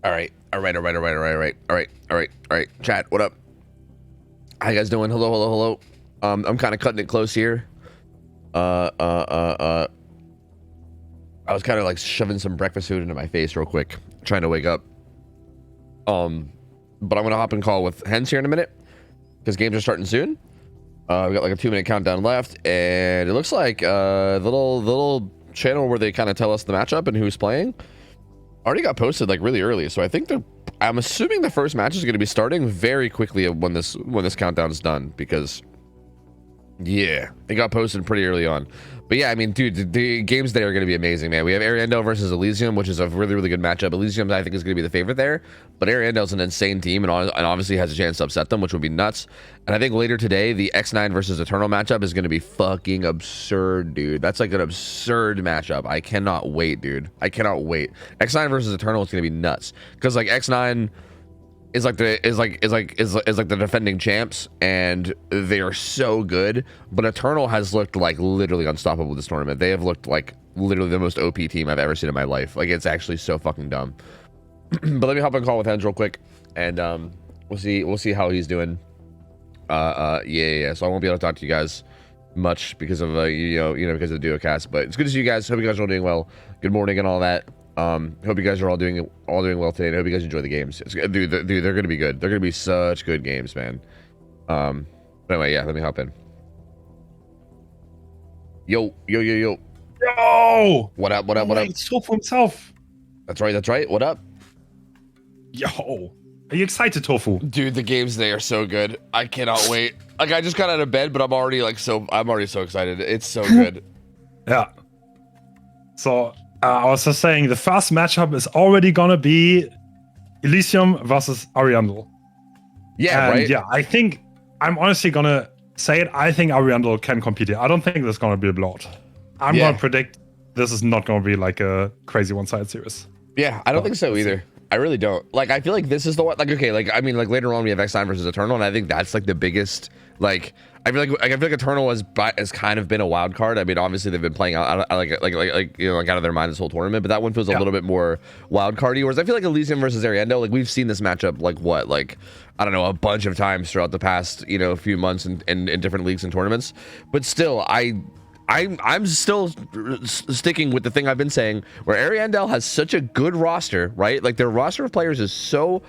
All right. Chat, what up? How you guys doing? Hello. I'm kind of cutting it close here. I was kind of like shoving some breakfast food into my face real quick, trying to wake up. But I'm gonna hop in call with Hens here in a minute because games are starting soon. We got like a 2-minute countdown left, and it looks like the little channel where they kind of tell us the matchup and who's playing already got posted like really early. So I think I'm assuming the first match is going to be starting very quickly when this countdown is done, because yeah, they got posted pretty early on. But yeah, I mean, dude, the games there are going to be amazing, man. We have Ariandel versus Elysium, which is a really good matchup. Elysium, I think, is going to be the favorite there, but Ariandel's an insane team and obviously has a chance to upset them, which would be nuts. And I think later today, the X9 versus Eternal matchup is going to be fucking absurd, dude. That's like an absurd matchup. I cannot wait, dude. I cannot wait. X9 versus Eternal is going to be nuts, because like X9 is like the defending champs, and they are so good. But Eternal has looked like literally unstoppable this tournament. They have looked like literally the most OP team I've ever seen in my life. Like, it's actually so fucking dumb. But let me hop on call with Hens real quick, and we'll see how he's doing. Yeah. So I won't be able to talk to you guys much because of because of the duocast. But it's good to see you guys. Hope you guys are all doing well. Good morning and all that. Hope you guys are all doing well today, and hope you guys enjoy the games. Dude, they're gonna be good. They're gonna be such good games, man. But anyway, yeah, let me hop in. Yo. Yo! What up? It's Tofu himself. That's right. What up? Yo! Are you excited, Tofu? Dude, the games today are so good. I cannot wait. Like, I just got out of bed, but I'm already so excited. It's so good. Yeah. So I was just saying, the first matchup is already gonna be Elysium versus Ariandel. Yeah, right. Yeah, I think I'm honestly gonna say it. I think Ariandel can compete here. I don't think there's gonna be a blowout. I'm gonna predict this is not gonna be like a crazy one-sided series. Yeah, I don't think so either. I really don't. Like, I feel like this is the one. Like, okay, like, I mean, like, later on we have X9 versus Eternal, and I think that's like the biggest. Like, I feel like Eternal has kind of been a wild card. I mean, obviously they've been playing out like out of their mind this whole tournament, but that one feels a little bit more wild cardy. Whereas I feel like Elysium versus Ariandel, like, we've seen this matchup like I don't know, a bunch of times throughout the past few months in different leagues and tournaments. But still, I'm still sticking with the thing I've been saying, where Ariandel has such a good roster, right? Like, their roster of players is so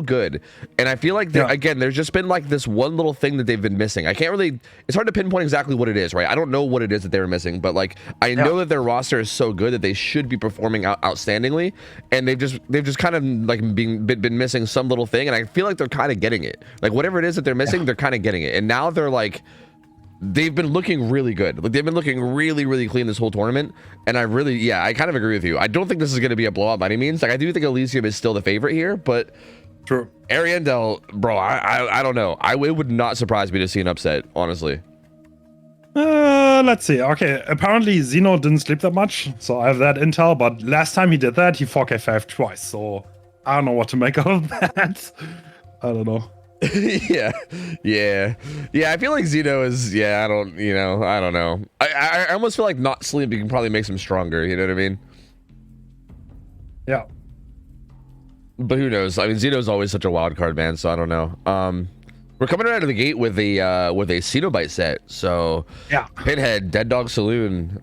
good, and I feel like again, there's just been like this one little thing that they've been missing. It's hard to pinpoint exactly what it is, right? I don't know what it is that they were missing, but like, I know that their roster is so good that they should be performing outstandingly, and they've just kind of like been missing some little thing, and I feel like they're kind of getting it. Like, whatever it is that they're missing, they're kind of getting it, and now they're like, they've been looking really good. Like, they've been looking really clean this whole tournament, and I kind of agree with you. I don't think this is going to be a blowout by any means. Like, I do think Elysium is still the favorite here, but true. Ariandel, bro, I don't know. It would not surprise me to see an upset, honestly. Let's see. Okay, apparently Zeno didn't sleep that much, so I have that intel, but last time he did that, he 4K5 twice, so I don't know what to make of that. I don't know. yeah. I feel like Zeno is. I don't know. I almost feel like not sleeping probably makes him stronger. You know what I mean? Yeah. But who knows? I mean, Zeno's always such a wild card, man. So I don't know. We're coming right out of the gate with a Cenobite set. So yeah, Pinhead, Dead Dog Saloon.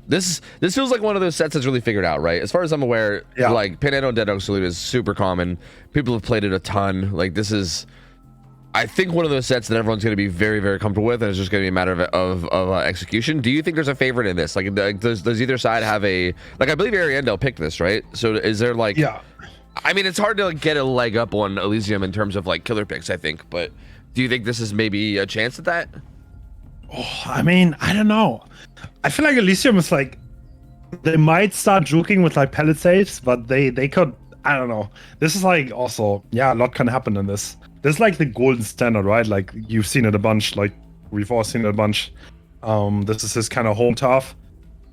This feels like one of those sets that's really figured out, right? As far as I'm aware, like, Pinhead on Dead Dog Salute is super common. People have played it a ton. Like, this is, I think, one of those sets that everyone's going to be very comfortable with, and it's just going to be a matter of execution. Do you think there's a favorite in this? Like, does either side have a, like, I believe Ariandel picked this, right? So is there like, I mean, it's hard to like get a leg up on Elysium in terms of like killer picks, I think, but do you think this is maybe a chance at that? Oh, I mean, I don't know. I feel like Elysium is like, they might start juking with like pellet saves, but they could, I don't know. This is like also, a lot can happen in this. This is like the golden standard, right? Like, you've seen it a bunch, like we've all seen it a bunch. This is his kind of home turf.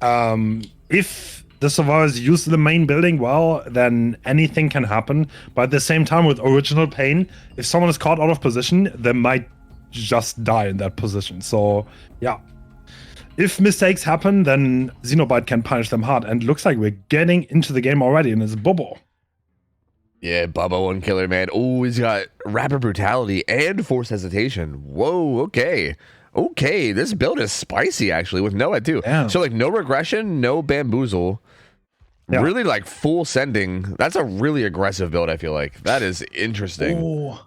If the survivors use the main building well, then anything can happen. But at the same time, with Original Pain, if someone is caught out of position, they might just die in that position. So yeah, if mistakes happen, then Cenobite can punish them hard, and it looks like we're getting into the game already, and it's Bobo. Yeah, Bubba one killer, man. Oh, he's got rapid brutality and force hesitation. Whoa, okay. Okay, this build is spicy, actually, with Noah, too. Yeah. So, like, no regression, no bamboozle. Yeah. Really, like, full sending. That's a really aggressive build, I feel like. That is interesting. Oh,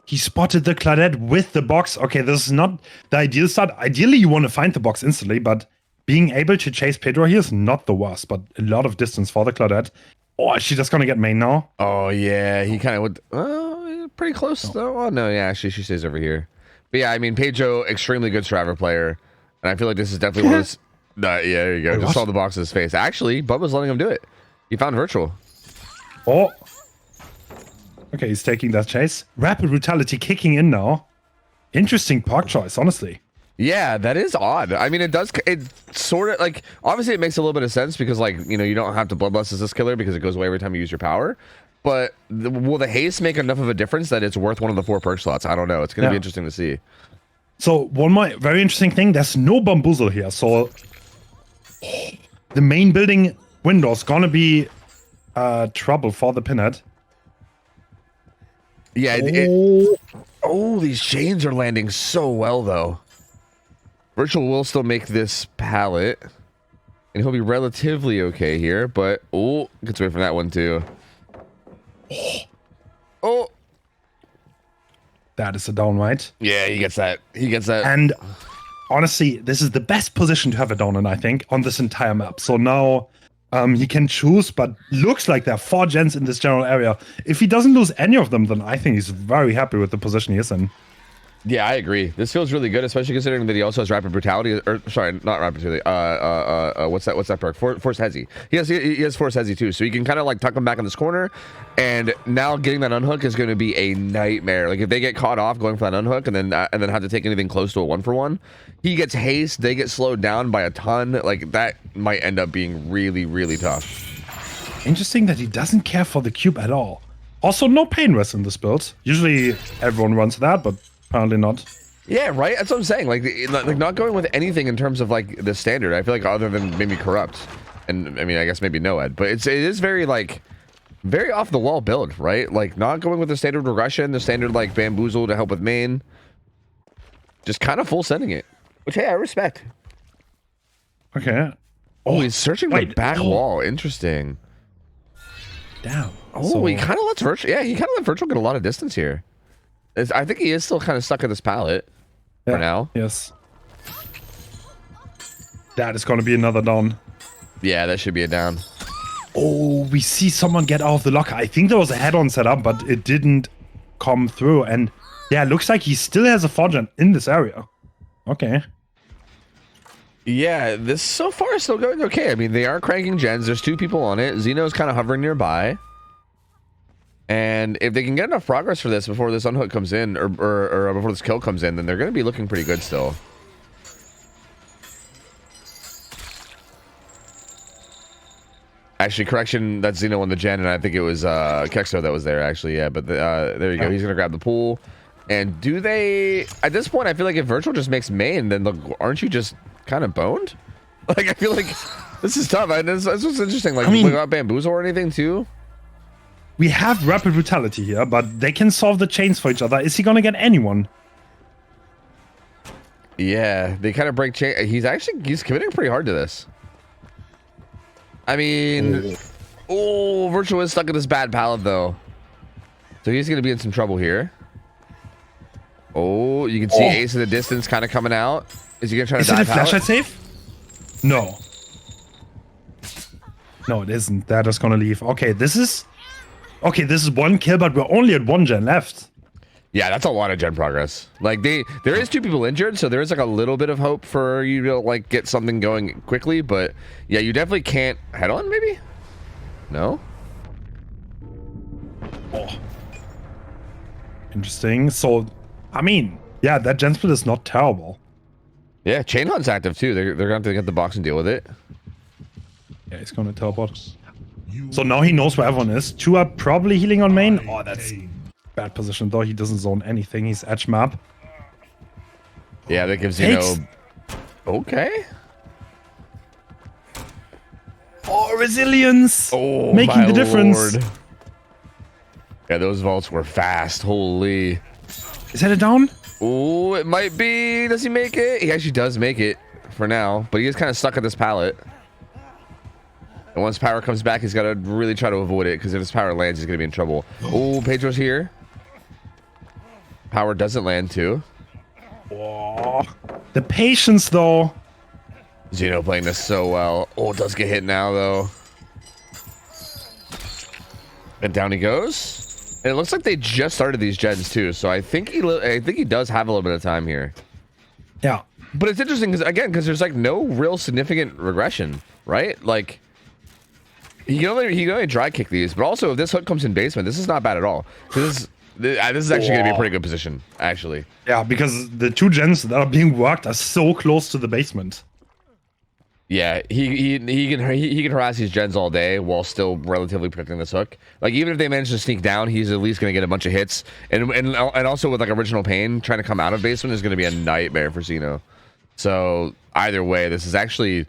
he spotted the Claudette with the box. Okay, this is not the ideal start. Ideally, you want to find the box instantly, but being able to chase Pedro here is not the worst, but a lot of distance for the Claudette. Oh, is she just going to get main now? Oh, yeah, he kind of would. Pretty close, though. Oh, no, yeah, actually, she stays over here. But yeah, I mean, Pedro, extremely good Striver player. And I feel like this is definitely one of those. Yeah, there you go. Wait, just what? saw the box in his face. Actually, Bubba's letting him do it. He found virtual. Oh. Okay, he's taking that chase. Rapid brutality kicking in now. Interesting park choice, honestly. Yeah, that is odd. I mean, it sort of, like, obviously it makes a little bit of sense because, like, you know, you don't have to bloodlust as this killer because it goes away every time you use your power. But will the haste make enough of a difference that it's worth one of the 4 perk slots? I don't know. It's going to be interesting to see. So one more very interesting thing, there's no bamboozle here. So the main building window is going to be trouble for the pinhead. Yeah. These chains are landing so well, though. Virtual will still make this pallet. And he'll be relatively okay here. But, gets away from that one, too. Oh. That is a down, right? Yeah, he gets that. He gets that. And honestly, this is the best position to have a down in, I think, on this entire map. So now he can choose, but looks like there are 4 gens in this general area. If he doesn't lose any of them, then I think he's very happy with the position he is in. Yeah, I agree. This feels really good, especially considering that he also has rapid brutality. Or sorry, not rapid brutality. What's that perk? Force hezzy. He has force hezzy too, so you can kind of like tuck him back in this corner. And now getting that unhook is going to be a nightmare. Like if they get caught off going for that unhook and then have to take anything close to a 1-for-1, he gets haste. They get slowed down by a ton. Like that might end up being really, really tough. Interesting that he doesn't care for the cube at all. Also, no pain rest in this build. Usually everyone runs that, but apparently not. Yeah, right. That's what I'm saying. Like not going with anything in terms of like the standard. I feel like other than maybe corrupt, and I mean I guess maybe Noed, but it is very like very off the wall build, right? Like not going with the standard regression, the standard like bamboozle to help with main, just kind of full sending it, which hey I respect. Okay. Oh, he's searching the back wall. Interesting. Damn. Oh, So- he kind of lets virtual. Yeah, he kind of let virtual get a lot of distance here. I think he is still kind of stuck in this pallet for now. Yes. That is going to be another down. Yeah, that should be a down. Oh, we see someone get out of the locker. I think there was a head-on setup, but it didn't come through. And yeah, it looks like he still has a 4-gen in this area. Okay. Yeah, this so far is still going okay. I mean, they are cranking gens. There's 2 people on it. Xeno's kind of hovering nearby. And if they can get enough progress for this before this unhook comes in, or before this kill comes in, then they're going to be looking pretty good still. Actually, correction, that's Xeno on the gen, and I think it was Kexo that was there, actually, yeah. But there you go. He's going to grab the pool. And do they... At this point, I feel like if Virtual just makes main, then look, aren't you just kind of boned? Like, I feel like this is tough. This what's interesting. Like, without bamboozle or anything, too? We have rapid brutality here, but they can solve the chains for each other. Is he going to get anyone? Yeah, they kind of break chain. He's committing pretty hard to this. I mean, Virtual is stuck in this bad pallet, though. So he's going to be in some trouble here. Oh, you can see Ace in the distance kind of coming out. Is he going to try to dive out? Is it a flashlight safe? No. No, it isn't. That is going to leave. Okay, this is 1 kill, but we're only at 1 gen left. Yeah, that's a lot of gen progress. Like there is 2 people injured, so there is like a little bit of hope for you to like get something going quickly. But yeah, you definitely can't head on. Maybe. No. Oh. Interesting. So, I mean, yeah, that gen split is not terrible. Yeah, Chain Hunt's active too. They're going to have to get the box and deal with it. Yeah, he's going to teleport. So now he knows where everyone is. 2 are probably healing on main. Oh, that's bad position, though. He doesn't zone anything. He's edge map. Yeah, that gives you no... Okay. Oh, resilience! Oh, making my the difference. Lord. Yeah, those vaults were fast. Holy. Is that a down? Oh, it might be. Does he make it? He actually does make it for now, but he is kind of stuck at this pallet. And once power comes back, he's got to really try to avoid it, because if his power lands, he's going to be in trouble. Oh, Pedro's here. Power doesn't land too. Oh, the patience, though. Zeno playing this so well. Oh, it does get hit now, though. And down he goes. And it looks like they just started these gens too, so I think he does have a little bit of time here. Yeah, but it's interesting because there's like no real significant regression, right? Like he can only dry kick these, but also if this hook comes in basement, this is not bad at all. This is actually going to be a pretty good position, actually. Yeah, because the 2 gens that are being worked are so close to the basement. Yeah, he can harass these gens all day while still relatively protecting this hook. Like even if they manage to sneak down, he's at least going to get a bunch of hits. And also with like original pain, trying to come out of basement is going to be a nightmare for Zeno. So either way, this is actually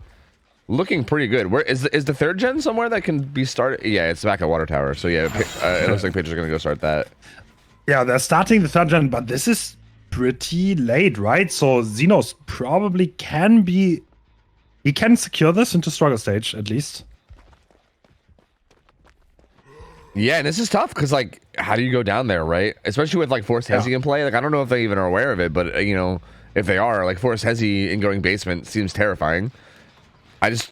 looking pretty good. Where is the 3rd gen somewhere that can be started? Yeah, it's back at Water Tower. So yeah, it looks like Pedro's going to go start that. Yeah, they're starting the 3rd gen, but this is pretty late, right? So Zenos probably can be. He can secure this into struggle stage, at least. Yeah, and this is tough, because, like, how do you go down there, right? Especially with, like, Force Hezi in play. Like, I don't know if they even are aware of it, but, you know, if they are, like, Force Hezi in going basement seems terrifying. It's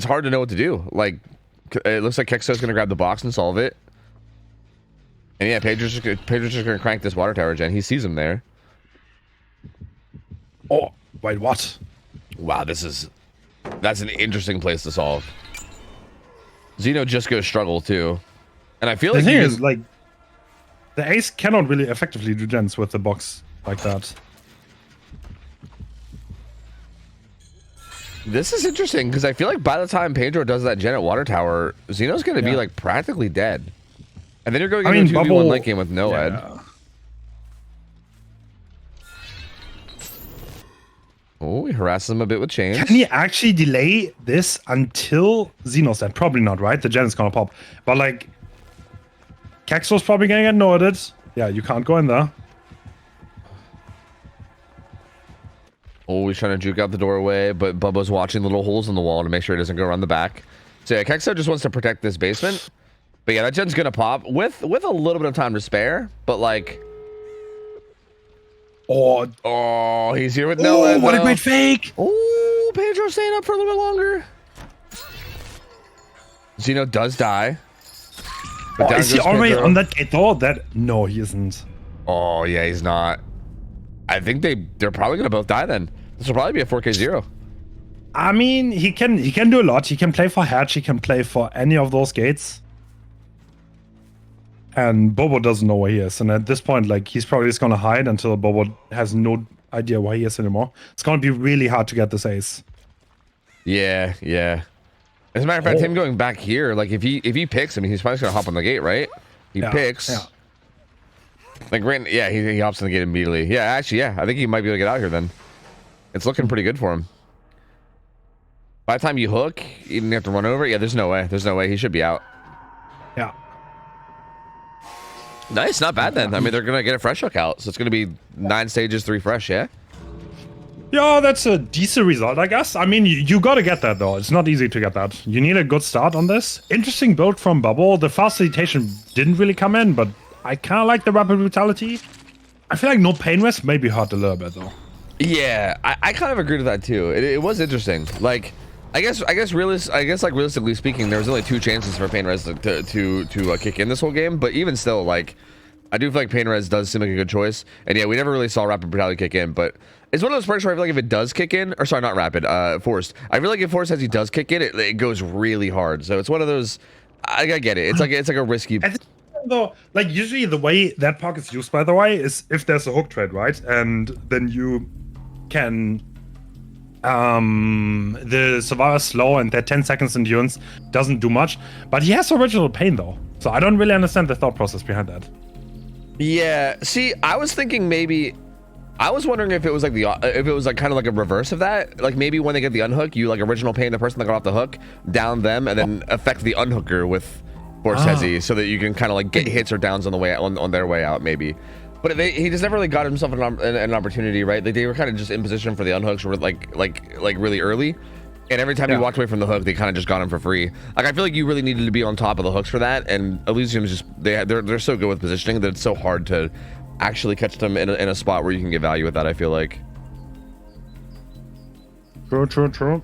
hard to know what to do. Like, it looks like Kexo's going to grab the box and solve it. And, yeah, Pedro's just going to crank this Water Tower gen. He sees him there. Oh, wait, what? Wow, that's an interesting place to solve. Zeno just goes struggle too, and I feel like the thing is, like, the ace cannot really effectively do gens with the box like that. This is interesting because I feel like by the time Pedro does that gen at Water Tower, Zeno's going to be like practically dead, and then you're going into a 2v1 late game with no ed. Oh, he harasses him a bit with chains. Can he actually delay this until Xenos dead? Probably not, right? The gen is gonna pop. But like, Kexo's probably gonna get noted. Yeah, you can't go in there. Oh, he's trying to juke out the doorway, but Bubba's watching little holes in the wall to make sure it doesn't go around the back. So yeah, Kexo just wants to protect this basement. But yeah, that gen's gonna pop with a little bit of time to spare. But like, oh, he's here with no ed. What a great fake! Oh, Pedro's staying up for a little bit longer. Zeno does die. Oh, is he already on that gate though? No, he isn't. Oh yeah, he's not. I think they're probably gonna both die then. This will probably be a 4K0. I mean, he can do a lot. He can play for Hatch. He can play for any of those gates. And Bobo doesn't know where he is. And at this point, like, he's probably just gonna hide until Bobo has no idea where he is anymore. It's gonna be really hard to get this ace. Yeah, yeah. As a matter of fact, him going back here, like if he picks, I mean, he's probably just gonna hop on the gate, right? He picks. Yeah. Like, yeah, he hops on the gate immediately. Yeah, actually, yeah, I think he might be able to get out here then. It's looking pretty good for him. By the time you hook, you didn't have to run over it. Yeah, there's no way. There's no way. He should be out. Yeah. Nice, not bad then. I mean, they're gonna get a fresh hook out, so it's gonna be 9 stages, 3 fresh, yeah? Yeah, that's a decent result, I guess. I mean, you gotta get that, though. It's not easy to get that. You need a good start on this. Interesting build from Bubble. The facilitation didn't really come in, but I kind of like the rapid brutality. I feel like no pain rest maybe hurt a little bit, though. Yeah, I kind of agree with that, too. It was interesting. Like, I guess realistically speaking, there was only 2 chances for pain res to kick in this whole game, but even still, like, I do feel like pain res does seem like a good choice. And yeah, we never really saw rapid brutality kick in, but it's one of those parts where I feel like if it does kick in, or sorry, not rapid, forced. I feel like if forced as he does kick in, it goes really hard. So it's one of those. I get it. It's like a risky. Though, like, usually the way that puck is used, by the way, is if there's a hook trade, right, and then you can. The survivor slow and that 10 seconds endurance doesn't do much, but he has original pain though, so I don't really understand the thought process behind that. Yeah, see, I was thinking maybe, I was wondering if it was like kind of like a reverse of that, like maybe when they get the unhook, you like original pain the person that got off the hook down them and then affect the unhooker with for Sezi, so that you can kind of like get hits or downs on the way on their way out, maybe. But he just never really got himself an opportunity, right? Like they were kind of just in position for the unhooks, were like really early, and every time he walked away from the hook, they kind of just got him for free. Like I feel like you really needed to be on top of the hooks for that, and Elysium's just they're so good with positioning that it's so hard to actually catch them in a spot where you can get value with that. I feel like. True.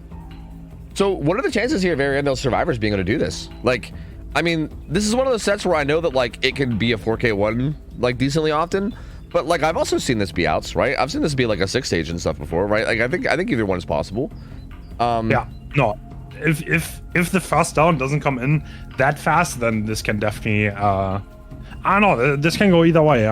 So what are the chances here of Ariandel survivors being able to do this? Like, I mean, this is one of those sets where I know that like it can be a 4K1 like decently often, but like I've also seen this be outs, right? I've seen this be like a 6 stage and stuff before, right? Like I think either one is possible. Yeah, no, if the fast down doesn't come in that fast, then this can definitely I don't know, this can go either way.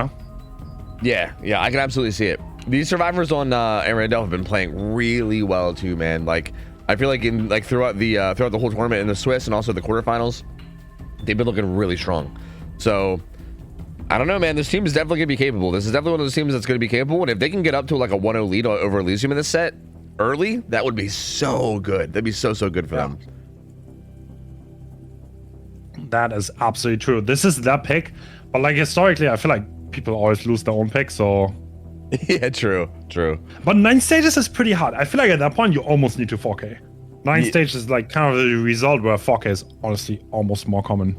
Yeah, I can absolutely see it. These survivors on Ariandel have been playing really well too, man. Like I feel like in like throughout the whole tournament in the Swiss and also the quarterfinals, they've been looking really strong. So I don't know, man. This team is definitely gonna be capable. This is definitely one of those teams that's gonna be capable, and if they can get up to like a 1-0 lead over Elysium in this set early, that would be so good. That'd be so good for them. That is absolutely true. This is their pick, but like historically, I feel like people always lose their own pick, so. Yeah, true. But 9 stages is pretty hard. I feel like at that point you almost need to 4K. 9 stages is like kind of the result where 4K is honestly almost more common.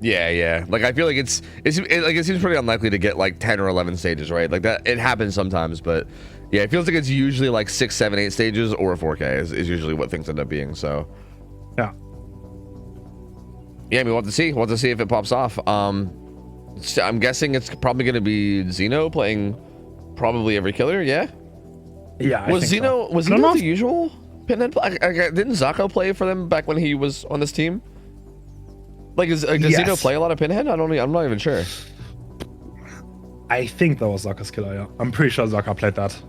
Yeah. Like I feel like it seems pretty unlikely to get like 10 or 11 stages, right? Like that, it happens sometimes, but yeah, it feels like it's usually like 6, 7, 8 stages or a 4K is usually what things end up being. So yeah, I mean, we'll have to see. We'll have to see if it pops off. I'm guessing it's probably going to be Xeno playing probably every killer. Yeah. Was Xeno the usual pinhead? Didn't Zako play for them back when he was on this team? Like, does Xeno play a lot of pinhead? I'm not even sure. I think that was Zaka's killer. Yeah, I'm pretty sure Zaka played that.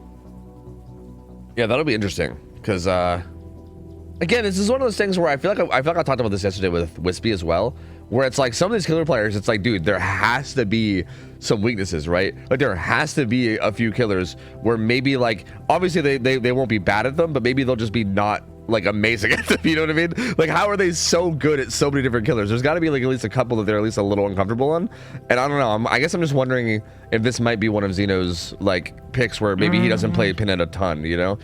Yeah, that'll be interesting because again, this is one of those things where I feel like I talked about this yesterday with Wispy as well, where it's like some of these killer players, it's like, dude, there has to be some weaknesses, right? Like there has to be a few killers where maybe like obviously they won't be bad at them, but maybe they'll just be not like amazing at them, you know what I mean? Like how are they so good at so many different killers? There's got to be like at least a couple that they're at least a little uncomfortable on, and I don't know. I guess I'm just wondering if this might be one of Xeno's like picks where maybe he doesn't play Pinhead a ton, you know?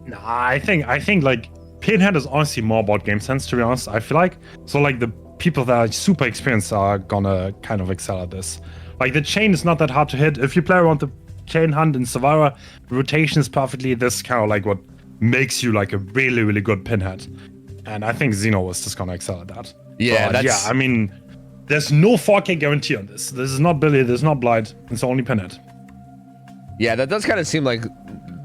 Nah, I think like Pinhead is honestly more about game sense, to be honest. I feel like so like the people that are super experienced are gonna kind of excel at this. Like the chain is not that hard to hit. If you play around the chain hunt in Survivor, rotation is perfectly. This kind of like what makes you like a really good pinhead. And I think Xeno was just gonna excel at that. Yeah, but yeah. I mean, there's no 4K guarantee on this. This is not Billy. This is not Blight. It's only pinhead. Yeah, that does kind of seem like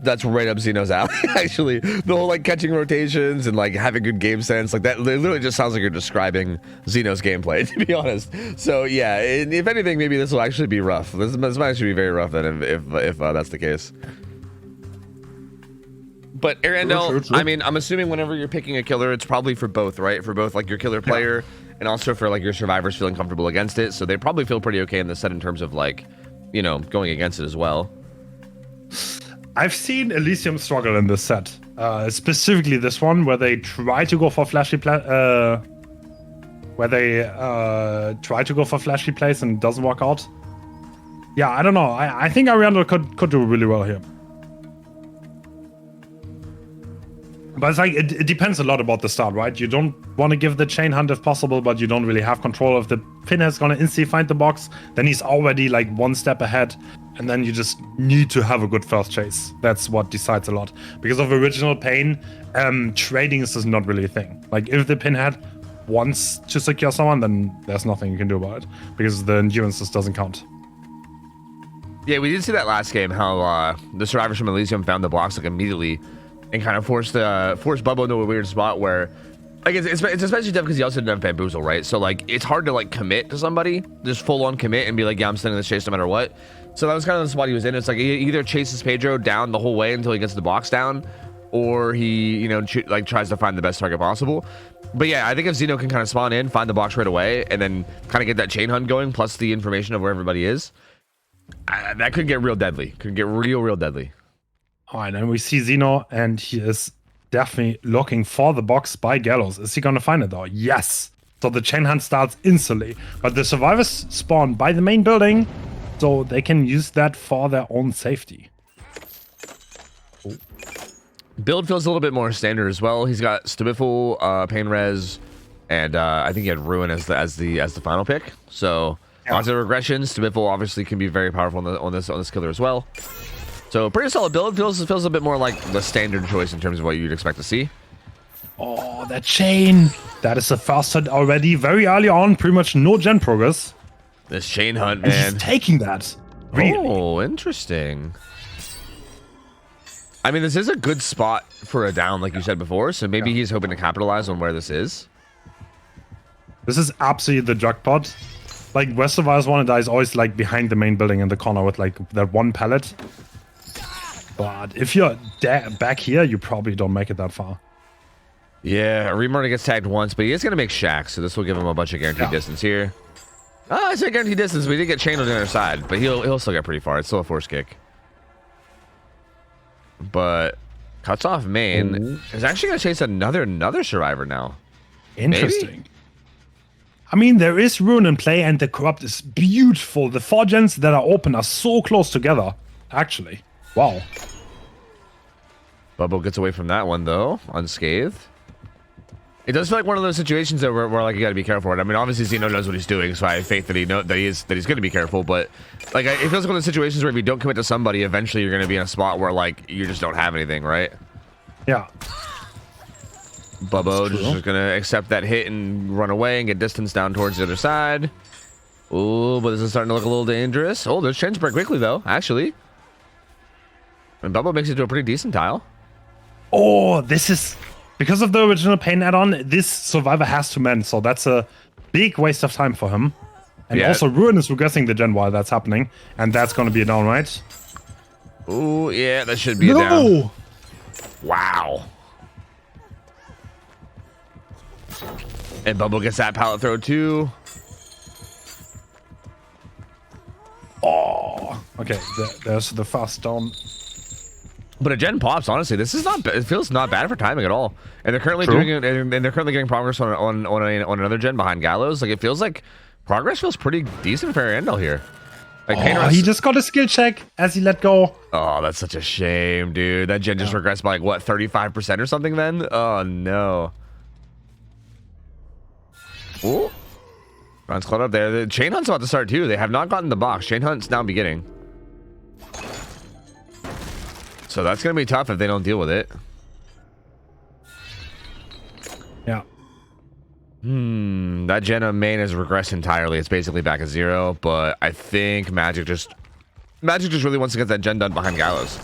that's right up Xeno's alley, actually. The whole like catching rotations and like having good game sense, like that literally just sounds like you're describing Xeno's gameplay, to be honest. So yeah, if anything, maybe this will actually be rough. This might actually be very rough then if that's the case. But Ariandel, Sure. I mean, I'm assuming whenever you're picking a killer, it's probably for both, right? For both like your killer player and also for like your survivors feeling comfortable against it. So they probably feel pretty okay in the set in terms of like, you know, going against it as well. I've seen Elysium struggle in this set, specifically this one where they try to go for flashy plays and it doesn't work out. Yeah, I don't know. I think Ariandel could do really well here. But it's like it depends a lot about the start, right? You don't want to give the chain hunt if possible, but you don't really have control. If the pinhead's gonna instantly find the box, then he's already like one step ahead, and then you just need to have a good first chase. That's what decides a lot. Because of original pain, trading is just not really a thing. Like if the pinhead wants to secure someone, then there's nothing you can do about it because the endurance just doesn't count. Yeah, we did see that last game how the survivors from Elysium found the blocks like immediately. And kind of forced Bubbo into a weird spot where, like, it's especially tough because he also didn't have Bamboozle, right? So like, it's hard to like commit to somebody, just full on commit and be like, yeah, I'm sending this chase no matter what. So that was kind of the spot he was in. It's like he either chases Pedro down the whole way until he gets the box down, or he, you know, like tries to find the best target possible. But yeah, I think if Xeno can kind of spawn in, find the box right away, and then kind of get that chain hunt going, plus the information of where everybody is, that could get real deadly. Could get real deadly. All right, and we see Xeno, and he is definitely looking for the box by Gallows. Is he going to find it, though? Yes. So the chain hunt starts instantly. But the survivors spawn by the main building, so they can use that for their own safety. Build feels a little bit more standard as well. He's got Stabiful, Pain Res, and I think he had Ruin as the final pick. So lots of regressions. Stabiful obviously can be very powerful on this killer as well. So pretty solid build. Feels a bit more like the standard choice in terms of what you'd expect to see. Oh, that chain. That is the first hit already very early on. Pretty much no gen progress. This chain hunt, And man. he's taking that. Really? Oh, interesting. I mean, this is a good spot for a down, like you said before. So maybe he's hoping to capitalize on where this is. This is absolutely the jackpot. Like, where survivors want to die is always like behind the main building in the corner with like that one pallet. But if you're back here, you probably don't make it that far. Yeah, Remorder gets tagged once, but he is going to make Shacks, so this will give him a bunch of guaranteed distance here. I say guaranteed distance, but he did get chained on the other side, but he'll still get pretty far. It's still a force kick. But cuts off main is actually going to chase another survivor now. Interesting. Maybe? I mean, there is Ruin in play, and the Corrupt is beautiful. The 4 gens that are open are so close together, actually. Wow. Bubble gets away from that one, though, unscathed. It does feel like one of those situations that where like you got to be careful. I mean, obviously Zeno knows what he's doing, so I have faith that he's going to be careful. But like, it feels like one of those situations where if you don't commit to somebody, eventually you're going to be in a spot where like you just don't have anything, right? Yeah. Bubbo just going to accept that hit and run away and get distance down towards the other side. Ooh, but this is starting to look a little dangerous. Oh, there's chains break quickly though, actually. And Bubbo makes it to a pretty decent tile. Oh, this is... Because of the original Pain add-on, this survivor has to mend, so that's a big waste of time for him. And also Ruin is regressing the gen while that's happening, and that's going to be a down, right? Ooh, yeah, that should be a down. Wow. And Bubble gets that pallet throw too. Oh, okay, there's the fast down. But a gen pops, honestly. This is not. It feels not bad for timing at all. And they're currently doing it, and they're currently getting progress on another gen behind Gallows. Like it feels like progress feels pretty decent for Ariandel here. Like he just got a skill check as he let go. Oh, that's such a shame, dude. That gen just regressed by like what 35% or something. Then oh no. Ooh. Runs caught up there. The chain hunt's about to start too. They have not gotten the box. Chain hunt's now beginning. So that's going to be tough if they don't deal with it. Yeah. That Jenna main has regressed entirely. It's basically back at 0, but I think Magic just really wants to get that gen done behind Gallows.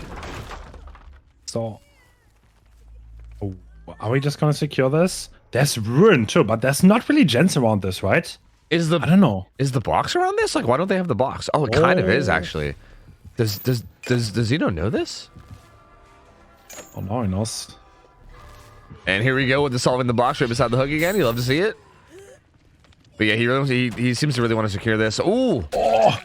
So, are we just going to secure this? There's Ruin too, but there's not really gens around this, right? I don't know. Is the box around this? Like, why don't they have the box? Oh, it kind of is actually. Does Zeno know this? Oh, no, he knows. And here we go with the solving the box right beside the hook again. You love to see it. But yeah, he seems to really want to secure this. Ooh. Oh.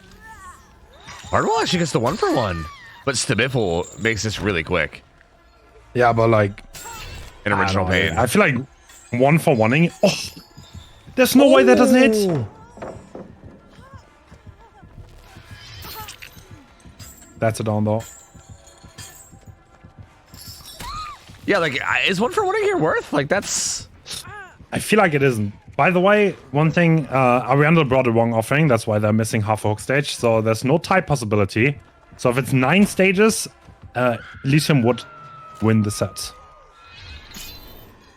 Hardwell actually gets the 1-for-1. But Stabiful makes this really quick. Yeah, but like... An original Pain. I feel like 1-for-1ing. Oh. There's no way that doesn't hit. That's a down though. Yeah, like, is 1-for-1 here worth? Like, that's... I feel like it isn't. By the way, one thing, Ariandel brought a wrong offering. That's why they're missing half a hook stage. So there's no tie possibility. So if it's 9 stages, Elysium would win the set.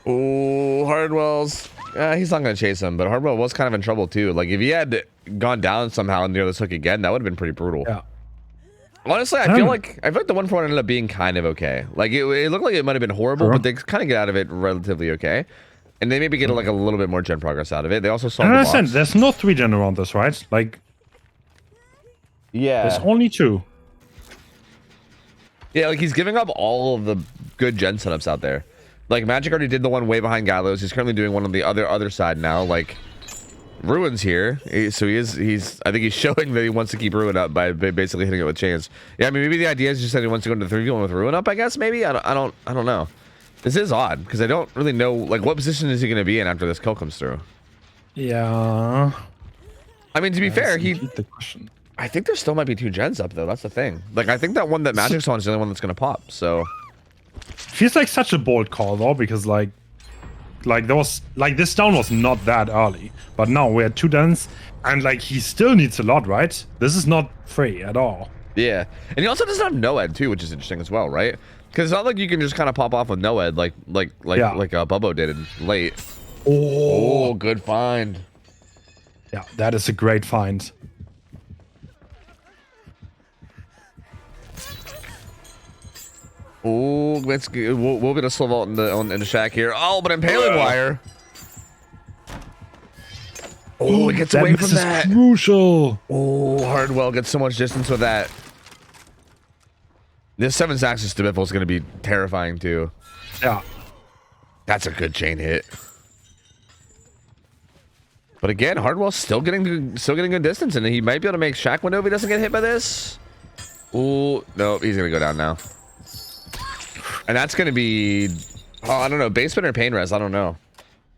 Oh, Hardwell's... he's not going to chase him, but Hardwell was kind of in trouble, too. Like, if he had gone down somehow near this hook again, that would have been pretty brutal. Yeah. Honestly, I feel like the 1-for-1 ended up being kind of okay. Like it looked like it might have been horrible, but they kind of get out of it relatively okay, and they maybe get like a little bit more gen progress out of it. They also solved the box. There's no 3 gen around this, right? Like, yeah, there's only 2. Yeah, like he's giving up all of the good gen setups out there. Like Magic already did the one way behind Gallows. He's currently doing one on the other side now. Like Ruin's here, so he's I think he's showing that he wants to keep Ruin up by basically hitting it with chains. Yeah, I mean maybe the idea is just that he wants to go into 3v1 with Ruin up. I guess maybe I don't know. This is odd because I don't really know like what position is he going to be in after this kill comes through. Yeah. I mean, to be fair, The question. I think there still might be 2 gens up though. That's the thing. Like, I think that one that Magic's on is the only one that's gonna pop. So Feels like such a bold call though, because like there was like this down was not that early, but now we're at 2 dens, and like he still needs a lot, right? This is not free at all. yeah, and he also doesn't have Noed too, which is interesting as well, right? Because it's not like you can just kind of pop off with Noed like Bubbo did late. Oh, good find. Yeah, that is a great find. Oh, let's we'll get a slow vault in the shack here. Oh, but impaling wire. Oh, it gets away from that. Crucial. Oh, Hardwell gets so much distance with that. This 7's axis to Biffle is going to be terrifying too. Yeah. That's a good chain hit. But again, Hardwell's still getting good distance, and he might be able to make shack window if he doesn't get hit by this. Oh, no, he's going to go down now. And that's going to be, I don't know, basement or pain res, I don't know.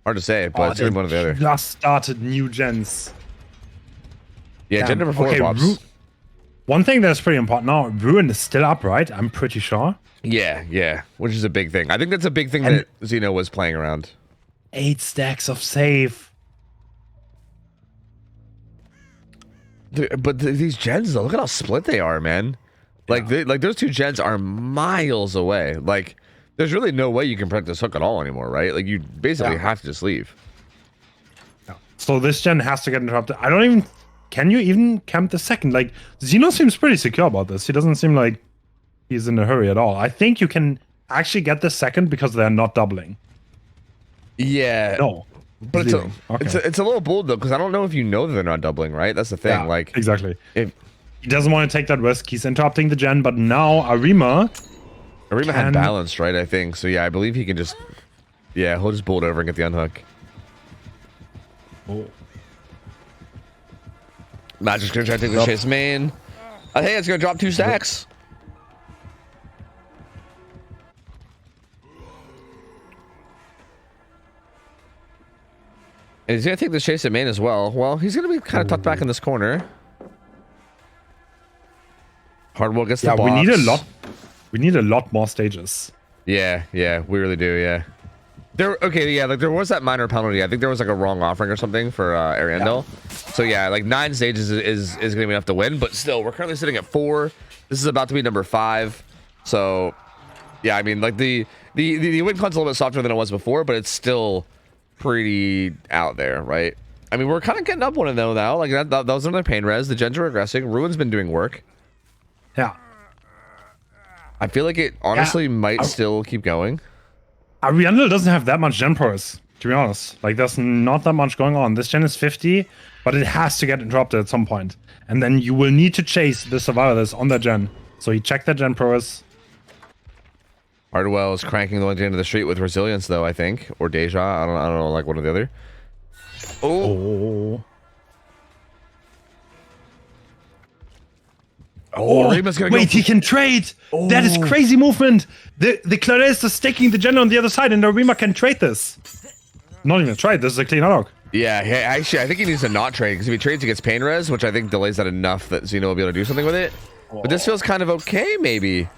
Hard to say, but it's going to be one or the other. Just started new gens. Yeah, gen number 4 pops. One thing that's pretty important now, Ruin is still up, right? I'm pretty sure. Yeah, which is a big thing. I think that's a big thing that Xeno was playing around. 8 stacks of save. But these gens, though, look at how split they are, man. Like, like those 2 gens are miles away. Like, there's really no way you can protect this hook at all anymore, right? Like, you basically have to just leave. Yeah. So this gen has to get interrupted. I don't even... Can you even camp the second? Like, Xeno seems pretty secure about this. He doesn't seem like he's in a hurry at all. I think you can actually get the second because they're not doubling. Yeah. No. But it's a little bold, though, because I don't know if you know that they're not doubling, right? That's the thing. Yeah, like, exactly. If he doesn't want to take that risk. He's interrupting the gen, but now Arima had balanced, right? I think. So, yeah, I believe he can just... Yeah, he'll just bolt over and get the unhook. Oh. Magic's gonna try to take the chase main. I think it's gonna drop 2 stacks. And he's gonna take the chase at main as well. Well, he's gonna be kind of tucked back in this corner. Hardwell gets the box. We need a lot more stages. Yeah, we really do. Yeah. Like there was that minor penalty. I think there was like a wrong offering or something for Ariandel. So yeah, like 9 stages is going to be enough to win, but still, we're currently sitting at 4. This is about to be number 5. So yeah, I mean, like the win con's a little bit softer than it was before, but it's still pretty out there, right? I mean, we're kind of getting up one of them now. Like that was another pain res. The gens are regressing. Ruin's been doing work. Yeah. I feel like it honestly might still keep going. Ariandel doesn't have that much gen pros, to be honest. Like, there's not that much going on. This gen is 50, but it has to get interrupted at some point. And then you will need to chase the survivor that's on that gen. So he checked that gen pros. Hardwell is cranking the one into the street with resilience, though, I think. Or Deja. I don't know, like one or the other. Rima's gonna wait, he can trade! That is crazy movement! The Clarice is staking the gen on the other side, and the Rima can trade this. Not even trade, this is a clean unlock. Yeah, actually, I think he needs to not trade, because if he trades, he gets pain res, which I think delays that enough that Xeno will be able to do something with it. But this feels kind of okay, maybe.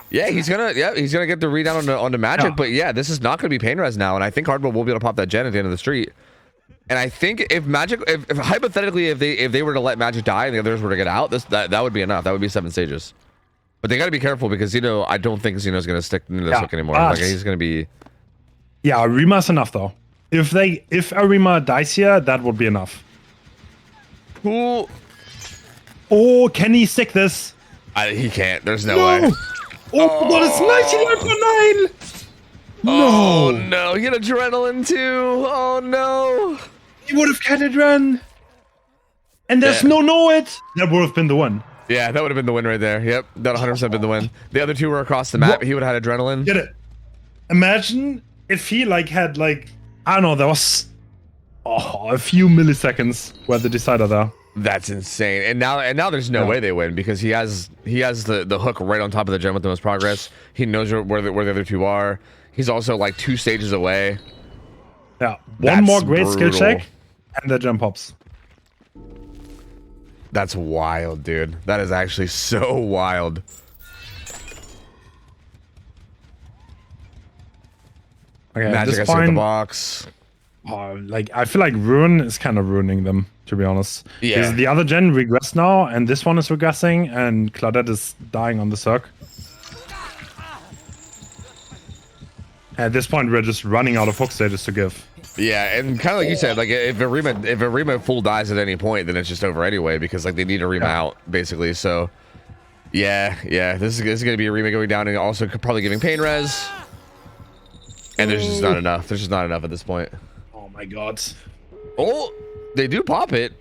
Yeah, he's gonna get the read out onto Magic, but yeah, this is not gonna be pain res now, and I think Hardwell will be able to pop that gen at the end of the street. And I think if hypothetically if they were to let Magic die and the others were to get out, that would be enough. That would be 7 stages. But they got to be careful because I don't think Xeno's going to stick into this hook anymore. Like he's going to be. Yeah, Arima's enough though. If Arima dies here, that would be enough. Cool. Oh, can he stick this? He can't. There's no way. Oh, but it's 99.9. No. Oh no, he had adrenaline too. Oh no. He would have catted run. And there's no it. That would have been the one. Yeah, that would have been the win right there. Yep, that 100% been the win. The other 2 were across the map. He would have had adrenaline. Get it. Imagine if he had I don't know, there was a few milliseconds where the decider there. That's insane. And now there's no way they win because he has the hook right on top of the gen with the most progress. He knows where the other 2 are. He's also like 2 stages away. Yeah, one That's more great skill brutal. check, and the jump pops. That's wild, dude. That is actually so wild. Okay, Magic at this I see at the point, box. like I feel like Ruin is kind of ruining them, to be honest. Yeah. Because the other gen regressed now, and this one is regressing, and Claudette is dying on the circ. At this point, we're just running out of hook stages to give. Yeah, and kind of like you said, like if a Rima full dies at any point, then it's just over anyway because like they need a Rima out basically. So yeah, this is gonna be a Rima going down and also probably giving pain res. And there's just not enough. There's just not enough at this point. Oh my god. Oh, they do pop it,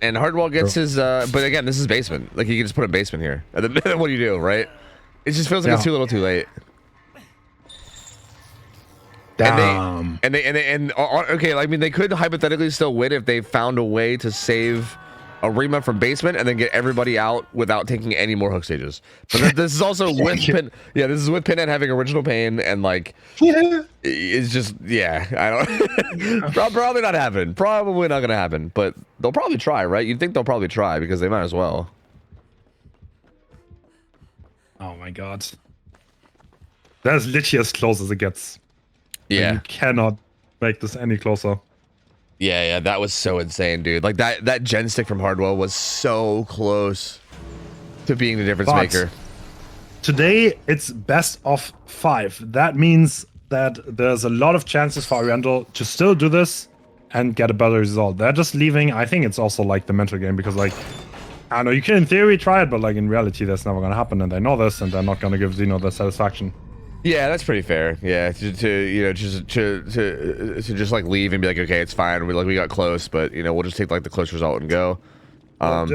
and Hardwell gets his. But again, this is basement. Like you can just put a basement here. And then what do you do, right? It just feels like it's too little, too late. Damn. Okay, I mean, they could hypothetically still win if they found a way to save a Rima from basement and then get everybody out without taking any more hook stages. But this is also with Pin. Yeah, this is with Pinhead having original pain and like, it's just I don't. Probably not happening. Probably not gonna happen. But they'll probably try, right? You'd think they'll probably try because they might as well. Oh my god. That's literally as close as it gets. Yeah. You cannot make this any closer. Yeah, that was so insane, dude. Like that gen stick from Hardwell was so close to being the difference maker. Today it's best of 5. That means that there's a lot of chances for Oriental to still do this and get a better result. They're just leaving. I think it's also like the mental game because like I don't know, you can in theory try it, but like in reality that's never gonna happen, and they know this, and they're not gonna give Xeno the satisfaction. Yeah, that's pretty fair. Yeah, to just like leave and be like, okay, it's fine. We got close, but you know, we'll just take like the close result and go.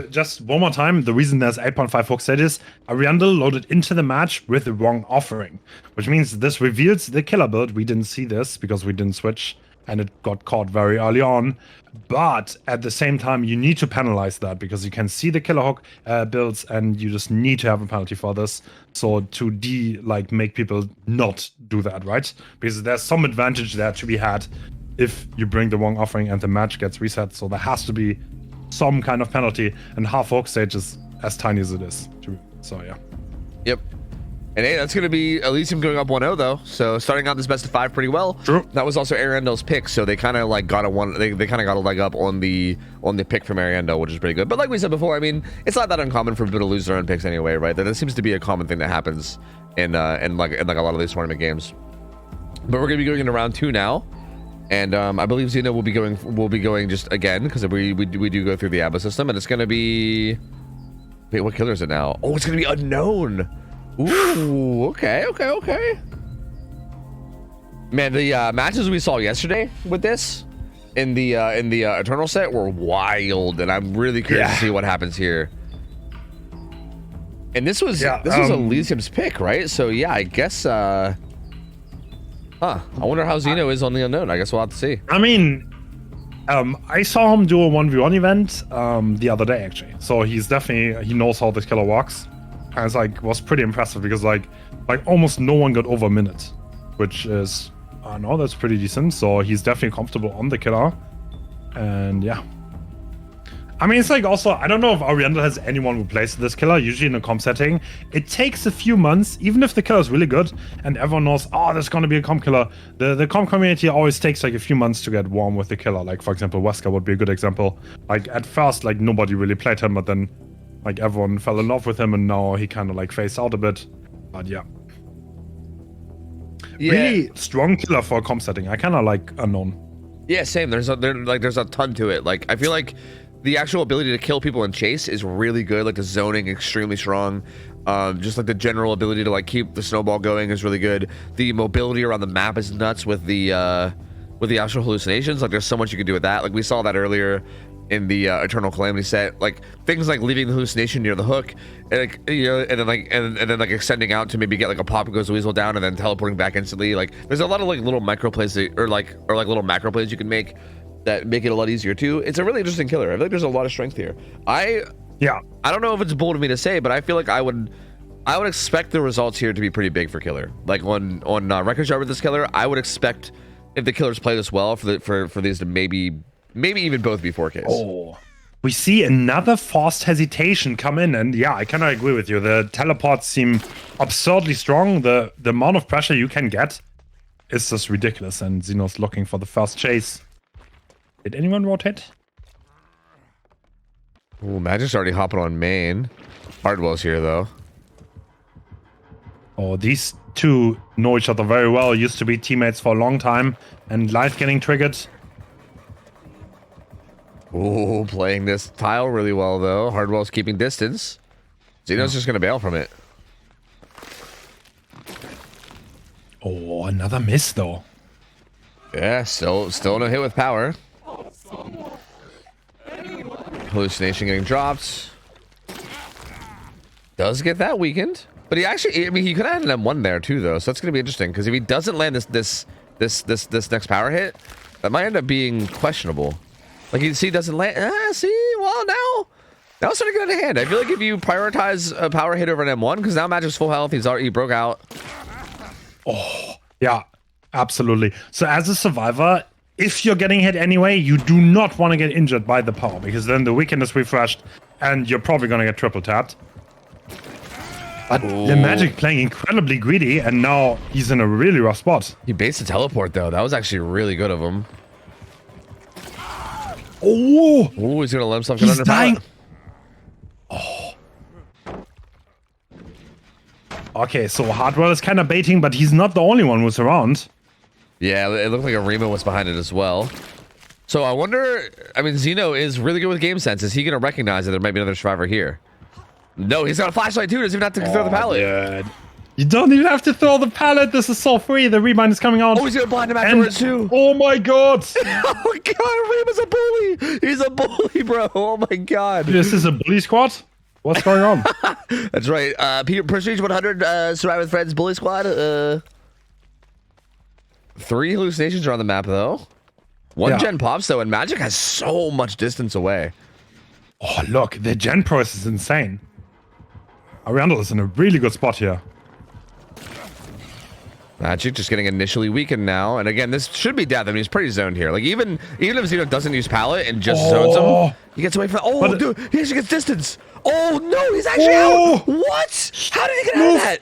Just one more time, the reason there's 8.5 hook stages, Ariandel loaded into the match with the wrong offering, which means this reveals the killer build. We didn't see this because we didn't switch, and it got caught very early on. But at the same time, you need to penalize that because you can see the killer hook builds, and you just need to have a penalty for this. So to make people not do that, right? Because there's some advantage there to be had if you bring the wrong offering and the match gets reset. So there has to be some kind of penalty, and half hook stage is as tiny as it is. So yeah. Yep. And hey, that's going to be Elysium going up 1-0 though. So starting out this best of 5 pretty well. True. That was also Ariandel's pick, so they kind of like got they kind of got a leg up on the pick from Ariandel, which is pretty good. But like we said before, I mean, it's not that uncommon for people to lose their own picks anyway, right? That seems to be a common thing that happens in a lot of these tournament games. But we're going to be going into round 2 now. And I believe Xeno will be going just again because we do go through the ABBA system, and it's going to be, wait, what killer is it now? Oh, it's going to be unknown. Ooh, okay. Man, the matches we saw yesterday with this in the Eternal set were wild, and I'm really curious to see what happens here. And this was Elysium's pick, right? So yeah, I guess I wonder how Xeno is on the unknown. I guess we'll have to see. I mean, I saw him do a 1v1 event the other day actually. So he's definitely, he knows how this killer works. And it's like was pretty impressive because like almost no one got over a minute, which is no, that's pretty decent. So he's definitely comfortable on the killer, and yeah. I mean, it's like also I don't know if Oriental has anyone who plays this killer. Usually in a comp setting, it takes a few months, even if the killer is really good and everyone knows, oh, there's gonna be a comp killer. The comp community always takes like a few months to get warm with the killer. Like for example, Wesker would be a good example. Like at first, like nobody really played him, but then like everyone fell in love with him, and now he kind of like phased out a bit. But yeah. Really strong killer for a comp setting. I kind of like Unknown. Yeah, same. There's a ton to it. Like I feel like the actual ability to kill people and chase is really good. Like the zoning extremely strong. Just like the general ability to like keep the snowball going is really good. The mobility around the map is nuts with the actual hallucinations. Like there's so much you can do with that. Like we saw that earlier in the Eternal Calamity set, like things like leaving the hallucination near the hook, and like, you know, and then like extending out to maybe get like a pop goes weasel down and then teleporting back instantly. Like there's a lot of like little micro plays or like little macro plays you can make that make it a lot easier too. It's a really interesting killer. I feel like there's a lot of strength here. I don't know if it's bold of me to say, but I feel like I would expect the results here to be pretty big for killer. Like on Record Shard with this killer, I would expect if the killers play this well for these to maybe even both be 4Ks. Oh, we see another forced hesitation come in, and yeah, I kind of agree with you. The teleports seem absurdly strong. The amount of pressure you can get is just ridiculous, and Xeno's looking for the first chase. Did anyone rotate? Ooh, Magic's already hopping on main. Hardwell's here though. Oh, these two know each other very well. Used to be teammates for a long time, and life getting triggered. Ooh, playing this tile really well though. Hardwell's keeping distance. Xeno's just gonna bail from it. Oh, another miss though. Yeah, still no hit with power. Hallucination getting dropped. Does get that weakened, but he actually, I mean, he could have had an M1 there too, though. So that's gonna be interesting because if he doesn't land this next power hit, that might end up being questionable. Like you see, doesn't land. See, well now it's starting to get out of hand. I feel like if you prioritize a power hit over an M1, because now Magic's full health, he broke out. Oh, yeah, absolutely. So as a survivor, if you're getting hit anyway, you do not want to get injured by the power, because then the weekend is refreshed and you're probably going to get triple tapped. But the Magic playing incredibly greedy, and now he's in a really rough spot. He based a teleport though. That was actually really good of him. Oh, He's gonna let himself he's get under dying. power. Oh. Okay, so Hardwell is kind of baiting, but he's not the only one who's around. Yeah, it looked like Arima was behind it as well. So I wonder, I mean, Xeno is really good with game sense. Is he going to recognize that there might be another survivor here? No, he's got a flashlight too. Doesn't even have to throw the pallet. Dude. You don't even have to throw the pallet. This is so free. The remind is coming out. Oh, he's going to blind him afterwards too. Oh my god. Oh my god, Arima's a bully. He's a bully, bro. Oh my god. This is a bully squad? What's going on? That's right. Prestige 100, Survive with Friends, bully squad. 3 hallucinations are on the map though. One gen pops though, and Magic has so much distance away. Oh look, the gen process is insane. Ariandel is in a really good spot here. Magic just getting initially weakened now, and again, this should be death. I mean, he's pretty zoned here. Like even if Xeno doesn't use pallet and just zones him, he gets away from. Oh, dude, he actually gets distance. Oh no, he's actually out. What? How did he get out of that?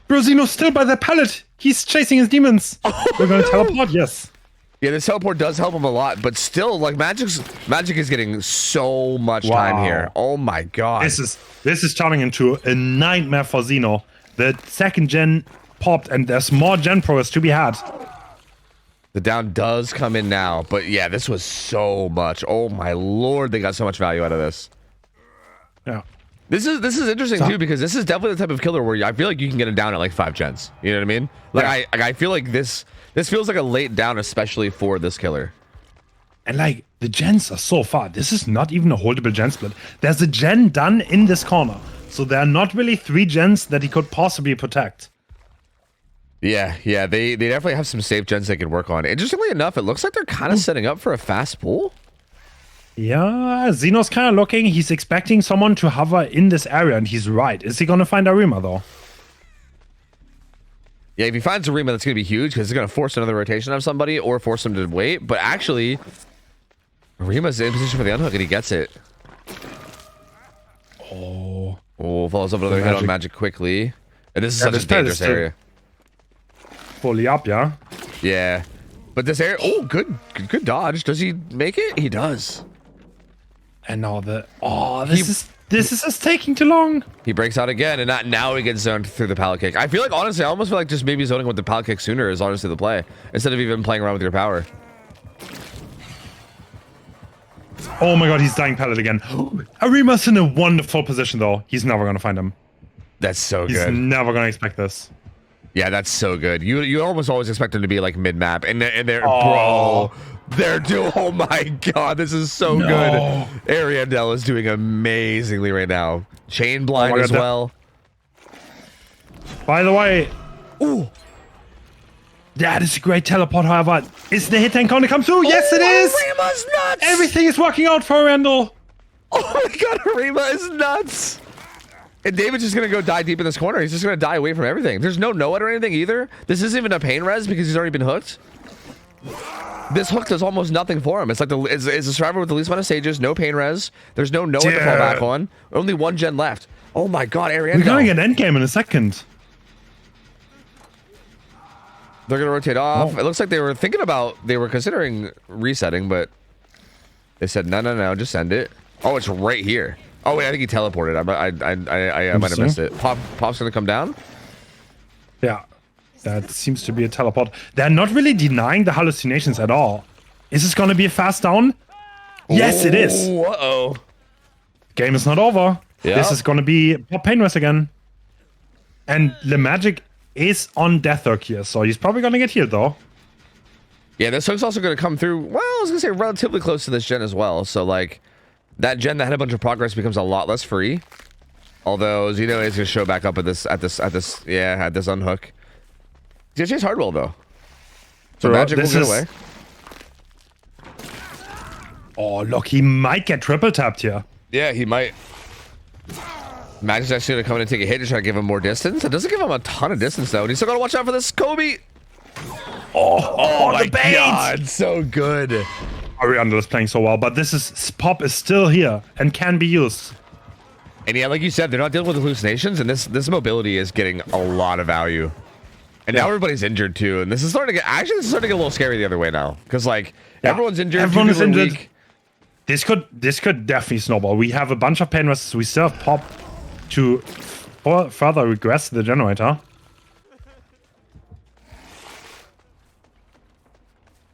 Bro, Xeno's still by the pallet. He's chasing his demons. We're gonna teleport. Yes. Yeah, this teleport does help him a lot, but still, like Magic is getting so much time here. Oh my god. This is turning into a nightmare for Xeno. The second gen popped, and there's more gen progress to be had. The down does come in now, but yeah, this was so much. Oh my lord, they got so much value out of this. Yeah. This is interesting too, because this is definitely the type of killer where I feel like you can get it down at like 5 gens. You know what I mean? Like I feel like this feels like a late down, especially for this killer. And like the gens are so far. This is not even a holdable gen split. There's a gen done in this corner, so there are not really 3 gens that he could possibly protect. Yeah, they definitely have some safe gens they can work on. Interestingly enough, it looks like they're kind of setting up for a fast pull. Yeah, Xeno's kind of looking. He's expecting someone to hover in this area, and he's right. Is he going to find Arima, though? Yeah, if he finds Arima, that's going to be huge, because it's going to force another rotation of somebody or force him to wait. But actually, Arima's in position for the unhook, and he gets it. Oh, follows up another hit on Magic quickly. And this is such a dangerous area. Fully up, yeah? Yeah. But this area... Oh, good dodge. Does he make it? He does. And now this is just taking too long. He breaks out again, and now he gets zoned through the pallet kick. I feel like, honestly, I almost feel like just maybe zoning with the pallet kick sooner is honestly the play, instead of even playing around with your power. Oh my god, he's dying pallet again. Arima's in a wonderful position, though. He's never going to find him. That's so good. He's never going to expect this. Yeah, that's so good. You almost always expect him to be like mid-map, and they're bro, they're doing. Oh my god, this is so good. Ariandel is doing amazingly right now. Chain blind as well. By the way, that is a great teleport. However, is the hit tank going to come through? Yes, it is. Arima's nuts. Everything is working out for Ariandel. Oh my god, Arima is nuts. And David's just gonna go die deep in this corner. He's just gonna die away from everything. There's no know-it or anything either. This isn't even a pain res because he's already been hooked. This hook does almost nothing for him. It's like it's a survivor with the least amount of stages, no pain res. There's no one to fall back on. Only one gen left. Oh my god, Ariane. We're going to get endgame in a second. They're going to rotate off. It looks like they were considering resetting, but they said, no, just send it. Oh, it's right here. Oh, wait, I think he teleported. I might have missed it. Pop's going to come down? Yeah, that seems to be a teleport. They're not really denying the hallucinations at all. Is this going to be a fast down? Yes, it is. Uh-oh. Game is not over. Yeah. This is going to be Pop Pain Rest again. And the magic is on Death Hook here, so he's probably going to get healed, though. Yeah, this hook's also going to come through, well, I was going to say relatively close to this gen as well. So, like, that gen that had a bunch of progress becomes a lot less free. Although, Zeno is going to show back up at this unhook. JJ's Hardwell, though. So magic will get away. Oh, look, he might get triple tapped here. Yeah, he might. Magic's actually going to come in and take a hit to try to give him more distance. It doesn't give him a ton of distance, though. And he's still got to watch out for this Kobe. Oh my god, so good. Ariandel is playing so well, but Pop is still here and can be used. And yeah, like you said, they're not dealing with hallucinations, and this mobility is getting a lot of value. And now everybody's injured too, and this is starting to get a little scary the other way now, because like everyone's injured. Everyone is injured. Weak. This could definitely snowball. We have a bunch of pain rests. We still have Pop to further regress the generator.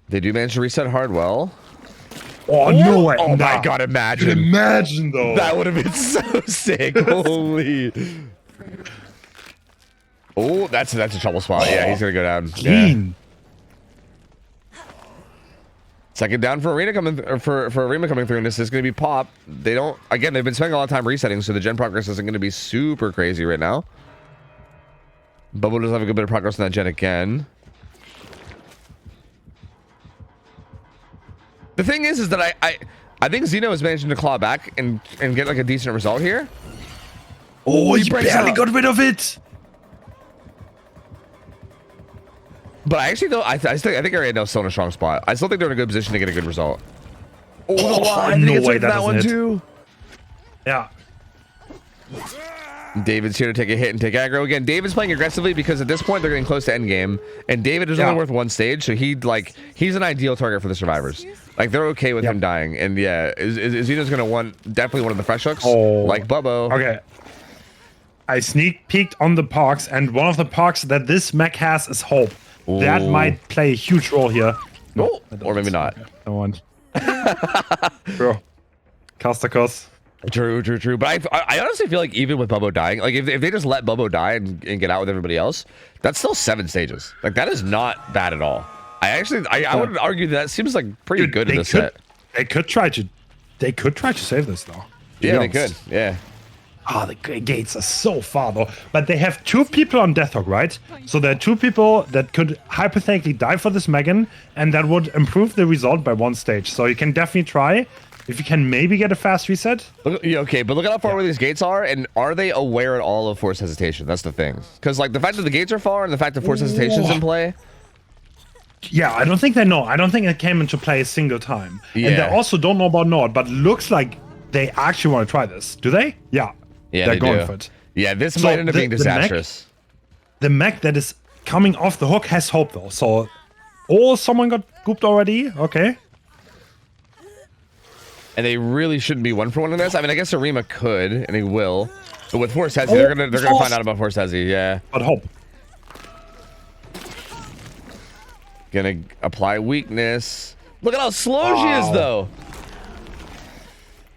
They do manage to reset Hardwell. Oh, no way. Oh my god, imagine. Imagine, though. That would have been so sick. Holy. Oh, that's a trouble spot. Yeah, he's going to go down. Clean. Yeah. Second down for Arena coming through, and this is going to be Pop. They've been spending a lot of time resetting, so the gen progress isn't going to be super crazy right now. Bubble does have a good bit of progress on that gen again. The thing is that I think Zeno is managing to claw back and get like a decent result here. Oh, he barely got rid of it. But I actually I think Ariandel's still in a strong spot. I still think they're in a good position to get a good result. Oh, no way that one too. Yeah. David's here to take a hit and take aggro again. David's playing aggressively because at this point they're getting close to endgame, and David is only worth one stage, so he's an ideal target for the survivors. Like they're okay with him dying, and yeah, Zeno's gonna want definitely one of the fresh hooks, like Bubbo. Okay. I sneak peeked on the parks, and one of the parks that this mech has is Hope. Ooh. That might play a huge role here. No, or maybe not. I want. Bro, Castakos. True. But I honestly feel like even with Bubbo dying, like if they just let Bubbo die and get out with everybody else, that's still 7 stages. Like that is not bad at all. I would argue that seems like pretty good in this set. They could try to save this though. Yeah, they could. Yeah. Ah, the gates are so far though. But they have 2 people on Death Hook, right? So there are 2 people that could hypothetically die for this Megan, and that would improve the result by 1 stage. So you can definitely try. If you can maybe get a fast reset. Okay, but look at how far away these gates are, and are they aware at all of force hesitation? That's the thing. Because like the fact that the gates are far and the fact that force hesitation's in play. Yeah, I don't think they know. I don't think it came into play a single time. Yeah. And they also don't know about Nord, but looks like they actually want to try this. Do they? Yeah. Yeah, they're going for it. Yeah, this might end up being disastrous. The mech that is coming off the hook has Hope though. So, someone got gooped already. Okay. And they really shouldn't be 1 for 1 in this. I mean, I guess Arima could, and he will. But with Force Hesi, they're gonna find out about Force Hesi, yeah. But Hope. Gonna apply weakness. Look at how slow she is, though.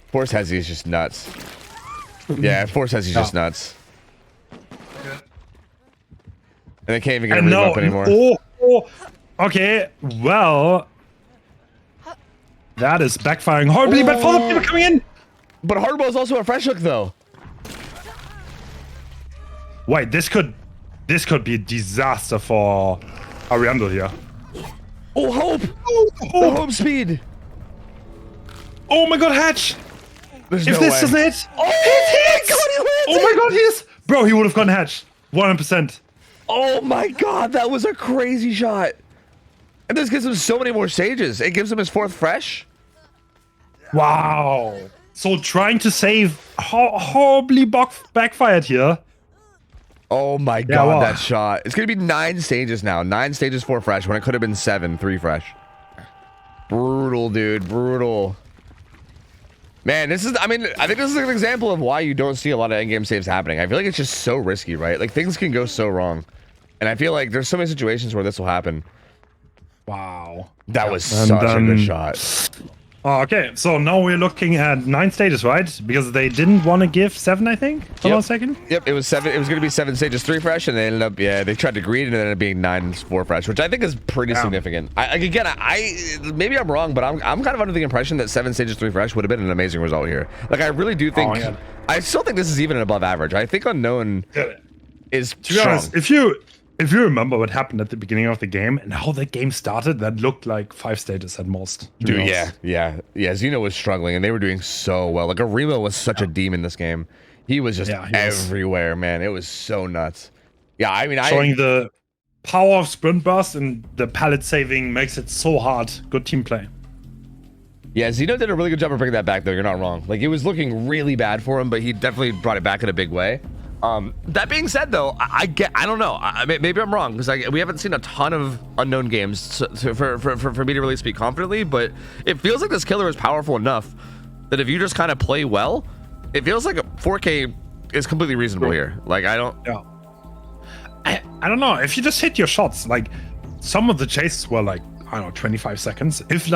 Force Hesi is just nuts. Yeah, Force Hesi is just nuts. And they can't even get a Arima up anymore. Okay, well... That is backfiring horribly, but for the people coming in. But Hardball is also a fresh hook, though. Wait, this could be a disaster for Ariandel here. Oh, Hope! The Hope speed. Oh my God, Hatch! There's if no this way. doesn't hit, oh it hits! Oh my God, he is! Bro, he would have gone Hatch, 100%. Oh my God, that was a crazy shot. And this gives him so many more stages. It gives him his 4th fresh. Wow. So trying to save horribly backfired here. Oh my god, that shot. It's going to be 9 stages now. 9 stages, 4 fresh, when it could have been 7, 3 fresh. Brutal, dude. Brutal. Man, this is, I mean, I think this is an example of why you don't see a lot of endgame saves happening. I feel like it's just so risky, right? Like, things can go so wrong. And I feel like there's so many situations where this will happen. Wow. That was such a good shot. Okay, so now we're looking at 9 stages, right? Because they didn't want to give 7, I think. Hold on a second. Yep, it was 7. It was going to be 7 stages, 3 fresh, and they ended up, they tried to greed, and it ended up being 9, 4 fresh, which I think is pretty significant. Again, maybe I'm wrong, but I'm kind of under the impression that 7 stages, 3 fresh would have been an amazing result here. Like, I really do think, I still think this is even above average. I think Unknown is to be honest, if you remember what happened at the beginning of the game and how the game started, that looked like 5 stages at most. Dude, yeah. Xeno was struggling, and they were doing so well. Like, Arima was such a demon this game. He was just everywhere, man. It was so nuts. Yeah, I mean, showing the power of sprint burst and the pallet saving makes it so hard. Good team play. Yeah, Xeno did a really good job of bringing that back, though. You're not wrong. Like, it was looking really bad for him, but he definitely brought it back in a big way. That being said, though, I don't know. Maybe I'm wrong because we haven't seen a ton of Unknown games for me to really speak confidently. But it feels like this killer is powerful enough that if you just kind of play well, it feels like a 4K is completely reasonable here. Like I don't know if you just hit your shots. Like some of the chases were like I don't know 25 seconds. If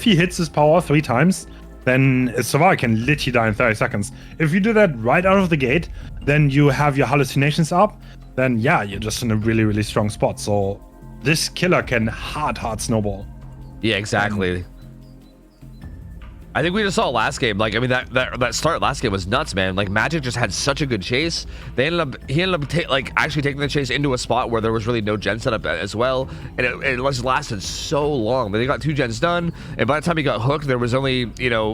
he hits his power 3 times, then Savar can literally die in 30 seconds. If you do that right out of the gate, then you have your hallucinations up, then yeah, you're just in a really, really strong spot. So this killer can hard snowball. Yeah, exactly. I think we just saw last game. Like, I mean, that start last game was nuts, man. Like, Magic just had such a good chase. He ended up actually taking the chase into a spot where there was really no gen setup as well, and it just lasted so long. But they got 2 gens done, and by the time he got hooked, there was only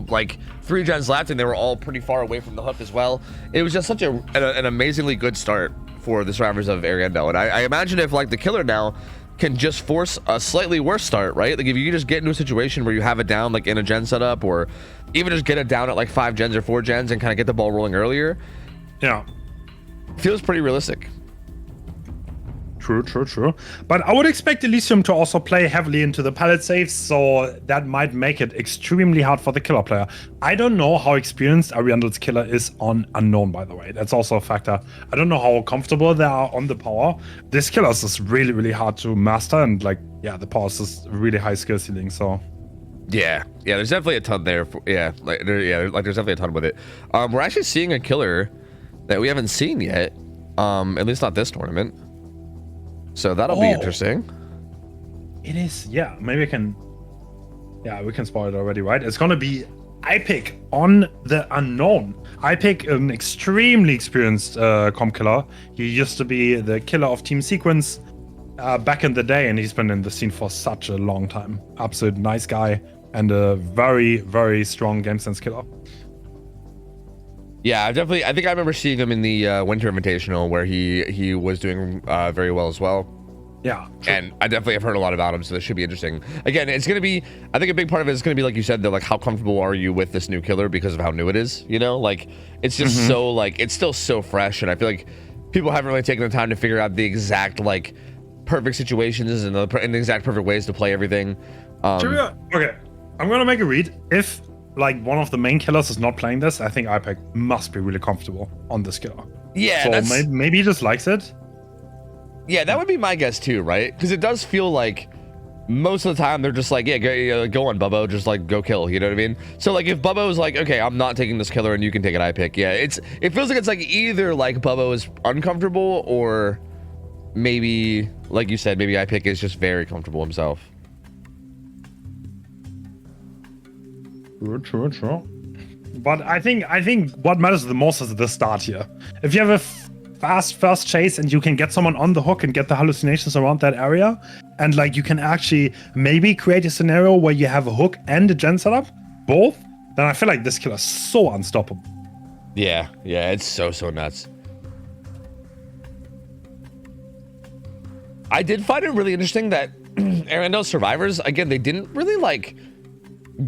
like 3 gens left, and they were all pretty far away from the hook as well. It was just such an amazingly good start for the survivors of Ariando, and I imagine if like the killer now can just force a slightly worse start, right? Like if you just get into a situation where you have it down like in a gen setup, or even just get it down at like 5 gens or 4 gens and kind of get the ball rolling earlier, feels pretty realistic. True. But I would expect Elysium to also play heavily into the pallet saves, so that might make it extremely hard for the killer player. I don't know how experienced Ariando's killer is on Unknown, by the way. That's also a factor. I don't know how comfortable they are on the power. This killer is just really, really hard to master, and like, the power is just really high skill ceiling, so... Yeah, there's definitely a ton there. There's definitely a ton with it. We're actually seeing a killer that we haven't seen yet, at least not this tournament. So that'll be interesting. It is, maybe I can... Yeah, we can spoil it already, right? It's gonna be IPIC on the Unknown. IPIC, an extremely experienced comp killer. He used to be the killer of Team Sequence back in the day, and he's been in the scene for such a long time. Absolute nice guy, and a very, very strong game sense killer. Yeah, I think I remember seeing him in the Winter Invitational where he was doing very well as well. Yeah. True. And I definitely have heard a lot about him, so this should be interesting. Again, it's going to be, I think a big part of it is going to be, like you said, like how comfortable are you with this new killer because of how new it is, Like, it's just so, like, it's still so fresh, and I feel like people haven't really taken the time to figure out the exact, like, perfect situations and the exact perfect ways to play everything. Okay, I'm going to make a read. If... like one of the main killers is not playing this, I think IPIC must be really comfortable on this killer. Yeah, so maybe he just likes it. Yeah, that would be my guess too, right? Because it does feel like most of the time they're just like, go on, Bubbo, just like go kill. You know what I mean? So like if Bubbo's like, okay, I'm not taking this killer and you can take it, IPIC. Yeah, it feels like it's like either like Bubbo is uncomfortable or maybe, like you said, maybe IPIC is just very comfortable himself. True. But I think what matters the most is the start here. If you have a fast first chase and you can get someone on the hook and get the hallucinations around that area, and like you can actually maybe create a scenario where you have a hook and a gen setup, both, then I feel like this killer is so unstoppable. Yeah, it's so nuts. I did find it really interesting that Arendelle survivors, again, they didn't really like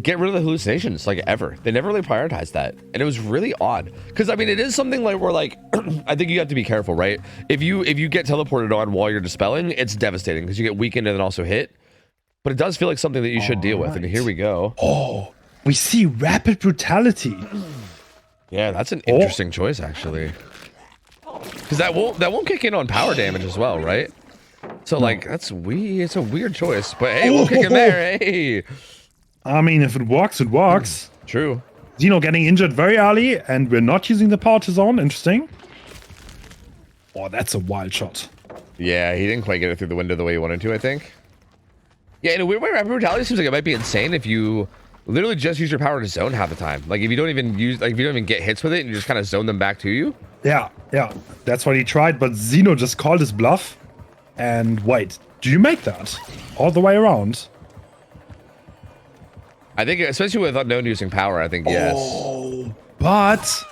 get rid of the hallucinations like ever. They never really prioritized that, and it was really odd because I mean it is something like where like I think you have to be careful, right? If you get teleported on while you're dispelling, it's devastating because you get weakened and then also hit, but it does feel like something that you should deal with. And here we go. Oh, we see rapid brutality. Yeah, that's an interesting choice actually, because that won't kick in on power damage as well, right? So like that's weird. It's a weird choice, but hey, we'll kick in there. Hey, I mean, if it works, it works. True. Xeno getting injured very early, and we're not using the power to zone. Interesting. Oh, that's a wild shot. Yeah, he didn't quite get it through the window the way he wanted to, I think. Yeah, in a weird way, rapid brutality seems like it might be insane if you literally just use your power to zone half the time. Like if you don't even use, like if you don't even get hits with it, and you just kind of zone them back to you. Yeah, that's what he tried, but Xeno just called his bluff. And wait, do you make that all the way around? I think, especially with unknown using power, I think yes. Oh, but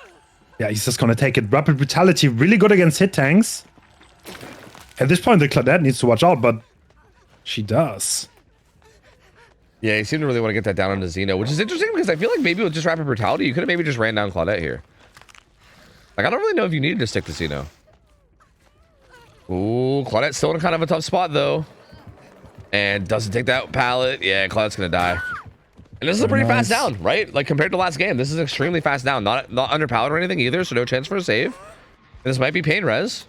yeah, he's just gonna take it. Rapid brutality, really good against hit tanks. At this point, the Claudette needs to watch out, but she does. Yeah, he seemed to really want to get that down onto Xeno, which is interesting because I feel like maybe with just rapid brutality, you could have maybe just ran down Claudette here. Like I don't really know if you needed to stick to Xeno. Ooh, Claudette's still in kind of a tough spot though, and doesn't take that pallet. Yeah, Claudette's gonna die. And this is a pretty fast down, right? Like compared to last game, this is extremely fast down. Not underpowered or anything either, so no chance for a save. And this might be pain res.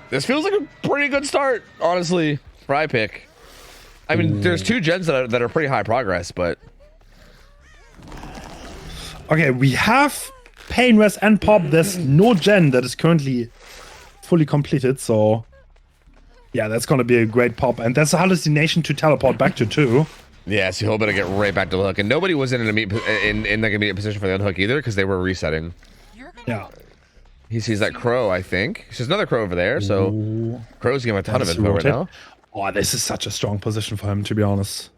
This feels like a pretty good start, honestly, for iPick. I mean, there's two gens that are pretty high progress, but okay, we have pain res and pop. There's no gen that is currently fully completed, so yeah, that's gonna be a great pop. And that's a hallucination to teleport back to too. Yeah, so he'll better get right back to the hook, and nobody was in like an immediate position for the unhook either because they were resetting. Yeah, he sees that crow. I think he sees another crow over there, so crow's giving a ton of info right now. Oh, this is such a strong position for him, to be honest.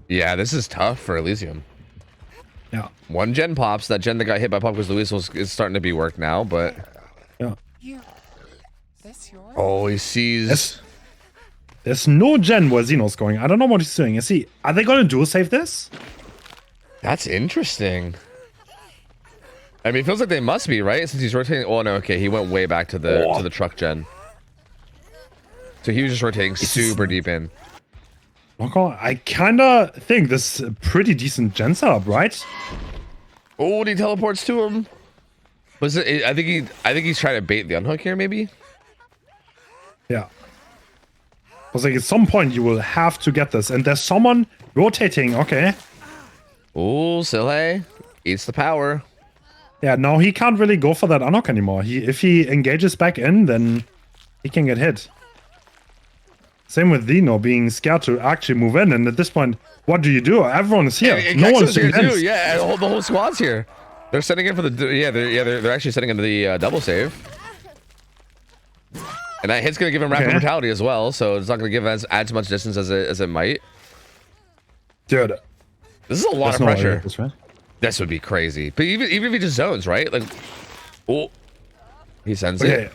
Yeah, this is tough for Elysium. Yeah, one gen pops. That gen that got hit by Pop because Luis is starting to be worked now, but yeah. Oh, he sees. There's no gen where Xeno's going. I don't know what he's doing. Are they going to dual save this? That's interesting. I mean, it feels like they must be, right? Since he's rotating. Oh, no, okay. He went way back to the truck gen. So he was just rotating super deep in. I kind of think this is a pretty decent gen setup, right? Oh, and he teleports to him. Was it? I think he's trying to bait the unhook here, maybe. Yeah. I was like, at some point you will have to get this, and there's someone rotating. Okay. Oh, Silhe eats the power. Yeah, now he can't really go for that unhook anymore. If he engages back in, then he can get hit. Same with Dino being scared to actually move in, and at this point, what do you do? Everyone is here. Yeah, no one's here too. Yeah, the whole squad's here. They're setting in for the they're actually setting into the double save. And that hit's gonna give him rapid brutality as well, so it's not gonna give as much distance as it might. Dude, this is a lot of pressure. This, right? This would be crazy. But even if he just zones, right? Like, oh, he sends it.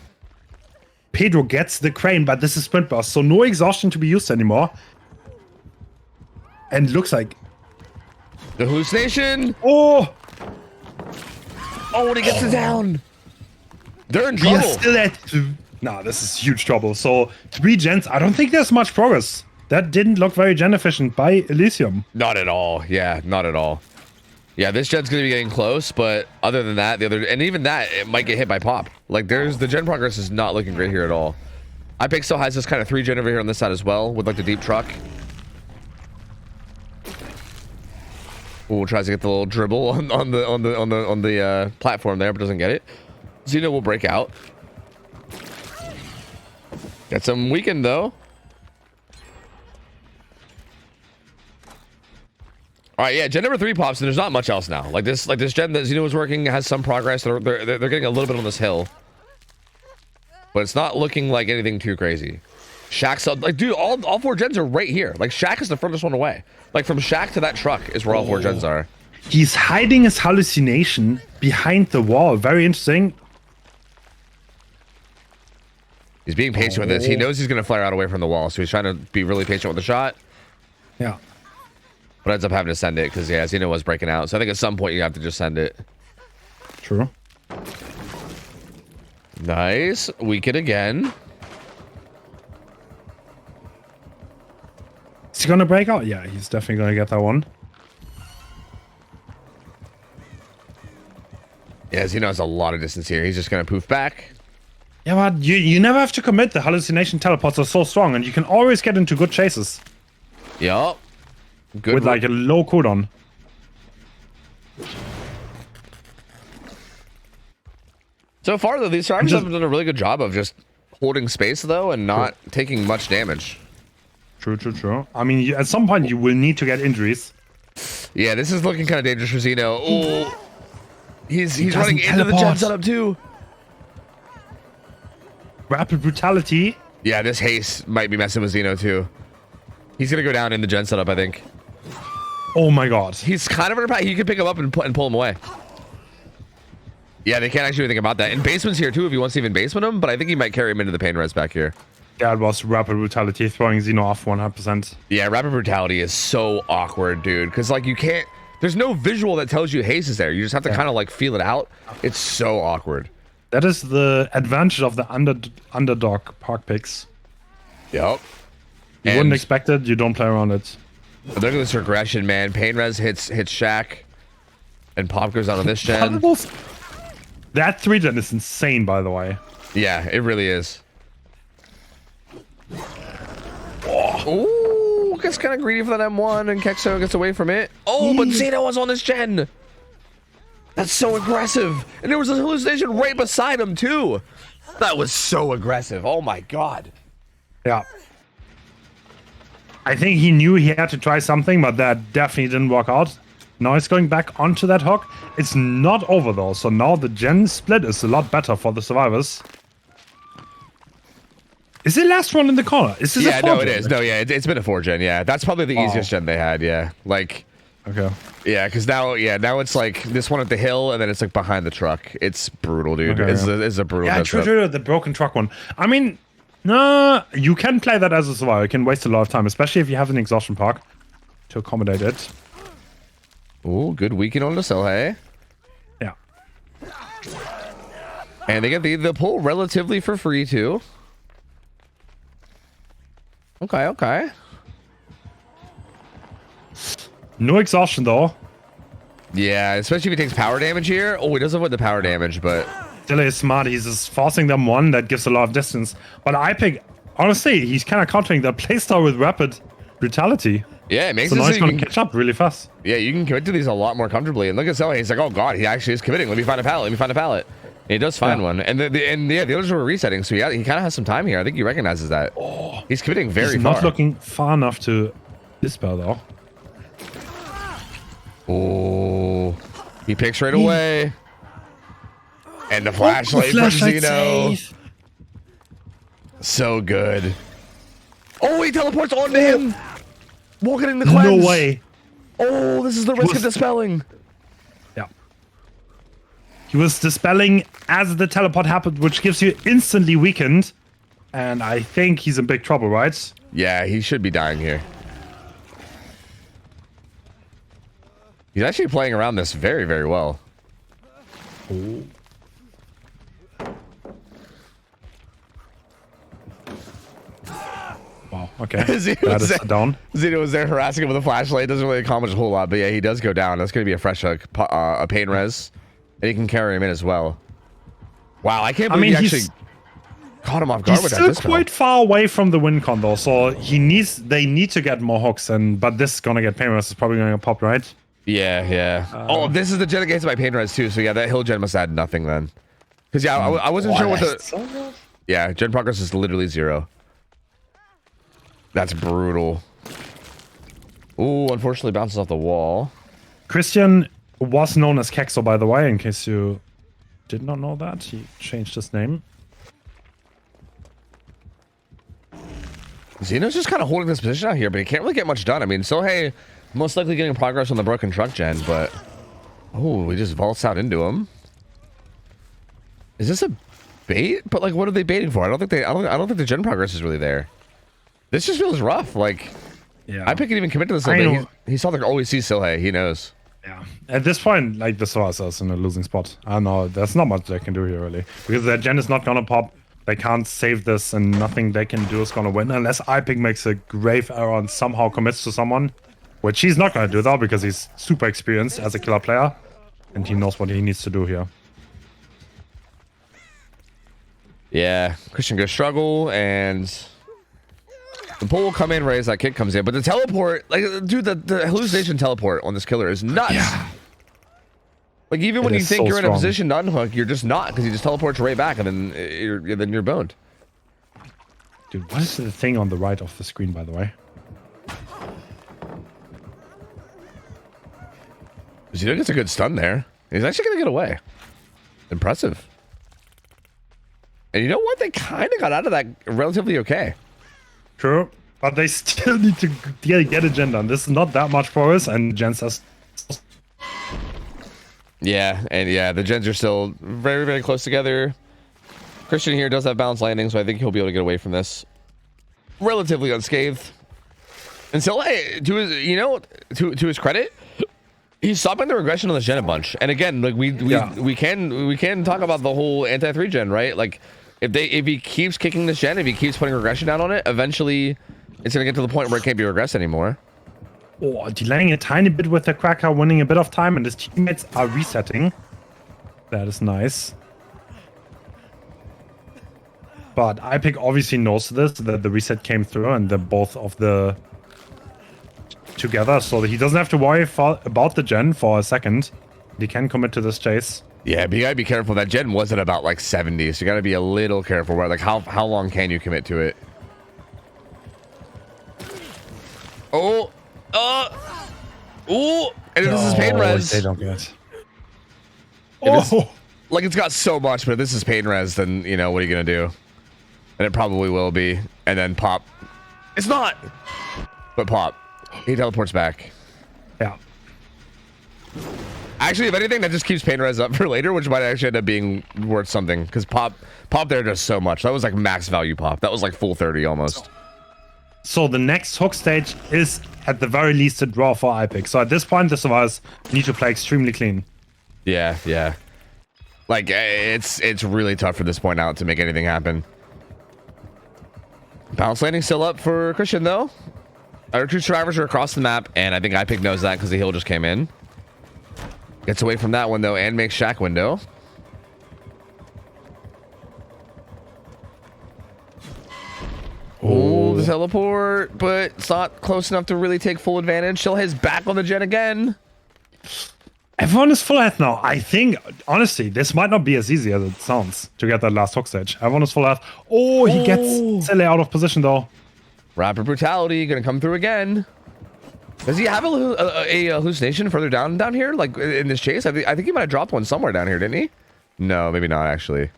Pedro gets the crane, but this is sprint burst, so no exhaustion to be used anymore. And looks like the hallucination. Oh, and he gets it down. They're in trouble. We are still at. No, this is huge trouble. So 3 gens. I don't think there's much progress. That didn't look very gen efficient by Elysium. Not at all. Yeah, not at all. Yeah, this gen's gonna be getting close, but other than that, and even that, it might get hit by Pop. Like the gen progress is not looking great here at all. iPick still has this kind of 3 gen over here on this side as well, with like the deep truck. Ooh, tries to get the little dribble on the platform there, but doesn't get it. Xeno will break out. Get some weakened though. All right, yeah, gen number 3 pops, and there's not much else now. Like this gen that Xeno was working has some progress. They're getting a little bit on this hill, but it's not looking like anything too crazy. Shack's like, dude, all 4 gens are right here. Like Shack is the furthest one away. Like from Shack to that truck is where all 4 gens are. He's hiding his hallucination behind the wall. Very interesting. He's being patient with this. He knows he's going to flare out away from the wall, so he's trying to be really patient with the shot. Yeah. But ends up having to send it because, yeah, Xeno was breaking out. So I think at some point you have to just send it. True. Nice. Weak it again. Is he going to break out? Yeah, he's definitely going to get that one. Yeah, Xeno has a lot of distance here. He's just going to poof back. Yeah, but you never have to commit. The hallucination teleports are so strong, and you can always get into good chases. Yup. Good. With like a low cooldown. So far, though, these survivors have done a really good job of just holding space, though, and not taking much damage. True. I mean, at some point, you will need to get injuries. Yeah, this is looking kind of dangerous for Xeno. Oh, he's running into the gen setup, too. Rapid brutality. Yeah, this haste might be messing with Xeno, too. He's going to go down in the gen setup, I think. Oh, my God. He's kind of under pack. You can pick him up and pull him away. Yeah, they can't actually do anything about that. And Basement's here, too, if he wants to even basement him, but I think he might carry him into the pain res back here. Yeah, it was rapid brutality, throwing Xeno off 100%. Yeah, rapid brutality is so awkward, dude, because, like, you can't... There's no visual that tells you haste is there. You just have to kind of, like, feel it out. It's so awkward. That is the advantage of the underdog park picks. Yep. You wouldn't expect it, you don't play around it. Look at this regression, man. Pain res hits Shaq, and Pop goes out on this gen. That 3-gen is insane, by the way. Yeah, it really is. Oh, gets kind of greedy for that M1, and Kexo gets away from it. Oh, but Xeno was on this gen. That's so aggressive. And there was a hallucination right beside him, too. That was so aggressive. Oh, my God. Yeah. I think he knew he had to try something, but that definitely didn't work out. Now he's going back onto that hook. It's not over, though. So now the gen split is a lot better for the survivors. Is the last one in the corner? Is this yeah, no, it is. No, yeah, it's been a 4-gen. Yeah, that's probably the easiest gen they had. Yeah, like... Okay. Yeah, because now it's like this one at the hill, and then it's like behind the truck. It's brutal, dude. Okay, it's a brutal. Yeah, true. The broken truck one. I mean, no, you can play that as a survivor. You can waste a lot of time, especially if you have an exhaustion park to accommodate it. Ooh, good weekend on the cell, hey? Yeah. And they get the pull relatively for free, too. Okay. No exhaustion, though. Yeah, especially if he takes power damage here. Oh, he does avoid the power damage, but... Still is smart. He's just forcing them one that gives a lot of distance. But I pick... Honestly, he's kind of countering the playstyle with rapid brutality. Yeah, it makes so it now so he's going to catch up really fast. Yeah, you can commit to these a lot more comfortably. And look at Zoe. He's like, oh, God, he actually is committing. Let me find a pallet. And he does find one. And the others were resetting. So he kind of has some time here. I think he recognizes that. Oh, he's committing very far. He's not looking far enough to dispel, though. Oh, he picks right away. And the flashlight from Xeno. Save. So good. Oh, he teleports onto him. Walking in the cleanse. No way. Oh, this is the risk of dispelling. Yeah. He was dispelling as the teleport happened, which gives you instantly weakened. And I think he's in big trouble, right? Yeah, he should be dying here. He's actually playing around this very, very well. Oh. Wow, okay. That is down. Xeno was there harassing him with a flashlight. Doesn't really accomplish a whole lot, but yeah, he does go down. That's going to be a fresh hook, a pain res. And he can carry him in as well. Wow, I can't believe he actually caught him off guard with that. He's still quite far away from the win con, though, so they need to get more hooks, but this is going to get pain res. It's probably going to pop, right? Yeah. Oh, this is the gen against my pain res, too. So yeah, that hill gen must add nothing then. Because yeah, I wasn't sure what the... Yeah, gen progress is literally 0. That's brutal. Ooh, unfortunately bounces off the wall. Christian was known as Kexo, by the way, in case you did not know that. He changed his name. Xeno's just kind of holding this position out here, but he can't really get much done. I mean, Sohei most likely getting progress on the broken truck gen, but... Oh, he just vaults out into him. Is this a bait, but like, what are they baiting for? I don't think the gen progress is really there. This just feels rough. Like, Yeah. I can even commit to this a little bit. He saw the always sees Silhei. He knows. Yeah. At this point, like, the saw us in a losing spot. I don't know. There's not much they can do here, really. Because their gen is not gonna pop. They can't save this, and nothing they can do is gonna win. Unless iPic makes a grave error and somehow commits to someone. Which he's not gonna do, though, because he's super experienced as a killer player. And he knows what he needs to do here. Yeah. Christian gonna struggle, and the pull will come in right as that kick comes in. But the teleport, like, dude, the hallucination teleport on this killer is nuts. Yeah. Like, even when you think you're in a position to unhook, you're just not, because he just teleports right back, and then you're boned. Dude, what is the thing on the right of the screen, by the way? Zito gets a good stun there. He's actually going to get away. Impressive. And you know what? They kind of got out of that relatively okay. True. But they still need to get a gen done. This is not that much progress, and Gen says... Yeah, and yeah, the gens are still very, very close together. Christian here does have balanced landing, so I think he'll be able to get away from this relatively unscathed. And so, hey, to his credit, he's stopping the regression on the gen a bunch. And again, like we can talk about the whole anti-3 gen, right? Like if he keeps kicking this gen, if he keeps putting regression down on it, eventually it's gonna get to the point where it can't be regressed anymore. Oh, delaying a tiny bit with the Cracker, winning a bit of time, and his teammates are resetting. That is nice. But iPic obviously knows this, that the reset came through, and they're both of the together, so he doesn't have to worry about the gen for a second. He can commit to this chase. Yeah, but you gotta be careful. That gen wasn't about like 70, so you gotta be a little careful. Where like how long can you commit to it? Oh. Ooh, and this is pain res. They don't get. Like, it's got so much, but this is pain res, then, you know, what are you gonna do? And it probably will be. And then pop. It's not! But pop. He teleports back. Yeah. Actually, if anything, that just keeps pain res up for later, which might actually end up being worth something. Because pop there does so much. That was like max value pop. That was like full 30 almost. So the next hook stage is at the very least a draw for iPic. So at this point, the survivors need to play extremely clean. Yeah, yeah. Like, it's really tough from this point out to make anything happen. Bounce landing still up for Christian, though. Our two survivors are across the map, and I think iPic knows that because the heal just came in. Gets away from that one, though, and makes shack window. Oh, the teleport, but it's not close enough to really take full advantage. Still has back on the gen again. Everyone is full health now. I think, honestly, this might not be as easy as it sounds to get that last hook stage. Everyone is full health. Oh, he gets Silly out of position, though. Rapid brutality gonna come through again. Does he have a hallucination further down here, like in this chase? I think he might have dropped one somewhere down here, didn't he? No, maybe not actually.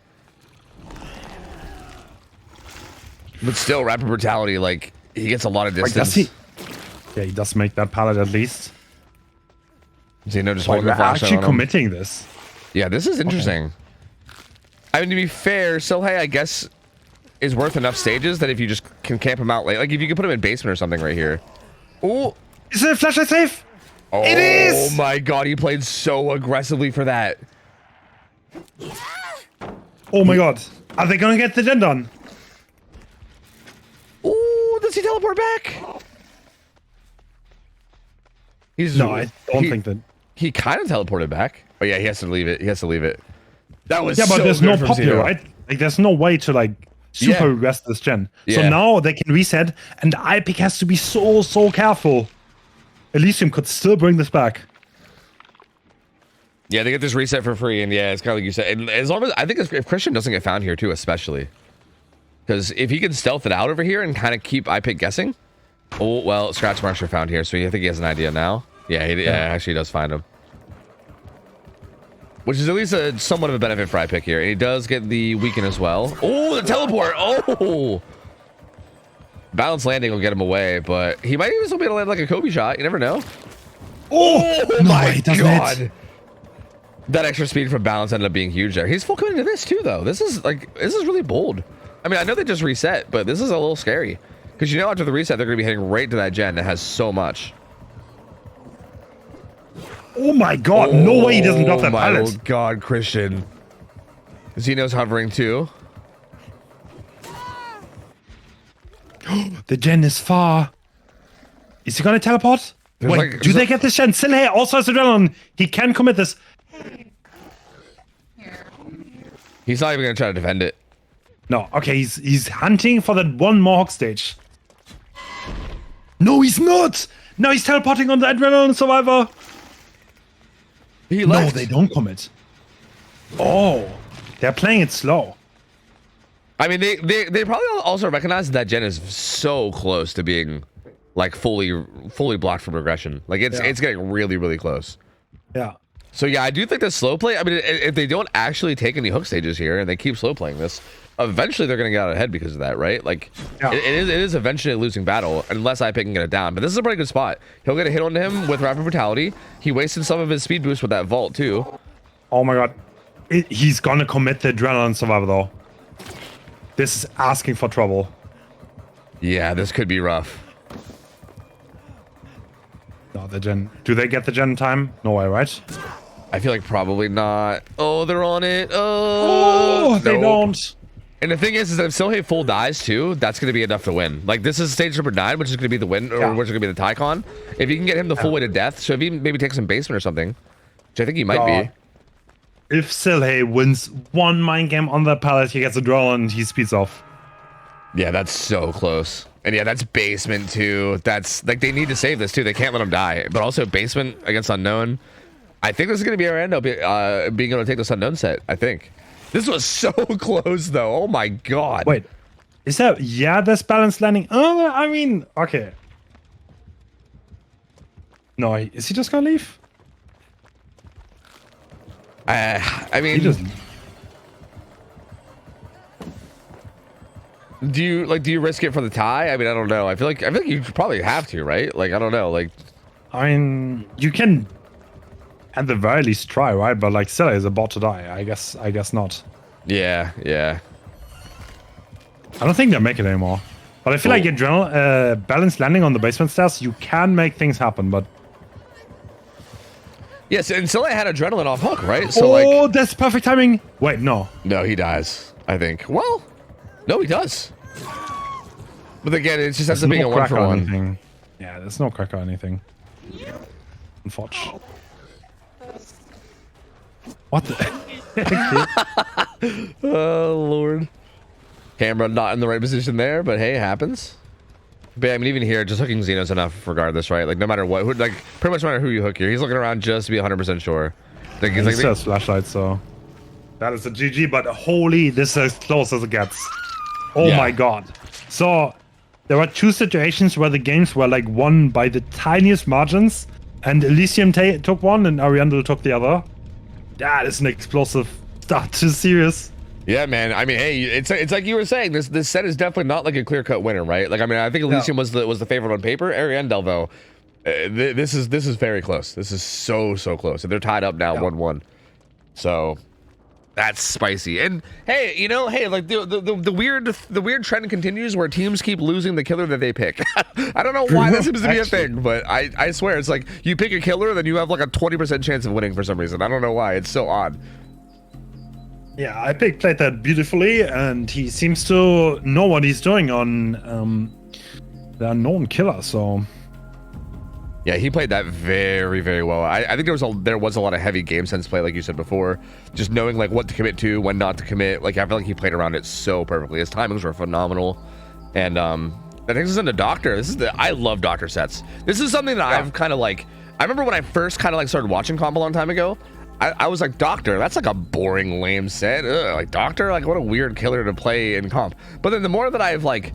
But still, rapid brutality, like, he gets a lot of distance. Like, does he? Yeah, he does make that pallet at least. So, you know, just holding the flash actually on committing this. Yeah, this is interesting. Okay. I mean, to be fair, Silhei, I guess, is worth enough stages that if you just can camp him out late, like if you can put him in basement or something right here. Oh, is it a flashlight safe? Oh, it is! Oh my god, he played so aggressively for that. Oh my god. Are they gonna get the gen done? Oh, does he teleport back? No, I don't think that. He kind of teleported back. Oh yeah, he has to leave it. He has to leave it. That was but so there's no pop here, right? Like, there's no way to like super regress this gen. So now they can reset, and iPic has to be so careful. Elysium could still bring this back. Yeah, they get this reset for free, and yeah, it's kind of like you said. And as long as I think if Christian doesn't get found here too, especially because if he can stealth it out over here and kind of keep iPic guessing. Oh well, scratch marks are found here, so I think he has an idea now. Yeah, he actually does find him, which is at least a somewhat of a benefit for iPic here. And he does get the weaken as well. Oh, the teleport! Oh, balance landing will get him away, but he might even still be able to land like a Kobe shot. You never know. Oh my god! That extra speed from balance ended up being huge there. He's full committed to this too, though. This is really bold. I mean, I know they just reset, but this is a little scary. Because you know after the reset, they're going to be heading right to that gen that has so much. Oh my god, no way he doesn't drop that pallet. Oh my god, Christian. Xeno's hovering too. The gen is far. Is he gonna teleport? There's Wait, like- do they get this gen? Silhe also has adrenaline. He can commit this. He's not even going to try to defend it. No, okay, he's hunting for that one Mohawk stage. No, he's not! Now he's teleporting on the adrenaline survivor. He No, left. they don't commit. Oh, they're playing it slow. I mean, they probably also recognize that gen is so close to being like fully blocked from regression. Like it's getting really, really close. Yeah. So yeah, I do think that slow play. I mean, if they don't actually take any hook stages here and they keep slow playing this, eventually they're gonna get out ahead because of that, right? Like it is eventually a losing battle unless IP can get it down. But this is a pretty good spot. He'll get a hit on him with rapid brutality. He wasted some of his speed boost with that vault too. Oh my god, he's gonna commit the adrenaline survivor though. This is asking for trouble. Yeah, this could be rough. No, the gen. Do they get the gen in time? No way, right? I feel like probably not. Oh, they're on it. Oh, They nope. don't. And the thing is if Silhe full dies too, that's going to be enough to win. Like this is stage number 9, which is going to be the win, or which is going to be the Tycon. If you can get him the full way to death, so if he maybe takes some basement or something, which I think he might be. If Silhe wins one mind game on that pallet, he gets a draw and he speeds off. Yeah, that's so close. And yeah, that's basement too. That's like they need to save this too. They can't let him die. But also basement against unknown. I think this is going to be our end up being able to take this unknown set. I think. This was so close though. Oh my god. Wait, is that there's balance landing? Oh, I mean, okay. No, is he just gonna leave? I mean, He doesn't. do you risk it for the tie? I mean, I don't know. I feel like you probably have to, right? Like I don't know. Like I mean, you can at the very least try, right? But like Silhe is about to die. I guess not. yeah. I don't think they make it anymore. But I feel like balance landing on the basement stairs, you can make things happen, but Yes, and Silhe had adrenaline off hook, right? So that's perfect timing. Wait, no. no, he dies. I think. Well, no, he does. But again, it's just ends up being a 1-for-1. Anything. Yeah, there's no crack or anything. Unfortunately. What the? Oh lord. Camera not in the right position there, but hey, it happens. But I mean, even here, just hooking Xeno's enough regardless, right? Like no matter what, like pretty much no matter who you hook here, he's looking around just to be 100% sure. Like, He still has flashlight, so that is a GG. But holy, this is as close as it gets. Oh Yeah. my god! So there were 2 situations where the games were like won by the tiniest margins, and Elysium took one and Ariandel took the other. That is an explosive start to series. Yeah, man. I mean, hey, it's like you were saying. This set is definitely not like a clear-cut winner, right? Like, I mean, I think Elysium was the favorite on paper. Ariandel, though, this is very close. This is so close. And they're tied up now, 1-1. So that's spicy. And hey, you know, like the weird trend continues where teams keep losing the killer that they pick. I don't know why this seems to be a thing, but I swear it's like you pick a killer, then you have like a 20% chance of winning for some reason. I don't know why. It's so odd. Yeah, I played that beautifully, and he seems to know what he's doing on the unknown killer. So Yeah, he played that very well. I think there was a lot of heavy game sense play, like you said before, just knowing like what to commit to, when not to commit. Like I feel like he played around it so perfectly. His timings were phenomenal, and that takes us into Doctor. I love Doctor sets. This is something that I've kind of like. I remember when I first kind of like started watching comp a long time ago. I was like, Doctor, that's like a boring, lame set. Ugh, like Doctor, like what a weird killer to play in comp. But then the more that I've like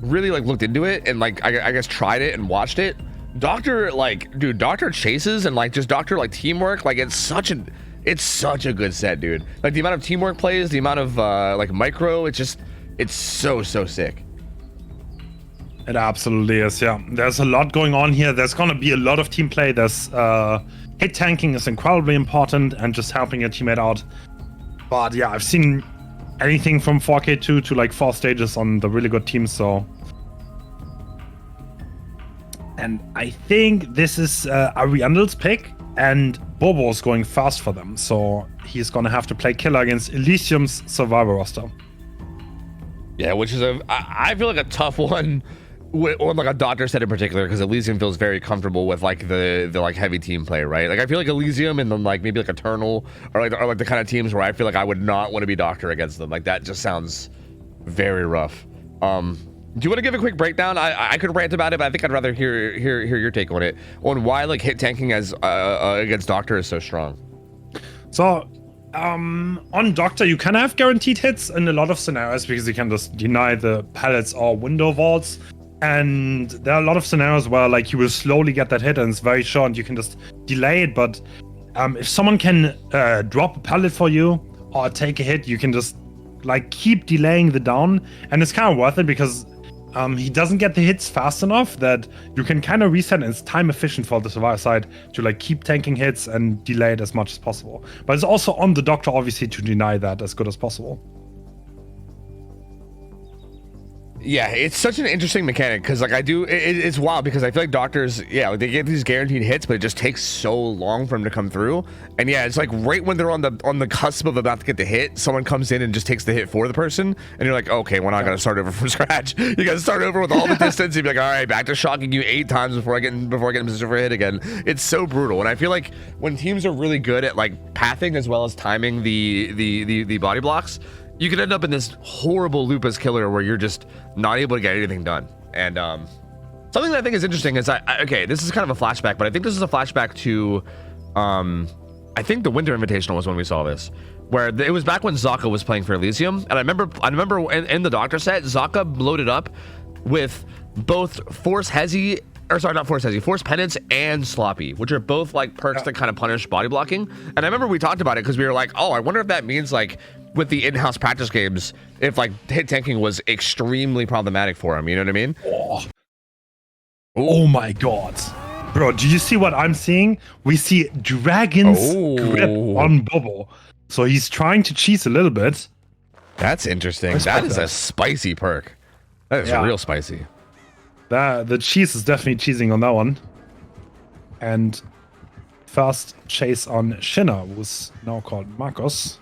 really like looked into it and like I guess tried it and watched it, Doctor, like, dude, Doctor chases and like just Doctor like teamwork, like it's such a good set, dude. Like the amount of teamwork plays, the amount of like micro, it's so sick. It absolutely is, yeah. There's a lot going on here. There's going to be a lot of team play. There's hit tanking is incredibly important and just helping your teammate out. But yeah, I've seen anything from 4K2 to like 4 stages on the really good teams, so. And I think this is Ariandel's pick, and Bobo's going fast for them, so he's going to have to play killer against Elysium's survivor roster. Yeah, which is I feel like a tough one, or like a doctor set in particular, because Elysium feels very comfortable with like the like heavy team play, right? Like I feel like Elysium and then like maybe like Eternal or like the kind of teams where I feel like I would not want to be doctor against them. Like that just sounds very rough. Do you want to give a quick breakdown? I could rant about it, but I think I'd rather hear your take on it, on why like hit tanking as against doctor is so strong. So on Doctor, you can have guaranteed hits in a lot of scenarios because you can just deny the pallets or window vaults. And there are a lot of scenarios where like you will slowly get that hit and it's very short. You can just delay it. But if someone can drop a pallet for you or take a hit, you can just like keep delaying the down. And it's kind of worth it because he doesn't get the hits fast enough that you can kind of reset, and it's time efficient for the survivor side to like keep tanking hits and delay it as much as possible. But it's also on the doctor obviously to deny that as good as possible. Yeah, it's such an interesting mechanic because like it's wild because I feel like doctors, yeah, like they get these guaranteed hits, but it just takes so long for them to come through. And yeah, it's like right when they're on the cusp of about to get the hit, someone comes in and just takes the hit for the person, and you're like, okay, we're not gonna start over from scratch. You gotta start over with all the distance. You'd be like, all right, back to shocking you 8 times before I get in position for a hit again. It's so brutal, and I feel like when teams are really good at like pathing as well as timing the body blocks, you can end up in this horrible loop as killer where you're just not able to get anything done. And something that I think is interesting is okay, this is kind of a flashback, but I think this is a flashback to I think the Winter Invitational was when we saw this, where it was back when Zaka was playing for Elysium. And I remember in the doctor set, Zaka loaded up with both Force Hezi, or sorry, not Force Hezi, Force Penance and Sloppy, which are both like perks that kind of punish body blocking. And I remember we talked about it because we were like, oh, I wonder if that means like with the in-house practice games, if like hit tanking was extremely problematic for him, you know what I mean? Oh my god. Bro, do you see what I'm seeing? We see Dragon's grip on Bobo. So he's trying to cheese a little bit. That's interesting. That is a spicy perk. That is real spicy. The cheese is definitely cheesing on that one. And first chase on Shinna, who's now called Marcos.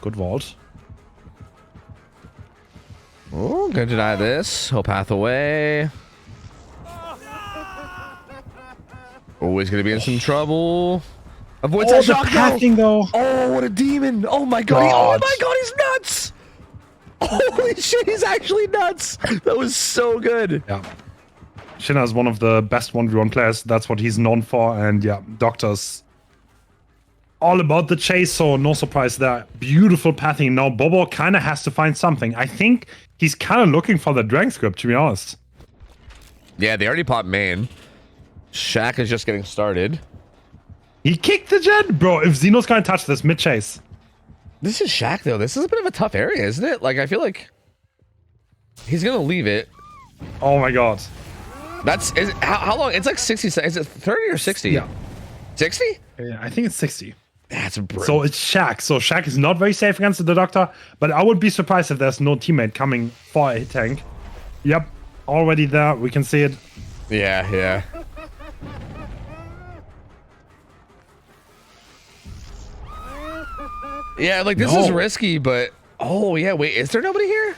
Good vault. Oh, gonna deny this. He'll path away. Always gonna be in some trouble. Avoids that shock pathing though. Oh, what a demon! Oh my god! Oh my god, he's nuts! Holy shit, he's actually nuts! That was so good. Yeah. Shinna is one of the best 1v1 players. That's what he's known for. And yeah, Doctor's all about the chase, so no surprise there. Beautiful pathing. Now Bobo kind of has to find something. I think he's kind of looking for the Dragon script, to be honest. Yeah, they already popped main. Shaq is just getting started. He kicked the gen! Bro, if Xeno's gonna touch this mid-chase. This is Shaq, though. This is a bit of a tough area, isn't it? Like, I feel like he's gonna leave it. Oh my god. How long? It's like 60 seconds. Is it 30 or 60? Yeah. 60? Yeah, I think it's 60. That's brutal. So it's Shaq. So Shaq is not very safe against the Doctor, but I would be surprised if there's no teammate coming for a tank. Yep, already there. We can see it. Yeah, yeah. Yeah, like this is risky, but oh yeah, wait, is there nobody here?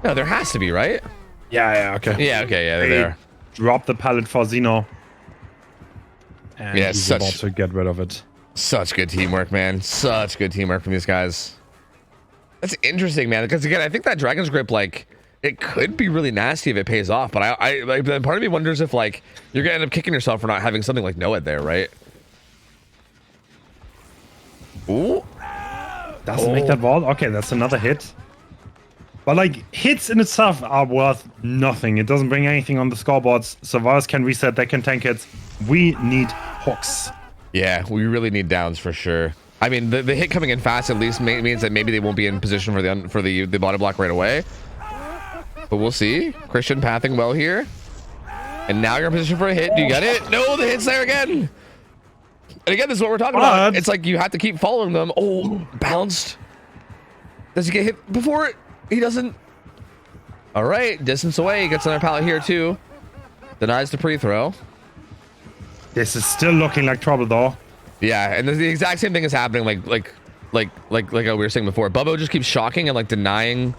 No, there has to be, right? Yeah, okay. Yeah, okay, yeah, they're there. Drop the pallet for Xeno. And yeah, he's about to get rid of it. Such good teamwork, man. Such good teamwork from these guys. That's interesting, man. Because again, I think that Dragon's Grip, like, it could be really nasty if it pays off. But I like, part of me wonders if like you're gonna end up kicking yourself for not having something like Noed there, right? Ooh. Doesn't make that vault. Okay, that's another hit. But like hits in itself are worth nothing. It doesn't bring anything on the scoreboards. Survivors can reset. They can tank hits. We need hooks. Yeah, we really need downs for sure. I mean, the hit coming in fast at least means that maybe they won't be in position for the body block right away. but we'll see. Christian pathing well here. And now you're in position for a hit. Do you get it? No, the hit's there again. And again, this is what we're talking about. It's like you have to keep following them. Oh, bounced. Does he get hit before it? He doesn't. All right, distance away. He gets another pallet here too. Denies the pre-throw. This is still looking like trouble though. Yeah, and the exact same thing is happening. Like we were saying before. Bubbo just keeps shocking and like denying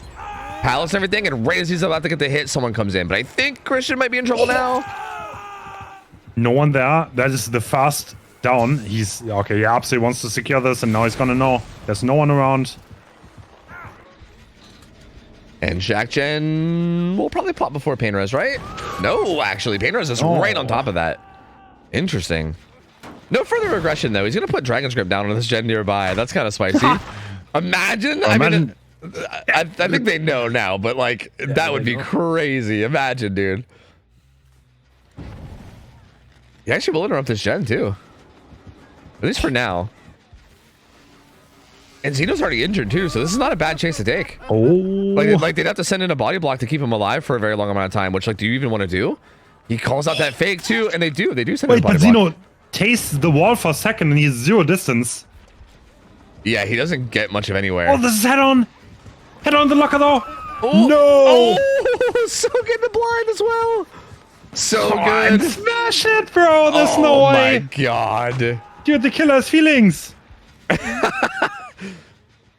pallets and everything. And right as he's about to get the hit, someone comes in. But I think Christian might be in trouble now. No one there. That is the fast down. He's okay. He absolutely wants to secure this, and now he's gonna know. There's no one around. And Shack Gen will probably pop before Painrez, right? No, actually, Painrez is right on top of that. Interesting. No further regression though. He's gonna put Dragon's Grip down on this Gen nearby. That's kind of spicy. Imagine. I mean, I think they know now, but like that would be crazy. Imagine, dude. He actually will interrupt this Gen too. At least for now. And Xeno's already injured too, so this is not a bad chase to take. Oh. Like they'd have to send in a body block to keep him alive for a very long amount of time, which like, do you even want to do? He calls out that fake too, and they do send in a body block. But Xeno tastes the wall for a second and he's 0 distance. Yeah, he doesn't get much of anywhere. Oh, this is head on the locker though. Oh, no. Oh, so good the blind as well. So good. Smash it, bro. There's no way. Oh my god. Dude, the killer has feelings.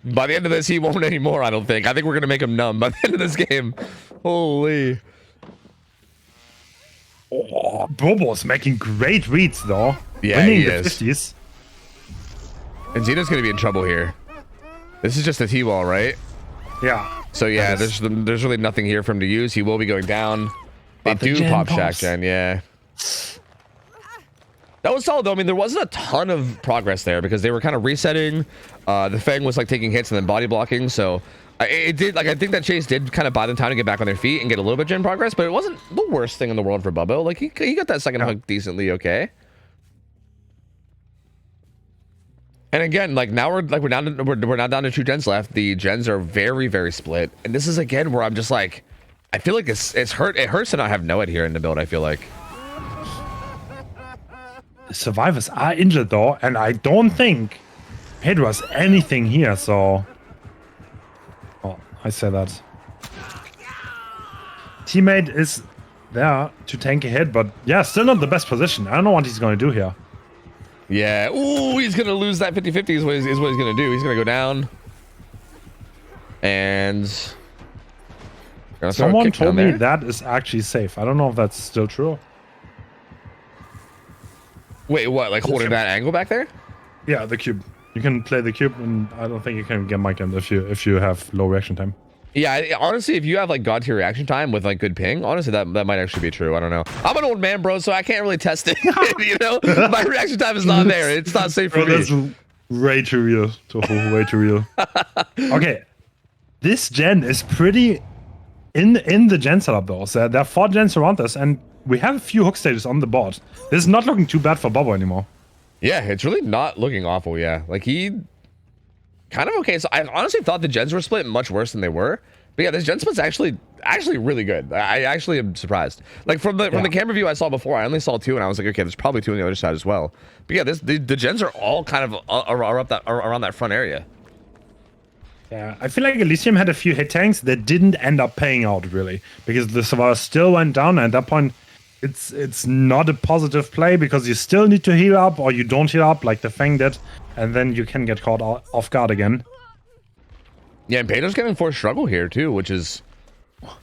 By the end of this, he won't anymore, I don't think. I think we're going to make him numb by the end of this game. Holy. Oh, Bobo's making great reads, though. Yeah, winning he the is. 50s. And Xeno's going to be in trouble here. This is just a T-wall, right? Yeah. So, yeah, there's really nothing here for him to use. He will be going down. They do pop Shack Gen, yeah. That was solid though. I mean, there wasn't a ton of progress there because they were kind of resetting. The Fang was like taking hits and then body blocking. So it did, like, I think that chase did kind of buy them time to get back on their feet and get a little bit of gen progress, but it wasn't the worst thing in the world for Bubbo. Like he got that second hook decently okay. And again, like now we're now down to 2 gens left. The gens are very, very split. And this is again where I'm just like, I feel like it hurts to not have Noed here in the build, I feel like. Survivors are injured though, and I don't think Pedro has anything here, so... Oh, I say that. Teammate is there to tank a hit, but yeah, still not the best position. I don't know what he's going to do here. Yeah, ooh, he's going to lose that 50-50 is what he's going to do. He's going to go down. And... Someone told me that is actually safe. I don't know if that's still true. Wait, what? Like holding that angle back there? Yeah, the cube. You can play the cube, and I don't think you can get mic in if you have low reaction time. Yeah, honestly, if you have like god tier reaction time with like good ping, honestly, that might actually be true. I don't know. I'm an old man, bro, so I can't really test it. You know, my reaction time is not there. It's not safe for me. That's way too real. Tofu, way too real. Okay, this gen is pretty in the gen setup though. So there are 4 gens around us, and we have a few hook stages on the board. This is not looking too bad for Bubbo anymore. Yeah, it's really not looking awful. Yeah, like he kind of okay. So I honestly thought the gens were split much worse than they were. But yeah, this gen split's actually really good. I actually am surprised. Like from the camera view I saw before, I only saw 2, and I was like, okay, there's probably 2 on the other side as well. But yeah, the gens are all kind of around that front area. Yeah, I feel like Elysium had a few hit tanks that didn't end up paying out really, because the Survivor still went down, and at that point it's not a positive play because you still need to heal up, or you don't heal up like the Fang did, and then you can get caught off guard again. Yeah, and Pedro's getting forced struggle here too, which is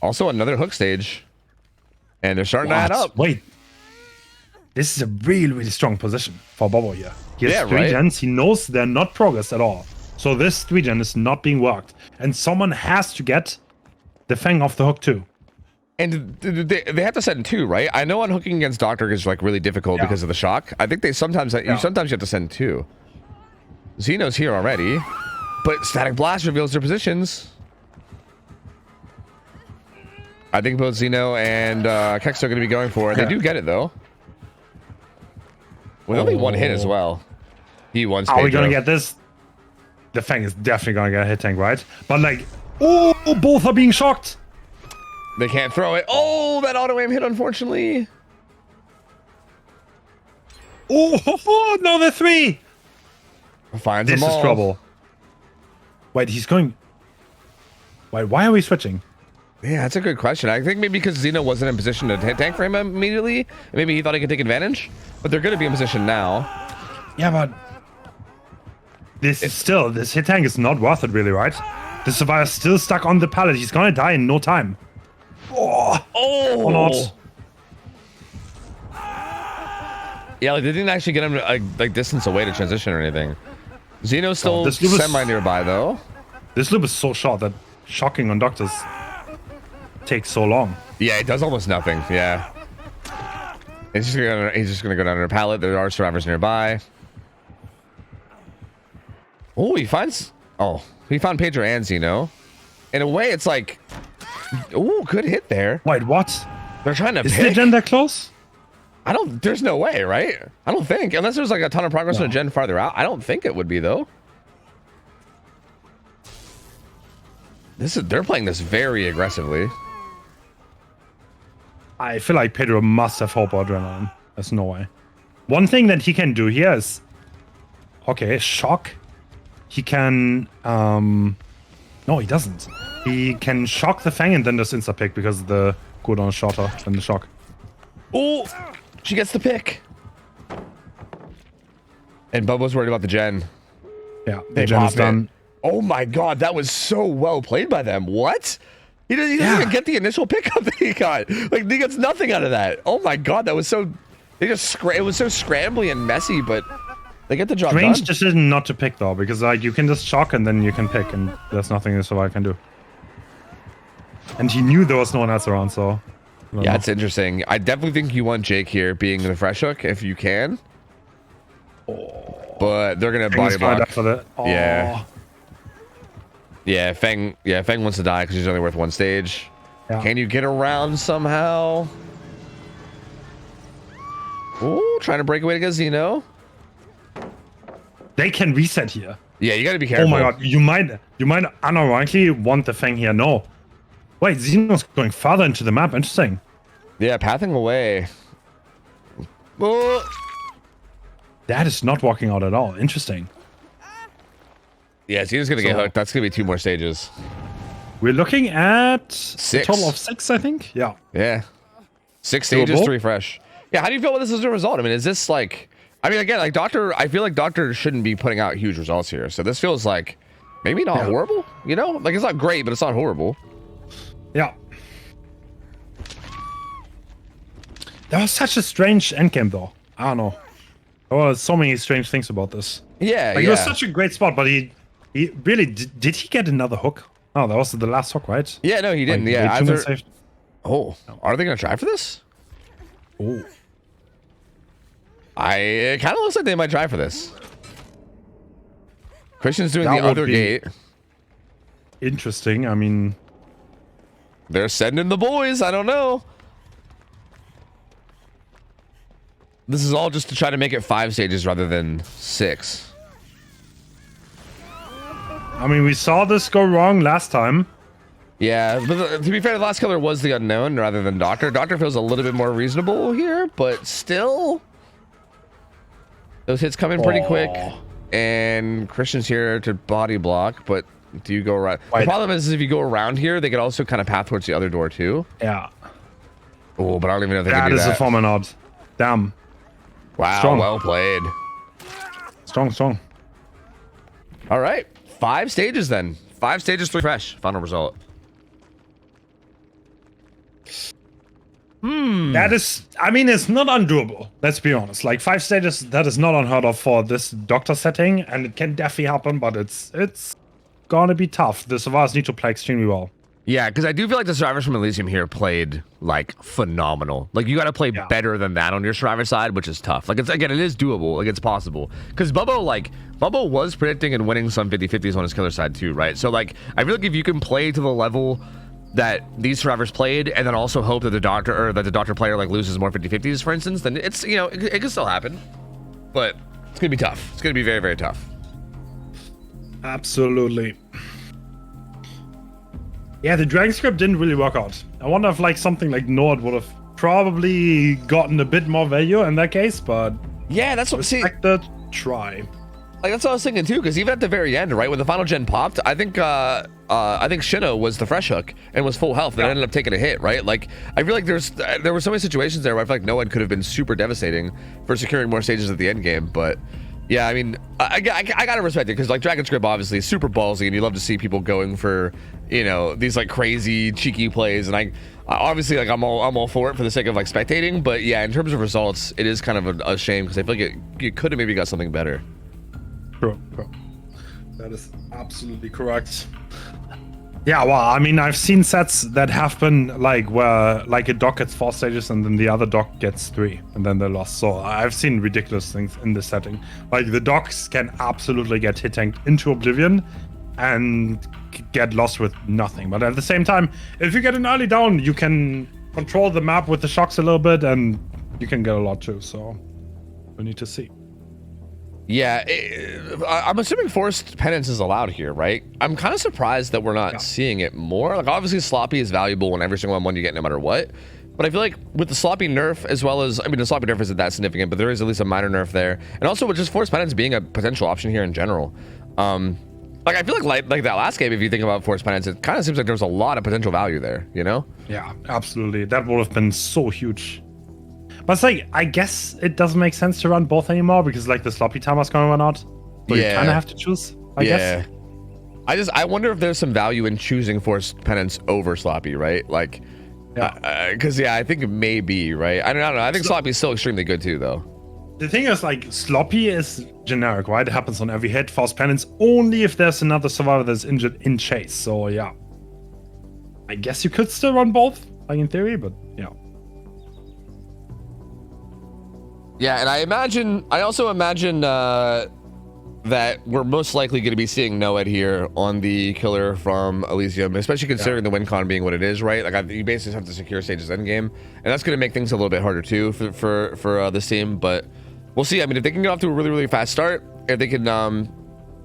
also another hook stage, and they're starting to add up. Wait, this is a really strong position for Bubbo here. He has 3 gens. He knows they're not progressed at all. So this 3 gen is not being worked, and someone has to get the Fang off the hook too. And they have to send 2, right? I know unhooking against Doctor is like really difficult because of the shock. I think they sometimes you have to send 2. Xeno's here already, but Static Blast reveals their positions. I think both Xeno and Kexo are going to be going for it. They do get it though, with only 1 hit as well. He wants. Are we going to get this? The Fang is definitely going to get a hit tank, right? But like, oh, both are being shocked. They can't throw it. Oh, that auto aim hit, unfortunately. Oh, no, they're 3. Finds This them is all. trouble. Wait, he's going. Wait, why are we switching? Yeah, that's a good question. I think maybe because Xeno wasn't in position to hit tank for him immediately. Maybe he thought he could take advantage. But they're going to be in position now. Yeah, but this hit tank is not worth it, really, right? The survivor's still stuck on the pallet. He's gonna die in no time. Oh, or not. Yeah, like they didn't actually get him like distance away to transition or anything. Xeno's still this loop is- semi nearby though. This loop is so short that shocking on doctors takes so long. Yeah, it does almost nothing. Yeah. He's just gonna go down under a pallet. There are survivors nearby. Oh, he found Pedro and Xeno. In a way, it's like, oh, good hit there. Wait, what? They're trying to Is pick. the gen that close? There's no way, right? I don't think, unless there's like a ton of progress on a gen farther out. I don't think it would be though. They're playing this very aggressively. I feel like Pedro must have hope or adrenaline. There's no way. One thing that he can do here is, okay, shock. He can, no, he doesn't. He can shock the Fang and then just insta-pick because the cooldown is shorter than the shock. Oh, she gets the pick. And Bubba's worried about the gen. Yeah, They the gen is pop it. done. Oh my god, that was so well played by them. What? He doesn't even get the initial pickup that he got. Like, he gets nothing out of that. Oh my god, that was so... It was so scrambly and messy, but they get the job Strange done. decision not to pick though, because like you can just shock and then you can pick, and there's nothing the survivor can do. And he knew there was no one else around, so... I don't Yeah, know. it's interesting. I definitely think you want Jake here being the fresh hook if you can. But they're gonna Fang's body gonna die block. for that. Oh. Yeah. Yeah, Feng wants to die because he's only worth one stage. Yeah. Can you get around somehow? Ooh, trying to break away to get Xeno. They can reset here. Yeah, you gotta be careful. Oh my god, you might unironically want the Fang here. No. Wait, Xeno's going farther into the map. Interesting. Yeah, pathing away. Oh. That is not walking out at all. Interesting. Yeah, Xeno's gonna get So- hooked. That's gonna be 2 more stages. We're looking at 6. a total of 6, I think. Yeah. Yeah. 6 stages, Doable? 3 fresh. Yeah, how do you feel about this as a result? I mean, is this like... I mean, again, like Doctor... I feel like Doctor shouldn't be putting out huge results here. So this feels like maybe not horrible, you know? Like, it's not great, but it's not horrible. Yeah. That was such a strange endgame, though. I don't know. There were so many strange things about this. Yeah, Like, yeah. it was such a great spot, but he really... Did he get another hook? Oh, that was the last hook, right? Yeah, no, he didn't. Like, Yeah, way too many either... saved. Oh, are they going to try for this? Oh. It kind of looks like they might try for this. Christian's doing That the would other be- gate. Interesting. I mean... They're sending the boys. I don't know. This is all just to try to make it 5 stages rather than 6. I mean, we saw this go wrong last time. Yeah, but to be fair, the last killer was the unknown rather than Doctor. Doctor feels a little bit more reasonable here, but still... Those hits come in pretty quick. And Christian's here to body block, but do you go around? The problem is if you go around here, they could also kind of path towards the other door too. Yeah. Oh, but I don't even know if they can That do is a that. promenade. Damn. Wow, Strong. well played. Strong. All right, 5 stages then. 5 stages, 3 fresh. Final result. That is, I mean, it's not undoable. Let's be honest. Like 5 stages, that is not unheard of for this Doctor setting, and it can definitely happen, but it's gonna be tough. The survivors need to play extremely well. Yeah, because I do feel like the survivors from Elysium here played like phenomenal. Like you got to play better than that on your survivor side, which is tough. Like it's again, it is doable. Like it's possible. Because Bubbo was predicting and winning some 50-50s on his killer side too, right? So like I feel like if you can play to the level that these survivors played, and then also hope that the Doctor player like loses more 50-50s, for instance, then it's it can still happen. But it's gonna be tough. It's gonna be very, very tough. Absolutely. Yeah, the Dragon script didn't really work out. I wonder if like something like Nord would have probably gotten a bit more value in that case, but yeah, that's what. See, respected, try. Like that's what I was thinking too, because even at the very end, right when the final gen popped, I think Shino was the fresh hook and was full health, and ended up taking a hit, right? Like I feel like there were so many situations there where I feel like no one could have been super devastating for securing more stages at the end game, but yeah, I mean, I gotta respect it because like Dragon's Grip obviously is super ballsy, and you love to see people going for these like crazy cheeky plays, and I obviously like I'm all for it for the sake of like spectating, but yeah, in terms of results, it is kind of a shame because I feel like it could have maybe got something better. True. That is absolutely correct. Yeah, well, I mean, I've seen sets that have been like where like a dock gets 4 stages and then the other dock gets 3 and then they lost. So I've seen ridiculous things in this setting. Like the docks can absolutely get hit tanked into oblivion and get lost with nothing. But at the same time, if you get an early down, you can control the map with the shocks a little bit and you can get a lot too. So we need to see. Yeah, I'm assuming forced penance is allowed here, right? I'm kind of surprised that we're not seeing it more. Like, obviously, sloppy is valuable in every single one you get, no matter what. But I feel like with the sloppy nerf, as well as, I mean, the sloppy nerf isn't that significant, but there is at least a minor nerf there. And also with just forced penance being a potential option here in general. Like, I feel like that last game, if you think about forced penance, it kind of seems like there was a lot of potential value there, you know? Yeah, absolutely. That would have been so huge. But it's like, I guess it doesn't make sense to run both anymore because like the sloppy timer's going to run out. So you kind of have to choose, I guess. I wonder if there's some value in choosing forced penance over sloppy, right? Like, because I think it may be, right? I don't know. I think sloppy is still extremely good too, though. The thing is, like, sloppy is generic, right? It happens on every hit. Forced penance only if there's another survivor that's injured in chase. So yeah, I guess you could still run both, like in theory, but yeah. Yeah, and I also imagine that we're most likely going to be seeing Noed here on the killer from Elysium, especially considering the win con being what it is, right? Like, you basically have to secure stages endgame, and that's going to make things a little bit harder too for this team. But we'll see. I mean, if they can get off to a really, really fast start, if they can kind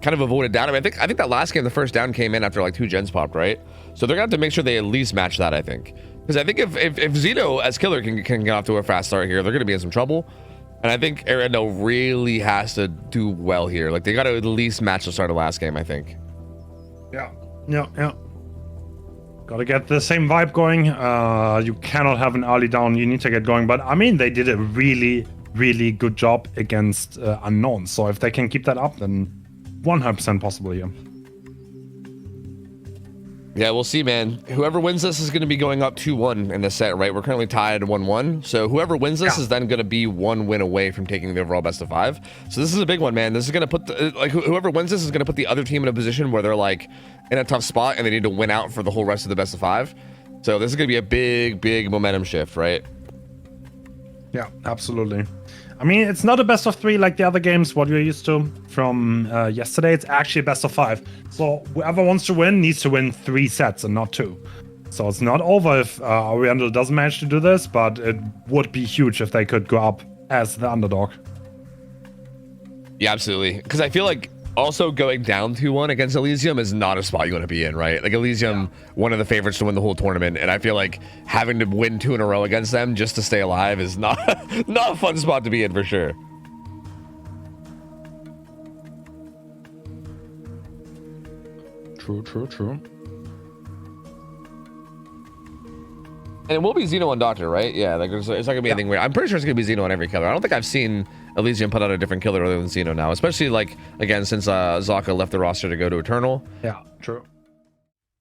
of avoid it down. I mean, I think that last game, the first down came in after like 2 gens popped, right? So they're going to have to make sure they at least match that, I think. Because I think if Zeno as killer can get off to a fast start here, they're going to be in some trouble. And I think Arendo really has to do well here. Like, they got to at least match the start of last game, I think. Yeah. Got to get the same vibe going. You cannot have an early down. You need to get going. But, I mean, they did a really, really good job against Unknown. So if they can keep that up, then 100% possible here. Yeah, we'll see, man. Whoever wins this is going to be going up 2-1 in this set, right? We're currently tied at 1-1. So whoever wins this is then going to be 1 win away from taking the overall best of 5. So this is a big one, man. This is going to put whoever wins this is going to put the other team in a position where they're like in a tough spot and they need to win out for the whole rest of the best of 5. So this is going to be a big, big momentum shift, right? Yeah, absolutely. I mean, it's not a best of 3 like the other games, what we're used to from yesterday. It's actually a best of 5. So whoever wants to win needs to win 3 sets and not 2. So it's not over if Oriental doesn't manage to do this, but it would be huge if they could go up as the underdog. Yeah, absolutely. Because I feel like also going down 2-1 against Elysium is not a spot you want to be in, right? Like Elysium, one of the favorites to win the whole tournament, and I feel like having to win 2 in a row against them just to stay alive is not a fun spot to be in for sure. True. And it will be Xeno on Doctor, right? Yeah, like it's not gonna be anything weird. I'm pretty sure it's gonna be Xeno on every killer. I don't think I've seen Elysium put out a different killer other than Xeno now, especially like again since Zaka left the roster to go to Eternal. Yeah, true.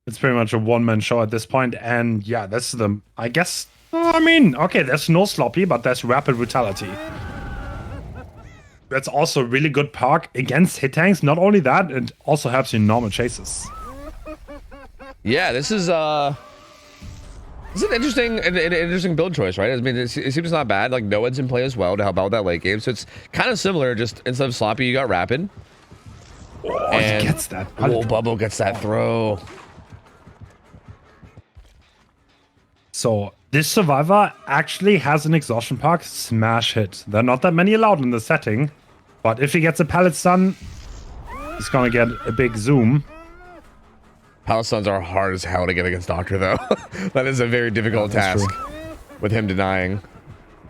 It's pretty much a one-man show at this point, and yeah, that's the I guess. I mean, okay, there's no sloppy, but there's rapid brutality. That's also really good perk against hit tanks. Not only that, it also helps you in normal chases. Yeah, this is an interesting build choice, right? I mean, it seems not bad. Like Noed's in play as well to help out with that late game, so it's kind of similar. Just instead of sloppy, you got rapid. Oh, and he gets that. Oh, Bubble gets that throw. So this survivor actually has an exhaustion perk, smash hit. There are not that many allowed in the setting, but if he gets a pallet stun, he's gonna get a big zoom. Palisons are hard as hell to get against Doctor, though. That is a very difficult task with him denying.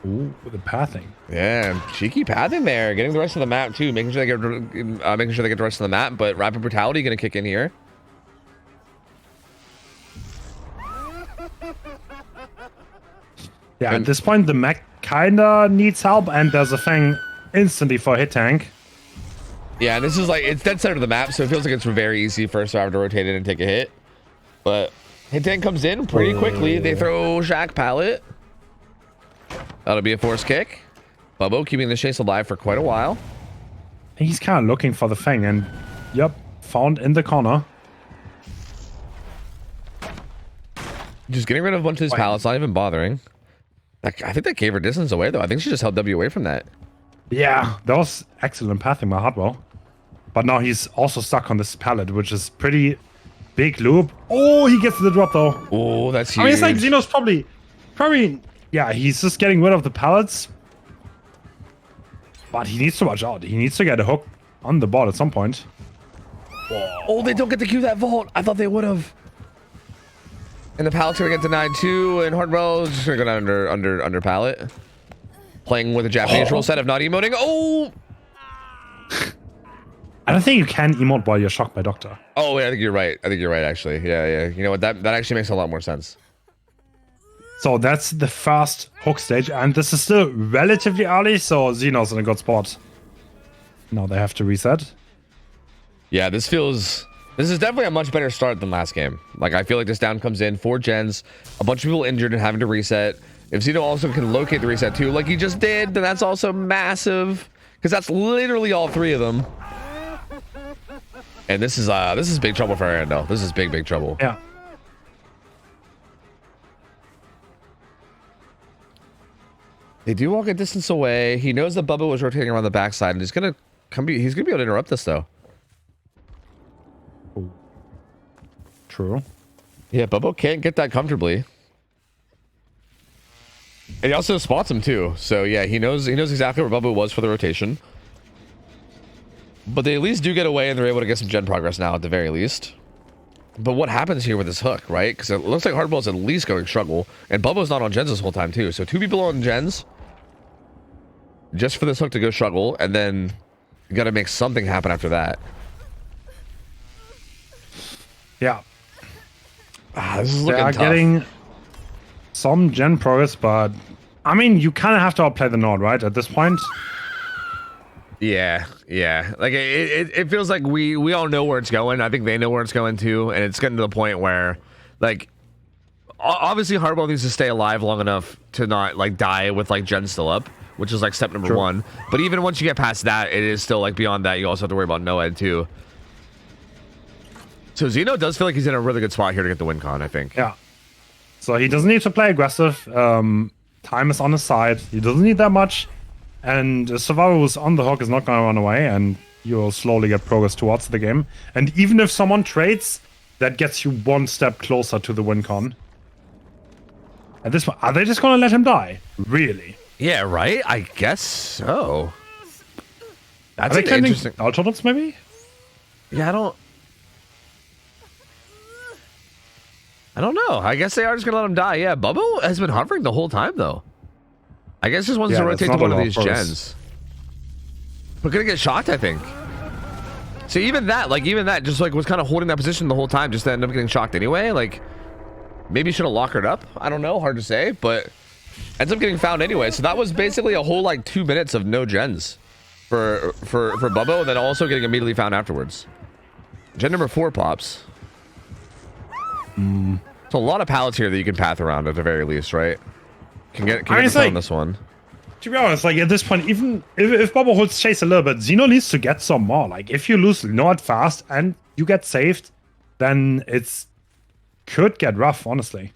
Ooh, with the pathing. Yeah, cheeky pathing there, getting the rest of the map too, making sure they get the rest of the map. But Rapid Brutality gonna kick in here. Yeah, at this point the mech kinda needs help, and there's a thing instantly for hit tank. Yeah, this is like, it's dead center of the map, so it feels like it's very easy for Survivor to rotate in and take a hit. But hit tank comes in pretty quickly. They throw Shack Pallet. That'll be a force kick. Bubbo keeping the chase alive for quite a while. He's kind of looking for the thing, and yep, found in the corner. Just getting rid of a bunch of these pallets, not even bothering. I think that gave her distance away, though. I think she just held W away from that. Yeah, that was excellent pathing by Hardwell. But now he's also stuck on this pallet, which is pretty big loop. Oh, he gets the drop, though. Oh, that's huge. I mean, it's like Xeno's probably, yeah, he's just getting rid of the pallets. But he needs to watch out. He needs to get a hook on the board at some point. Oh, they don't get to queue that vault. I thought they would have. And the pallet's gonna get denied too, and Hardwell just gonna go down under pallet. Playing with a Japanese rule set of not emoting. Oh! I don't think you can emote while you're shocked by Doctor. Oh, yeah, I think you're right. Actually. Yeah. You know what? That actually makes a lot more sense. So that's the first hook stage, and this is still relatively early, so Xeno's in a good spot. Now they have to reset. Yeah, this is definitely a much better start than last game. Like, I feel like this down comes in, 4 gens, a bunch of people injured and having to reset. If Xeno also can locate the reset too, like he just did, then that's also massive, because that's literally all 3 of them. And this is big trouble for Arendelle. This is big trouble. Yeah. They do walk a distance away. He knows that Bubba was rotating around the backside, and he's gonna be able to interrupt this though. Ooh. True. Yeah, Bubba can't get that comfortably. And he also spots him too. So yeah, he knows exactly where Bubba was for the rotation. But they at least do get away, and they're able to get some gen progress now at the very least. But what happens here with this hook, right? Because it looks like Hardball's at least going struggle, and Bubba's not on gens this whole time too. So 2 people on gens, just for this hook to go struggle, and then you got to make something happen after that. Yeah. This is looking tough. They are getting some gen progress, but I mean, you kind of have to outplay the Nord, right? At this point. Yeah. Like it feels like we all know where it's going. I think they know where it's going too, and it's getting to the point where, like, obviously Hardball needs to stay alive long enough to not like die with like gen still up, which is like step number 1. But even once you get past that, it is still like beyond that. You also have to worry about Noed too. So Xeno does feel like he's in a really good spot here to get the win con, I think. Yeah. So he doesn't need to play aggressive. Time is on his side. He doesn't need that much. And a survivor who's on the hook is not going to run away, and you'll slowly get progress towards the game. And even if someone trades, that gets you 1 step closer to the win con. At this point, are they just going to let him die? Really? Yeah, right? I guess so. That's an interesting. Alternates, maybe? Yeah, I don't know. I guess they are just going to let him die. Yeah, Bubba has been hovering the whole time, though. I guess just wants to rotate to one of these gens. We're gonna get shocked, I think. So even that just like was kind of holding that position the whole time, just to end up getting shocked anyway. Like, maybe should have lockered up. I don't know, hard to say, but ends up getting found anyway. So that was basically a whole like 2 minutes of no gens for Bubba, and then also getting immediately found afterwards. Gen number 4 pops. So a lot of pallets here that you can path around at the very least, right? Can get on this one. To be honest, like at this point, even if Bubba holds chase a little bit, Xeno needs to get some more. Like if you lose Nord fast and you get saved, then it's could get rough, honestly.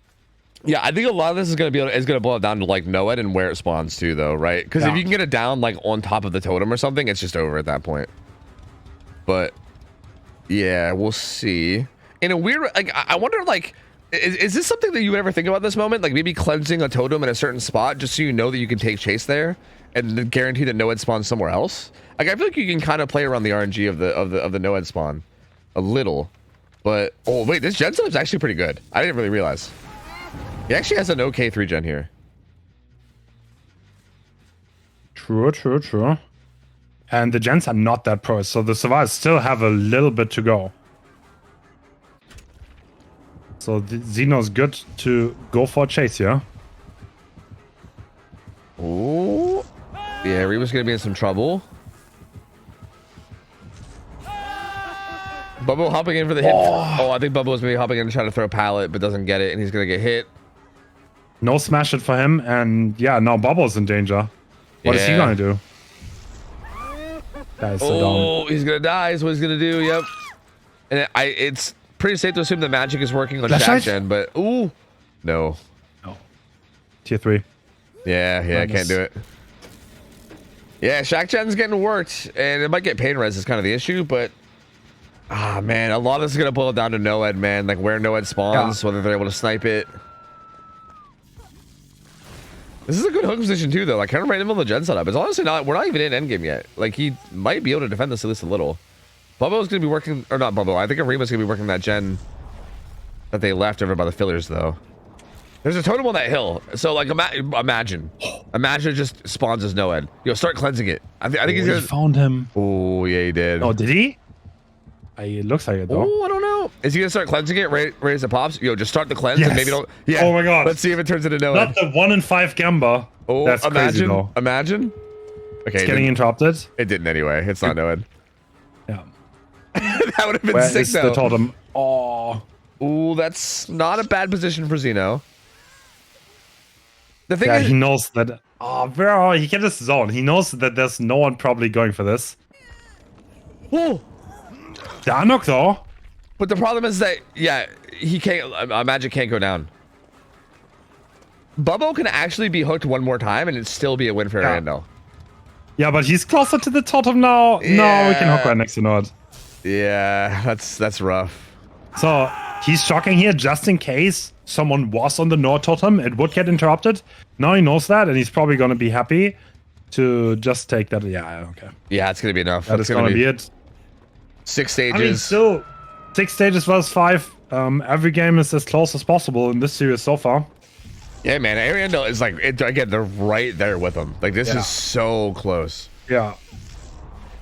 Yeah, I think a lot of this is gonna boil down to like Noed and where it spawns too, though, right? Because if you can get it down like on top of the totem or something, it's just over at that point. But yeah, we'll see. In a weird, like, I wonder, like, is this something that you would ever think about this moment? Like maybe cleansing a totem in a certain spot just so you know that you can take chase there and then guarantee that Noed spawns somewhere else? Like I feel like you can kind of play around the RNG of the Noed spawn a little. But oh wait, this gen setup's actually pretty good. I didn't really realize. He actually has an okay 3 gen here. True. And the gens are not that pro, so the survivors still have a little bit to go. So Xeno's good to go for a chase here. Oh, yeah, Reba's gonna be in some trouble. Bubbo hopping in for the hit. Oh, I think Bubbo's maybe hopping in to try to throw a pallet, but doesn't get it, and he's gonna get hit. No smash it for him, and yeah, now Bubbo's in danger. What is he gonna do? That is so dumb. He's gonna die is what he's gonna do. Yep. And it's pretty safe to assume the magic is working on That's Shack right. Gen, but no. No. Tier 3. Yeah, I can't do it. Yeah, Shack Gen's getting worked, and it might get pain res is kind of the issue, but man, a lot of this is gonna boil down to Noed, man. Like where Noed spawns, whether they're able to snipe it. This is a good hook position too, though. Like kind of right in the middle of the gen setup. It's honestly not. We're not even in endgame yet. Like he might be able to defend this at least a little. Bubbo's gonna be working, or not Bubbo. I think Arima's gonna be working that gen that they left over by the fillers, though. There's a totem on that hill, so like imagine it just spawns as Noed. Start cleansing it. I think he's gonna. Found him. Oh yeah, he did. Oh, did he? It looks like it though. Oh, I don't know. Is he gonna start cleansing it right as it pops? Just start the cleanse and maybe don't. Yeah. Oh my god. Let's see if it turns into Noed. Not the 1 in 5 Gamba. Oh, that's crazy though. Imagine. Okay. It's getting interrupted. It didn't anyway. It's not Noed. Yeah. That would have been Where sick is though. the totem? Oh. Ooh, that's not a bad position for Xeno. The thing Yeah, is, he knows that. Oh, bro, he can just zone. He knows that there's no one probably going for this. oh, Darnok though. but the problem is that he can't. Magic can't go down. Bubbo can actually be hooked one more time and it'd still be a win for Arendelle. Yeah, but he's closer to the totem now. Yeah. No, we can hook right next to Nord. Yeah, that's rough. So he's shocking here just in case someone was on the Nord totem. It would get interrupted. Now he knows that, and he's probably going to be happy to just take that. Yeah, okay. Yeah, it's gonna be enough. That is going to be it. 6 stages. I mean, still 6 stages versus 5. Every game is as close as possible in this series so far. Yeah, man. Arendelle is like, again, they're right there with them. Like, this is so close. Yeah.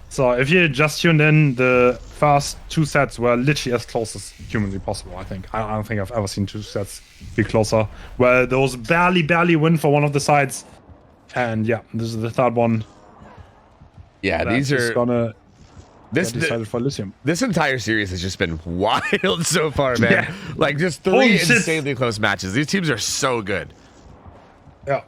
So if you just tuned in, the first 2 sets were literally as close as humanly possible, I think. I don't think I've ever seen 2 sets be closer. Where those barely win for one of the sides. And yeah, this is the third one. Yeah, these are gonna this decided for Elysium. This entire series has just been wild so far, man. Yeah. Like just 3 Holy shit. insanely close matches. These teams are so good. Yeah.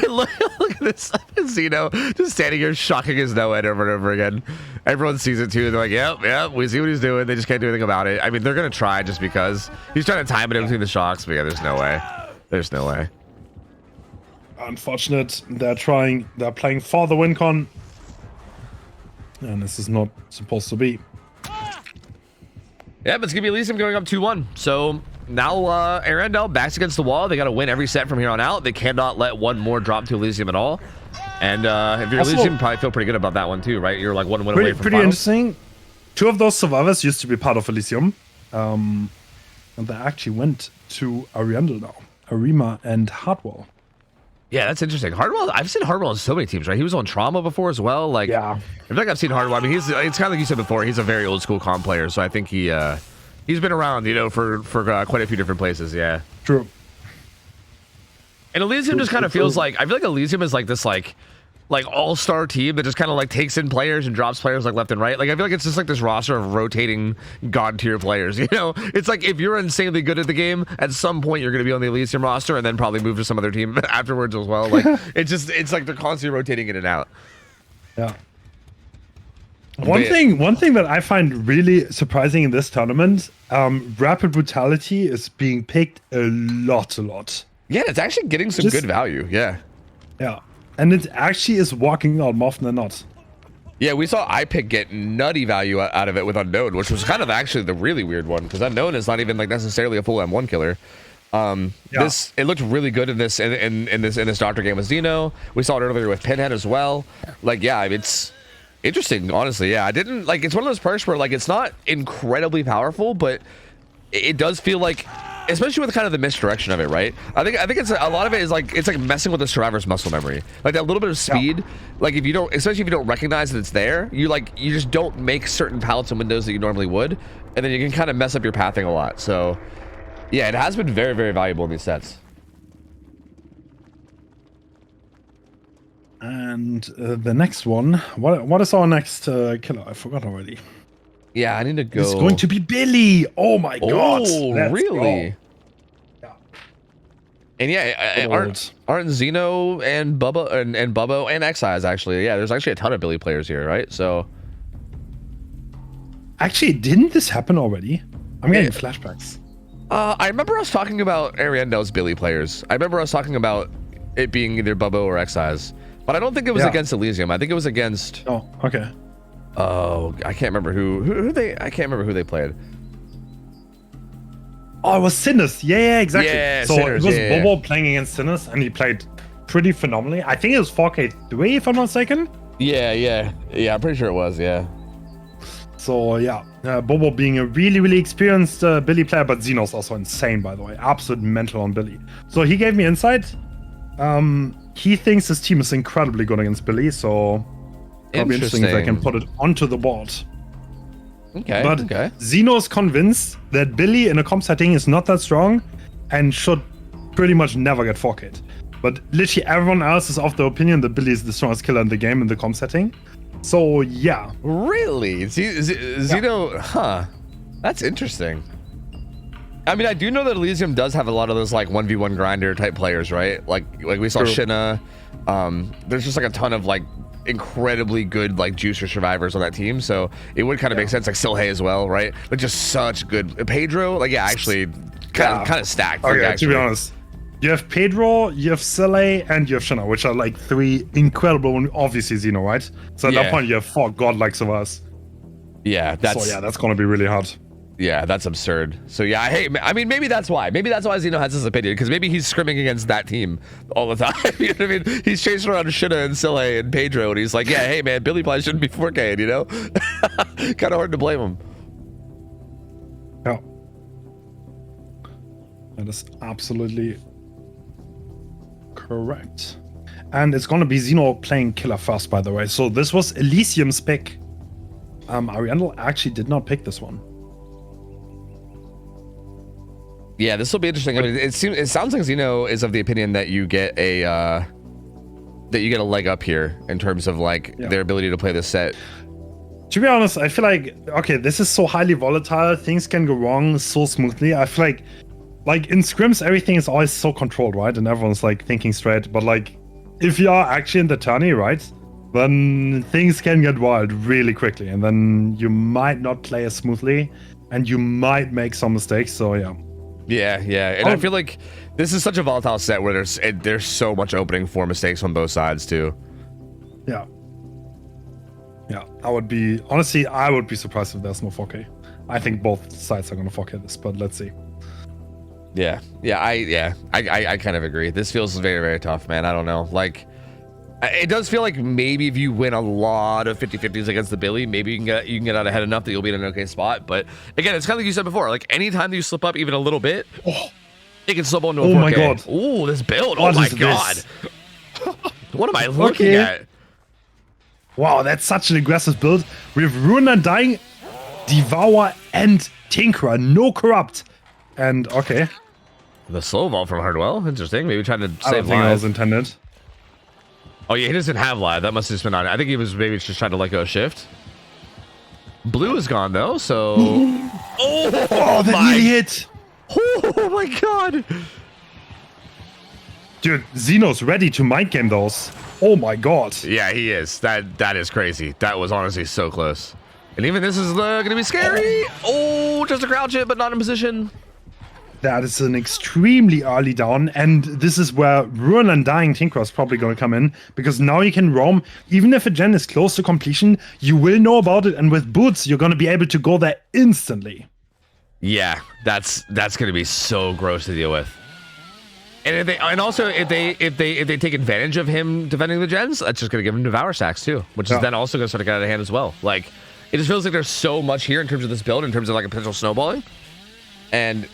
look at this Xeno just standing here shocking his Noed over and over again. Everyone sees it too. They're like, yep, we see what he's doing. They just can't do anything about it. I mean, they're gonna try just because he's trying to time it in between the shocks, but yeah, there's no way. There's no way. Unfortunate. They're playing for the win con. And this is not supposed to be. Yeah, but it's gonna be Elysium going up 2-1. So now Arendelle backs against the wall. They gotta win every set from here on out. They cannot let one more drop to Elysium at all. And if you're Elysium, you probably feel pretty good about that one too, right? You're like 1 win away from Pretty finals. interesting. 2 of those survivors used to be part of Elysium. And they actually went to Arendelle now. Arima and Hardwell. Yeah, that's interesting. Hardwell, I've seen Hardwell on so many teams, right? He was on Trauma before as well. Like, Yeah. I feel like I've seen Hardwell. I mean, it's kind of like you said before. He's a very old school comp player, so I think he's been around, for quite a few different places. Yeah. True. And Elysium just kind of feels like, I feel like Elysium is like this like all-star team that just kind of like takes in players and drops players like left and right. Like I feel like it's just like this roster of rotating god tier players. It's like if you're insanely good at the game, at some point you're going to be on the Elysium roster and then probably move to some other team afterwards as well. Like it's like they're constantly rotating in and out. Yeah. One thing that I find really surprising in this tournament, Rapid Brutality is being picked a lot. Yeah, it's actually getting some good value. Yeah. Yeah. And it actually is walking out more often than not. Yeah, we saw iPick get nutty value out of it with Unknown, which was kind of actually the really weird one because Unknown is not even like necessarily a full M1 killer. It looked really good in this in this Doctor game with Xeno. We saw it earlier with Pinhead as well. Like, yeah, it's Interesting, honestly. Yeah, I didn't like. It's one of those perks where like it's not incredibly powerful, but it does feel like, especially with kind of the misdirection of it, right? I think it's a lot of it is like it's like messing with the survivor's muscle memory, like that little bit of speed. Like if you don't, especially if you don't recognize that it's there, you just don't make certain pallets and windows that you normally would, and then you can kind of mess up your pathing a lot. So yeah, it has been very, very valuable in these sets. And the next one, what is our next killer? I forgot already. Yeah, I need to go. It's going to be Billy. Oh my god! Oh, really? Go. Yeah. And yeah, aren't Xeno and Bubba and Bubbo and Excise actually? Yeah, there's actually a ton of Billy players here, right? So actually, didn't this happen already? I'm getting flashbacks. I remember us talking about Ariendo's Billy players. I remember us talking about it being either Bubbo or Excise. But I don't think it was against Elysium. I think it was against. Oh, okay. Oh, I can't remember who they. I can't remember who they played. Oh, it was Sinners. Yeah, exactly. Yeah, so Sinners, it was Bobo playing against Sinners, and he played pretty phenomenally. I think it was 4K3, if I'm not mistaken. Yeah. I'm pretty sure it was. Yeah. So yeah, Bobo being a really, really experienced Billy player, but Xeno's also insane, by the way. Absolute mental on Billy. So he gave me insight. He thinks his team is incredibly good against Billy, so it'll be interesting if I can put it onto the board. Okay. But Xeno's convinced that Billy in a comp setting is not that strong and should pretty much never get 4K'd. But literally everyone else is of the opinion that Billy is the strongest killer in the game in the comp setting. So yeah. Really? Xeno, huh? That's interesting. I mean, I do know that Elysium does have a lot of those like 1v1 grinder type players, right? Like we saw Shinna. There's just like a ton of like incredibly good like juicer survivors on that team, so it would kind of make sense. Like Silhei as well, right? Like just such good Pedro. Like yeah, actually, kind of stacked. Okay, like, to be honest, you have Pedro, you have Silhei, and you have Shinna, which are like three incredible. Obviously, Xeno, right? So at that point, you have 4 godlikes of us. Yeah, that's gonna be really hard. Yeah, that's absurd. So yeah, I mean, maybe that's why. Maybe that's why Xeno has this opinion, because maybe he's scrimming against that team all the time. You know what I mean? He's chasing around Shinna and Silhei and Pedro, and he's like, yeah, hey man, Billy probably shouldn't be 4K, you know? Kind of hard to blame him. Yeah. That is absolutely correct. And it's gonna be Xeno playing killer first, by the way. So this was Elysium's pick. Ariandel actually did not pick this one. Yeah, this will be interesting. I mean, it sounds like Xeno is of the opinion that you get a leg up here in terms of like their ability to play this set. To be honest, I feel like this is so highly volatile. Things can go wrong so smoothly. I feel like in scrims, everything is always so controlled, right? And everyone's like thinking straight. But like, if you are actually in the tourney, right, then things can get wild really quickly, and then you might not play as smoothly, and you might make some mistakes. So yeah. Yeah, and I feel like this is such a volatile set where there's so much opening for mistakes on both sides too. Yeah, I would be surprised if there's no 4K. I think both sides are gonna 4K this, but let's see. I kind of agree. This feels very, very tough, man. I don't know. Like, it does feel like maybe if you win a lot of 50-50s against the Billy, maybe you can get out ahead enough that you'll be in an okay spot. But again, it's kind of like you said before. Like anytime that you slip up even a little bit, it can slip into a 4K. Oh my god! Ooh, this build! Oh my god! What am I looking at? Wow, that's such an aggressive build. We have Ruin and Dying, Devour, and Tinkerer. No Corrupt. And the slow vault from Hardwell. Interesting. Maybe trying to save lives. I don't think that was intended. Oh yeah, he doesn't have live. That must have just been on. I think he was maybe just trying to let go shift. Blue is gone though, so. Oh, that nearly hit. Oh my god. Dude, Xeno's ready to mind game those. Oh my god. Yeah, he is. That is crazy. That was honestly so close. And even this is gonna be scary. Oh, just a crouch it, but not in position. That is an extremely early down, and this is where Ruin and Dying Tinkerer is probably going to come in, because now you can roam. Even if a gen is close to completion, you will know about it, and with boots, you're going to be able to go there instantly. Yeah, that's going to be so gross to deal with. And if they take advantage of him defending the gens, that's just gonna give him Devour stacks too, which is then also gonna start to get out of hand as well. Like, it just feels like there's so much here in terms of this build, in terms of like a potential snowballing, and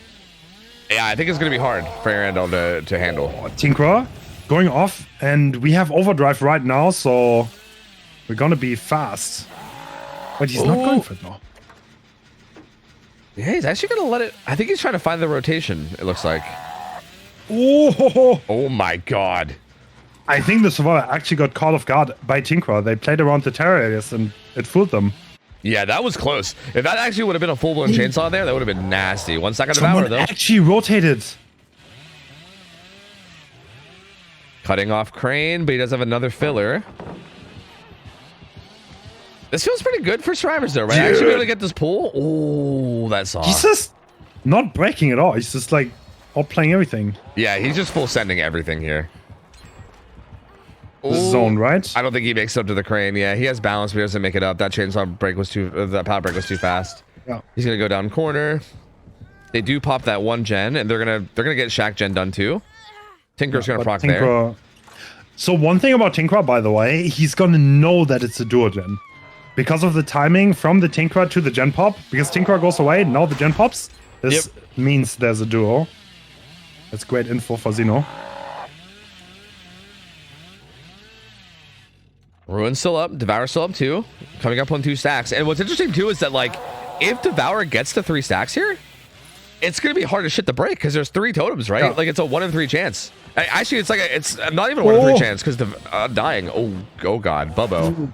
yeah, I think it's gonna be hard for Arendelle to handle. Tinkerer going off, and we have overdrive right now, so we're gonna be fast. But he's not going for it now. Yeah, he's actually gonna let it. I think he's trying to find the rotation. It looks like. Oh my god. I think the Survivor actually got caught off guard by Tinkerer. They played around the terror areas and it fooled them. Yeah, that was close. If that actually would have been a full-blown chainsaw there, that would have been nasty. 1 second Devour, though. Actually rotated. Cutting off Crane, but he does have another filler. This feels pretty good for survivors, though, right? Actually be able to get this pull. Oh, that's soft. He's just not breaking at all. He's just like outplaying everything. Yeah, he's just full sending everything here. The zone, right? I don't think he makes it up to the Crane. Yeah, he has balance, but he doesn't make it up. That chainsaw break was that power break was too fast. Yeah. He's gonna go down corner. They do pop that 1 gen, and they're gonna get Shack gen done too. Tinker's gonna proc there. So one thing about Tinkerer, by the way, he's gonna know that it's a duo gen. Because of the timing from the Tinkerer to the gen pop, because Tinkerer goes away, now the gen pops. This means there's a duo. That's great info for Xeno. Ruin's still up, Devour's still up too, coming up on 2 stacks. And what's interesting too is that, like, if Devour gets to 3 stacks here, it's gonna be hard to shit the break because there's 3 totems, right? Yeah. Like, it's a 1 in 3 chance. Actually, it's not even a 1 in 3 chance because dying. Oh god, Bubbo.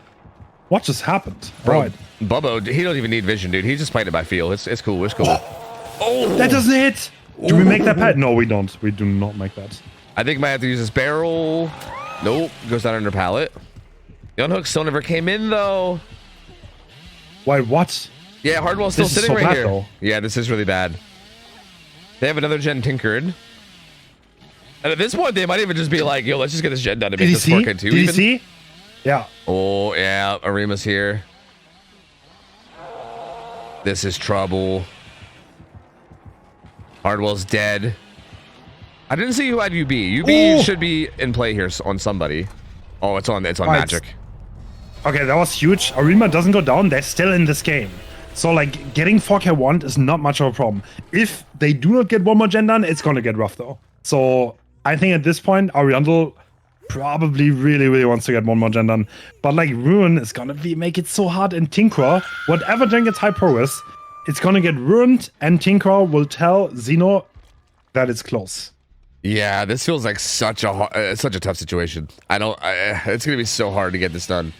What just happened? Bro, right. Bubbo, he don't even need vision, dude. He's just playing it by feel. It's cool. It's cool. Oh, that doesn't hit. Do we make that pet? No, we don't. We do not make that. I think I might have to use this barrel. Nope, goes down under pallet. The unhook still never came in though. Why? What? Yeah, Hardwell's still sitting right here. Though. Yeah, this is really bad. They have another gen tinkered. And at this point, they might even just be like, yo, let's just get this gen done to make this 4K2. Did you see? Yeah. Oh, yeah. Arima's here. This is trouble. Hardwell's dead. I didn't see who had UB. UB should be in play here on somebody. Oh, it's on Magic. Okay, that was huge. Arima doesn't go down. They're still in this game. So, like, getting 4K1 is not much of a problem. If they do not get 1 more gen done, it's going to get rough, though. So, I think at this point, Ariandel probably really wants to get 1 more gen done. But, like, Ruin is going to make it so hard. And Tinkerer, whatever gen gets high progress, it's going to get ruined. And Tinkerer will tell Xeno that it's close. Yeah, this feels like such a tough situation. It's going to be so hard to get this done.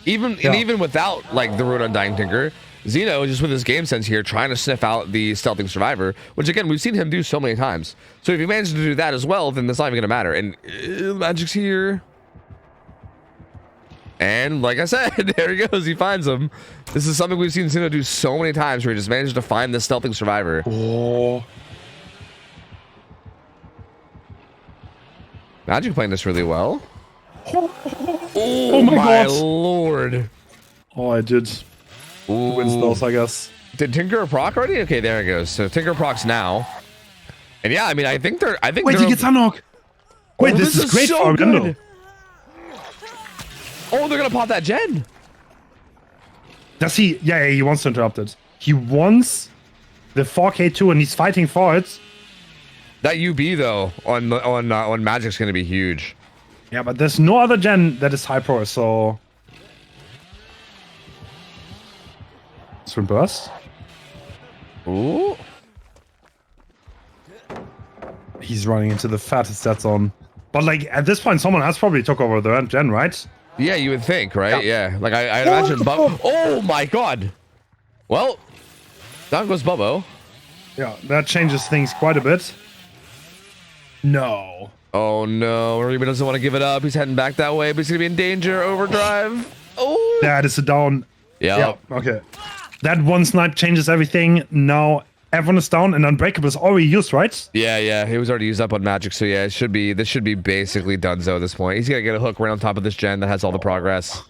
Even without, like, the Ruin Undying Tinker, Xeno, just with his game sense here, trying to sniff out the stealthing survivor, which again we've seen him do so many times. So if he manages to do that as well, then that's not even gonna matter. And Magic's here, and like I said, there he goes. He finds him. This is something we've seen Xeno do so many times, where he just manages to find the stealthing survivor. Oh, Magic playing this really well. Oh my God, lord! Oh, I did. Wins those, I guess. Did Tinker proc already? Okay, there it goes. So Tinker procs now. And yeah, I mean, I think Wait, he gets unhook. Wait, this is great so for Arendelle. Oh, they're gonna pop that gen. Does he? Yeah, he wants to interrupt it. He wants the 4K2 and he's fighting for it. That UB though on Magic's gonna be huge. Yeah, but there's no other gen that is high pro, so. Swim burst. Ooh. He's running into the fattest dead zone. But like at this point, someone has probably took over the gen, right? Yeah, you would think, right? Yeah. Like I'd imagine Bubbo. Oh my god. Well, down goes Bubbo. Yeah, that changes things quite a bit. No. Oh no, Reba doesn't want to give it up. He's heading back that way, but he's gonna be in danger. Overdrive. Oh. That is a down. Yeah. Okay. That one snipe changes everything. Now everyone is down, and Unbreakable is already used, right? Yeah. He was already used up on Magic, so yeah, this should be basically donezo at this point. He's gonna get a hook right on top of this gen that has all the progress.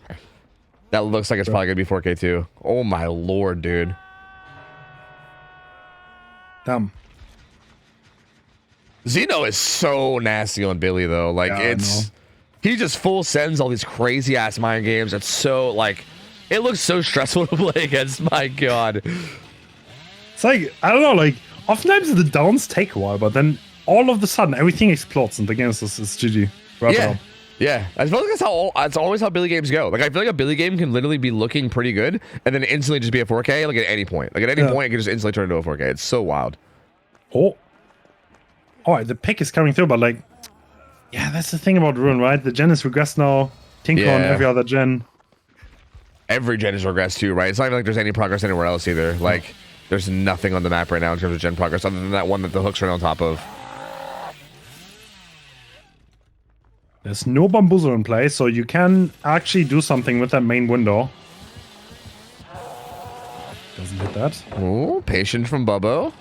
That looks like it's probably gonna be 4K2. Oh my lord, dude. Damn. Zeno is so nasty on Billy though. Like he just full sends all these crazy ass mind games. It's so like, it looks so stressful to play against. My God. It's like, I don't know, like oftentimes the downs take a while, but then all of a sudden everything explodes and the game is GG. Wrap it up. Yeah, I feel like that's always how Billy games go. Like I feel like a Billy game can literally be looking pretty good and then instantly just be a 4K. Like at any point, it can just instantly turn into a 4K. It's so wild. Oh, all right, the pick is coming through, but like, yeah, that's the thing about Ruin, right? The gen is regressed now. Tinker on every other gen. Every gen is regressed too, right? It's not even like there's any progress anywhere else either. Like there's nothing on the map right now in terms of gen progress other than that one that the hook's right on top of. There's no bamboozle in play, so you can actually do something with that main window. Doesn't hit that. Oh, patient from Bubbo.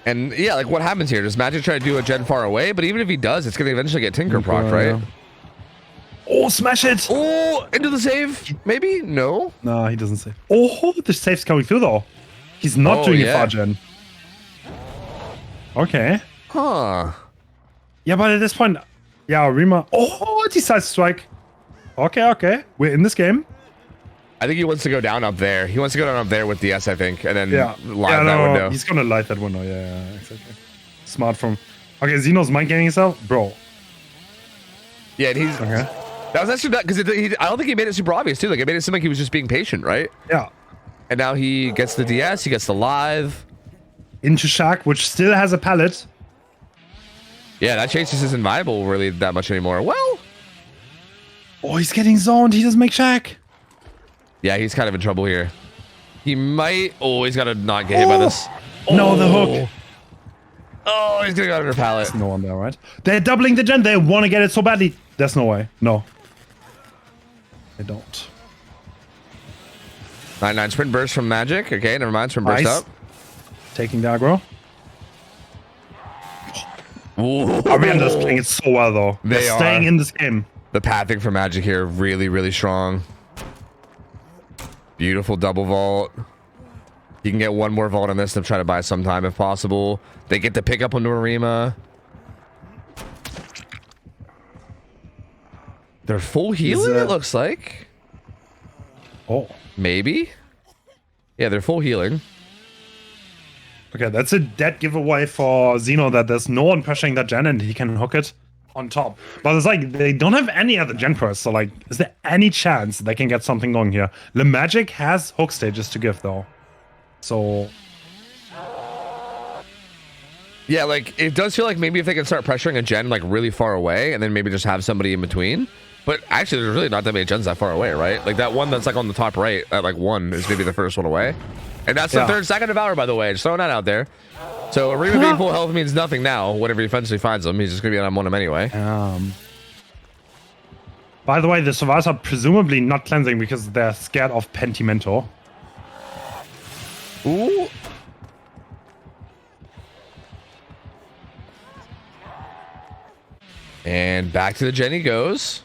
And yeah, like what happens here? Does Magic try to do a gen far away? But even if he does, it's going to eventually get Tinker proc, right? Yeah. Oh, smash it! Oh, into the save? Maybe? No? No, he doesn't save. Oh, the save's coming through though. He's not doing a far gen. Okay. Huh. Yeah, but at this point... Yeah, Rima. Oh, it decides to strike. Okay. We're in this game. I think he wants to go down up there. He wants to go down up there with DS, I think, and then light that window. He's gonna light that window. Yeah, exactly. Smart from. Okay, Zeno's mind gaming himself, bro. Yeah, and he's. Okay. That was actually because I don't think he made it super obvious too. Like it made it seem like he was just being patient, right? Yeah. And now he gets the DS. He gets the live. Into Shark, which still has a pallet. Yeah, that chase just isn't viable really that much anymore. Well. Oh, he's getting zoned. He doesn't make Shack. Yeah, he's kind of in trouble here. He might. Oh, he's got to not get hit by this. No, the hook. Oh, he's gonna go under pallet. There's no one there, right? They're doubling the gen. They want to get it so badly. There's no way. No. They don't. 9-9 sprint burst from Magic. Okay, never mind. Sprint burst up. Taking the aggro. Ooh. Arianda's playing it so well, though. They're staying in this game. The pathing for Magic here, really, really strong. Beautiful double vault. You can get one more vault on this to try to buy some time if possible. They get the pick up on Norima. They're full healing, it looks like. Oh. Maybe. Yeah, they're full healing. Okay, that's a dead giveaway for Zeno that there's no one pressuring that gen and he can hook it on top. But it's like, they don't have any other gen first, so like, is there any chance they can get something going here? The Magic has hook stages to give, though. So... Yeah, like, it does feel like maybe if they can start pressuring a gen, like, really far away, and then maybe just have somebody in between. But actually, there's really not that many gens that far away, right? Like, that one that's, like, on the top right, at, like, 1 is maybe the first one away. And that's the third second Devour, by the way. Just throwing that out there. So, Arima being full health means nothing now. Whenever he eventually finds him, he's just going to be on him anyway. By the way, the survivors are presumably not cleansing because they're scared of Pentimento. Ooh. And back to the Jenny goes.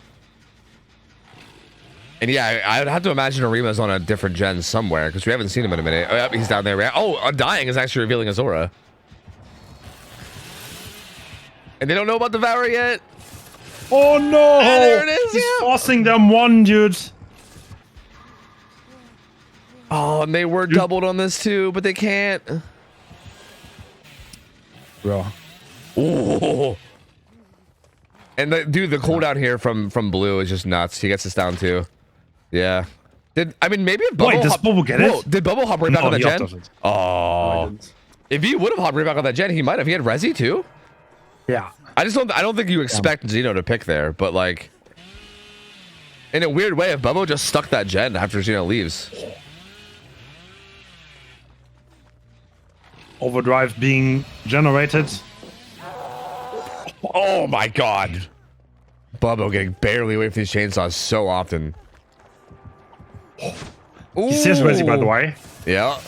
And yeah, I would have to imagine Arima's on a different gen somewhere because we haven't seen him in a minute. Oh, yep, he's down there. Oh, Undying is actually revealing his aura. And they don't know about Devour yet. Oh no! And there it is. He's forcing them one, dude. Oh, and they were doubled on this too, but they can't. Bro. Oh. And the cooldown here from Blue is just nuts. He gets us down too. Yeah. Maybe if Bubble... Wait, does Bubble get it? Did Bubble hop right back on that gen? Oh. If he would have hopped right back on that gen, he might have. He had Resi too? Yeah. I don't think you expect Zeno to pick there, but like... In a weird way, if Bubble just stuck that gen after Zeno leaves. Overdrive being generated. Oh my god. Bubbo getting barely away from these chainsaws so often. He says Resi, by the way. Yeah.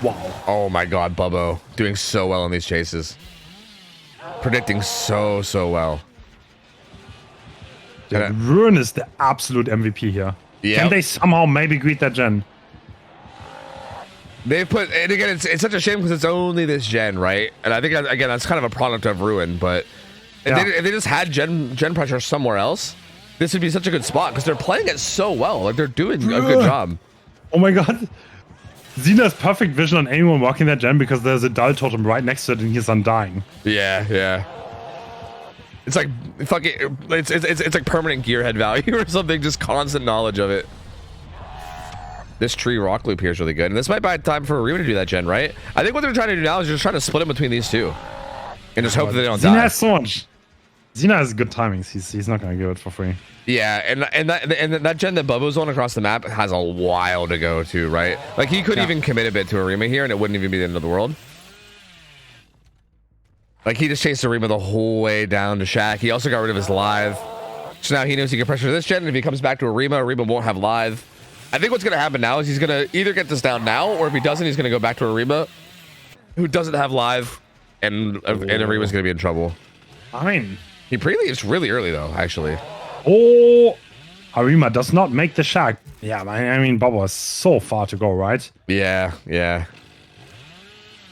Wow. Oh my god, Bubbo. Doing so well in these chases. Predicting so well. Dude, Ruin is the absolute MVP here. Yeah. Can they somehow maybe greet that gen? They've put, and again, it's such a shame because it's only this gen, right? And I think, again, that's kind of a product of Ruin, but if they just had gen pressure somewhere else, this would be such a good spot because they're playing it so well. Like, they're doing a good job. Oh my god. Xena has perfect vision on anyone walking that gen because there's a dull totem right next to it and he's undying. Yeah. It's like fucking, it's like permanent gearhead value or something, just constant knowledge of it. This tree rock loop here is really good, and this might buy time for Arima to do that gen, right? I think what they're trying to do now is just trying to split it between these two, and just hope that they don't die. Xena has so much. Xena has good timings. He's not gonna give it for free. Yeah, and that gen that Bubba's on across the map has a while to go too, right? Like he could even commit a bit to Arima here, and it wouldn't even be the end of the world. Like he just chased Arima the whole way down to Shaq. He also got rid of his live, so now he knows he can pressure this gen. And if he comes back to Arima won't have live. I think what's going to happen now is he's going to either get this down now, or if he doesn't, he's going to go back to Arima, who doesn't have live, and Arima's going to be in trouble. Fine. He pre-leaves really early, though, actually. Oh, Arima does not make the Shack. Yeah, I mean, Bubba has so far to go, right? Yeah.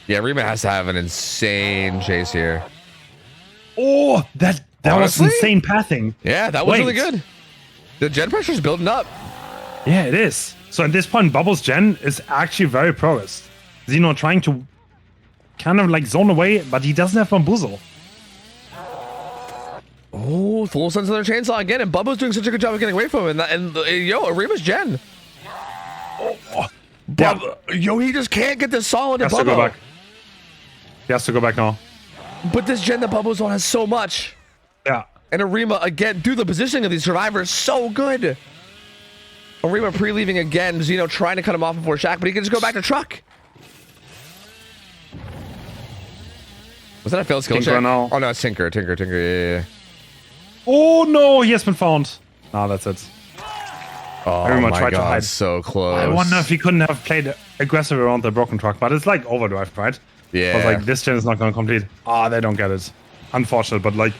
Arima has to have an insane chase here. Oh, that Honestly? was insane pathing. Yeah, that was really good. The gen pressure's building up. Yeah, it is. So at this point, Bubbles gen is actually very progressed. Xeno trying to kind of like zone away, but he doesn't have Bamboozle. Oh, full sense of their chainsaw again, and Bubba's doing such a good job of getting away from him. And yo, Arima's gen. Bubba, yo, he just can't get this solid to Bubba. To go back. He has to go back now. But this gen that Bubba's on has so much. Yeah. And Arima, again, dude, the positioning of these survivors is so good. Arima pre-leaving again, Xeno trying to cut him off before Shaq, but he can just go back to truck. Was that a failed skill check? Now. Oh no, it's Tinker, yeah. Oh no, he has been found. No, that's it. Oh Arima my tried god, to hide. so close. I wonder if he couldn't have played aggressive around the broken truck, but it's like overdrive, right? Yeah. But like this gen is not going to complete. Ah, they don't get it. Unfortunate, but like.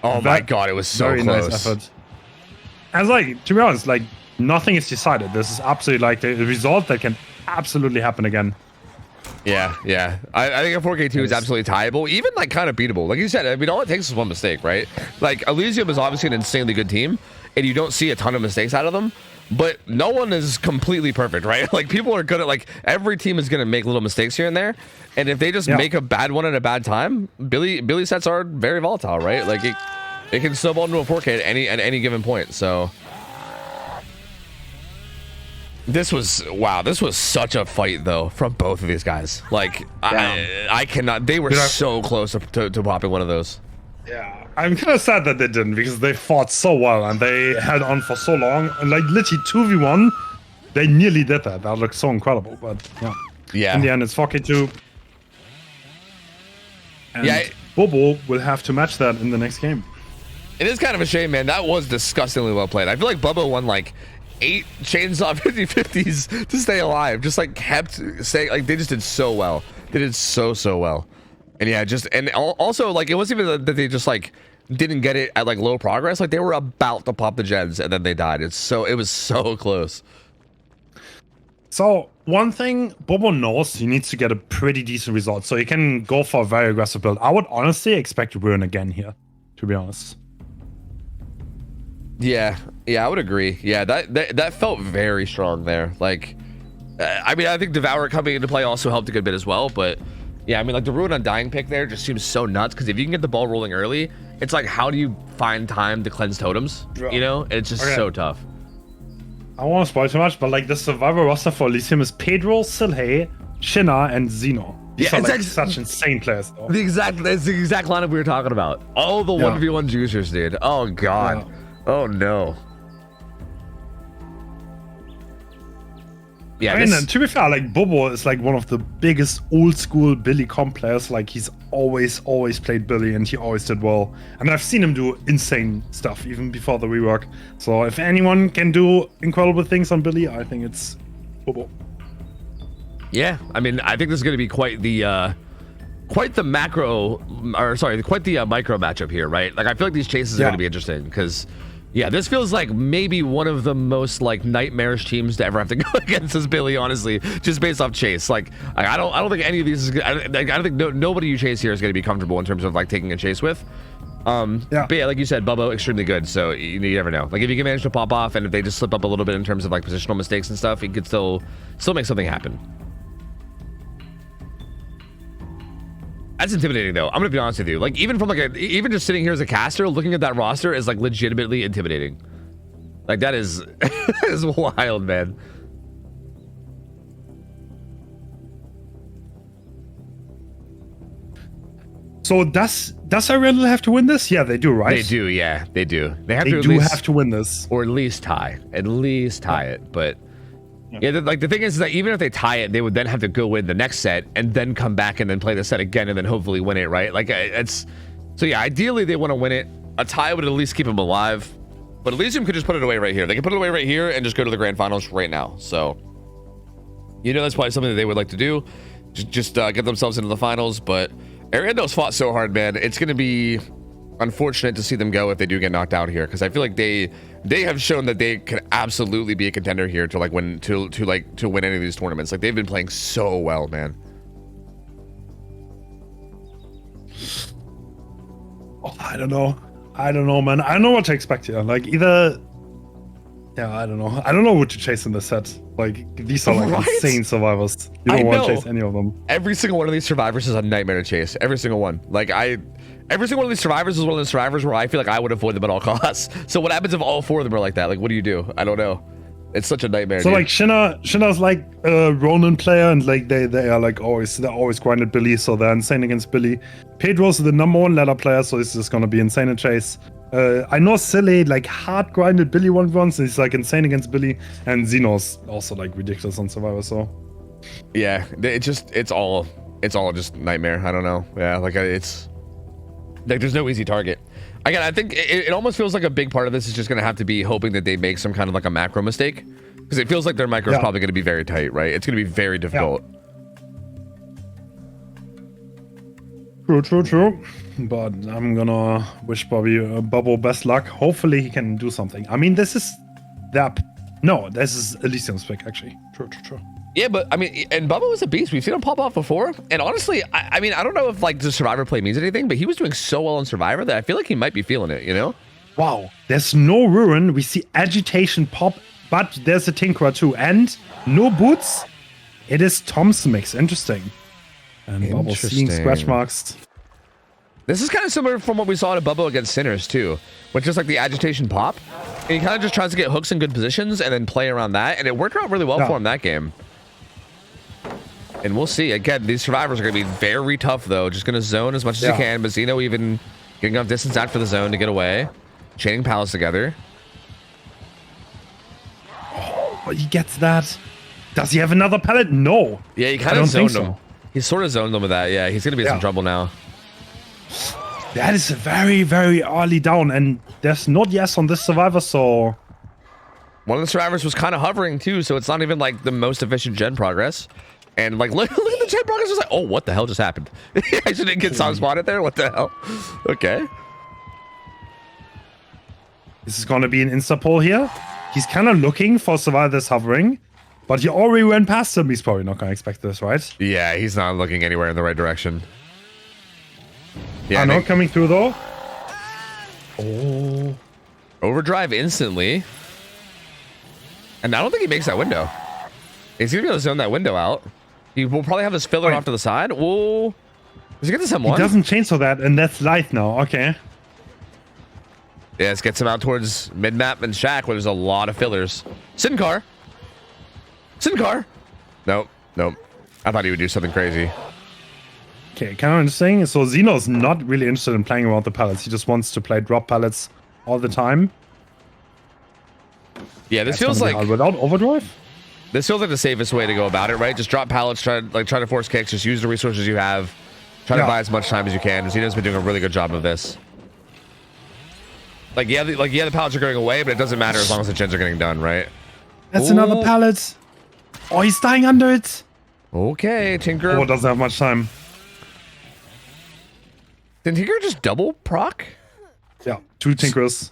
Oh my god, it was so very close. Nice effort. And like, to be honest, like nothing is decided. This is absolutely like the result that can absolutely happen again. Yeah. I think a 4K2 is absolutely tieable, even like kind of beatable. Like you said, I mean, all it takes is one mistake, right? Like Elysium is obviously an insanely good team, and you don't see a ton of mistakes out of them. But no one is completely perfect, right? Like people are good at like every team is gonna make little mistakes here and there, and if they just make a bad one at a bad time, Billy sets are very volatile, right? Like it can snowball into a 4K at any given point. So this was such a fight though from both of these guys. Like I cannot. They were so close to popping one of those. Yeah. I'm kind of sad that they didn't because they fought so well and they held on for so long. And like literally 2v1, they nearly did that. That looked so incredible. But yeah. In the end, it's 4K2. And Bobo will have to match that in the next game. It is kind of a shame, man. That was disgustingly well played. I feel like Bubba won like 8 chainsaw 50-50s to stay alive. Just like kept saying, like they just did so well. They did so well. And yeah, also like it wasn't even that they just like didn't get it at like low progress. Like they were about to pop the gens and then they died. It was so close. So one thing Bobo knows, he needs to get a pretty decent result so he can go for a very aggressive build. I would honestly expect Ruin again here, to be honest. Yeah, I would agree. Yeah, that felt very strong there. Like, I mean, I think Devourer coming into play also helped a good bit as well, but. Yeah, I mean, like the Ruin Undying pick there just seems so nuts because if you can get the ball rolling early, it's like, how do you find time to cleanse totems? You know, it's just so tough. I don't want to spoil too much, but like the survivor roster for Elysium is Pedro, Silhey, Shinna, and Xeno. These are like such insane players, though. That's the exact lineup we were talking about. All the 1v1 juicers, dude. Oh god. Yeah. Oh no. Yeah, I mean, to be fair, like Bobo is like one of the biggest old school Billy comp players. Like he's always played Billy and he always did well. And I've seen him do insane stuff even before the rework. So if anyone can do incredible things on Billy, I think it's Bobo. Yeah, I mean, I think this is going to be quite the micro matchup here, right? Like I feel like these chases are going to be interesting because Yeah, this feels like maybe one of the most like nightmarish teams to ever have to go against is Billy, honestly, just based off chase. Like, I don't think any of these is. I don't think nobody you chase here is going to be comfortable in terms of like taking a chase with. Yeah. But yeah, like you said, Bubbo extremely good. So you never know. Like if you can manage to pop off, and if they just slip up a little bit in terms of like positional mistakes and stuff, he could still make something happen. That's intimidating though. I'm gonna be honest with you. Like even from like even just sitting here as a caster, looking at that roster is like legitimately intimidating. Like that is that is wild, man. So does Ariel have to win this? Yeah, they do, right? They do, yeah, they do. They have to win this, or at least tie it. But yeah, like the thing is that even if they tie it, they would then have to go win the next set and then come back and then play the set again and then hopefully win it, right? Like it's so yeah. Ideally, they want to win it. A tie would at least keep them alive. But Elysium could just put it away right here. They could put it away right here and just go to the grand finals right now. So you know that's probably something that they would like to do. Just get themselves into the finals. But Ariando's fought so hard, man. It's going to be unfortunate to see them go if they do get knocked out here, because I feel like they have shown that they can absolutely be a contender here to like win to win any of these tournaments. Like they've been playing so well, man. Oh, I don't know, man. I don't know what to expect here. Like either, yeah, I don't know what to chase in this set. Like these are like insane survivors. You don't want to chase any of them. Every single one of these survivors is a nightmare to chase. Every single one. Like every single one of these survivors is one of the survivors where I feel like I would avoid them at all costs. So what happens if all four of them are like that? Like what do you do? I don't know. It's such a nightmare. So dude. like Shinna's like a Ronin player, and like they are like they're always grinded Billy, so they're insane against Billy. Pedro's the #1 ladder player, so he's just gonna be insane in chase. I know Silly like hard grinded Billy once, and he's like insane against Billy, and Xeno's also like ridiculous on Survivor. So yeah, it's all just nightmare. I don't know. Yeah, like it's like there's no easy target. Again, I think it almost feels like a big part of this is just gonna have to be hoping that they make some kind of like a macro mistake, because it feels like their micro is probably gonna be very tight, right? It's gonna be very difficult. Yeah. True. But I'm gonna wish Bubbo best luck. Hopefully he can do something. I mean, this is Elysium's pick actually. True. Yeah, but I mean, and Bubba was a beast. We've seen him pop off before. And honestly, I mean, I don't know if like the Survivor play means anything, but he was doing so well in Survivor that I feel like he might be feeling it, you know? Wow. There's no Ruin. We see Agitation pop, but there's a Tinkerer too. And no Boots. It is Tom's mix. Interesting. And Bubba seeing scratch marks. This is kind of similar from what we saw to Bubba against Sinners too, with just like the Agitation pop. And he kind of just tries to get hooks in good positions and then play around that. And it worked out really well for him that game. And we'll see. Again, these survivors are going to be very tough, though. Just going to zone as much as you can. But Zeno even getting enough distance out for the zone to get away. Chaining pallets together. Oh, he gets that. Does he have another pallet? No. Yeah, he kind of zoned him. He sort of zoned them with that. Yeah, he's going to be in some trouble now. That is a very, very early down. And there's not yes on this survivor, so... One of the survivors was kind of hovering, too. So it's not even like the most efficient gen progress. And like, look at the gen progress. Was like, oh, what the hell just happened? I didn't get some spotted there. What the hell? Okay. This is going to be an insta-pull here. He's kind of looking for survivors hovering, but he already went past him. He's probably not going to expect this, right? Yeah, he's not looking anywhere in the right direction. Yeah, not coming through though. Oh. Overdrive instantly. And I don't think he makes that window. He's going to be able to zone that window out. He will probably have his filler off to the side. Whoa. Does he get this M1? He doesn't chainsaw that, and that's light now. Okay. Yeah, this gets him out towards mid-map and Shack, where there's a lot of fillers. Sin car. Nope. I thought he would do something crazy. Okay, kind of interesting. So Xeno's not really interested in playing around the pallets. He just wants to play drop pallets all the time. Yeah, this feels like without overdrive. This feels like the safest way to go about it, right? Just drop pallets, try to force kicks, just use the resources you have, try to buy as much time as you can. Xeno's been doing a really good job of this. The pallets are going away, but it doesn't matter as long as the gens are getting done, right? That's another pallet. Oh, he's dying under it. Okay, Tinker. Oh, doesn't have much time. Did Tinker just double proc? Yeah, 2 Tinkers.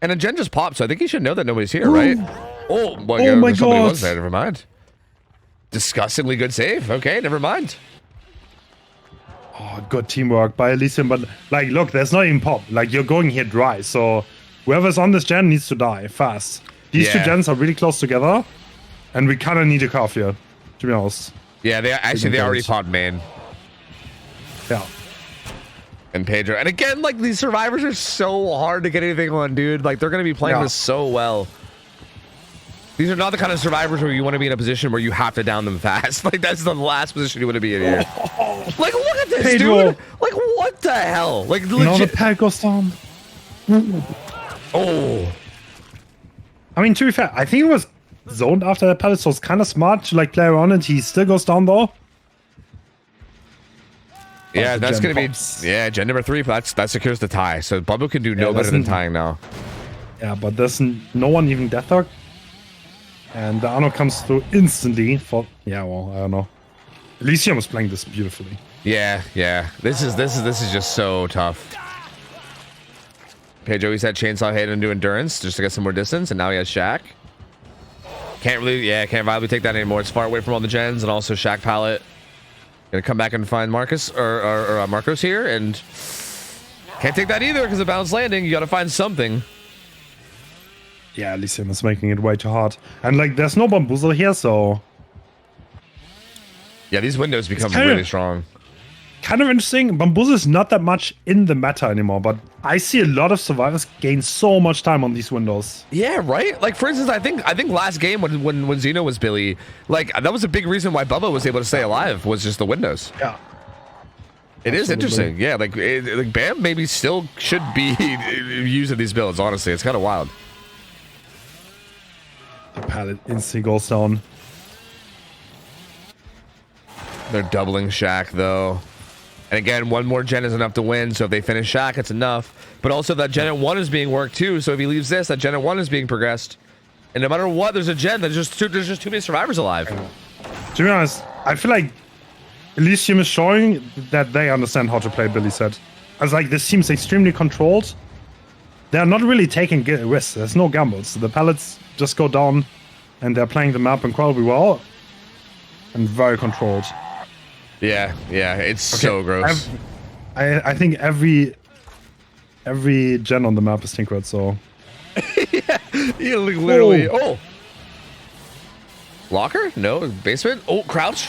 And a gen just popped, so I think he should know that nobody's here, right? Oh my god! my Somebody God. was there. Never mind. Disgustingly good save. Okay, never mind. Oh, good teamwork by Elysium, but like, look, there's not even pop. Like, you're going here dry, so whoever's on this gen needs to die fast. These two gens are really close together, and we kind of need a curve here, to be honest. Yeah, they already popped main. Yeah. And Pedro, and again, like these survivors are so hard to get anything on, dude. Like they're gonna be playing this so well. These are not the kind of survivors where you want to be in a position where you have to down them fast. Like that's the last position you want to be in here. Like look at this, Pedro. dude. Like what the hell? Like legit. Now the pad goes down. Oh. I mean, to be fair, I think it was zoned after that pallet, so it's kind of smart to like play around it. He still goes down though. Yeah, that's gonna pops. be gen number 3. But that secures the tie. So Bubba can do no better than tying now. Yeah, but there's no one even death dog. And the Arno comes through instantly for well, I don't know. Elysium was playing this beautifully. Yeah. This is just so tough. Pedro, he said chainsaw hit into endurance just to get some more distance, and now he has Shaq. Can't viably take that anymore. It's far away from all the gens, and also Shaq pallet. Gonna come back and find Marcus or Marcos here, and can't take that either because of bounce landing. You gotta find something. Yeah, Elysium is making it way too hard. And like, there's no bamboozle here, so... Yeah, these windows become really strong. Kind of interesting. Bamboozle is not that much in the meta anymore, but I see a lot of survivors gain so much time on these windows. Yeah, right? Like, for instance, I think last game when Zeno was Billy, like, that was a big reason why Bubba was able to stay alive, was just the windows. Yeah. It is interesting. Yeah, like Bam maybe still should be using these builds, honestly. It's kind of wild. The pallet instantly goes down. They're doubling Shaq, though. And again, one more gen is enough to win, so if they finish Shaq, it's enough. But also that gen at 1 is being worked, too, so if he leaves this, that gen at 1 is being progressed. And no matter what, there's a gen, there's just too many survivors alive. To be honest, I feel like Elysium is showing that they understand how to play, Billy said. As like, this seems extremely controlled. They're not really taking risks. There's no gambles. The pallets just go down, and they're playing the map incredibly well. And very controlled. Yeah, it's so gross. I think every gen on the map is tinkered, so... yeah, literally. Oh! Locker? No. Basement? Oh, crouch?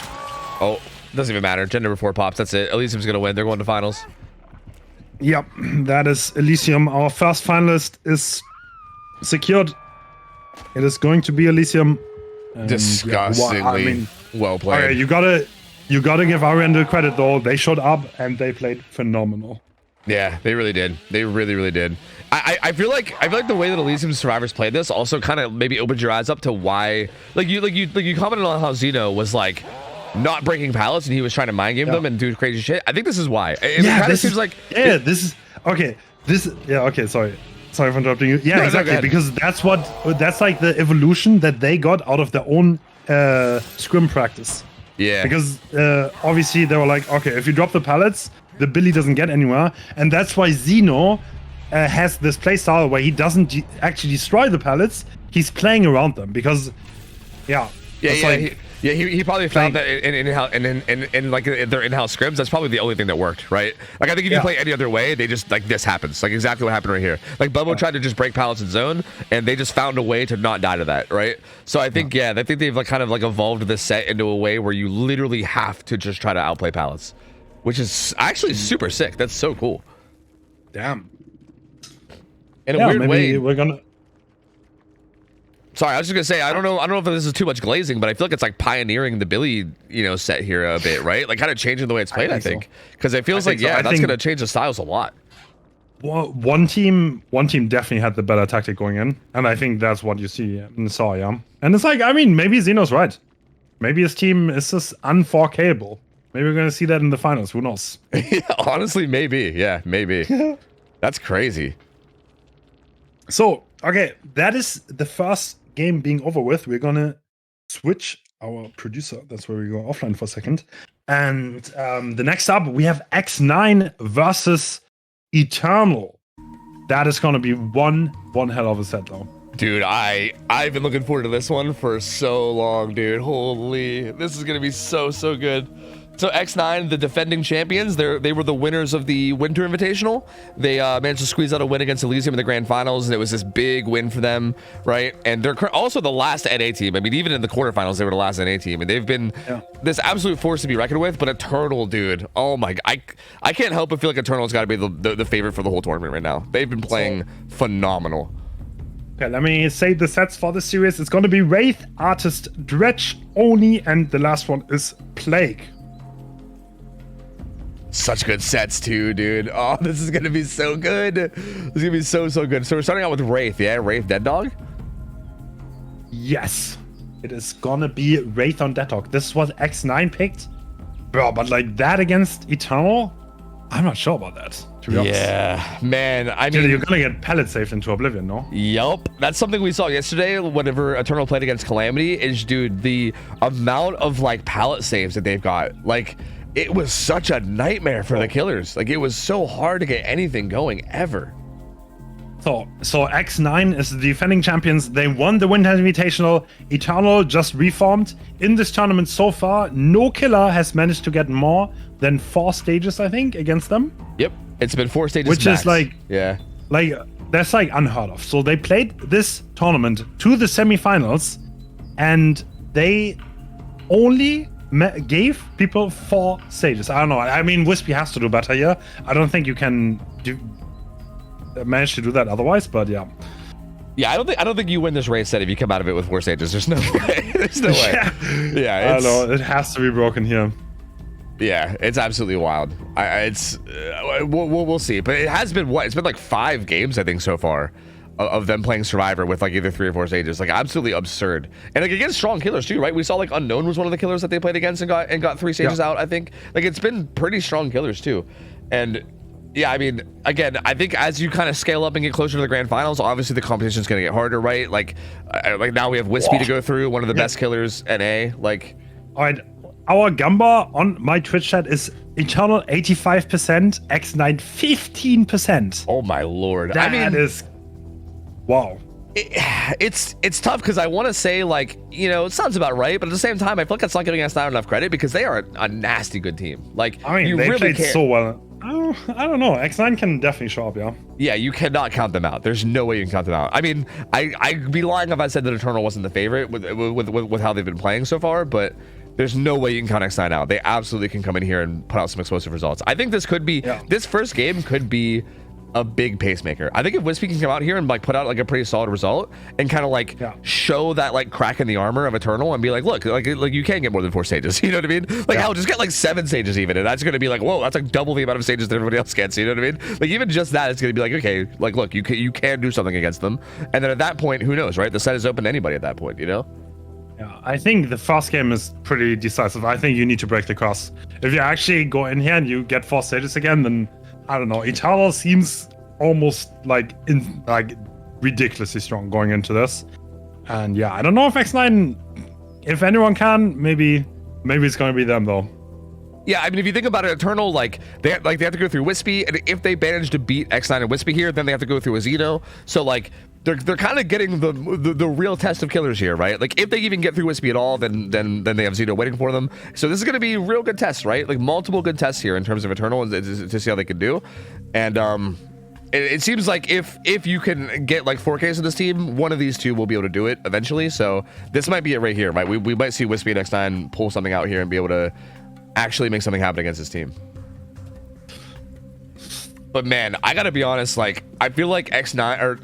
Oh, doesn't even matter. Gen number 4 pops. That's it. Elysium's gonna win. They're going to finals. Yep, that is Elysium. Our first finalist is secured. It is going to be Elysium. Disgustingly well played. Okay, you gotta give Arian the credit though. They showed up and they played phenomenal. Yeah, they really did. They really did. I feel like the way that Elysium survivors played this also kind of maybe opened your eyes up to why you commented on how Zeno was like not breaking pallets and he was trying to mind game them and do crazy shit. I think this is why. It kind of seems like this is okay. Sorry for interrupting you. Yeah, no, exactly. No, because that's like the evolution that they got out of their own scrim practice. Yeah. Because obviously they were like, okay, if you drop the pallets, the Billy doesn't get anywhere, and that's why Zeno has this playstyle where he doesn't actually destroy the pallets. He's playing around them because, he probably found that in like their in-house scrims, that's probably the only thing that worked, right? Like I think if you play any other way, they just like this happens, like exactly what happened right here. Like Bubbo tried to just break pallets in zone, and they just found a way to not die to that, right? So I think I think they've like kind of like evolved this set into a way where you literally have to just try to outplay pallets, which is actually super sick. That's so cool. Damn. In a weird way, we're gonna. Sorry, I was just gonna say I don't know if this is too much glazing, but I feel like it's like pioneering the Billy set here a bit, right? Like kind of changing the way it's played. I think because it feels like that's gonna change the styles a lot. Well, one team definitely had the better tactic going in, and I think that's what you see and saw, yeah. And it's like, I mean, maybe Zeno's right. Maybe his team is just unforkable. Maybe we're gonna see that in the finals. Who knows? Yeah, honestly, maybe. Yeah, maybe. That's crazy. So, okay, that is the first game being over with. We're gonna switch our producer. That's where we go offline for a second. And the next up, we have X9 versus Eternal. That is gonna be one hell of a set though. Dude, I've been looking forward to this one for so long, dude. Holy, this is gonna be so good. So X9, the defending champions, they were the winners of the Winter Invitational. They managed to squeeze out a win against Elysium in the grand finals, and it was this big win for them, right? And they're also the last NA team. I mean, even in the quarterfinals, they were the last NA team, and they've been this absolute force to be reckoned with. But Eternal, dude, oh my god, I can't help but feel like Eternal's got to be the favorite for the whole tournament right now. They've been playing phenomenal. Okay, let me say the sets for the series. It's going to be Wraith, Artist, Dredge, Oni, and the last one is Plague. Such good sets too, dude. Oh, this is gonna be so good. This is gonna be so good. So we're starting out with Wraith, yeah? Wraith Dead Dog? Yes. It is gonna be Wraith on Dead Dog. This was X9 picked. Bro, but like that against Eternal? I'm not sure about that, to be honest. Yeah, man. I mean, dude, you're gonna get pallet saved into Oblivion, no? Yup. That's something we saw yesterday whenever Eternal played against Calamity is, dude, the amount of like pallet saves that they've got. Like, it was such a nightmare for the killers. Like, it was so hard to get anything going ever. So X9 is the defending champions. They won the Winter Invitational. Eternal just reformed. In this tournament so far, no killer has managed to get more than 4 stages, I think, against them. Yep. It's been 4 stages Which max. is like... Yeah. Like, that's like unheard of. So they played this tournament to the semifinals, and they only gave people 4 stages. I don't know. I mean, Wispy has to do better here. I don't think you can manage to do that otherwise, but yeah. Yeah, I don't think you win this race set if you come out of it with 4 stages. There's no way. There's no way. Yeah, I don't know. It has to be broken here. Yeah, it's absolutely wild. We'll see. But it has been what? It's been like 5 games, I think, so far of them playing Survivor with like either 3 or 4 stages. Like, absolutely absurd. And like against strong killers too, right? We saw like Unknown was one of the killers that they played against and got 3 stages out, I think. Like, it's been pretty strong killers too. And yeah, I mean, again, I think as you kind of scale up and get closer to the grand finals, obviously the competition is going to get harder, right? Like now we have Wispy to go through, one of the best killers, NA. Like, all right, our Gamba on my Twitch chat is Eternal 85%, X9 15%. Oh my lord! That is wow. It's tough because I want to say, like, you know, it sounds about right, but at the same time, I feel like it's not giving us not enough credit because they are a nasty good team. Like, I mean, you they really played so well. I don't know. X9 can definitely show up, yeah. Yeah, you cannot count them out. There's no way you can count them out. I mean, I'd be lying if I said that Eternal wasn't the favorite with how they've been playing so far, but there's no way you can count X9 out. They absolutely can come in here and put out some explosive results. I think this could be, this first game could be a big pacemaker. I think if Wispy can come out here and like put out like a pretty solid result and kind of like show that like crack in the armor of Eternal and be like, look, like you can get more than 4 stages. You know what I mean? Like, hell, just get like 7 stages even, and that's gonna be like, whoa, that's like double the amount of stages that everybody else gets. You know what I mean? Like, even just that is gonna be like, okay, like, look, you can do something against them, and then at that point, who knows, right? The set is open to anybody at that point, you know? Yeah, I think the first game is pretty decisive. I think you need to break the cross. If you actually go in here and you get 4 stages again, then I don't know. Eternal seems almost like ridiculously strong going into this. And yeah, I don't know if X9, if anyone can, maybe it's going to be them though. Yeah, I mean, if you think about it, Eternal, like they have to go through Wispy, and if they manage to beat X9 and Wispy here, then they have to go through a Xeno. So like they're kind of getting the real test of killers here, right? Like, if they even get through Wispy at all, then they have Xeno waiting for them. So this is going to be real good tests, right? Like, multiple good tests here in terms of Eternal and to see how they can do. And it seems like if you can get like 4Ks of this team, one of these two will be able to do it eventually. So this might be it right here, right? We might see Wispy next time pull something out here and be able to actually make something happen against this team. But man, I gotta be honest, like, I feel like Eternal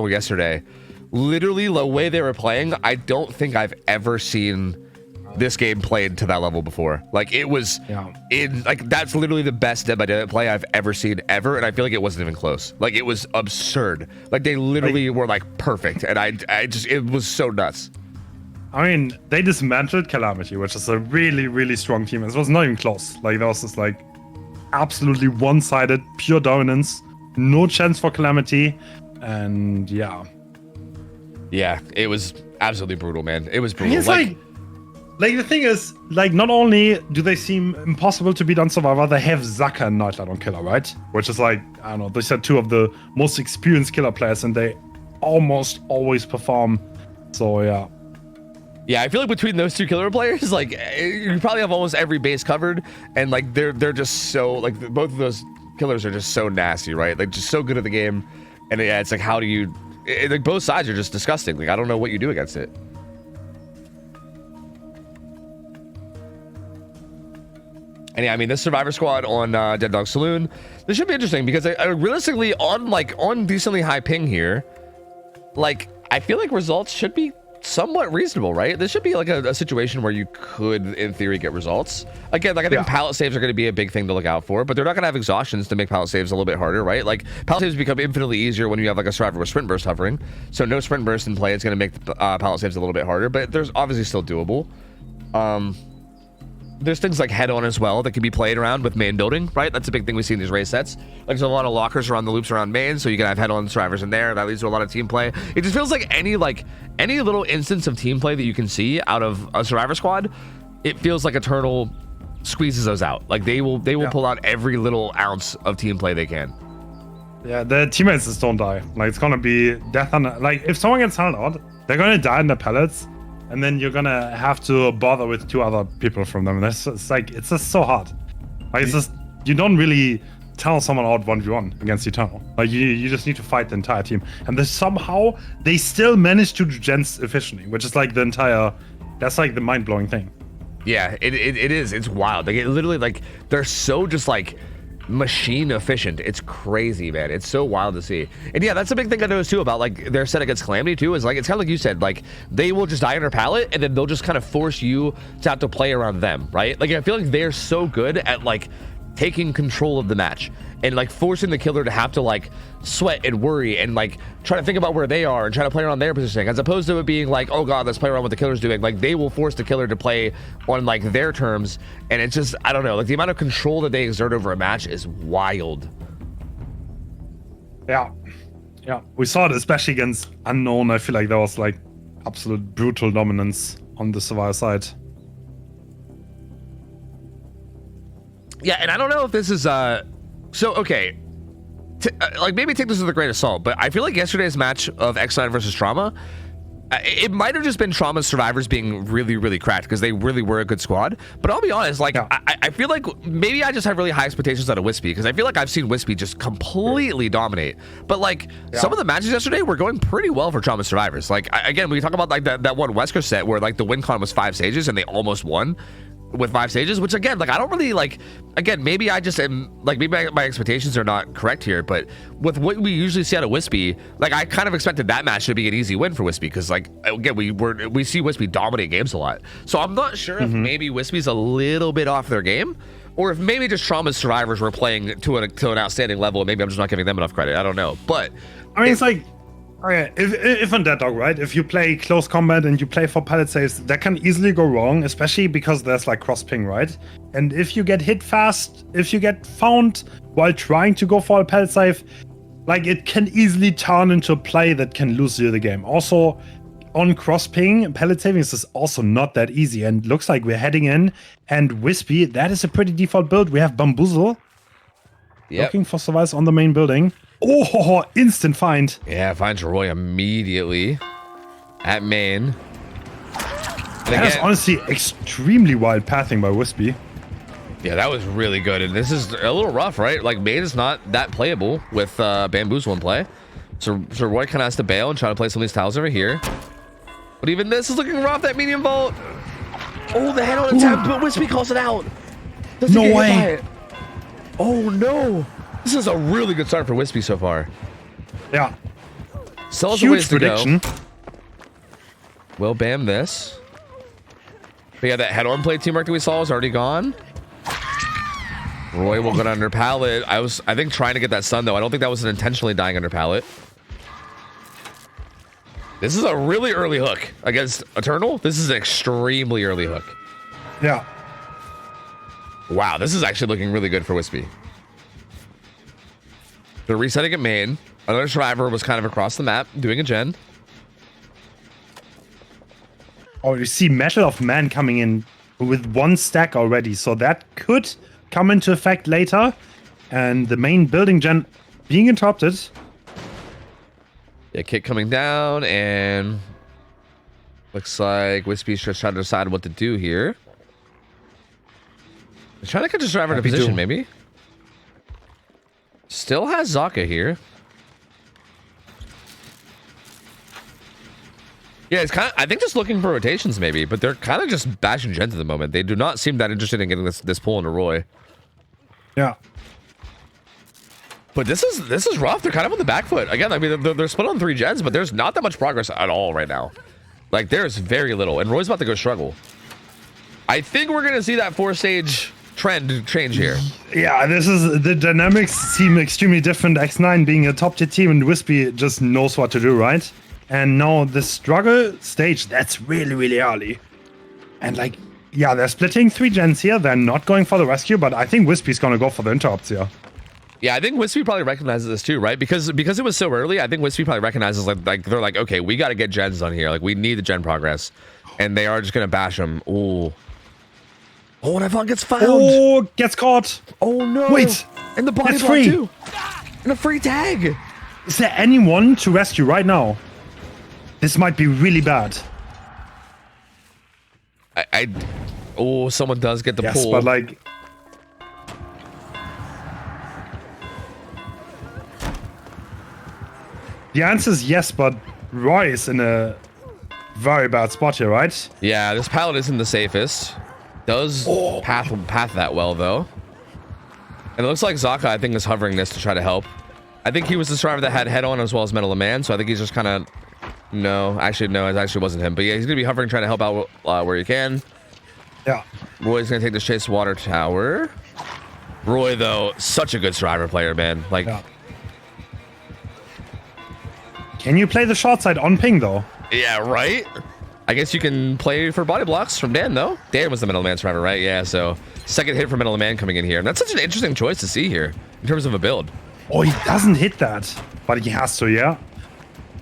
yesterday, literally the way they were playing, I don't think I've ever seen this game played to that level before. Like, it was like, that's literally the best Dead by Daylight play I've ever seen ever, and I feel like it wasn't even close. Like, it was absurd. Like, they literally were like perfect, and I just, it was so nuts. I mean, they dismantled Calamity, which is a really, really strong team. It was not even close. Like, there was just like absolutely one-sided, pure dominance, no chance for Calamity, and yeah, it was absolutely brutal, man. It was brutal. It's like Like, the thing is, like, not only do they seem impossible to beat on Survivor, they have Zaka and Nightlight on Killer, right? Which is like, I don't know, they said two of the most experienced Killer players, and they almost always perform. So, yeah. Yeah, I feel like between those two Killer players, like, you probably have almost every base covered, and like they're just so, like, both of those Killers are just so nasty, right? Like, just so good at the game, and yeah, it's like, how do you, like, both sides are just disgusting. Like, I don't know what you do against it. And yeah, I mean, this Survivor Squad on Dead Dog Saloon, this should be interesting because realistically, on decently high ping here, like, I feel like results should be somewhat reasonable, right? This should be like a situation where you could, in theory, get results. Again, like, I think pallet saves are going to be a big thing to look out for, but they're not going to have exhaustions to make pallet saves a little bit harder, right? Like, pallet saves become infinitely easier when you have like a Survivor with sprint burst hovering. So no sprint burst in play, it's going to make the pallet saves a little bit harder, but there's obviously still doable. There's things like head-on as well that can be played around with main building, right? That's a big thing we see in these race sets. Like, there's a lot of lockers around the loops around main, so you can have head-on survivors in there. That leads to a lot of team play. It just feels like any little instance of team play that you can see out of a Survivor Squad, it feels like Eternal squeezes those out. Like, they will pull out every little ounce of team play they can. Yeah, the teammates just don't die. Like, it's gonna be death on, like, if someone gets hunted out, they're gonna die in the pellets. And then you're gonna have to bother with two other people from them. It's just so hard. Like, it's just, you don't really tell someone out 1v1 against Eternal. Like, you just need to fight the entire team. And somehow they still manage to do gens efficiently, which is like that's like the mind-blowing thing. Yeah, it is. It's wild. Like, it literally, like, they're so just like machine efficient. It's crazy, man. It's so wild to see. And yeah, that's a big thing I noticed too about like their set against Calamity too, is like, it's kind of like you said, like, they will just die under pallet and then they'll just kind of force you to have to play around them, right? Like, I feel like they're so good at like taking control of the match and like forcing the killer to have to like sweat and worry and like try to think about where they are and try to play around their positioning, as opposed to it being like, oh god, let's play around what the killer's doing. Like, they will force the killer to play on like their terms, and it's just, I don't know, like, the amount of control that they exert over a match is wild. Yeah, we saw it especially against Unknown. I feel like there was like absolute brutal dominance on the Survivor side. Yeah, and I don't know if this is so okay, like, maybe take this with a grain of salt, but I feel like yesterday's match of X9 versus Trauma, it might have just been Trauma's survivors being really, really cracked because they really were a good squad. But I'll be honest, like, I feel like maybe I just have really high expectations out of Wispy, because I feel like I've seen Wispy just completely dominate. But like, some of the matches yesterday were going pretty well for Trauma's survivors. Like, again, we talk about like that one Wesker set where like the win con was 5 stages and they almost won with 5 stages, which again, like, I don't really like, again, maybe I just am like, maybe my expectations are not correct here, but with what we usually see out of Wispy, like, I kind of expected that match to be an easy win for Wispy, because like, again, we see Wispy dominate games a lot. So I'm not sure if maybe Wispy's a little bit off their game, or if maybe just Trauma's survivors were playing to an outstanding level, and maybe I'm just not giving them enough credit. I don't know, but I mean, it's like, okay, if on Dead Dog, right, if you play close combat and you play for pallet saves, that can easily go wrong, especially because there's like cross ping, right? And if you get hit fast, if you get found while trying to go for a pallet save, like, it can easily turn into a play that can lose you the game. Also, on cross ping, pallet savings is also not that easy, and looks like we're heading in. And Wispy, that is a pretty default build. We have Bamboozle looking for survivors on the main building. Oh, instant find. Yeah, finds Roy immediately at main. That is honestly extremely wild pathing by Wispy. Yeah, that was really good. And this is a little rough, right? Like, main is not that playable with Bamboozle in play. So Roy kind of has to bail and try to play some of these tiles over here. But even this is looking rough, that medium vault. Oh, the head on attempt, but Wispy calls it out. Doesn't no way. Oh, no. This is a really good start for Wispy so far. Yeah. Still has a ways to go. We'll bam this. But yeah, that head-on play teamwork that we saw is already gone. Roy will go under pallet. I think, trying to get that stun, though. I don't think that was an intentionally dying under pallet. This is a really early hook against Eternal. This is an extremely early hook. Yeah. Wow, this is actually looking really good for Wispy. They're resetting at main. Another survivor was kind of across the map doing a gen. Oh, you see Metal of Man coming in with 1 stack already, so that could come into effect later. And the main building gen being interrupted. Yeah, kick coming down, and looks like Wispy's just trying to decide what to do here. He's trying to catch his driver in a position, maybe. Still has Zaka here. Yeah, it's kind of, I think, just looking for rotations maybe, but they're kind of just bashing gens at the moment. They do not seem that interested in getting this pull into Roy. Yeah. But this is rough. They're kind of on the back foot. Again, I mean, they're split on 3 gens, but there's not that much progress at all right now. Like, there's very little, and Roy's about to go struggle. I think we're going to see that 4-stage trend change here. Yeah, the dynamics seem extremely different. X9 being a top tier team, and Wispy just knows what to do, right? And now the struggle stage, that's really, really early. And like, yeah, they're splitting 3 gens here. They're not going for the rescue, but I think Wispy's going to go for the interrupts here. Yeah, I think Wispy probably recognizes this too, right? Because it was so early, I think Wispy probably recognizes like they're like, okay, we got to get gens on here. Like, we need the gen progress. And they are just going to bash them. Ooh. Oh, and Ivan gets found. Oh, gets caught. Oh, no. Wait. And the body block too. And a free tag. Is there anyone to rescue right now? This might be really bad. Oh, someone does get the pull. Yes, but like... The answer is yes, but Roy is in a very bad spot here, right? Yeah, this pallet isn't the safest. Does path that well, though. And it looks like Zaka, I think, is hovering this to try to help. I think he was the driver that had head-on as well as Metal of Man, so I think he's just kind of... No, actually, no, it actually wasn't him. But yeah, he's going to be hovering, trying to help out where he can. Yeah. Roy's going to take this chase water tower. Roy, though, such a good survivor player, man. Like... Yeah. Can you play the short side on ping, though? Yeah, right? I guess you can play for body blocks from Dan, though. Dan was the Metal Man survivor, right? Yeah, so second hit for Metal Man coming in here. And that's such an interesting choice to see here in terms of a build. Oh, he doesn't hit that. But he has to, yeah.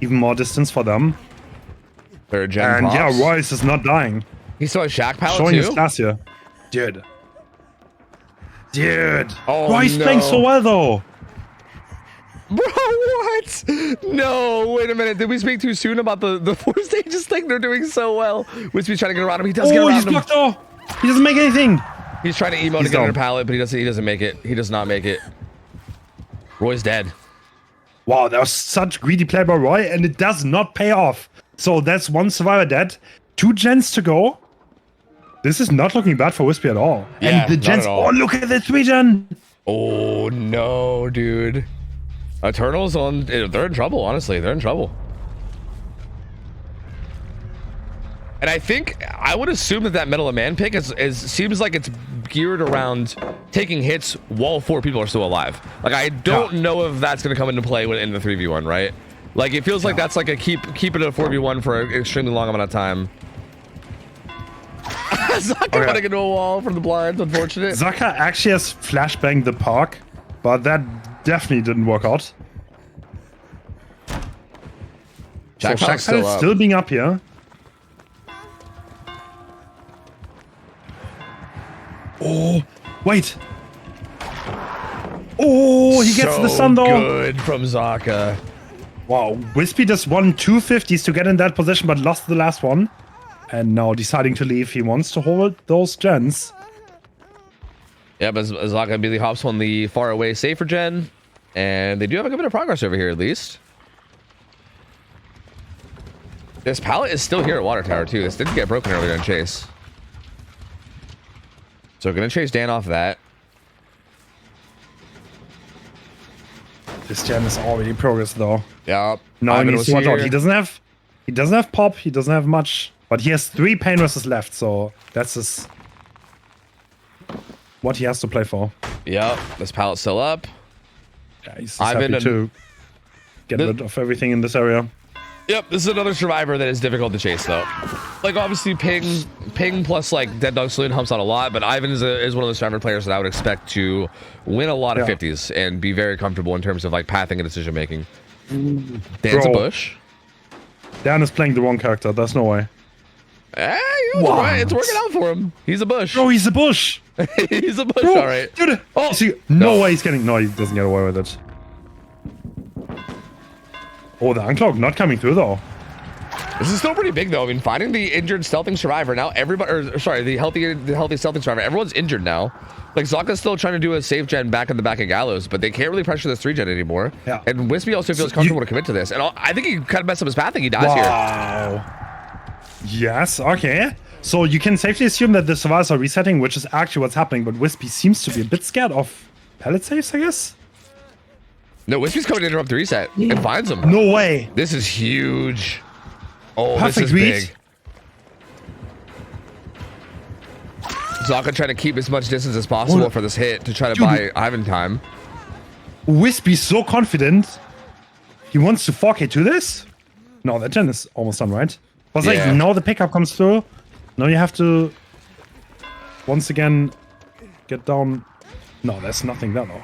Even more distance for them. Third gen and props. yeah, Royce is not dying. He saw a Shack pallet showing too? his class here. Dude. Oh, Royce playing so well, though. Bro, what? No, wait a minute. Did we speak too soon about the 4 stages thing? They're doing so well. Wispy's trying to get around him. He does get around him. He's blocked though. He doesn't make anything. He's trying to emote to get under pallet, but he doesn't make it. He does not make it. Roy's dead. Wow, that was such greedy play by Roy, and it does not pay off. So that's 1 survivor dead. 2 gens to go. This is not looking bad for Wispy at all. Yeah, and the gens. Oh, look at the 3 gen. Oh no, dude. Eternals on. They're in trouble. Honestly, they're in trouble. And I think I would assume that Metal of Man pick seems like it's geared around taking hits while 4 people are still alive. Like, I don't know if that's going to come into play in the 3v1, right? Like, it feels like that's like a keep it a 4v1 for an extremely long amount of time. Zaka running into a wall from the blinds, unfortunate. Zaka actually has flashbanged the park, but that definitely didn't work out. So Shackpad is still being up here. Oh, wait. Oh, he gets the sun though. Good from Zaka. Wow, Wispy just won 2 50s to get in that position, but lost the last one. And now deciding to leave, he wants to hold those gens. Yeah, but Zaka immediately hops on the far away safer gen. And they do have a good bit of progress over here, at least. This pallet is still here at Water Tower, too. This didn't get broken earlier in chase. So gonna chase Dan off that. This gen is already progress, though. Yeah. Now he needs to watch out. He doesn't have pop. He doesn't have much. But he has 3 pain resistors left, so that's what he has to play for. Yep. This pallet's still up. Yeah, he's happy to get rid of everything in this area. Yep, this is another survivor that is difficult to chase, though. Like, obviously, ping plus, like, Dead Dog Saloon helps out a lot, but Ivan is one of those survivor players that I would expect to win a lot of 50s and be very comfortable in terms of, like, pathing and decision-making. Dan's a bush. Dan is playing the wrong character. There's no way. It's working out for him. He's a bush. Bro, he's a bush. He's a bush, Bro, all right. Dude, Oh, see, no way he's getting... No, he doesn't get away with it. Oh, the unclog not coming through, though. This is still pretty big, though. I mean, finding the injured stealthing survivor now. Everybody, or sorry, the healthy stealthing survivor. Everyone's injured now. Like Zaka's still trying to do a safe gen back in the back of Gallows, but they can't really pressure this 3 gen anymore. Yeah. And Wispy also feels comfortable to commit to this. And I think he kind of messed up his path. I think he dies here. Wow. Yes. Okay. So you can safely assume that the survivors are resetting, which is actually what's happening. But Wispy seems to be a bit scared of pellet saves, I guess. No, Wispy's coming to interrupt the reset and finds him. No way. This is huge. Oh, Perfect this is read. big. Zaka trying to keep as much distance as possible for this hit to try to buy Ivan time. Wispy's so confident. He wants to 4K to this? No, that gen is almost done, right? But Yeah. like, now the pickup comes through. Now you have to, once again, get down. No, there's nothing there, though.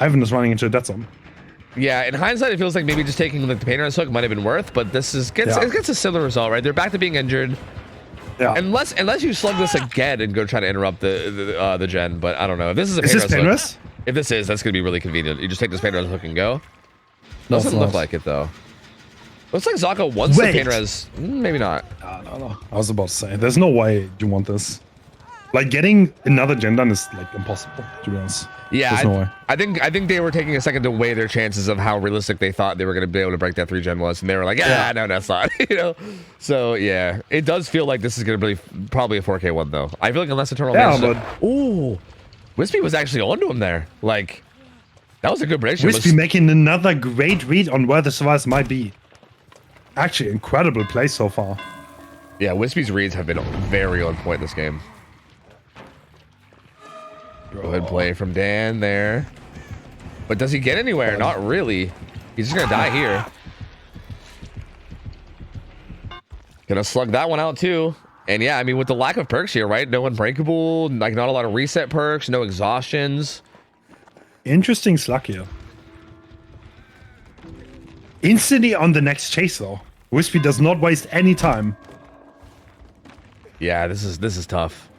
Ivan is running into a dead zone. Yeah, in hindsight, it feels like maybe just taking the painter's hook might have been worth, but this is it gets a similar result, right? They're back to being injured. Yeah. Unless you slug this again and go try to interrupt the gen, but I don't know. If this is a Is this painter's hook, painless? if this is, that's gonna be really convenient. You just take this painter's hook and go. No, Doesn't it's look not. like it though. Looks like Zaka wants the Wait. painter's. Maybe not. No. I was about to say, there's no way you want this. Like, getting another gen done is, like, impossible, to be honest. Yeah, There's no way. I think they were taking a second to weigh their chances of how realistic they thought they were going to be able to break that 3 gen was, and they were like, no, that's not, you know. So yeah, it does feel like this is going to be probably a 4K one though. I feel like unless Eternal ooh, Wispy was actually onto him there. Like that was a good prediction. Wispy making another great read on where the survivors might be. Actually, incredible play so far. Yeah, Wispy's reads have been very on point this game. Good play from Dan there. But does he get anywhere? Not really. He's just going to die here. Gonna slug that one out too. And yeah, I mean, with the lack of perks here, right? No unbreakable, like not a lot of reset perks, no exhaustions. Interesting slug here. Instantly on the next chase though. Wispy does not waste any time. Yeah, this is tough.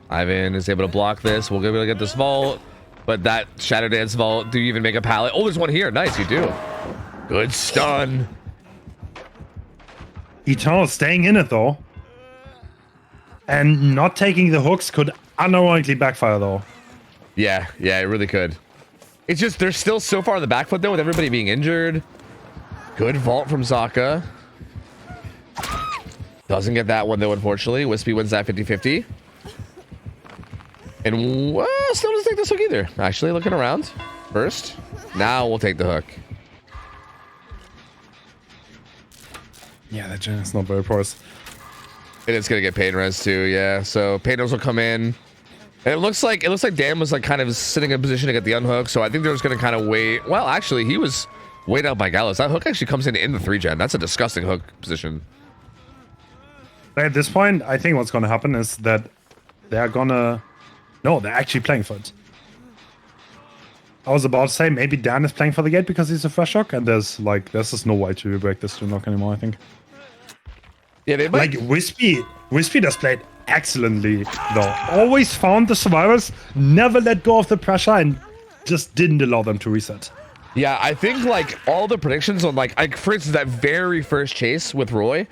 Ivan is able to block this. We'll be able to get this vault. But that Shadow Dance vault, do you even make a pallet? Oh, there's one here. Nice, you do. Good stun. Eternal staying in it though. And not taking the hooks could unironically backfire though. Yeah, it really could. It's just, they're still so far on the back foot though with everybody being injured. Good vault from Zaka. Doesn't get that one though, unfortunately. Wispy wins that 50-50. And still doesn't take this hook either. Actually, looking around first. Now we'll take the hook. Yeah, that gen is not very porous. And it's gonna get pain res too, yeah. So pain res will come in. And it looks like Dan was like kind of sitting in a position to get the unhook. So I think they're just gonna kind of wait. Well, actually, he was way out by Gallows. That hook actually comes in the 3 gen. That's a disgusting hook position. At this point, I think what's gonna happen is that they're gonna. No, they're actually playing for it. I was about to say maybe Dan is playing for the gate because he's a fresh hook, and there's just no way to break this to knock anymore, I think. Yeah, they might. Like Wispy does played excellently though. Always found the survivors, never let go of the pressure, and just didn't allow them to reset. Yeah, I think like all the predictions on like for instance that very first chase with Roy,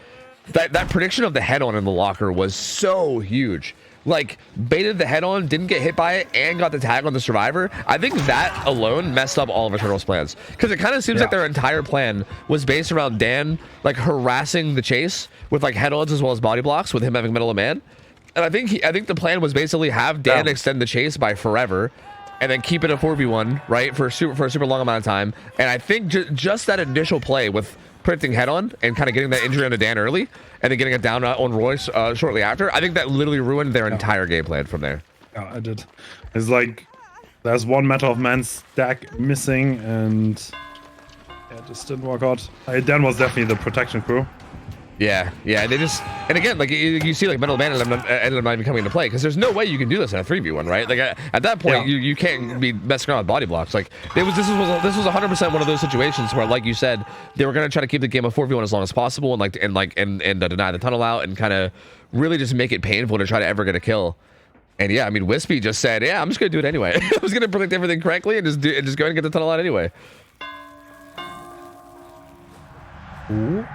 that prediction of the head-on in the locker was so huge. Like baited the head-on, didn't get hit by it, and got the tag on the survivor. I think that alone messed up all of Eternal's plans, because it kind of seems like their entire plan was based around Dan like harassing the chase with like head-ons as well as body blocks, with him having Metal of Man. And I think the plan was basically have Dan extend the chase by forever, and then keep it a 4v1 right for a super long amount of time. And I think just that initial play with predicting head-on and kind of getting that injury onto Dan early, and then getting it down on Royce shortly after, I think that literally ruined their entire game plan from there. Yeah, I did. It's like there's one Metal of Man stack missing, and it just didn't work out. Dan was definitely the protection crew. Yeah, and they just, and again, like you see, like Metal Man ended up not even coming into play because there's no way you can do this in a 3v1, right? Like at that point, you can't be messing around with body blocks. Like this was 100% one of those situations where, like you said, they were gonna try to keep the game a 4v1 as long as possible and deny the tunnel out and kind of really just make it painful to try to ever get a kill. And yeah, I mean, Wispy just said, yeah, I'm just gonna do it anyway. I was gonna predict everything correctly and just go ahead and get the tunnel out anyway. Ooh.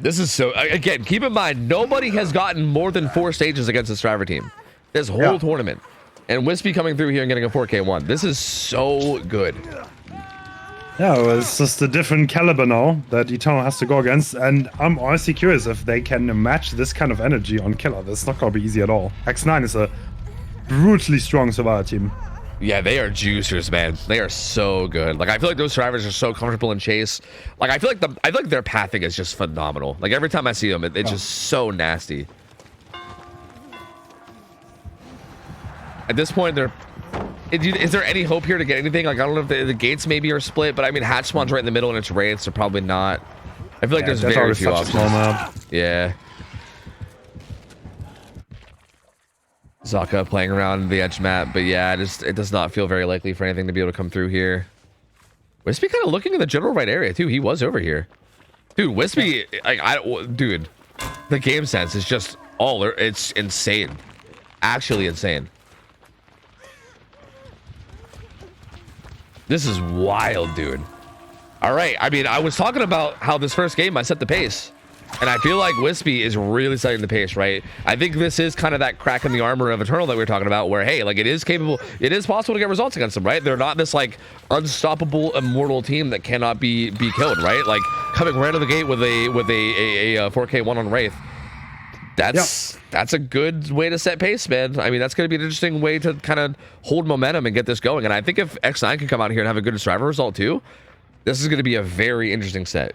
This is so, again, keep in mind, nobody has gotten more than 4 stages against this driver team this whole tournament. And Wispy coming through here and getting a 4K1. This is so good. Yeah, well, it's just a different caliber now that Eternal has to go against. And I'm honestly curious if they can match this kind of energy on Killer. That's not going to be easy at all. X9 is a brutally strong survivor team. Yeah, they are juicers, man. They are so good. Like I feel like those survivors are so comfortable in chase. Like I feel like their pathing is just phenomenal. Like every time I see them, it's just so nasty. At this point, is there any hope here to get anything? Like I don't know if the gates maybe are split, but I mean Hatch spawns right in the middle and it's wraith, so probably not. I feel like there's very few options. Yeah. Zaka playing around the edge map, but yeah, it does not feel very likely for anything to be able to come through here. Wispy kind of looking in the general right area too. He was over here, dude. Wispy, dude, the game sense is just it's insane, actually insane. This is wild, dude. All right, I mean, I was talking about how this first game I set the pace. And I feel like Wispy is really setting the pace, right? I think this is kind of that crack in the armor of Eternal that we were talking about, where, hey, like, it is possible to get results against them, right? They're not this, like, unstoppable, immortal team that cannot be killed, right? Like, coming right out of the gate with a 4K1 on Wraith. That's a good way to set pace, man. I mean, that's going to be an interesting way to kind of hold momentum and get this going. And I think if X9 can come out here and have a good survivor result, too, this is going to be a very interesting set.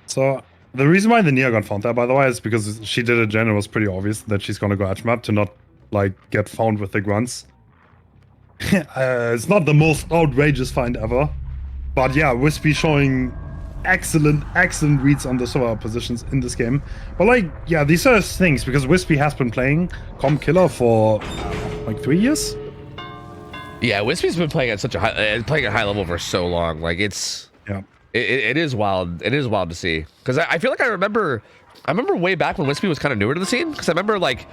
So... the reason why the Neogon found that, by the way, is because she did it and it was pretty obvious that she's going to go edge map to not, like, get found with the grunts. It's not the most outrageous find ever. But yeah, Wispy showing excellent reads on the server positions in this game. But, like, yeah, these are things, because Wispy has been playing Comp Killer for, like, 3 years? Yeah, Wispy's been playing at playing at high level for so long. Like, it's... yeah. It is wild. It is wild to see, because I feel like I remember way back when Wispy was kind of newer to the scene, because I remember like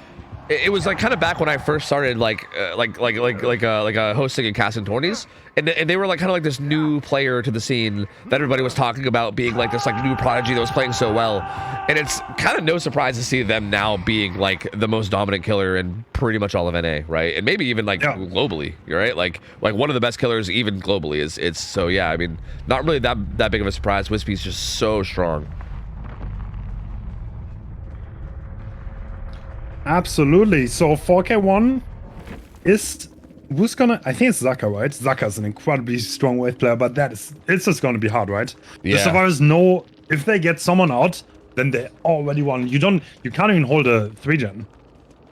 it was like kind of back when I first started like hosting and casting tourneys, and they were like kind of like this new player to the scene that everybody was talking about being like this like new prodigy that was playing so well, and it's kind of no surprise to see them now being like the most dominant killer in pretty much all of NA, right? And maybe even like globally, right? Like one of the best killers even globally is so yeah. I mean, not really that big of a surprise. Wispy's just so strong. Absolutely. So 4K1 is who's gonna? I think it's Zaka, right? Zaka's an incredibly strong Wraith player, but it's just gonna be hard, right? Yeah. The survivors know if they get someone out, then they already won. You can't even hold a 3-gen.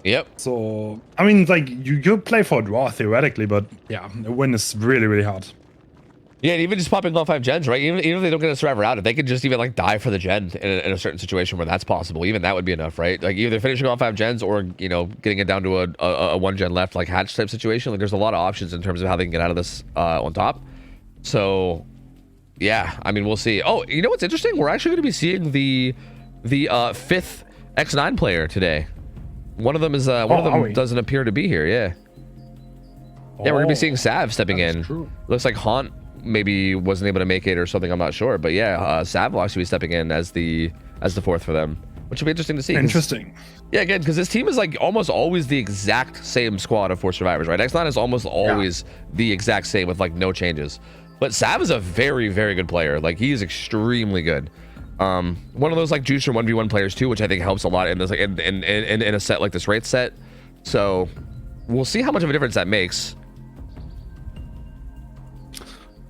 Yep. So I mean, like you play for a draw theoretically, but yeah, a win is really hard. Yeah, and even just popping all 5 gens, right? Even if they don't get a survivor out, if they could just even like die for the gen in a certain situation where that's possible, even that would be enough, right? Like either finishing all 5 gens or, you know, getting it down to a 1 gen left, like Hatch type situation. Like there's a lot of options in terms of how they can get out of this on top. So yeah, I mean, we'll see. Oh, you know what's interesting? We're actually going to be seeing the 5th X9 player today. One of them is one of them doesn't appear to be here. Yeah. Yeah, we're gonna be seeing Sav stepping in. True. Looks like Haunt maybe wasn't able to make it or something. I'm not sure, but yeah, Sav will actually be stepping in as the 4th for them, which will be interesting to see. Interesting. Yeah, again, because this team is like almost always the exact same squad of 4 survivors, right? X9 is almost always the exact same with like no changes. But Sav is a very good player. Like he is extremely good. One of those like juicer 1v1 players too, which I think helps a lot in this like in a set like this Wraith set. So we'll see how much of a difference that makes.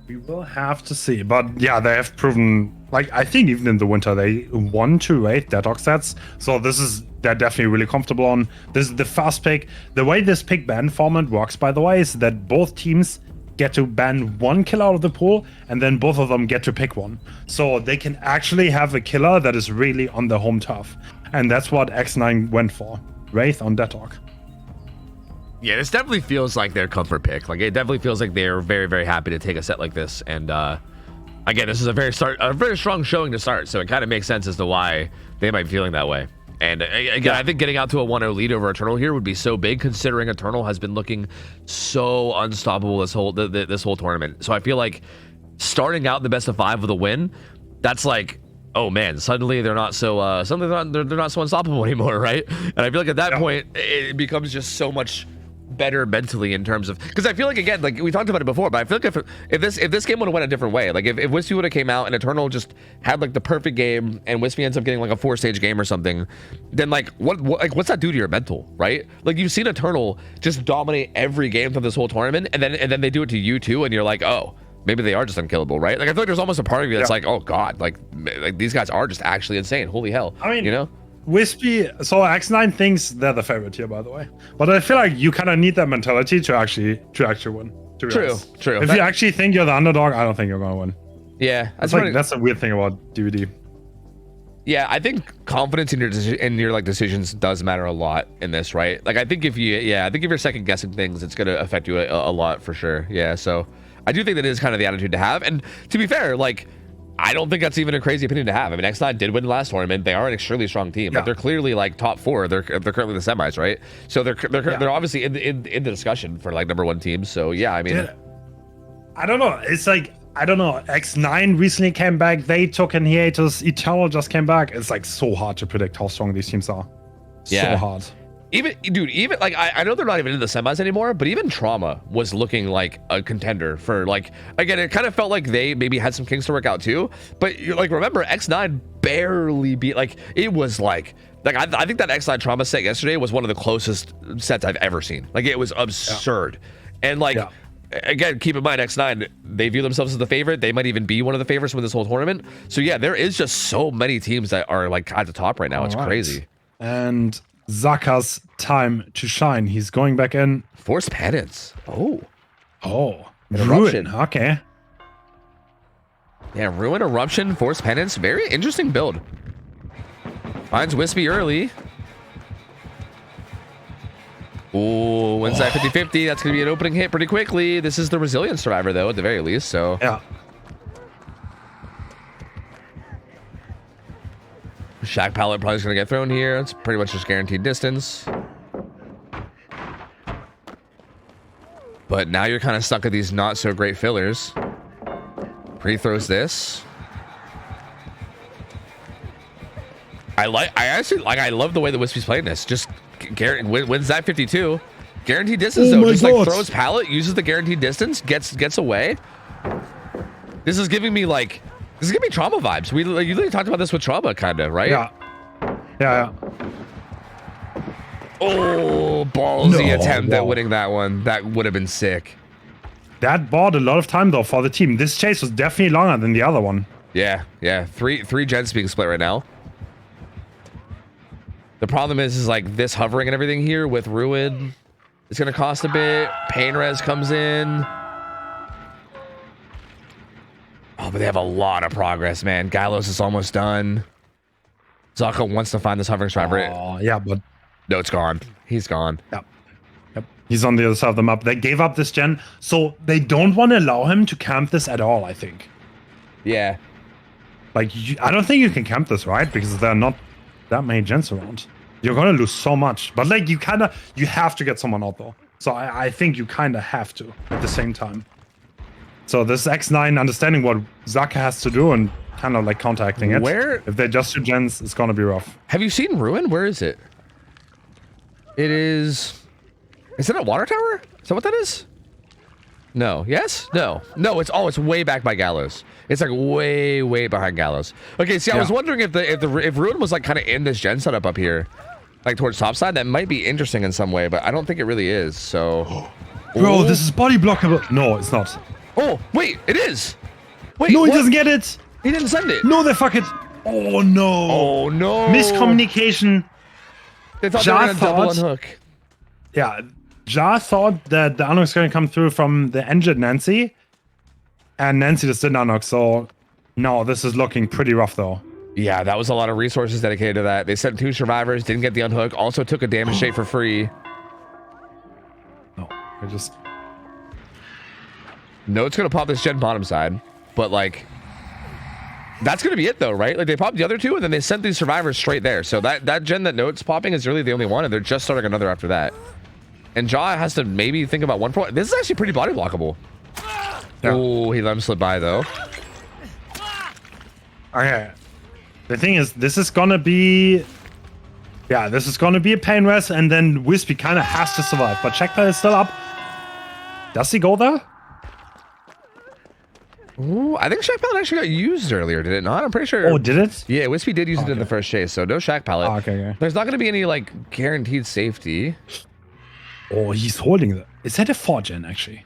We will have to see, but yeah, they have proven, like, I think even in the winter, they won 2 Wraith Deadlock sets, so they're definitely really comfortable on. This is the fast pick. The way this pick ban format works, by the way, is that both teams get to ban one killer out of the pool, and then both of them get to pick one. So they can actually have a killer that is really on their home turf. And that's what X9 went for. Wraith on Deadlock. Yeah, this definitely feels like their comfort pick. Like, it definitely feels like they're very, very happy to take a set like this. And again, this is a very strong showing to start, so it kind of makes sense as to why they might be feeling that way. And again, I think getting out to a 1-0 lead over Eternal here would be so big, considering Eternal has been looking so unstoppable this whole tournament. So I feel like starting out in the best of 5 with a win, that's like, oh man, suddenly they're not so they're not so unstoppable anymore, right? And I feel like at that point it becomes just so much better mentally in terms of, because I feel like, again, like we talked about it before, but I feel like if this game would have went a different way, like if Wispy would have came out and Eternal just had like the perfect game and Wispy ends up getting like a 4-stage game or something, then like what's that do to your mental, right? Like you've seen Eternal just dominate every game through this whole tournament, and then they do it to you too, and you're like, oh, maybe they are just unkillable, right? Like I feel like there's almost a part of you that's like, oh god, like these guys are just actually insane. Holy hell. I mean, you know? Wispy, so X9 thinks they're the favorite here, by the way. But I feel like you kind of need that mentality to actually win. True. If you actually think you're the underdog, I don't think you're gonna win. Yeah, that's a weird thing about DVD. Yeah, I think confidence in your like decisions does matter a lot in this, right? Like I think if you're second guessing things, it's gonna affect you a lot for sure. Yeah, so I do think that is kind of the attitude to have. And to be fair, like, I don't think that's even a crazy opinion to have. I mean, X9 did win the last tournament. They are an extremely strong team. Yeah. Like, they're clearly like top 4. They're currently the semis, right? So they're obviously in the discussion for like #1 teams. So yeah, I mean, I don't know. It's like, I don't know. X9 recently came back. They took an hiatus. Eternal just came back. It's like so hard to predict how strong these teams are. So hard. Even like I know they're not even in the semis anymore, but even Trauma was looking like a contender for, like, again, it kind of felt like they maybe had some kinks to work out too. But you're like, remember, X9 barely beat, like, it was like I think that X9 Trauma set yesterday was one of the closest sets I've ever seen. Like, it was absurd. And like, again, keep in mind, X9, they view themselves as the favorite. They might even be one of the favorites with this whole tournament. So yeah, there is just so many teams that are like at the top right now. It's crazy. And Zaka's time to shine. He's going back in. Force Penance. Oh, Ruin. Okay. Yeah, Ruin, Eruption, Force Penance. Very interesting build. Finds Wispy early. Ooh, wins that 50-50. That's going to be an opening hit pretty quickly. This is the Resilient Survivor, though, at the very least. So yeah. Shack Pallet probably is going to get thrown here. It's pretty much just guaranteed distance. But now you're kind of stuck at these not so great fillers. Pre-throws this. I love the way the Wispy's playing this. Just wins that 52. Guaranteed distance, though. Just like throws pallet, uses the guaranteed distance, gets away. This is giving me Trauma vibes. We literally talked about this with Trauma, kind of, right? Yeah. Oh, ballsy attempt at winning that one. That would have been sick. That bought a lot of time, though, for the team. This chase was definitely longer than the other one. Yeah. Three gens being split right now. The problem is like this hovering and everything here with Ruin. It's going to cost a bit. Pain Res comes in. Oh, but they have a lot of progress, man. Gylos is almost done. Zaka wants to find this hovering striver. Oh, yeah, but no, it's gone. He's gone. Yep. He's on the other side of the map. They gave up this gen, so they don't want to allow him to camp this at all, I think. Yeah. Like, I don't think you can camp this, right? Because there are not that many gens around. You're gonna lose so much. But like, you have to get someone out, though. So I think you kind of have to at the same time. So this X9 understanding what Zaka has to do and kind of like counteracting it. If they're just 2 gens, it's gonna be rough. Have you seen Ruin? Where is it? It is it a water tower? Is that what that is? No. Yes? No. It's way back by Gallows. It's like way behind Gallows. Okay, see, I was wondering if Ruin was like kind of in this gen setup up here, like towards top side. That might be interesting in some way, but I don't think it really is. So, bro, this is body blockable. No, it's not. Oh, wait, it is. Wait, no, he doesn't get it. He didn't send it. No, they fuck it. Oh no. Miscommunication. They thought they were gonna double unhook. Yeah, Ja thought that the unhook's going to come through from the injured Nancy, and Nancy just didn't unhook. So, no, this is looking pretty rough though. Yeah, that was a lot of resources dedicated to that. They sent 2 survivors, didn't get the unhook, also took a damage shake for free. No, I just... No, it's going to pop this gen bottom side, but like, that's going to be it though, right? Like they popped the other 2 and then they sent these survivors straight there. So that gen that Note's popping is really the only one, and they're just starting another after that. And Jaw has to maybe think about one pro. This is actually pretty body blockable. Yeah. Oh, he let him slip by though. Okay. The thing is, this is gonna be... Yeah, this is gonna be a pain rest, and then Wispy kind of has to survive. But Checkpad is still up. Does he go there? Ooh, I think Shack Pallet actually got used earlier, did it not? I'm pretty sure. Oh, did it? Yeah, Wispy did use it in the first chase, so no Shack Pallet. Okay. There's not going to be any, like, guaranteed safety. Oh, he's holding it. Is that a 4-gen, actually?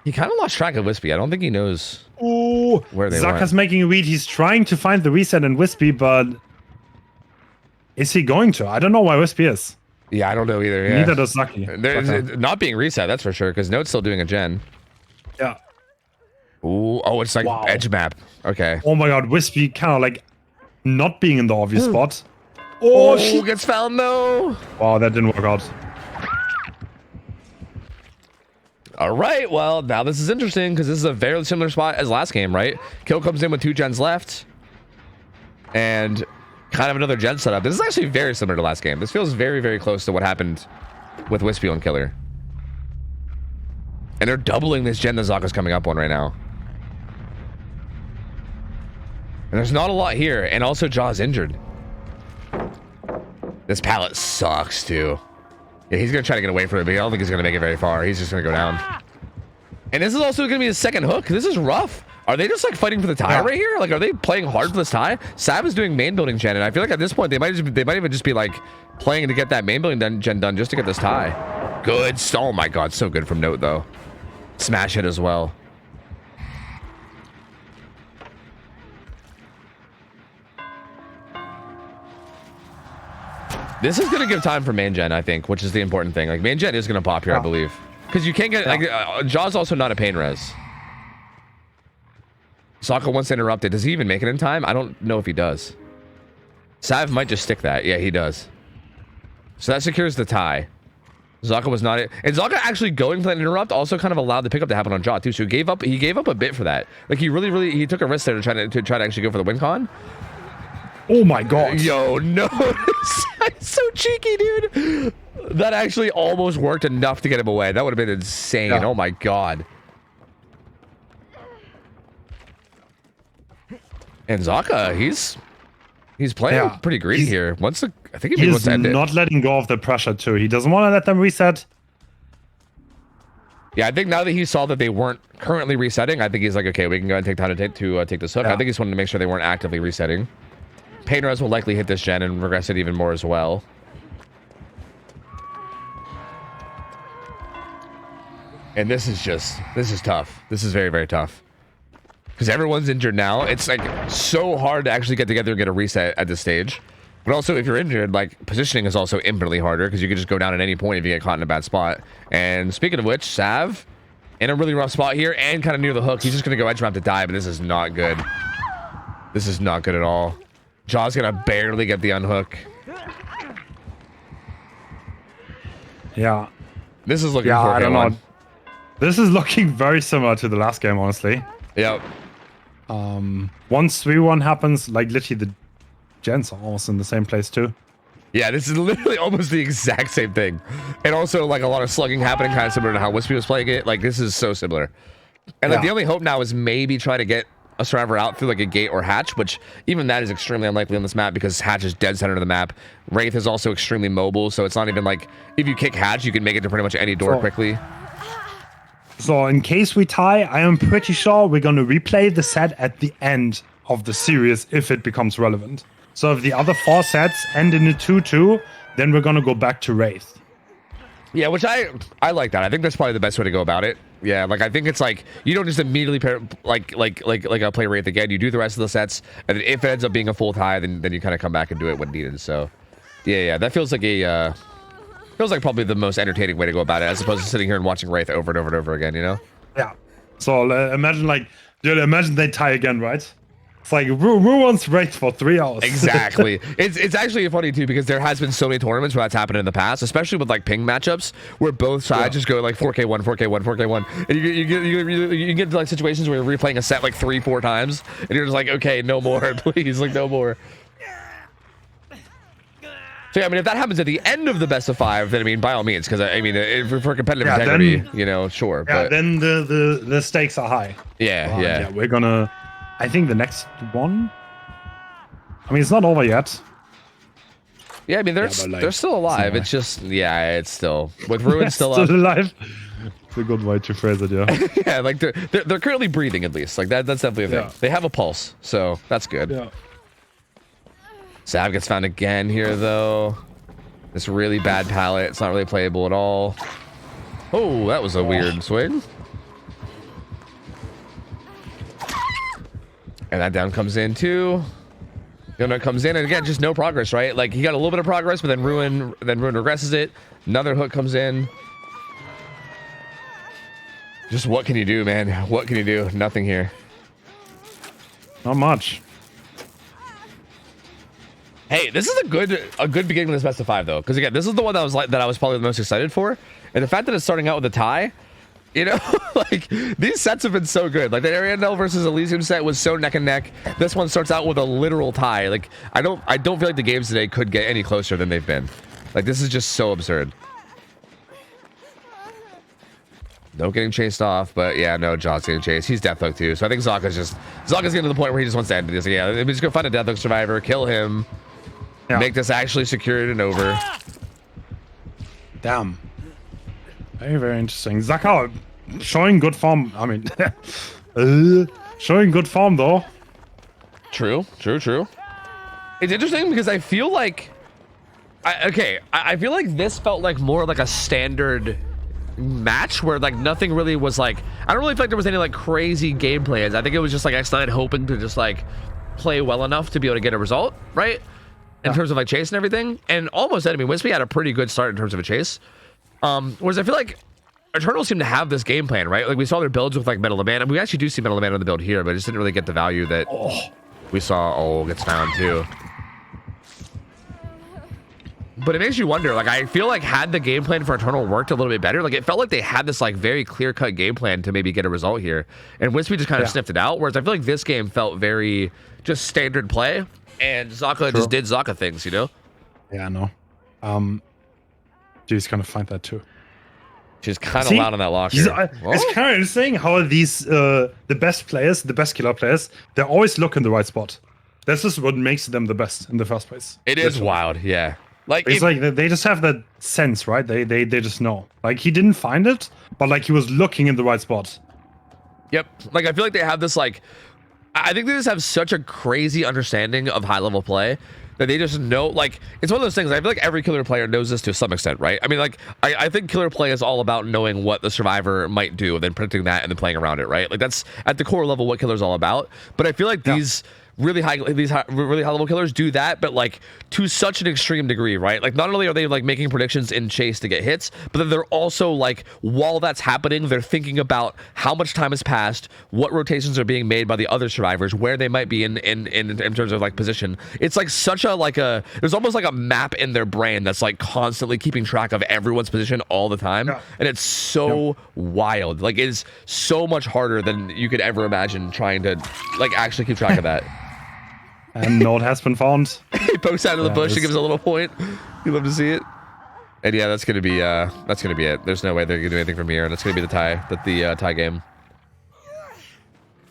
He kind of lost track of Wispy. I don't think he knows where they Zaka's went. making a read. He's trying to find the reset in Wispy, but... Is he going to? I don't know where Wispy is. Yeah, I don't know either. Yeah. Neither does Zaki. Not being reset, that's for sure, because Note's still doing a gen. Yeah. Ooh, oh, it's like edge map. Okay. Oh my god, Wispy kind of like not being in the obvious spot. Oh, she gets found though. Wow, that didn't work out. All right, well, now this is interesting because this is a very similar spot as last game, right? Kill comes in with 2 gens left. And kind of another gen setup. This is actually very similar to last game. This feels very, very close to what happened with Wispy on Killer. And they're doubling this gen that Zaka's coming up on right now. And there's not a lot here. And also Jaw's injured. This pallet sucks too. Yeah, he's going to try to get away from it, but I don't think he's going to make it very far. He's just going to go down. And this is also going to be his second hook. This is rough. Are they just like fighting for the tie right here? Like, are they playing hard for this tie? Sav is doing main building gen, and I feel like at this point they might even just be like playing to get that main building gen done just to get this tie. Good. Oh my god, so good from Note though. Smash hit as well. This is going to give time for main gen, I think, which is the important thing. Like, main gen is going to pop here, I believe. Because you can't get... Like, Jaw's also not a pain res. Sokka wants to interrupt it. Does he even make it in time? I don't know if he does. Sav might just stick that. Yeah, he does. So that secures the tie. Zaka was not... And Zaka actually going for that interrupt also kind of allowed the pickup to happen on Jaw, too. So he gave up a bit for that. Like, he really... He took a risk there to try to actually go for the win con. Oh my god. Yo, no. That's so cheeky, dude. That actually almost worked enough to get him away. That would have been insane. Yeah. Oh my god. And Zaka, he's playing pretty greedy here. I think he wants to end it. Not letting go of the pressure too. He doesn't want to let them reset. Yeah, I think now that he saw that they weren't currently resetting, I think he's like, okay, we can go and take time to take this hook. I think he's wanted to make sure they weren't actively resetting. Pain Res will likely hit this gen and regress it even more as well. And this is tough. This is very, very tough. Because everyone's injured now. It's like so hard to actually get together and get a reset at this stage. But also, if you're injured, like, positioning is also infinitely harder because you can just go down at any point if you get caught in a bad spot. And speaking of which, Sav, in a really rough spot here and kind of near the hook. He's just going to go edge map to die, but this is not good. This is not good at all. Jaw's gonna barely get the unhook. Yeah. This is looking I don't know. This is looking very similar to the last game, honestly. Yep. Once 3-1 happens, like literally the gens are almost in the same place too. Yeah, this is literally almost the exact same thing. And also like a lot of slugging happening, kind of similar to how Wispy was playing it. Like this is so similar. And like the only hope now is maybe try to get a survivor out through like a gate or hatch, which even that is extremely unlikely on this map because hatch is dead center of the map. Wraith is also extremely mobile, so it's not even like if you kick hatch, you can make it to pretty much any door quickly. So in case we tie, I am pretty sure we're going to replay the set at the end of the series if it becomes relevant. So if the other 4 sets end in a 2-2, then we're going to go back to Wraith. Yeah, which I like that. I think that's probably the best way to go about it. Yeah, like I think it's like you don't just immediately pair like I'll play Wraith again. You do the rest of the sets, and then if it ends up being a full tie, then you kind of come back and do it when needed. So, yeah, that feels like a Feels like probably the most entertaining way to go about it, as opposed to sitting here and watching Wraith over and over and over again, you know? Yeah. So imagine like, dude, imagine they tie again, right? It's like Ru wants Wraith for 3 hours. Exactly. It's actually funny too, because there has been so many tournaments where that's happened in the past, especially with like ping matchups where both sides just go like 4K1, 4K1, 4K1, and you get to like situations where you're replaying a set like 3-4 times, and you're just like, okay, no more, please, like no more. So yeah, I mean, if that happens at the end of the best of 5, then I mean, by all means, because I mean, for competitive integrity, then, you know, sure. Yeah, but then the stakes are high. Yeah, yeah. We're gonna. I think the next one. I mean, it's not over yet. Yeah, I mean, they're still alive. It's just, yeah, it's still with Ruin still up. Alive. It's a good way to phrase it, yeah. Yeah, like they're currently breathing at least. Like that's definitely a thing. Yeah. They have a pulse, so that's good. Yeah. Sav gets found again here, though. This really bad pallet. It's not really playable at all. Oh, that was a weird swing. And that down comes in, too. Donut comes in, and again, just no progress, right? Like, he got a little bit of progress, but then Ruin regresses it. Another hook comes in. Just what can you do, man? What can you do? Nothing here. Not much. Hey, this is a good beginning of this best of 5 though, because again, this is the one that I was probably the most excited for, and the fact that it's starting out with a tie, you know, like these sets have been so good. Like the Ariandel versus Elysium set was so neck and neck. This one starts out with a literal tie. Like I don't feel like the games today could get any closer than they've been. Like this is just so absurd. No getting chased off, but yeah, no, Jaw's getting chased. He's deathhook too, so I think Zaka's getting to the point where he just wants to end this. Yeah, we're just gonna find a deathhook survivor, kill him. Yeah. Make this actually secured and over. Damn. Very, very interesting. Zaka showing good form. I mean, showing good form though. True. It's interesting because I feel like, I feel like this felt like more like a standard match where like nothing really was like, I don't really feel like there was any like crazy game plans. I think it was just like X9 hoping to just like play well enough to be able to get a result, right? In terms of like chase and everything, and almost enemy Wispy had a pretty good start in terms of a chase. Whereas I feel like Eternal seemed to have this game plan, right? Like we saw their builds with like Metal of Man, and we actually do see Metal of Man on the build here, but I just didn't really get the value that we saw. Oh, gets found too. But it makes you wonder, like I feel like had the game plan for Eternal worked a little bit better, like it felt like they had this like very clear-cut game plan to maybe get a result here, and Wispy just kind of sniffed it out. Whereas I feel like this game felt very just standard play. And Zaka just did Zaka things, you know? Yeah, I know. She's gonna find that too. She's kind of loud on that locker. It's kind of interesting how these the best players, the best killer players, they always look in the right spot. This is what makes them the best in the first place. It is wild, yeah. Like it's like they just have that sense, right? They just know. Like he didn't find it, but like he was looking in the right spot. Yep. Like I feel like they have this like. I think they just have such a crazy understanding of high-level play that they just know, like, it's one of those things, I feel like every killer player knows this to some extent, right? I mean, like, I think killer play is all about knowing what the survivor might do and then predicting that and then playing around it, right? Like, that's, at the core level, what killer's all about. But I feel like these really high level killers do that, but like to such an extreme degree, right? Like not only are they like making predictions in chase to get hits, but then they're also like, while that's happening, they're thinking about how much time has passed, what rotations are being made by the other survivors, where they might be in terms of like position. It's like such a there's almost like a map in their brain that's like constantly keeping track of everyone's position all the time, and it's so wild. Like it's so much harder than you could ever imagine trying to like actually keep track of that. And node has been found. He pokes out of the bush and gives a little point. You love to see it. And yeah, that's gonna be it. There's no way they're gonna do anything from here, and it's gonna be the tie game.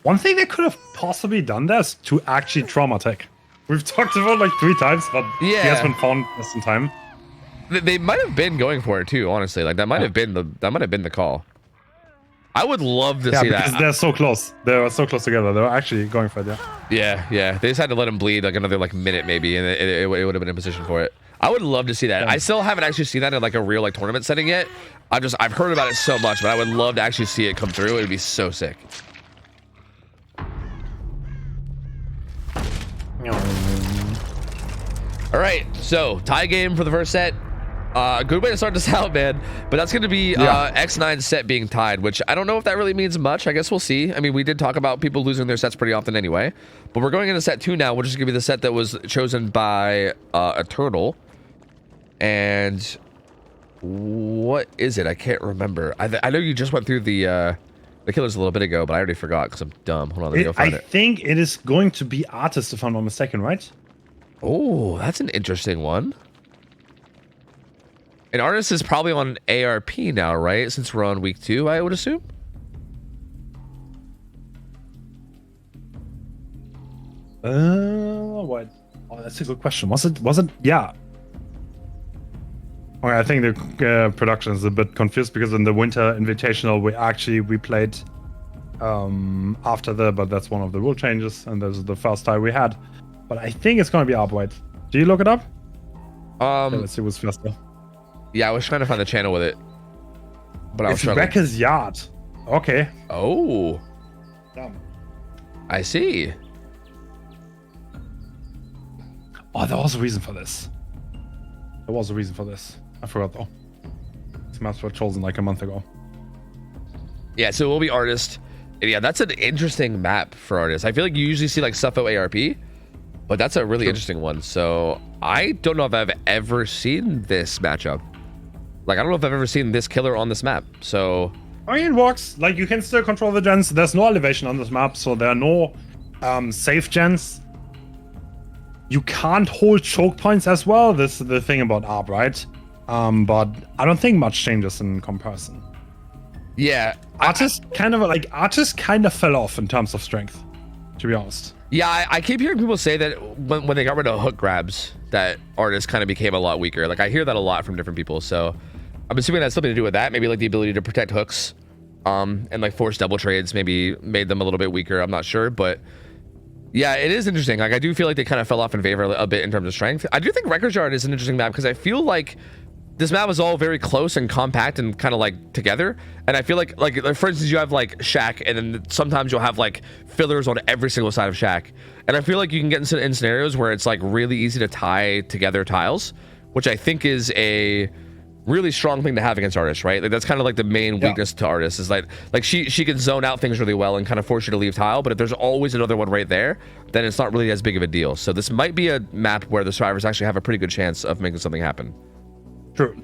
One thing they could have possibly done there is to actually trauma tech. We've talked about it like 3 times, but he has been found just in time. They might have been going for it too, honestly. Like that might have been the call. I would love to see that. Because they're so close. They're so close together. They're actually going for it, Yeah. They just had to let him bleed like another like minute maybe, and it would have been in position for it. I would love to see that. I still haven't actually seen that in like a real like tournament setting yet. I've heard about it so much, but I would love to actually see it come through. It would be so sick. All right, so tie game for the first set. Good way to start this out, man. But that's going to be X9 set being tied, which I don't know if that really means much. I guess we'll see. I mean, we did talk about people losing their sets pretty often anyway. But we're going into set 2 now, which is going to be the set that was chosen by Eternal. And what is it? I can't remember. I know you just went through the killers a little bit ago, but I already forgot because I'm dumb. Hold on, let me go find it. I think it is going to be Artist, if I'm not mistaken, right? Oh, that's an interesting one. And Artist is probably on ARP now, right? Since we're on week 2, I would assume. What? Oh, that's a good question. Was it? Yeah. Okay, I think the production is a bit confused because in the Winter Invitational we played after but that's one of the rule changes, and this is the first time we had. But I think it's gonna be ARP. Wait, do you look it up? Okay, let's see what's faster. Yeah, I was trying to find the channel with it, but I was struggling. Wrecker's Yard. Okay. Oh. Damn. I see. Oh, there was a reason for this. I forgot though. These maps were chosen like a month ago. Yeah, so it will be Artist. And yeah, that's an interesting map for Artist. I feel like you usually see like Suffo ARP, but that's a really interesting one. So I don't know if I've ever seen this matchup. Like, I don't know if I've ever seen this killer on this map. So I mean, it works. Like, you can still control the gens. There's no elevation on this map, so there are no safe gens. You can't hold choke points as well. This is the thing about ARP, right? But I don't think much changes in comparison. Yeah, Artist kind of fell off in terms of strength, to be honest. Yeah, I keep hearing people say that when they got rid of hook grabs, that Artist kind of became a lot weaker. Like, I hear that a lot from different people. So I'm assuming that's something to do with that. Maybe like the ability to protect hooks, and like force double trades maybe made them a little bit weaker. I'm not sure, but yeah, it is interesting. Like, I do feel like they kind of fell off in favor a bit in terms of strength. I do think Wrecker's Yard is an interesting map because I feel like this map is all very close and compact and kind of like together. And I feel like for instance, you have like Shack, and then sometimes you'll have like fillers on every single side of Shack. And I feel like you can get in scenarios where it's like really easy to tie together tiles, which I think is a really strong thing to have against Artists, right? Like, that's kind of like the main weakness to Artists, is like she can zone out things really well and kind of force you to leave tile, but if there's always another one right there, then it's not really as big of a deal. So this might be a map where the survivors actually have a pretty good chance of making something happen. True.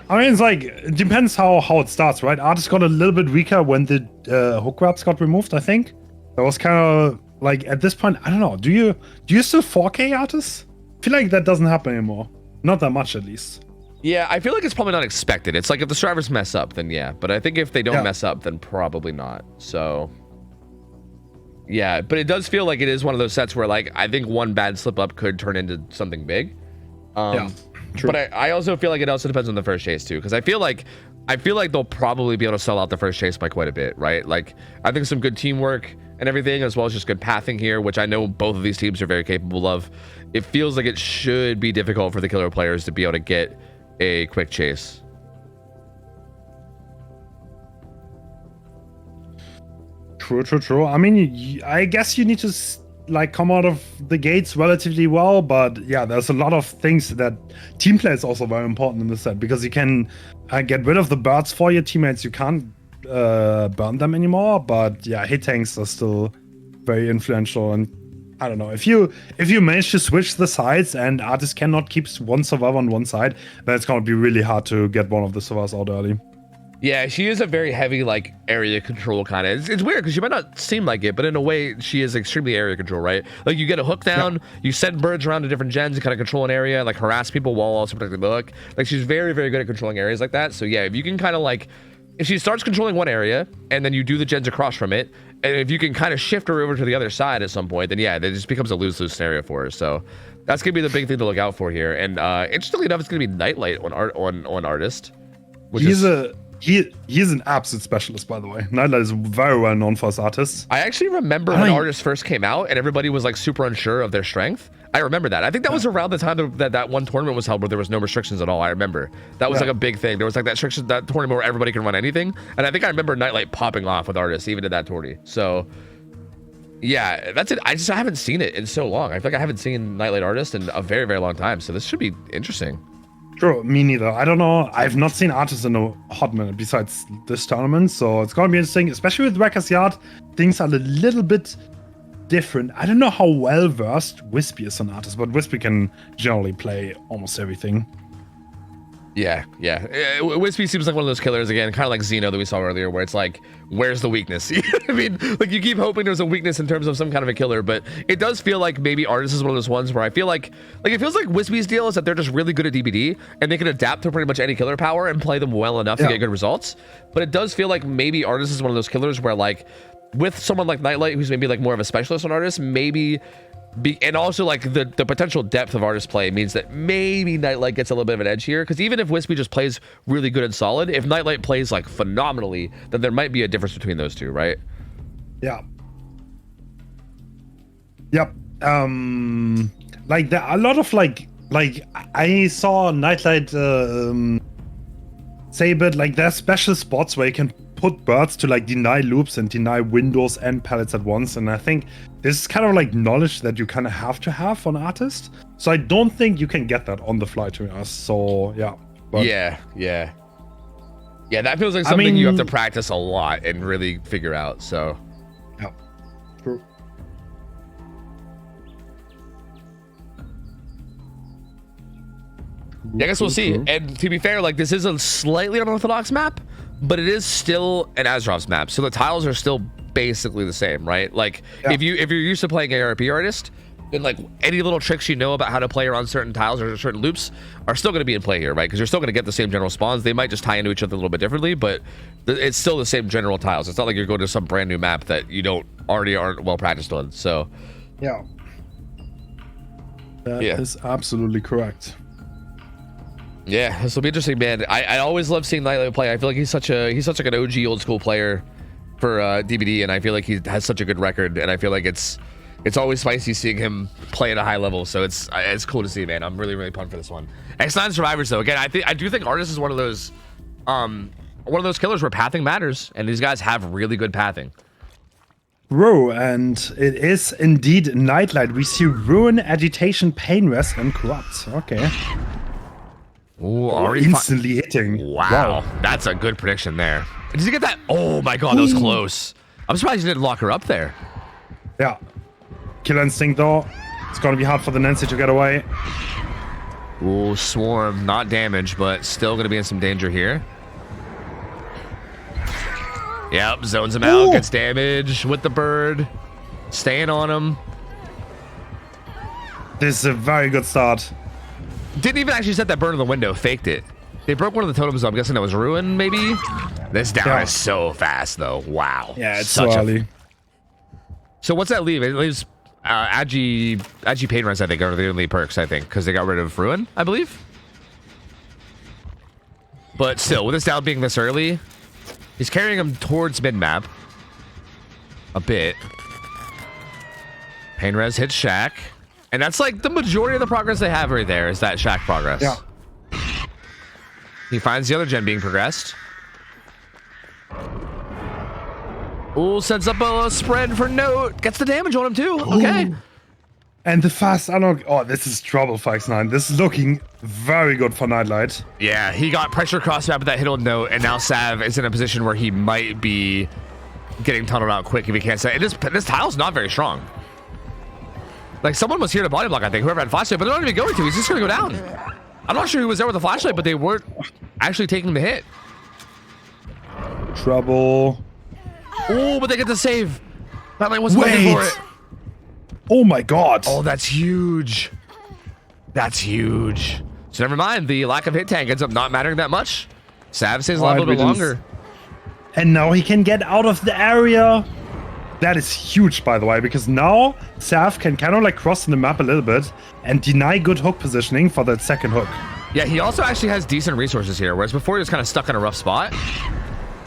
I mean, it's like, it depends how it starts, right? Artists got a little bit weaker when the hook grabs got removed, I think. That was kind of like, at this point, I don't know. Do you still 4K Artists? I feel like that doesn't happen anymore. Not that much, at least. Yeah, I feel like it's probably not expected. It's like if the survivors mess up, then yeah. But I think if they don't mess up, then probably not. So yeah, but it does feel like it is one of those sets where, like, I think one bad slip up could turn into something big. True. But I also feel like it also depends on the first chase too, because I feel like they'll probably be able to sell out the first chase by quite a bit, right? Like, I think some good teamwork and everything, as well as just good pathing here, which I know both of these teams are very capable of. It feels like it should be difficult for the killer players to be able to get a quick chase. True. I mean, I guess you need to like come out of the gates relatively well, but yeah, there's a lot of things that team play is also very important in this set, because you can get rid of the birds for your teammates. You can't burn them anymore, but yeah, hit tanks are still very influential. And I don't know, if you manage to switch the sides and Artist cannot keep one survivor on one side, then it's gonna be really hard to get one of the survivors out early. Yeah, she is a very heavy, like, area control kind of. It's weird because she might not seem like it, but in a way, she is extremely area control, right? Like, you get a hook down, you send birds around to different gens to kind of control an area, like harass people while also protecting the hook. Like, she's very, very good at controlling areas like that. So yeah, if you can kind of like, if she starts controlling one area and then you do the gens across from it, and if you can kind of shift her over to the other side at some point, then yeah, it just becomes a lose-lose scenario for her. So that's gonna be the big thing to look out for here. And interestingly enough, it's gonna be Nightlight on Artist, which He's an absolute specialist, by the way. Nightlight is very well known for his artists. I actually remember when Artist first came out and everybody was like super unsure of their strength. I remember that. I think that was around the time that one tournament was held where there was no restrictions at all. I remember that was like a big thing. There was like that tournament where everybody can run anything, and I think I remember Nightlight popping off with Artist even in that tourney. So yeah, that's it. I haven't seen it in so long. I feel like I haven't seen Nightlight Artist in a very, very long time. So this should be interesting. True, me neither. I don't know. I've not seen Artis in a hot minute besides this tournament, so it's gonna be interesting, especially with Wrecker's Yard. Things are a little bit different. I don't know how well versed Wispy is on Artis, but Wispy can generally play almost everything. Yeah. Wispy seems like one of those killers again, kind of like Xeno that we saw earlier, where it's like, where's the weakness? You know what I mean, like you keep hoping there's a weakness in terms of some kind of a killer, but it does feel like maybe Artis is one of those ones where I feel like it feels like Wispy's deal is that they're just really good at DBD and they can adapt to pretty much any killer power and play them well enough to get good results. But it does feel like maybe Artis is one of those killers where like with someone like Nightlight, who's maybe like more of a specialist on Artis, maybe. And also like the potential depth of Artis play means that maybe Nightlight gets a little bit of an edge here, because even if Wispy just plays really good and solid, if Nightlight plays like phenomenally, then there might be a difference between those two, right? Yeah. Yep. Like there are a lot of like I saw Nightlight say, but like there's special spots where you can put birds to like deny loops and deny windows and pallets at once, and I think this is kind of like knowledge that you kind of have to have on Artist. So I don't think you can get that on the fly, to be honest. So yeah. But, yeah, that feels like something you have to practice a lot and really figure out. So yeah, true. Yeah, I guess we'll see. And to be fair, like this is a slightly unorthodox map, but it is still an Azeroth's map, so the tiles are still basically the same, right? Like if you're used to playing ARP Artist, then like any little tricks you know about how to play around certain tiles or certain loops are still going to be in play here, right? Because you're still going to get the same general spawns. They might just tie into each other a little bit differently, but it's still the same general tiles. It's not like you're going to some brand new map that you aren't well practiced on. So yeah, that is absolutely correct. Yeah, this will be interesting, man. I always love seeing Nightlight play. I feel like he's such like an OG old school player for DBD, and I feel like he has such a good record, and I feel like it's always spicy seeing him play at a high level. So it's cool to see, man. I'm really pumped for this one. X9 Survivors though, again, I do think Artist is one of those killers where pathing matters, and these guys have really good pathing. Bro, and it is indeed Nightlight. We see Ruin, Agitation, Pain Rest, and Corrupt. Okay. Ooh, instantly hitting. Wow, that's a good prediction there. Did you get that? Oh my god, that was close. I'm surprised you didn't lock her up there. Yeah. Killer Instinct though. It's gonna be hard for the Nancy to get away. Ooh, Swarm, not damage, but still gonna be in some danger here. Yep, zones him out, gets damage with the bird. Staying on him. This is a very good start. Didn't even actually set that bird in the window, faked it. They broke one of the totems, so I'm guessing that was Ruin, maybe? This down is so fast, though. Wow. Yeah, it's so early. So what's that leave? It leaves Agi Pain Runs, I think, are the only perks, I think, because they got rid of Ruin, I believe. But still, with this down being this early, he's carrying him towards mid-map. A bit. Pain Res hits Shack. And that's like the majority of the progress they have right there is that Shack progress. Yeah. He finds the other gen being progressed. Ooh, sets up a spread for Note. Gets the damage on him too. Okay. And the fast unlock. Oh, this is trouble for X9. This is looking very good for Nightlight. Yeah, he got pressure cross map with that hit on Note, and now Sav is in a position where he might be getting tunneled out quick if he can't say. This tile's not very strong. Like, someone was here to body block, I think, whoever had flashlight, but they're not even going to. He's just going to go down. I'm not sure who was there with the flashlight, but they weren't actually taking the hit. Trouble. Oh, but they get the save. That line wasn't looking for it. Oh, my God. Oh, that's huge. That's huge. So never mind. The lack of hit tank ends up not mattering that much. Sav stays a little bit longer. And now he can get out of the area. That is huge, by the way, because now Sav can kind of like cross the map a little bit and deny good hook positioning for that second hook. Yeah, he also actually has decent resources here, whereas before he was kind of stuck in a rough spot.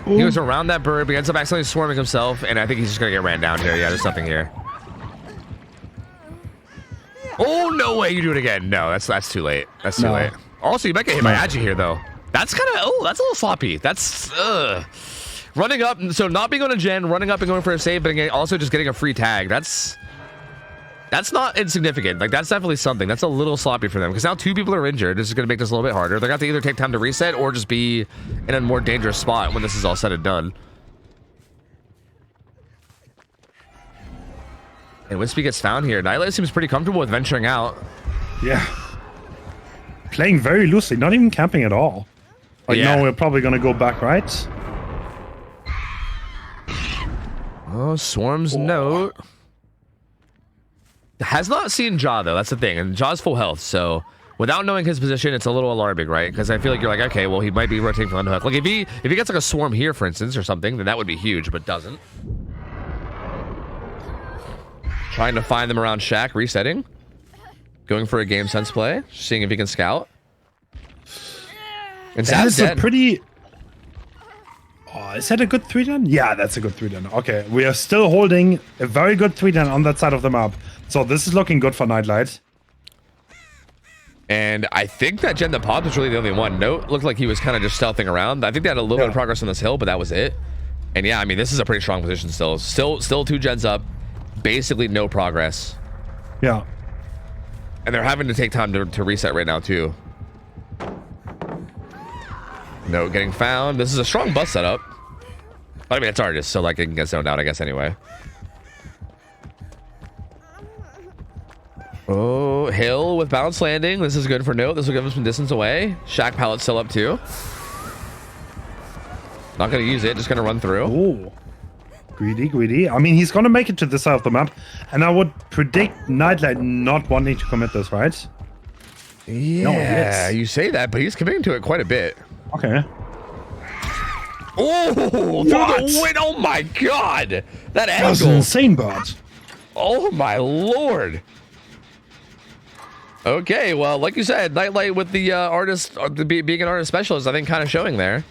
Ooh. He was around that bird, but he ends up accidentally swarming himself, and I think he's just going to get ran down here. Yeah, there's nothing here. Oh, no way you do it again. No, that's too late. That's too late. Also, you might get hit by Agi here, though. That's kind of, that's a little sloppy. That's, running up, so not being on a gen, running up and going for a save, but also just getting a free tag. That's That's not insignificant. Like, that's definitely something. That's a little sloppy for them because now 2 people are injured. This is going to make this a little bit harder. They're going to have to either take time to reset or just be in a more dangerous spot when this is all said and done. And Wispy gets found here. Nightlight seems pretty comfortable with venturing out. Yeah. Playing very loosely, not even camping at all. Like, Yeah. no, we're probably going to go back right. Oh, Swarm's note. Has not seen Jaw, though. That's the thing. And Jaw's full health, so without knowing his position, it's a little alarming, right? Because I feel like you're like, okay, well, he might be rotating from unhook. Like, if he gets like a Swarm here, for instance, or something, then that would be huge, but doesn't. Trying to find them around Shack, resetting. Going for a game sense play. Seeing if he can scout. And That is dead. a pretty... Oh, is that a good 3-den? Yeah, that's a good 3-den. Okay, we are still holding a very good 3-den on that side of the map. So this is looking good for Nightlight. And I think that gen that popped was really the only one. Note looked like he was kind of just stealthing around. I think they had a little bit of progress on this hill, but that was it. And yeah, I mean, this is a pretty strong position still. Still 2 gens up. Basically no progress. Yeah. And they're having to take time to reset right now, too. No, getting found. This is a strong bus setup. But I mean, it's Artist, so like it can get zoned out, I guess, anyway. Oh, Hill with bounce landing. This is good for Note. This will give him some distance away. Shack pallet still up, too. Not going to use it. Just going to run through. Oh. Greedy. I mean, he's going to make it to this side of the map. And I would predict Nightlight not wanting to commit this, right? Yeah, you say that, but he's committing to it quite a bit. Okay. Oh, through the wind. Oh my god. That That was an angle. insane bird. Oh my lord. Okay, well, like you said, Nightlight with the artist, being an artist specialist, I think kind of showing there.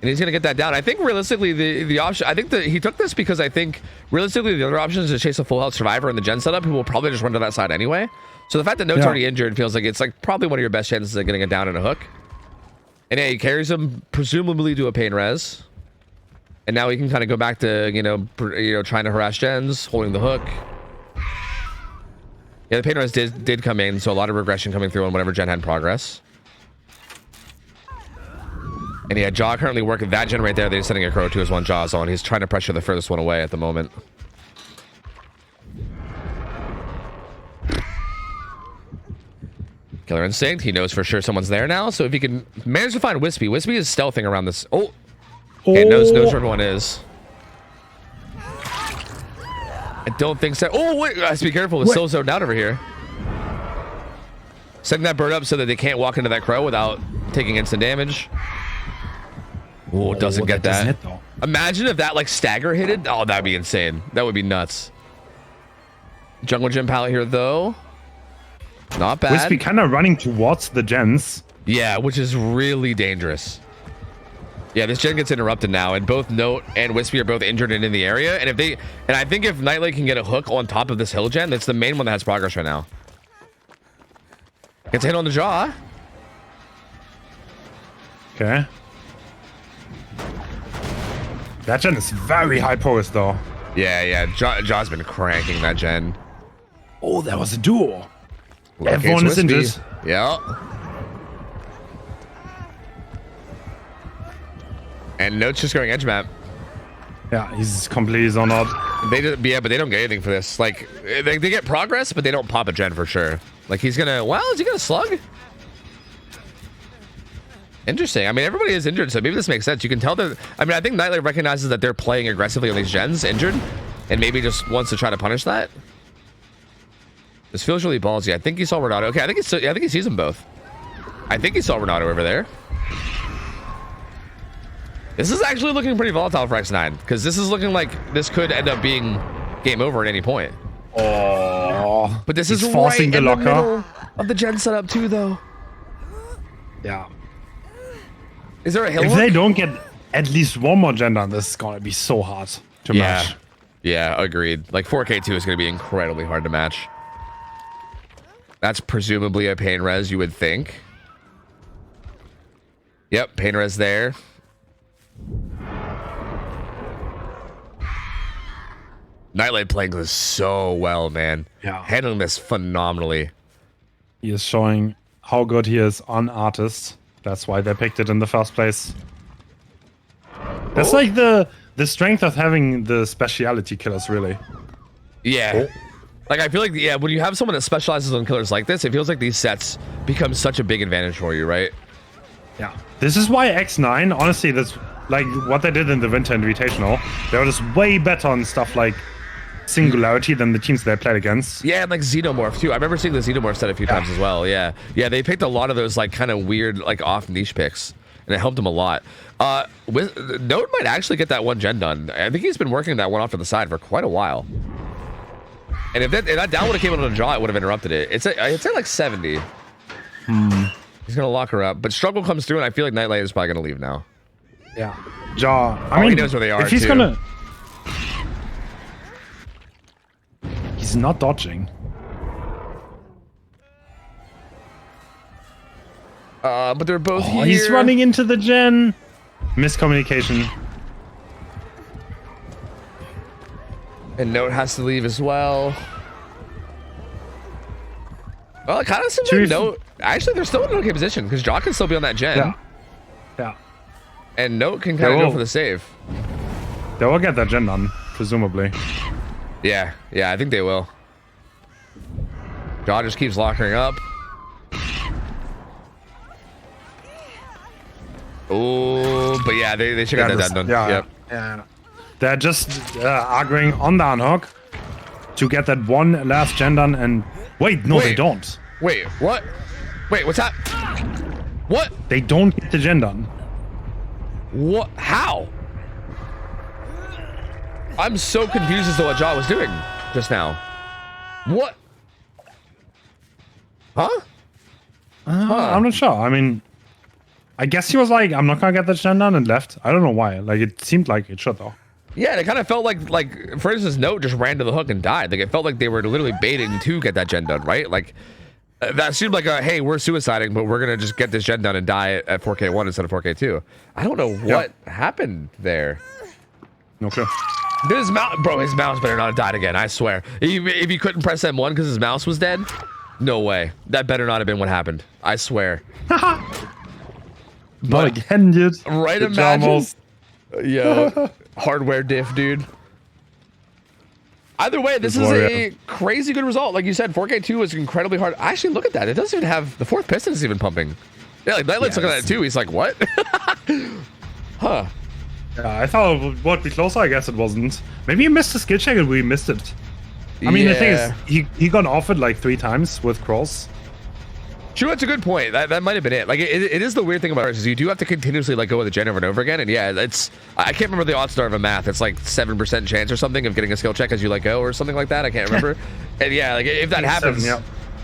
And he's going to get that down. I think realistically, the option, I think that he took this because I think realistically the other option is to chase a full health survivor in the gen setup who will probably just run to that side anyway. So the fact that Note's already injured feels like it's like probably one of your best chances of getting it down in a hook. And yeah, he carries him presumably to a pain res. And now he can kind of go back to, you know, trying to harass gens, holding the hook. Yeah, the pain res did come in, so a lot of regression coming through on whatever gen had progress. And yeah, Jaw currently working that gen right there. They're sending a crow to his one Jaws on. He's trying to pressure the furthest one away at the moment. Killer Instinct. He knows for sure someone's there now. So if he can manage to find Wispy. Wispy is stealthing around this. Oh. Okay, knows where everyone is. I don't think so. Oh, wait. Guys, be careful. It's so zoned out over here. Setting that bird up so that they can't walk into that crow without taking instant damage. Oh, doesn't get that. Hit, though. Imagine if that like stagger hit it. Oh, that'd be insane. That would be nuts. Jungle Gym pallet here though. Not bad. Wispy kind of running towards the gens. Yeah, which is really dangerous. Yeah, this gen gets interrupted now, and both Note and Wispy are both injured and in the area. And I think if Nightlight can get a hook on top of this hill gen, that's the main one that has progress right now. Gets a hit on the jaw. Okay. That gen is very high progress though. Yeah. Jaw's been cranking that gen. Oh, that was a duo. Locates Everyone is Wispy. injured. Yeah. And Note's just going edge map. Yeah, he's completely zoned out. But they don't get anything for this. Like, they get progress, but they don't pop a gen for sure. Like, he's gonna... Well, is he gonna slug? Interesting. I mean, everybody is injured, so maybe this makes sense. You can tell that... I mean, I think Nightlight recognizes that they're playing aggressively on these gens, injured, and maybe just wants to try to punish that. This feels really ballsy. I think he saw Renato. Okay, I think he sees them both. I think he saw Renato over there. This is actually looking pretty volatile for X9, because this is looking like this could end up being game over at any point. Oh, but this is forcing right the in the locker middle of the gen setup too, though. Yeah. Is there a hill If hook? they don't get at least one more gen done, this is gonna be so hard to match. Yeah, agreed. Like 4K2 is going to be incredibly hard to match. That's presumably a pain res, you would think. Yep, pain res there. Nightlight playing this so well, man. Yeah. Handling this phenomenally. He is showing how good he is on artist. That's why they picked it in the first place. That's like the strength of having the speciality killers, really. Yeah. Like, I feel like, yeah, when you have someone that specializes on killers like this, it feels like these sets become such a big advantage for you, right? Yeah. This is why X9, honestly, that's like what they did in the Winter Invitational. They were just way better on stuff like Singularity than the teams they played against. Yeah, and like Xenomorph too. I remember seeing the Xenomorph set a few times as well. Yeah. Yeah, they picked a lot of those like kind of weird, like off niche picks. And it helped him a lot. Note might actually get that one gen done. I think he's been working that one off to the side for quite a while. And if that down would have came on a jaw, it would have interrupted it. It's at like 70. He's gonna lock her up, but struggle comes through, and I feel like Nightlight is probably gonna leave now. Yeah, jaw. I mean, he knows where they are. If he's too. gonna, he's not dodging. But they're both here. He's running into the gen. Miscommunication. And Note has to leave as well. Well, it kind of seems like Note. Actually, they're still in an okay position because Jaw can still be on that gen. Yeah. Yeah. And Note can kind of go for the save. They will get that gen done, presumably. Yeah. Yeah, I think they will. Jaw just keeps locking up. Oh, but yeah, they should get that done. Yeah. Yep. Yeah. They're just arguing on the unhook to get that one last gen done, and wait, no, they don't. Wait, what? Wait, what's that? What? They don't get the gen done. What? How? I'm so confused as to what Jaw was doing just now. What? Huh? I'm not sure. I mean, I guess he was like, I'm not gonna get the gen done, and left. I don't know why. Like, it seemed like it should, though. Yeah, it kind of felt like for instance, Note just ran to the hook and died. Like, it felt like they were literally baiting to get that gen done, right? Like, that seemed like a, hey, we're suiciding, but we're gonna just get this gen done and die at 4K1 instead of 4K2. I don't know what happened there. Okay. His mouse, bro, his mouse better not have died again. I swear. If he couldn't press M1 because his mouse was dead, no way. That better not have been what happened. I swear. But again, dude. Right, imagine. Yo, hardware diff, dude. Either way, this is a crazy good result. Like you said, 4K2 is incredibly hard. Actually, look at that. It doesn't even have the fourth piston is even pumping. Yeah, like Nightlight's looking at it too. He's like, what? Huh. Yeah, I thought it would be closer. I guess it wasn't. Maybe he missed the skill check and we missed it. I mean, the thing is, he got offered like 3 times with cross. True, that's a good point. That might have been it. Like, it is the weird thing about it is you do have to continuously like go with the gen over and over again. And yeah, it's I can't remember the odds star of a math. It's like 7% chance or something of getting a skill check as you let go or something like that. I can't remember. And yeah, like if that happens,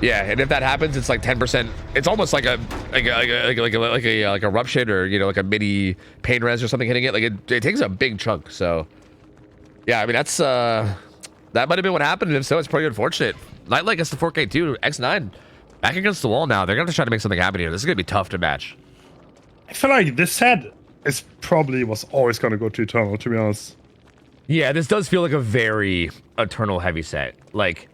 yeah, and if that happens, it's like 10%. It's almost like a ruption or like a mini pain res or something hitting it. Like it takes a big chunk. So yeah, I mean that's that might have been what happened. And if so, it's pretty unfortunate. Nightlight gets the 4K2 X9. Back against the wall now. They're going to try to make something happen here. This is going to be tough to match. I feel like this set is probably was always going to go to Eternal, to be honest. Yeah, this does feel like a very Eternal heavy set. Like,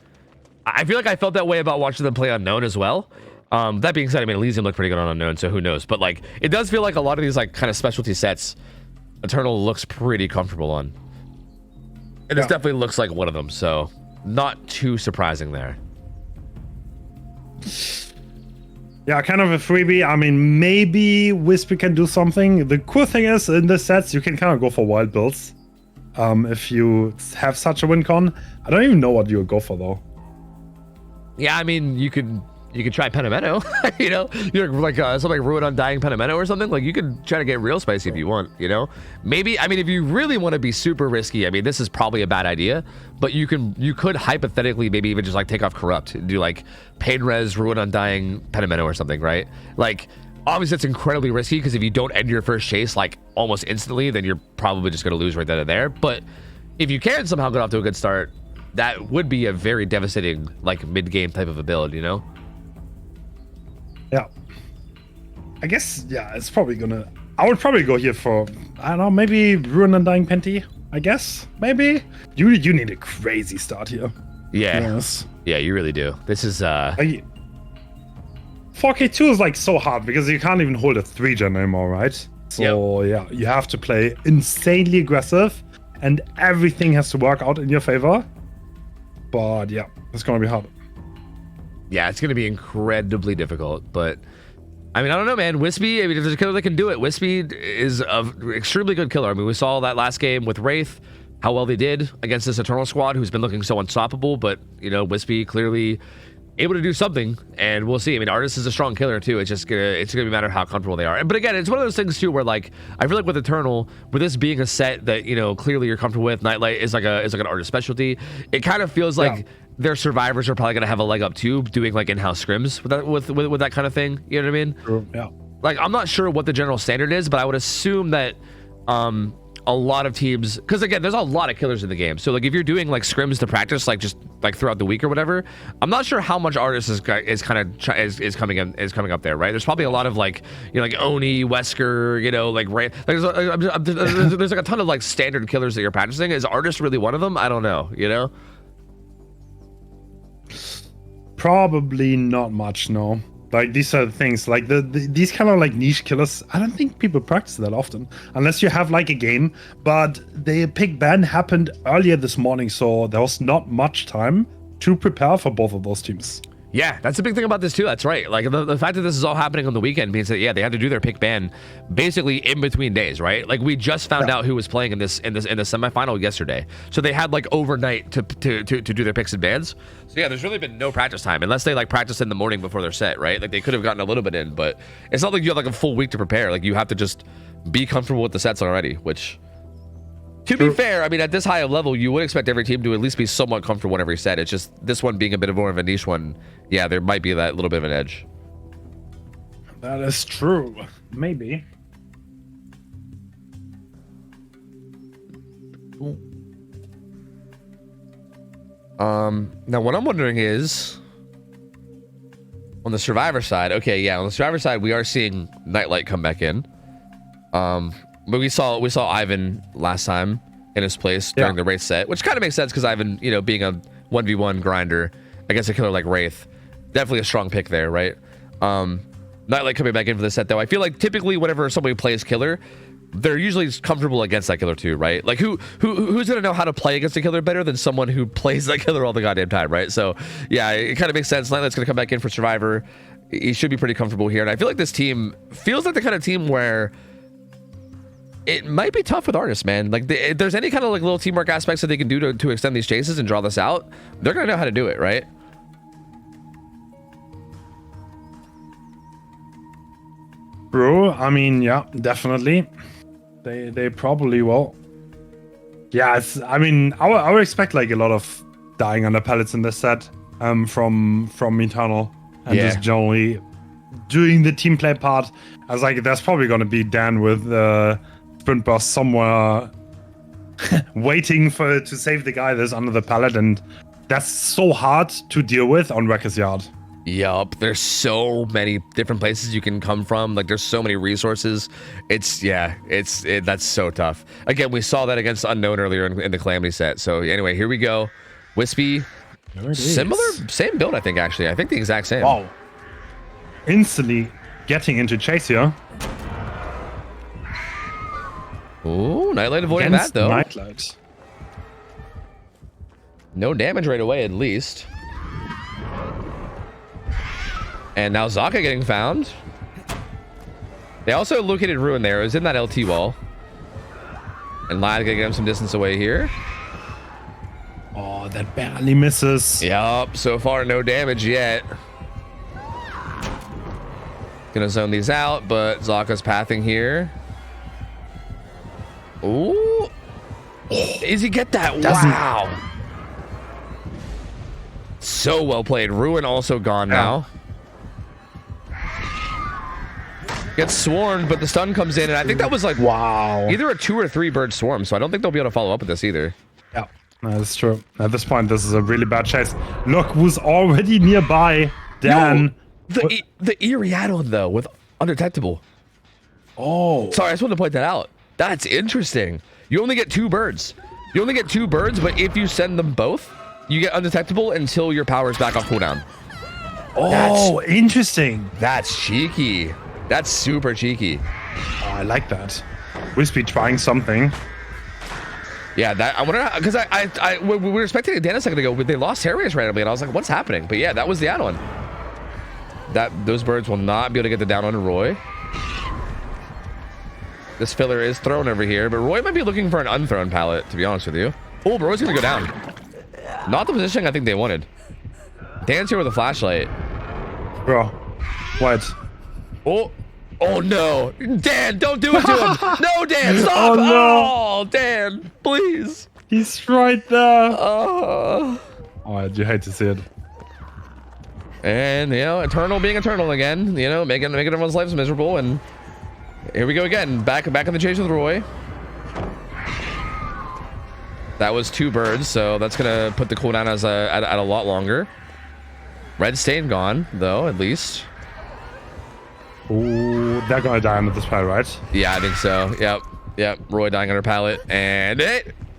I feel like I felt that way about watching them play Unknown as well. That being said, I mean, Elysium looked pretty good on Unknown, so who knows? But, like, it does feel like a lot of these, like, kind of specialty sets, Eternal looks pretty comfortable on. And this definitely looks like one of them, so not too surprising there. Yeah, kind of a freebie. I mean, maybe Whisper can do something. The cool thing is, in the sets, you can kind of go for wild builds. If you have such a win con. I don't even know what you would go for, though. Yeah, I mean, you could try Penamento, you're like something like Ruin Undying Penamento or something. Like, you could try to get real spicy if you want, Maybe, I mean, if you really want to be super risky, I mean, this is probably a bad idea, but you could hypothetically maybe even just like take off Corrupt and do like Pain Res, Ruin Undying Penamento or something, right? Like, obviously it's incredibly risky because if you don't end your first chase like almost instantly, then you're probably just going to lose right then and there. But if you can somehow get off to a good start, that would be a very devastating like mid-game type of a build, Yeah. I guess, yeah, it's probably gonna... I would probably go here for, I don't know, maybe Ruin Undying Penty. I guess. Maybe. You need a crazy start here. Yeah. Yes. Yeah, you really do. This is 4K2 is like so hard because you can't even hold a 3-gen anymore, right? So yeah, you have to play insanely aggressive and everything has to work out in your favor. But yeah, it's gonna be hard. Yeah, it's gonna be incredibly difficult, but I mean, I don't know, man. Wispy, I mean, if there's a killer that can do it, Wispy is an extremely good killer. I mean, we saw that last game with Wraith, how well they did against this Eternal squad who's been looking so unstoppable, but, you know, Wispy clearly able to do something, and we'll see. I mean, Artist is a strong killer, too. It's gonna be a matter of how comfortable they are. But again, it's one of those things, too, where, like, I feel like with Eternal, with this being a set that, you know, clearly you're comfortable with, Nightlight is like an Artist specialty, it kind of feels like their survivors are probably gonna have a leg up, too, doing, like, in-house scrims with that kind of thing. You know what I mean? True. Yeah. Like, I'm not sure what the general standard is, but I would assume that a lot of teams, because again, there's a lot of killers in the game. So like, if you're doing like scrims to practice, like just like throughout the week or whatever, I'm not sure how much Artist is coming up there, right? There's probably a lot of like, you know, like Oni, Wesker, you know, like there's like a ton of like standard killers that you're practicing. Is Artist really one of them? I don't know, you know. Probably not much, no. Like, these are the things, like, these kind of, like, niche killers, I don't think people practice that often. Unless you have, like, a game. But the pick ban happened earlier this morning, so there was not much time to prepare for both of those teams. Yeah, that's the big thing about this too. That's right. Like the fact that this is all happening on the weekend means that they had to do their pick ban basically in between days, right? Like we just found out who was playing in the semifinal yesterday, so they had like overnight to do their picks and bans. So yeah, there's really been no practice time unless they like practice in the morning before their set, right? Like they could have gotten a little bit in, but it's not like you have like a full week to prepare. Like you have to just be comfortable with the sets already, which. To be fair, I mean, at this high of level, you would expect every team to at least be somewhat comfortable in every set. It's just this one being a bit more of a niche one. Yeah, there might be that little bit of an edge. That is true. Maybe. Now what I'm wondering is, on the Survivor side, okay, yeah, on the Survivor side, we are seeing Nightlight come back in. But we saw Ivan last time in his place during the Wraith set, which kind of makes sense because Ivan, you know, being a 1v1 grinder against a killer like Wraith, definitely a strong pick there, right? Nightlight coming back in for the set though. I feel like typically whenever somebody plays killer, they're usually comfortable against that killer too, right? Like who's gonna know how to play against a killer better than someone who plays that killer all the goddamn time, right? So yeah, it kind of makes sense. Nightlight's gonna come back in for Survivor. He should be pretty comfortable here, and I feel like this team feels like the kind of team where it might be tough with Artists, man. Like, if there's any kind of like little teamwork aspects that they can do to extend these chases and draw this out, they're gonna know how to do it, right? Bro, I mean, yeah, definitely. They probably will. Yeah, I mean, I would expect like a lot of dying under pallets in this set from Eternal, and just generally doing the team play part. I was like, there's probably gonna be Dan with sprint burst somewhere waiting to save the guy that's under the pallet, and that's so hard to deal with on Wrecker's Yard. Yup, there's so many different places you can come from. Like there's so many resources. That's so tough. Again, we saw that against Unknown earlier in the Calamity set. So anyway, here we go. Wispy, same build, I think, actually. I think the exact same. Wow. Instantly getting into chase here. Ooh, Nightlight avoiding that though. Nightlight. No damage right away, at least. And now Zaka getting found. They also located Ruin there. It was in that LT wall. And Lad gonna get him some distance away here. Oh, that barely misses. Yup, so far no damage yet. Gonna zone these out, but Zaka's pathing here. Ooh. Does he get that? Wow. So well played. Ruin also gone now. Gets swarmed, but the stun comes in, and I think that was like either a 2 or 3 bird swarm, so I don't think they'll be able to follow up with this either. Yeah, that's true. At this point, this is a really bad chase. Look who's already nearby. Dan. No, the eerie add-on though with undetectable. Oh. Sorry, I just wanted to point that out. That's interesting. You only get 2 birds. You only get 2 birds, but if you send them both, you get undetectable until your power is back off cooldown. Oh, interesting. That's cheeky. That's super cheeky. Oh, I like that. Wispy trying something. Yeah, that I wonder because we were expecting a Dan a second ago, but they lost Hair Race randomly, and I was like, what's happening? But yeah, that was the add-on. Those birds will not be able to get the down on Roy. This filler is thrown over here, but Roy might be looking for an unthrown pallet, to be honest with you. Oh, Roy's gonna go down. Not the positioning I think they wanted. Dan's here with a flashlight. Bro, what? Oh no, Dan, don't do it to him. No, Dan, stop. Oh, no. Oh, Dan, please. He's right there. Oh, You hate to see it. and you know, Eternal being Eternal again, you know, making everyone's lives miserable, and here we go again, back in the chase with Roy. That was 2 birds, so that's gonna put the cooldown as at a lot longer. Red stain gone though, at least. Oh, they're gonna die under this pile, right? Yeah, I think so. Yep. Roy dying on her pallet, and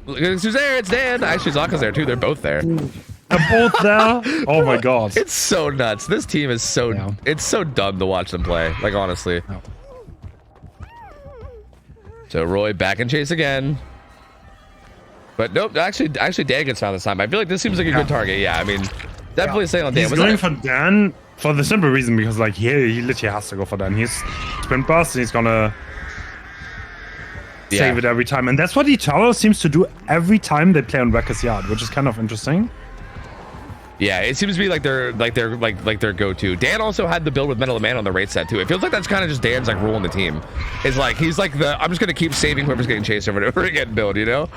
look who's there. It's Dan. Actually, Zaka's there too. They're both there. They're both there. Oh my god. It's so nuts. This team is so it's so dumb to watch them play. Like honestly. No. So Roy back in chase again. But nope. Actually, Dan gets found this time. I feel like this seems like a good target. Yeah, I mean, definitely staying on Dan. He's going for Dan for the simple reason because like he literally has to go for Dan. He's sprint burst and he's gonna save it every time, and that's what Eternal seems to do every time they play on Wrecker's Yard, which is kind of interesting. Yeah, it seems to be like their go-to. Dan also had the build with Metal Man on the raid set too. It feels like that's kind of just Dan's like ruling the team. It's like he's like I'm just gonna keep saving whoever's getting chased over and over again build, you know?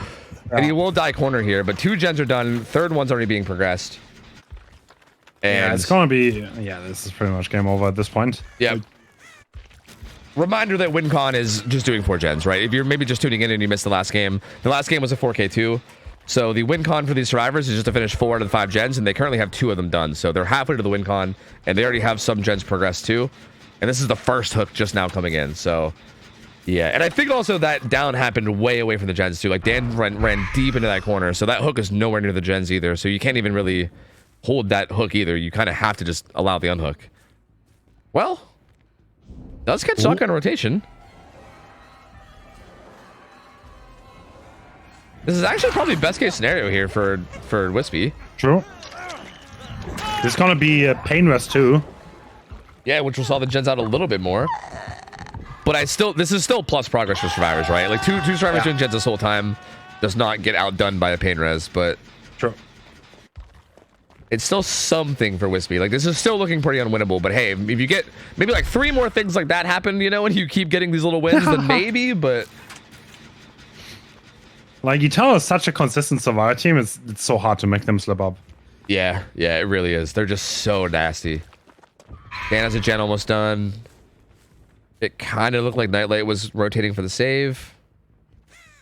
Yeah. And he will die corner here, but 2 gens are done. 3rd one's already being progressed. And yeah, it's gonna be this is pretty much game over at this point. Yeah. Reminder that WinCon is just doing 4 gens, right? If you're maybe just tuning in and you missed the last game was a 4K2. So the win con for these survivors is just to finish 4 out of the 5 gens, and they currently have 2 of them done. So they're halfway to the win con, and they already have some gens progressed too. And this is the first hook just now coming in. So yeah, and I think also that down happened way away from the gens too. Like Dan ran deep into that corner, so that hook is nowhere near the gens either. So you can't even really hold that hook either. You kind of have to just allow the unhook. Well, does catch Sokka in rotation. This is actually probably best case scenario here for Wispy. True. There's gonna be a pain rest too. Yeah, which will solve the gens out a little bit more. But this is still plus progress for survivors, right? Like two survivors doing gens this whole time does not get outdone by a pain res, but true. It's still something for Wispy. Like this is still looking pretty unwinnable. But hey, if you get maybe like 3 more things like that happen, you know, and you keep getting these little wins, then maybe. But like Eternal is such a consistent survivor team, it's so hard to make them slip up. Yeah, it really is. They're just so nasty. Dan has a gen almost done. It kind of looked like Nightlight was rotating for the save.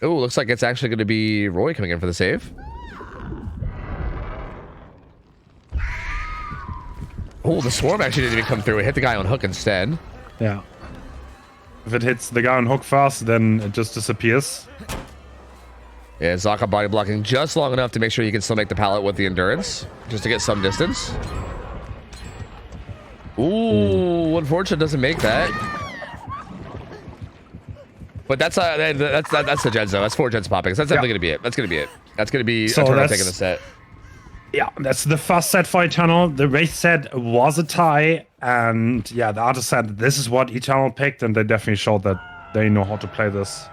Oh, looks like it's actually going to be Roy coming in for the save. Oh, the swarm actually didn't even come through. It hit the guy on hook instead. Yeah. If it hits the guy on hook fast, then it just disappears. Yeah, Zaka body blocking just long enough to make sure he can still make the pallet with the endurance, just to get some distance. Ooh, unfortunate doesn't make that. But that's the gens though. That's 4 gens popping. So that's definitely gonna be it. That's gonna be it. That's gonna be Eternal taking the set. Yeah, that's the first set for Eternal. The race set was a tie, and yeah, the artist said this is what Eternal picked, and they definitely showed that they know how to play this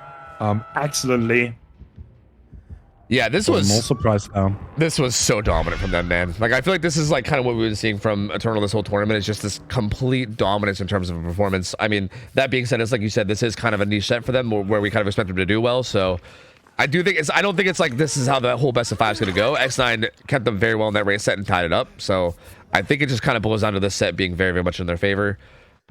excellently. Yeah, this was no surprise now. This was so dominant from them, man. Like I feel like this is like kind of what we've been seeing from Eternal this whole tournament. It's just this complete dominance in terms of performance. I mean, that being said, it's like you said, this is kind of a niche set for them where we kind of expect them to do well. So I don't think it's like this is how the whole best of 5 is going to go. X9 kept them very well in that race set and tied it up. So I think it just kind of boils down to this set being very, very much in their favor.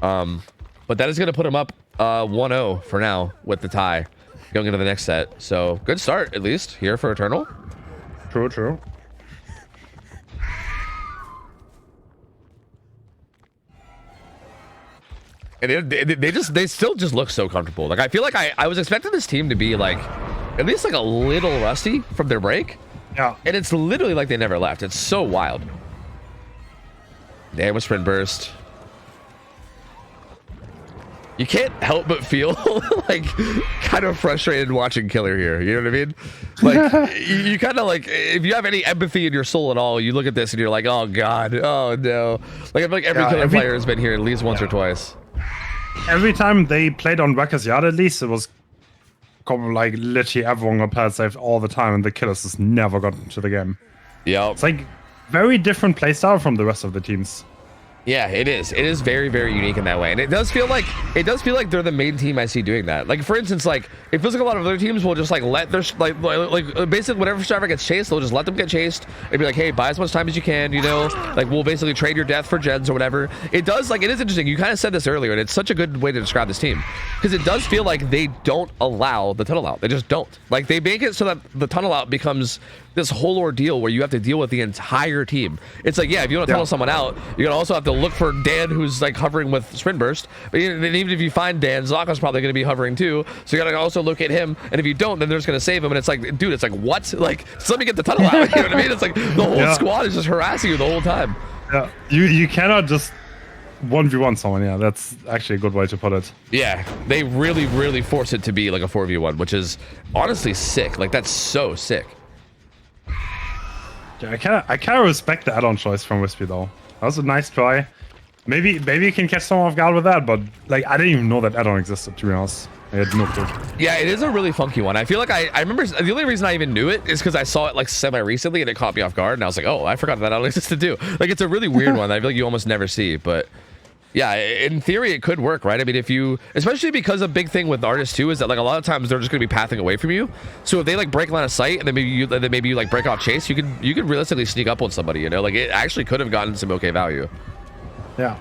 But that is going to put them up 1-0 for now with the tie going into the next set. So good start, at least, here for Eternal. True. And they still just look so comfortable. Like I feel like I was expecting this team to be like at least like a little rusty from their break. Yeah. And it's literally like they never left. It's so wild. Damn, with sprint burst. You can't help but feel like kind of frustrated watching Killer here. You know what I mean? Like you kind of like, if you have any empathy in your soul at all, you look at this and you're like, oh God, oh no. Like I feel like every Killer player has been here at least once or twice. Every time they played on Wrecker's Yard, at least, it was like literally everyone got pad saved all the time, and the Killers just never got into the game. Yeah. It's like very different playstyle from the rest of the teams. Yeah, it is. It is very, very unique in that way, and it does feel like they're the main team I see doing that. Like for instance, like it feels like a lot of other teams will just like let their like basically whatever survivor gets chased, they'll just let them get chased and be like, hey, buy as much time as you can, you know, like we'll basically trade your death for gens or whatever. It does like it is interesting. You kind of said this earlier, and it's such a good way to describe this team because it does feel like they don't allow the tunnel out. They just don't. Like they make it so that the tunnel out becomes this whole ordeal where you have to deal with the entire team. It's like, yeah, if you want to tunnel someone out, you're gonna also have to look for Dan, who's like hovering with sprint burst. But even if you find Dan, Zaka's probably gonna be hovering too. So you gotta also look at him. And if you don't, then they're just gonna save him. And it's like, dude, it's like what? Like, just let me get the tunnel out. You know what I mean? It's like the whole squad is just harassing you the whole time. Yeah, you cannot just 1v1 someone. Yeah, that's actually a good way to put it. Yeah, they really, really force it to be like a 4v1, which is honestly sick. Like that's so sick. Yeah, I kind of respect the add-on choice from Wispy though. That was a nice try. Maybe you can catch someone off guard with that, but like I didn't even know that add-on existed, to be honest. I had no clue. Yeah, it is a really funky one. I feel like I remember the only reason I even knew it is because I saw it like semi-recently and it caught me off guard, and I was like, oh, I forgot that add-on existed too. Like it's a really weird one. I feel like you almost never see, but yeah, in theory it could work, right? I mean, if you, especially because a big thing with artists too is that like a lot of times they're just going to be pathing away from you. So if they like break line of sight and then maybe you like break off chase, you could realistically sneak up on somebody. You know, like it actually could have gotten some okay value. Yeah.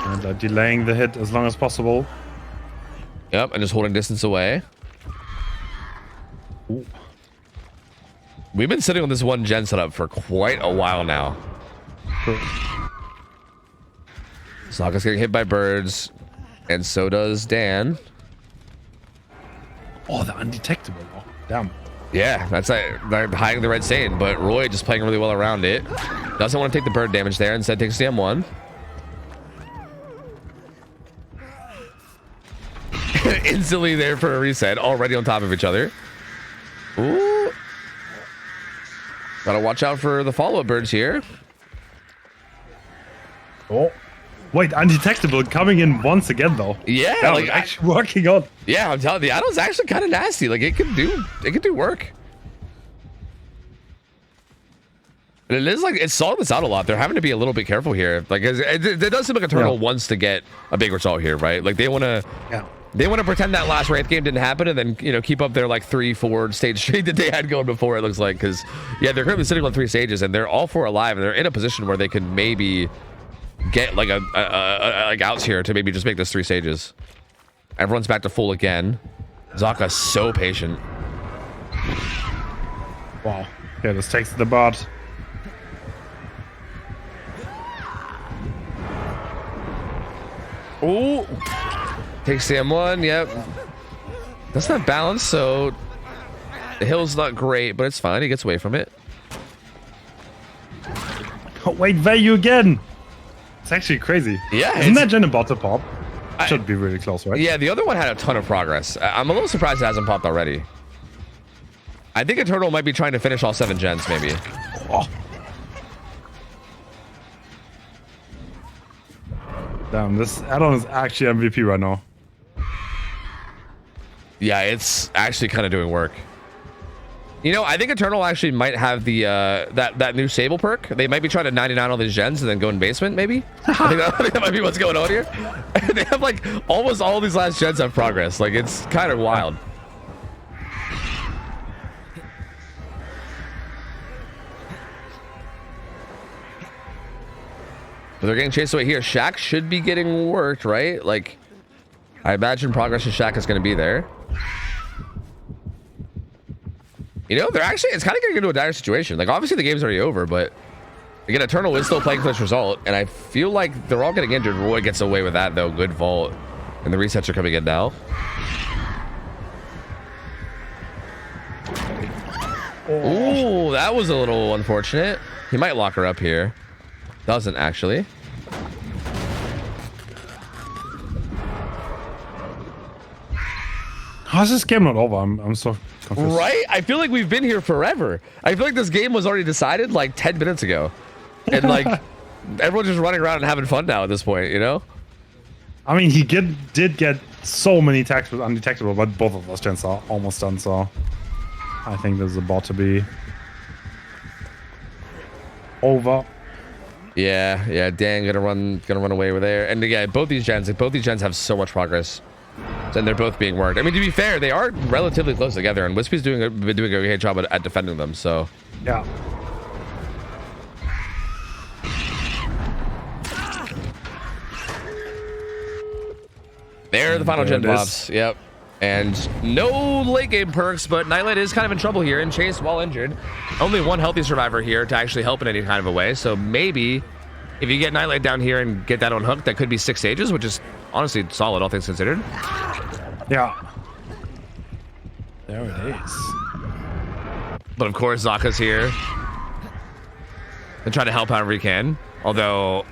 And delaying the hit as long as possible. Yep, and just holding distance away. Ooh. We've been sitting on this one gen setup for quite a while now. Sokka's getting hit by birds, and so does Dan. Oh, the undetectable. Oh, damn. Yeah, that's like they're hiding the red stain, but Roy just playing really well around it. Doesn't want to take the bird damage there, instead takes the M1. Instantly there for a reset, already on top of each other. Ooh. Gotta watch out for the follow-up birds here. Oh. Wait, undetectable coming in once again though. Yeah, that like was actually working on. Yeah, I'm telling you, the add-on's actually kind of nasty. Like it could do work. And it is like it's stalling this out a lot. They're having to be a little bit careful here. Like it does seem like Eternal wants to get a big result here, right? Like they want to. Yeah. They want to pretend that last Wraith game didn't happen and then, you know, keep up their like 3-4 stage streak that they had going before, it looks like. Because, yeah, they're currently sitting on 3 stages and they're all 4 alive and they're in a position where they can maybe get like like outs here to maybe just make this 3 stages. Everyone's back to full again. Zaka's so patient. Wow. Yeah, this takes the bot. Ooh. Takes the M1, yep. That's not balanced, so the hill's not great, but it's fine. He gets away from it. Oh, wait, value again. It's actually crazy. Yeah. Isn't that gen about to pop? Should be really close, right? Yeah, the other one had a ton of progress. I'm a little surprised it hasn't popped already. I think Eternal might be trying to finish all 7 gens, maybe. Oh. Damn, this add-on is actually MVP right now. Yeah, it's actually kind of doing work. You know, I think Eternal actually might have the that new Sable perk. They might be trying to 99 all these gens and then go in basement, maybe. I think that might be what's going on here. They have like almost all these last gens have progress. Like it's kind of wild. But they're getting chased away here. Shaq should be getting worked, right? Like, I imagine progress in Shaq is going to be there. You know, they're actually, it's kind of getting into a dire situation. Like, obviously the game's already over, but Again, Eternal is still playing for this result, and I feel like they're all getting injured. Roy gets away with that, though. Good vault. And the resets are coming in now. Ooh, that was a little unfortunate. He might lock her up here. Doesn't, actually. How's this game not over? I'm so confused. Right? I feel like we've been here forever. I feel like this game was already decided like 10 minutes ago. And like, everyone's just running around and having fun now at this point, you know? I mean, he did get so many attacks with undetectable, but both of those gens are almost done, so I think this is about to be over. Yeah, Dan gonna run away with there. And yeah, both these gens have so much progress. And they're both being worked. I mean, to be fair, they are relatively close together, and Wispy's been doing a great job at defending them, so. Yeah. There are the final gen pops. Yep. And no late game perks, but Nightlight is kind of in trouble here and chased while injured. Only one healthy survivor here to actually help in any kind of a way. So maybe if you get Nightlight down here and get that on hook, that could be 6 stages, which is honestly solid, all things considered. Yeah. There it is. But of course, Zaka's here. And trying to help however he can. Although,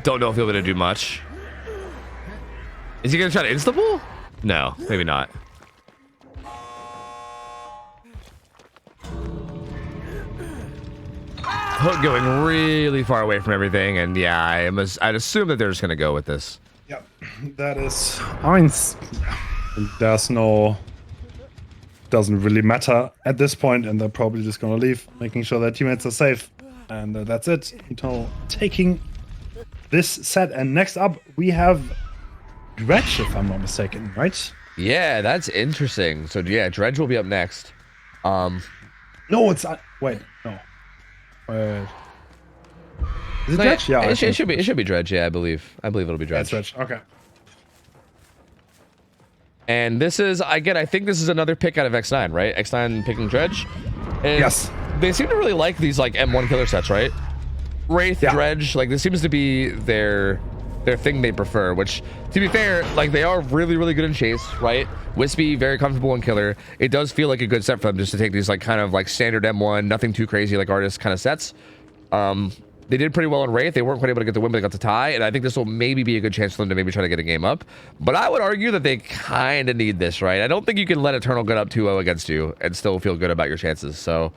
don't know if he'll be able to do much. Is he going to try to insta-pull? No, maybe not. Hook going really far away from everything, and yeah, I'd assume that they're just going to go with this. Yep, that is. I mean, there's no. Doesn't really matter at this point, and they're probably just going to leave, making sure their teammates are safe. And that's it. Eternal taking this set, and next up we have Dredge, if I'm not mistaken, right? Yeah, that's interesting. So yeah, Dredge will be up next. No, it's wait, no. Is it Dredge? Yeah, it should be Dredge. Yeah, I believe it'll be Dredge. That's Dredge. Okay. And this is again, I think this is another pick out of X9, right? X9 picking Dredge. And yes. They seem to really like these like M1 killer sets, right? Wraith, yeah. Dredge, like this seems to be their thing they prefer, which to be fair, like they are really, really good in chase, right? Wispy, very comfortable in killer. It does feel like a good set for them just to take these like kind of like standard M1, nothing too crazy like artist kind of sets. They did pretty well in Wraith. They weren't quite able to get the win, but they got the tie, and I think this will maybe be a good chance for them to maybe try to get a game up. But I would argue that they kind of need this, right? I don't think you can let Eternal get up 2-0 against you and still feel good about your chances. So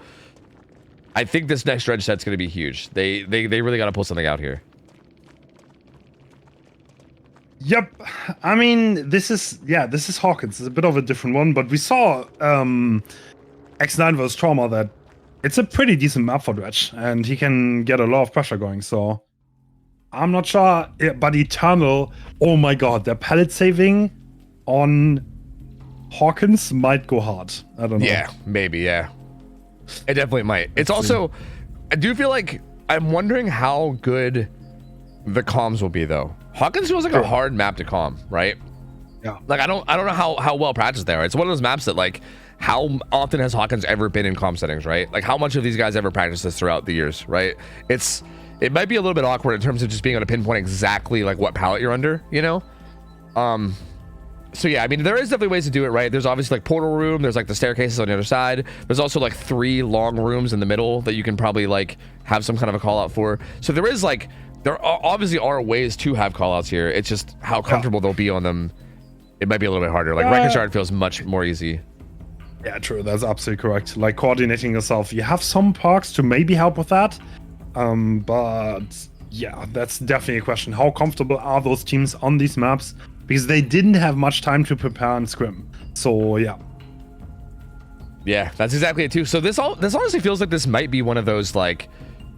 I think this next Dredge set's going to be huge. They really got to pull something out here. Yep. I mean, this is Hawkins. It's a bit of a different one, but we saw X9 vs Trauma that it's a pretty decent map for Dredge, and he can get a lot of pressure going, so I'm not sure. Yeah, but Eternal, oh my god, their pallet saving on Hawkins might go hard. I don't know. Yeah, maybe, yeah. It definitely might. It's also, I do feel like, I'm wondering how good the comms will be, though. Hawkins feels like a hard map to calm, right? Yeah. Like, I don't know how well practiced they are. It's one of those maps that, like, how often has Hawkins ever been in calm settings, right? Like, how much have these guys ever practiced this throughout the years, right? It might be a little bit awkward in terms of just being able to pinpoint exactly, like, what palette you're under, you know? So yeah, I mean, there is definitely ways to do it, right? There's obviously like portal room, there's like the staircases on the other side. There's also like 3 long rooms in the middle that you can probably like have some kind of a call out for. So there is like, there obviously are ways to have call outs here. It's just how comfortable they'll be on them. It might be a little bit harder. Like Wrecking Shard feels much more easy. Yeah, true. That's absolutely correct. Like coordinating yourself. You have some perks to maybe help with that. But yeah, that's definitely a question. How comfortable are those teams on these maps? Because they didn't have much time to prepare and scrim. So yeah. Yeah, that's exactly it too. So this honestly feels like this might be one of those, like,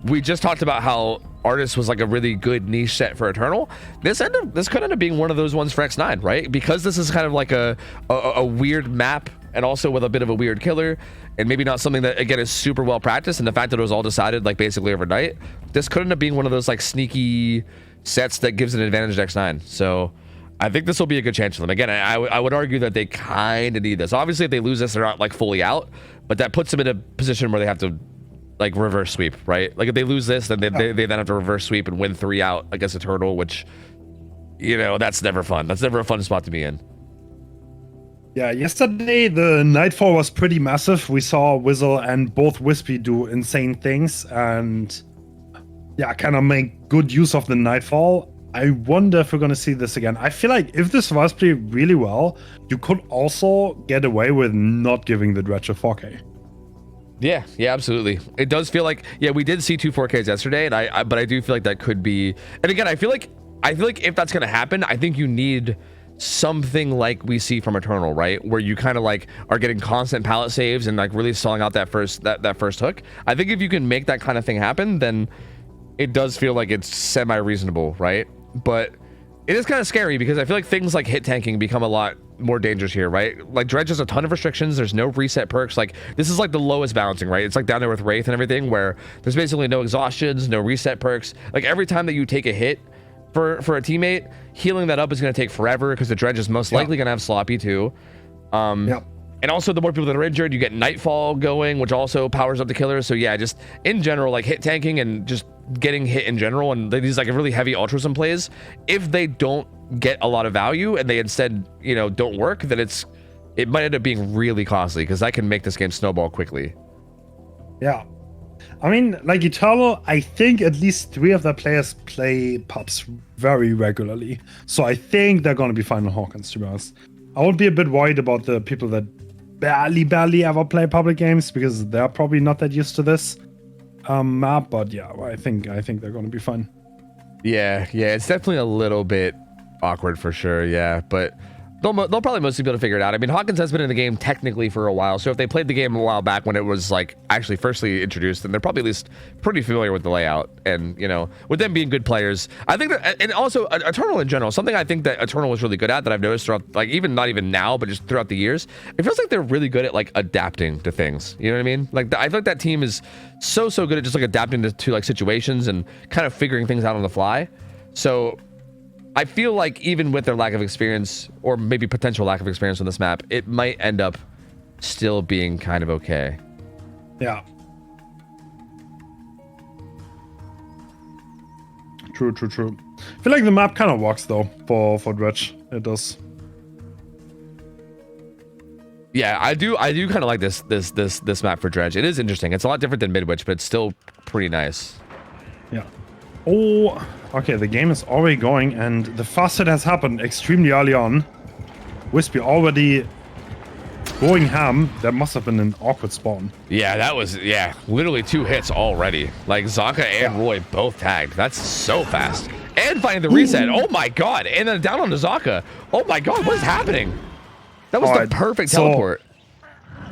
we just talked about how Artist was like a really good niche set for Eternal. This could end up being one of those ones for X9, right? Because this is kind of like a weird map, and also with a bit of a weird killer, and maybe not something that again is super well practiced, and the fact that it was all decided like basically overnight, this could end up being one of those like sneaky sets that gives an advantage to X9. So I think this will be a good chance for them. Again, I would argue that they kind of need this. Obviously, if they lose this, they're not like fully out, but that puts them in a position where they have to like reverse sweep, right? Like if they lose this, then they then have to reverse sweep and win 3 out against a turtle, which, you know, that's never fun. That's never a fun spot to be in. Yeah, yesterday the Nightfall was pretty massive. We saw Whistle and both Wispy do insane things and yeah, kind of make good use of the Nightfall. I wonder if we're going to see this again. I feel like if the survives play really well, you could also get away with not giving the Dredge a 4K. Yeah, absolutely. It does feel like, yeah, we did see 2 4Ks yesterday, and but I do feel like that could be. And again, I feel like if that's gonna happen, I think you need something like we see from Eternal, right? Where you kind of like are getting constant pallet saves and like really stalling out that first hook. I think if you can make that kind of thing happen, then it does feel like it's semi-reasonable, right? But it is kind of scary because I feel like things like hit tanking become a lot more dangerous here, right? Like Dredge has a ton of restrictions. There's no reset perks. Like this is like the lowest balancing, right? It's like down there with Wraith and everything, where there's basically no exhaustions, no reset perks. Like every time that you take a hit for a teammate, healing that up is going to take forever because the Dredge is most likely going to have sloppy too. And also the more people that are injured, you get Nightfall going, which also powers up the killers. So yeah, just in general, like hit tanking and just getting hit in general, and these like really heavy ultrasome plays, if they don't get a lot of value and they instead, you know, don't work, then it might end up being really costly because that can make this game snowball quickly. Yeah. I mean, like Eternal, I think at least 3 of their players play pubs very regularly. So I think they're going to be fine on Hawkins, to be honest. I would be a bit worried about the people that barely ever play public games because they're probably not that used to this map. But yeah, I think they're going to be fine. Yeah, it's definitely a little bit awkward for sure. Yeah, but they'll probably mostly be able to figure it out. I mean, Hawkins has been in the game technically for a while, so if they played the game a while back when it was like actually firstly introduced, then they're probably at least pretty familiar with the layout. And you know, with them being good players, I think that, and also Eternal in general, something I think that Eternal was really good at that I've noticed throughout, like even not even now, but just throughout the years, it feels like they're really good at like adapting to things. You know what I mean? Like I feel like that team is so good at just like adapting to like situations and kind of figuring things out on the fly. So I feel like even with their lack of experience, or maybe potential lack of experience on this map, it might end up still being kind of okay. Yeah. True. I feel like the map kind of works though for Dredge. It does. Yeah, I do kind of like this map for Dredge. It is interesting. It's a lot different than Midwich, but it's still pretty nice. Yeah. Oh, okay, the game is already going, and the fast hit has happened extremely early on. Wispy already going ham. That must have been an awkward spawn. Yeah, that was, literally 2 hits already. Like, Zaka and Roy both tagged. That's so fast. And finding the reset. Oh my god. And then down on the Zaka. Oh my god, what is happening? That was the perfect teleport.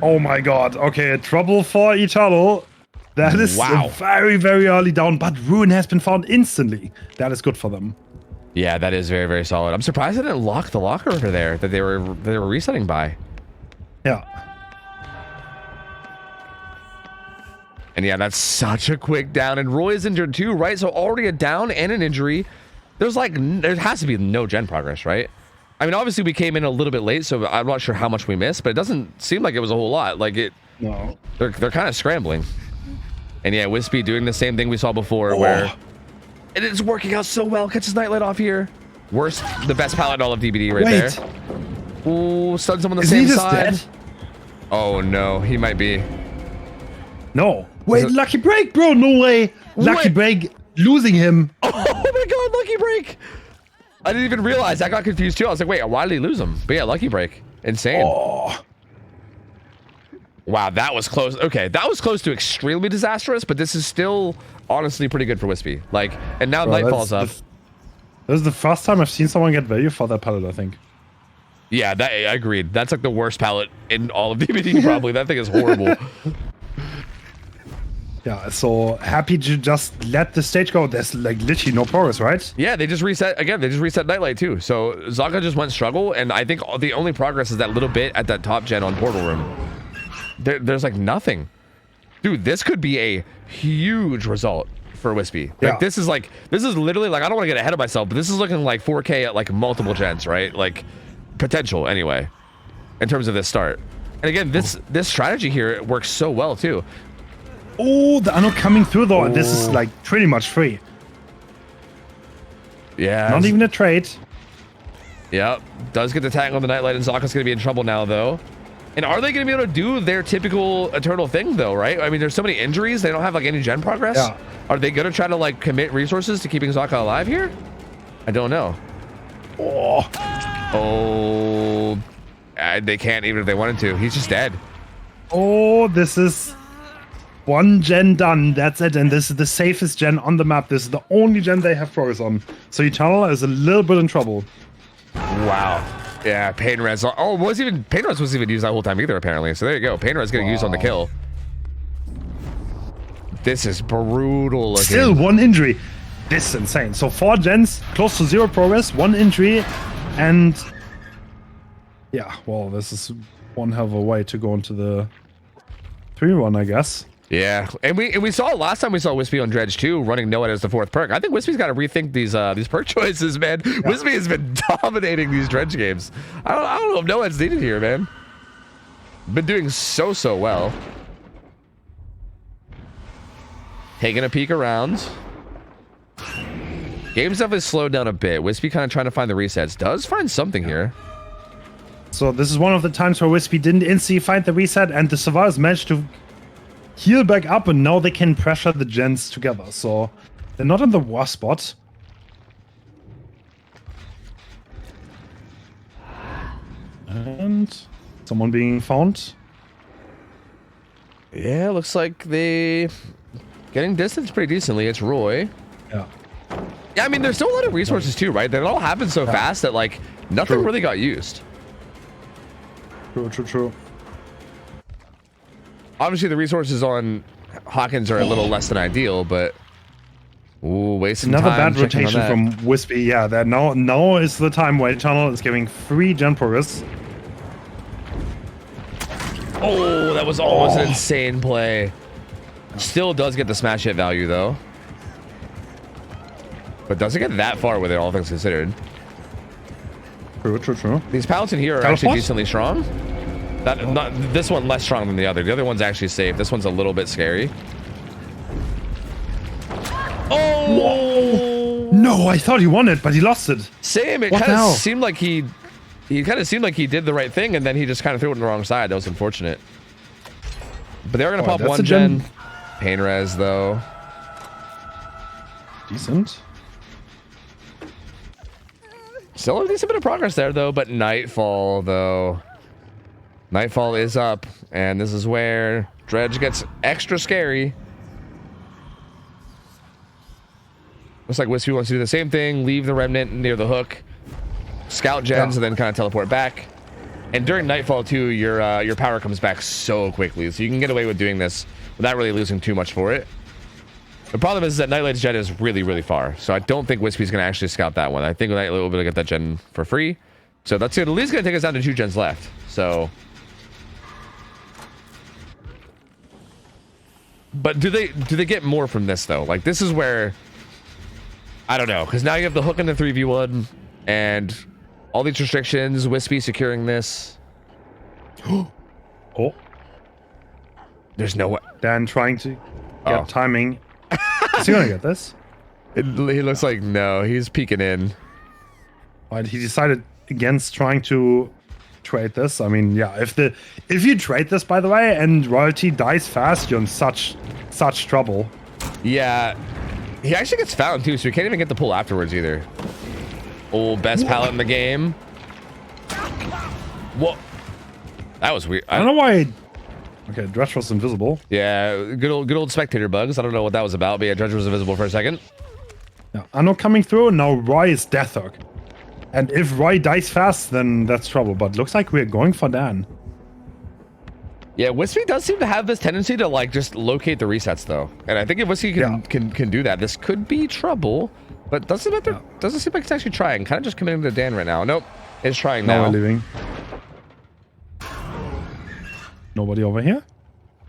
Oh my god. Okay, trouble for Eternal. That is very, very early down, but Ruin has been found instantly. That is good for them. Yeah, that is very, very solid. I'm surprised they didn't lock the locker over there that they were resetting by. Yeah. And yeah, that's such a quick down. And Roy is injured too, right? So already a down and an injury. There has to be no gen progress, right? I mean, obviously we came in a little bit late, so I'm not sure how much we missed, but it doesn't seem like it was a whole lot. Like no. They're kind of scrambling. And yeah, Wispy doing the same thing we saw before, where it is working out so well. Catches Nightlight off here. The best pallet in all of DBD right there. Ooh, stuns him on the same side. Dead? Oh no, he might be. No. Wait, Lucky Break, bro. No way. Lucky Break losing him. Oh my god, Lucky Break. I didn't even realize. I got confused too. I was like, wait, why did he lose him? But yeah, Lucky Break. Insane. Oh. Wow, that was close. Okay, that was close to extremely disastrous, but this is still honestly pretty good for Wispy. Like, and now Night falls up. This is the first time I've seen someone get value for that pallet, I think. Yeah, I agreed. That's like the worst pallet in all of DBD, probably. That thing is horrible. Yeah, so happy to just let the stage go. There's like literally no progress, right? Yeah, they just reset again. They just reset Nightlight too. So Zaka just went struggle, and I think the only progress is that little bit at that top gen on Portal Room. There's like nothing. Dude, this could be a huge result for Wispy. Like this is literally like, I don't want to get ahead of myself, but this is looking like 4K at like multiple gens, right? Like potential anyway, in terms of this start. And again, this strategy here, it works so well too. Oh, the Anno coming through though. This is like pretty much free. Yeah. Not even a trade. Yep. Does get the tag on the Nightlight, and Zaka's going to be in trouble now, though. And are they going to be able to do their typical Eternal thing, though, right? I mean, there's so many injuries. They don't have, like, any gen progress. Yeah. Are they going to try to, like, commit resources to keeping Zaka alive here? I don't know. Oh. Oh. They can't even if they wanted to. He's just dead. Oh, this is one gen done. That's it. And this is the safest gen on the map. This is the only gen they have progress on. So Eternal is a little bit in trouble. Wow. Yeah, Pain Res. Oh, Pain Res wasn't even used that whole time either, apparently. So there you go. Pain Res getting used on the kill. This is brutal looking. Still one injury. This is insane. So 4 gens, close to 0 progress, 1 injury, and yeah, well, this is one hell of a way to go into the 3-1, I guess. Yeah, and we saw it last time. We saw Wispy on Dredge too, running Noah as the 4th perk. I think Wispy's got to rethink these perk choices, man. Yeah. Wispy has been dominating these Dredge games. I don't know if Noah's needed here, man. Been doing so well. Taking a peek around. Game's definitely slowed down a bit. Wispy kind of trying to find the resets. Does find something here. So this is one of the times where Wispy didn't instantly find the reset, and the survivors managed to heal back up, and now they can pressure the gens together. So they're not in the worst spot. And someone being found. Yeah, looks like they getting distance pretty decently. It's Roy. Yeah. Yeah, I mean, there's still a lot of resources too, right? That it all happened so fast that like nothing really got used. True. Obviously, the resources on Hawkins are a little less than ideal, but wasting another time bad rotation from Wispy. Yeah, that now is the time where Channel is giving 3 gen progress. Oh, that was almost an insane play. Still does get the smash hit value though, but doesn't get that far with it, all things considered. True. These pallets in here are actually decently strong. Not this one less strong than the other. The other one's actually safe. This one's a little bit scary. Oh no! I thought he won it, but he lost it. Same. It kind of seemed like he kind of seemed like he did the right thing, and then he just kind of threw it on the wrong side. That was unfortunate. But they are gonna pop 1 gen. Pain res though. Decent. Still a decent bit of progress there though, but Nightfall though. Nightfall is up, and this is where Dredge gets extra scary. Looks like Wispy wants to do the same thing, leave the Remnant near the hook, scout gens, and then kind of teleport back. And during Nightfall too, your power comes back so quickly, so you can get away with doing this without really losing too much for it. The problem is that Nightlight's gen is really far, so I don't think Wispy's going to actually scout that one. I think Nightlight will be able to get that gen for free. So that's at least going to take us down to 2 gens left. So, but do they get more from this though? Like this is where I don't know, because now you have the hook in the 3v1 and all these restrictions. Wispy securing this. Oh, there's no way. Dan trying to get timing. Is he gonna get this? He looks like no. He's peeking in. But he decided against trying to trade this. I mean, yeah, if you trade this, by the way, and royalty dies fast, you're in such trouble. Yeah, he actually gets found too, so he can't even get the pull afterwards either. Oh, best pallet in the game. What? That was weird. I don't know why. Okay, Dredge was invisible. Yeah, good old spectator bugs. I don't know what that was about, but yeah, Dredge was invisible for a second. Yeah, Anno coming through, now Roy is death hook. And if Roy dies fast, then that's trouble. But looks like we're going for Dan. Yeah, Wispy does seem to have this tendency to like just locate the resets though. And I think if Wispy can do that, this could be trouble. But doesn't seem like it's actually trying. Kind of just committing to Dan right now. Nope, it's trying now. Now we're leaving. Nobody over here?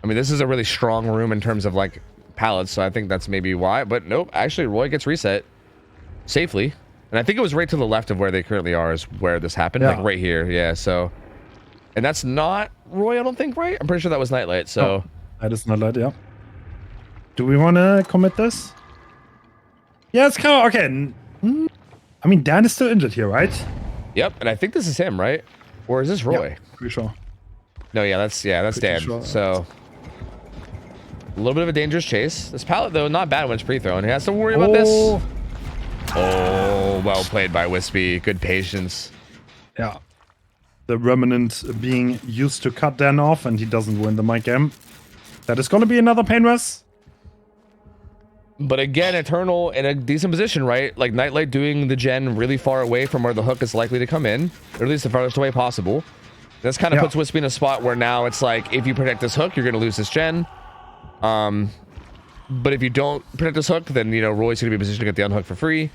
I mean, this is a really strong room in terms of like pallets, so I think that's maybe why. But nope, actually Roy gets reset safely. And I think it was right to the left of where they currently are is where this happened. Like right here. Yeah, so. And that's not Roy, I don't think, right? I'm pretty sure that was Nightlight, so. That is Nightlight, yeah. Do we want to commit this? Yeah, it's kind of okay. I mean, Dan is still injured here, right? Yep, and I think this is him, right? Or is this Roy? Yeah, pretty sure. No, that's Dan. Sure. So a little bit of a dangerous chase. This pallet though, not bad when it's pre-thrown. He has to worry about this. Oh, well played by Wispy. Good patience. Yeah. The Remnant being used to cut Dan off, and he doesn't win the mic game. That is going to be another pain res. But again, Eternal in a decent position, right? Like Nightlight doing the gen really far away from where the hook is likely to come in, or at least the farthest away possible. This kind of puts Wispy in a spot where now it's like, if you protect this hook, you're going to lose this gen. But if you don't protect this hook, then, you know, Roy's going to be in a position to get the unhook for free.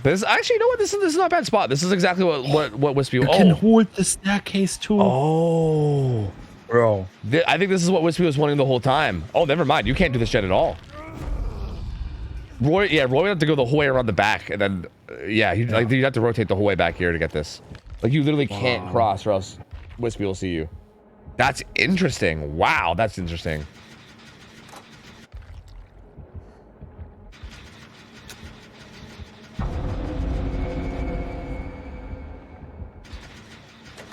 This actually, you know what? This is not a bad spot. This is exactly what Wispy. You can hold the staircase too. Oh, bro. I think this is what Wispy was wanting the whole time. Oh, never mind. You can't do this gen at all. Roy would have to go the whole way around the back, and then like you'd have to rotate the whole way back here to get this. Like you literally can't cross, or else Wispy will see you. That's interesting. Wow, that's interesting.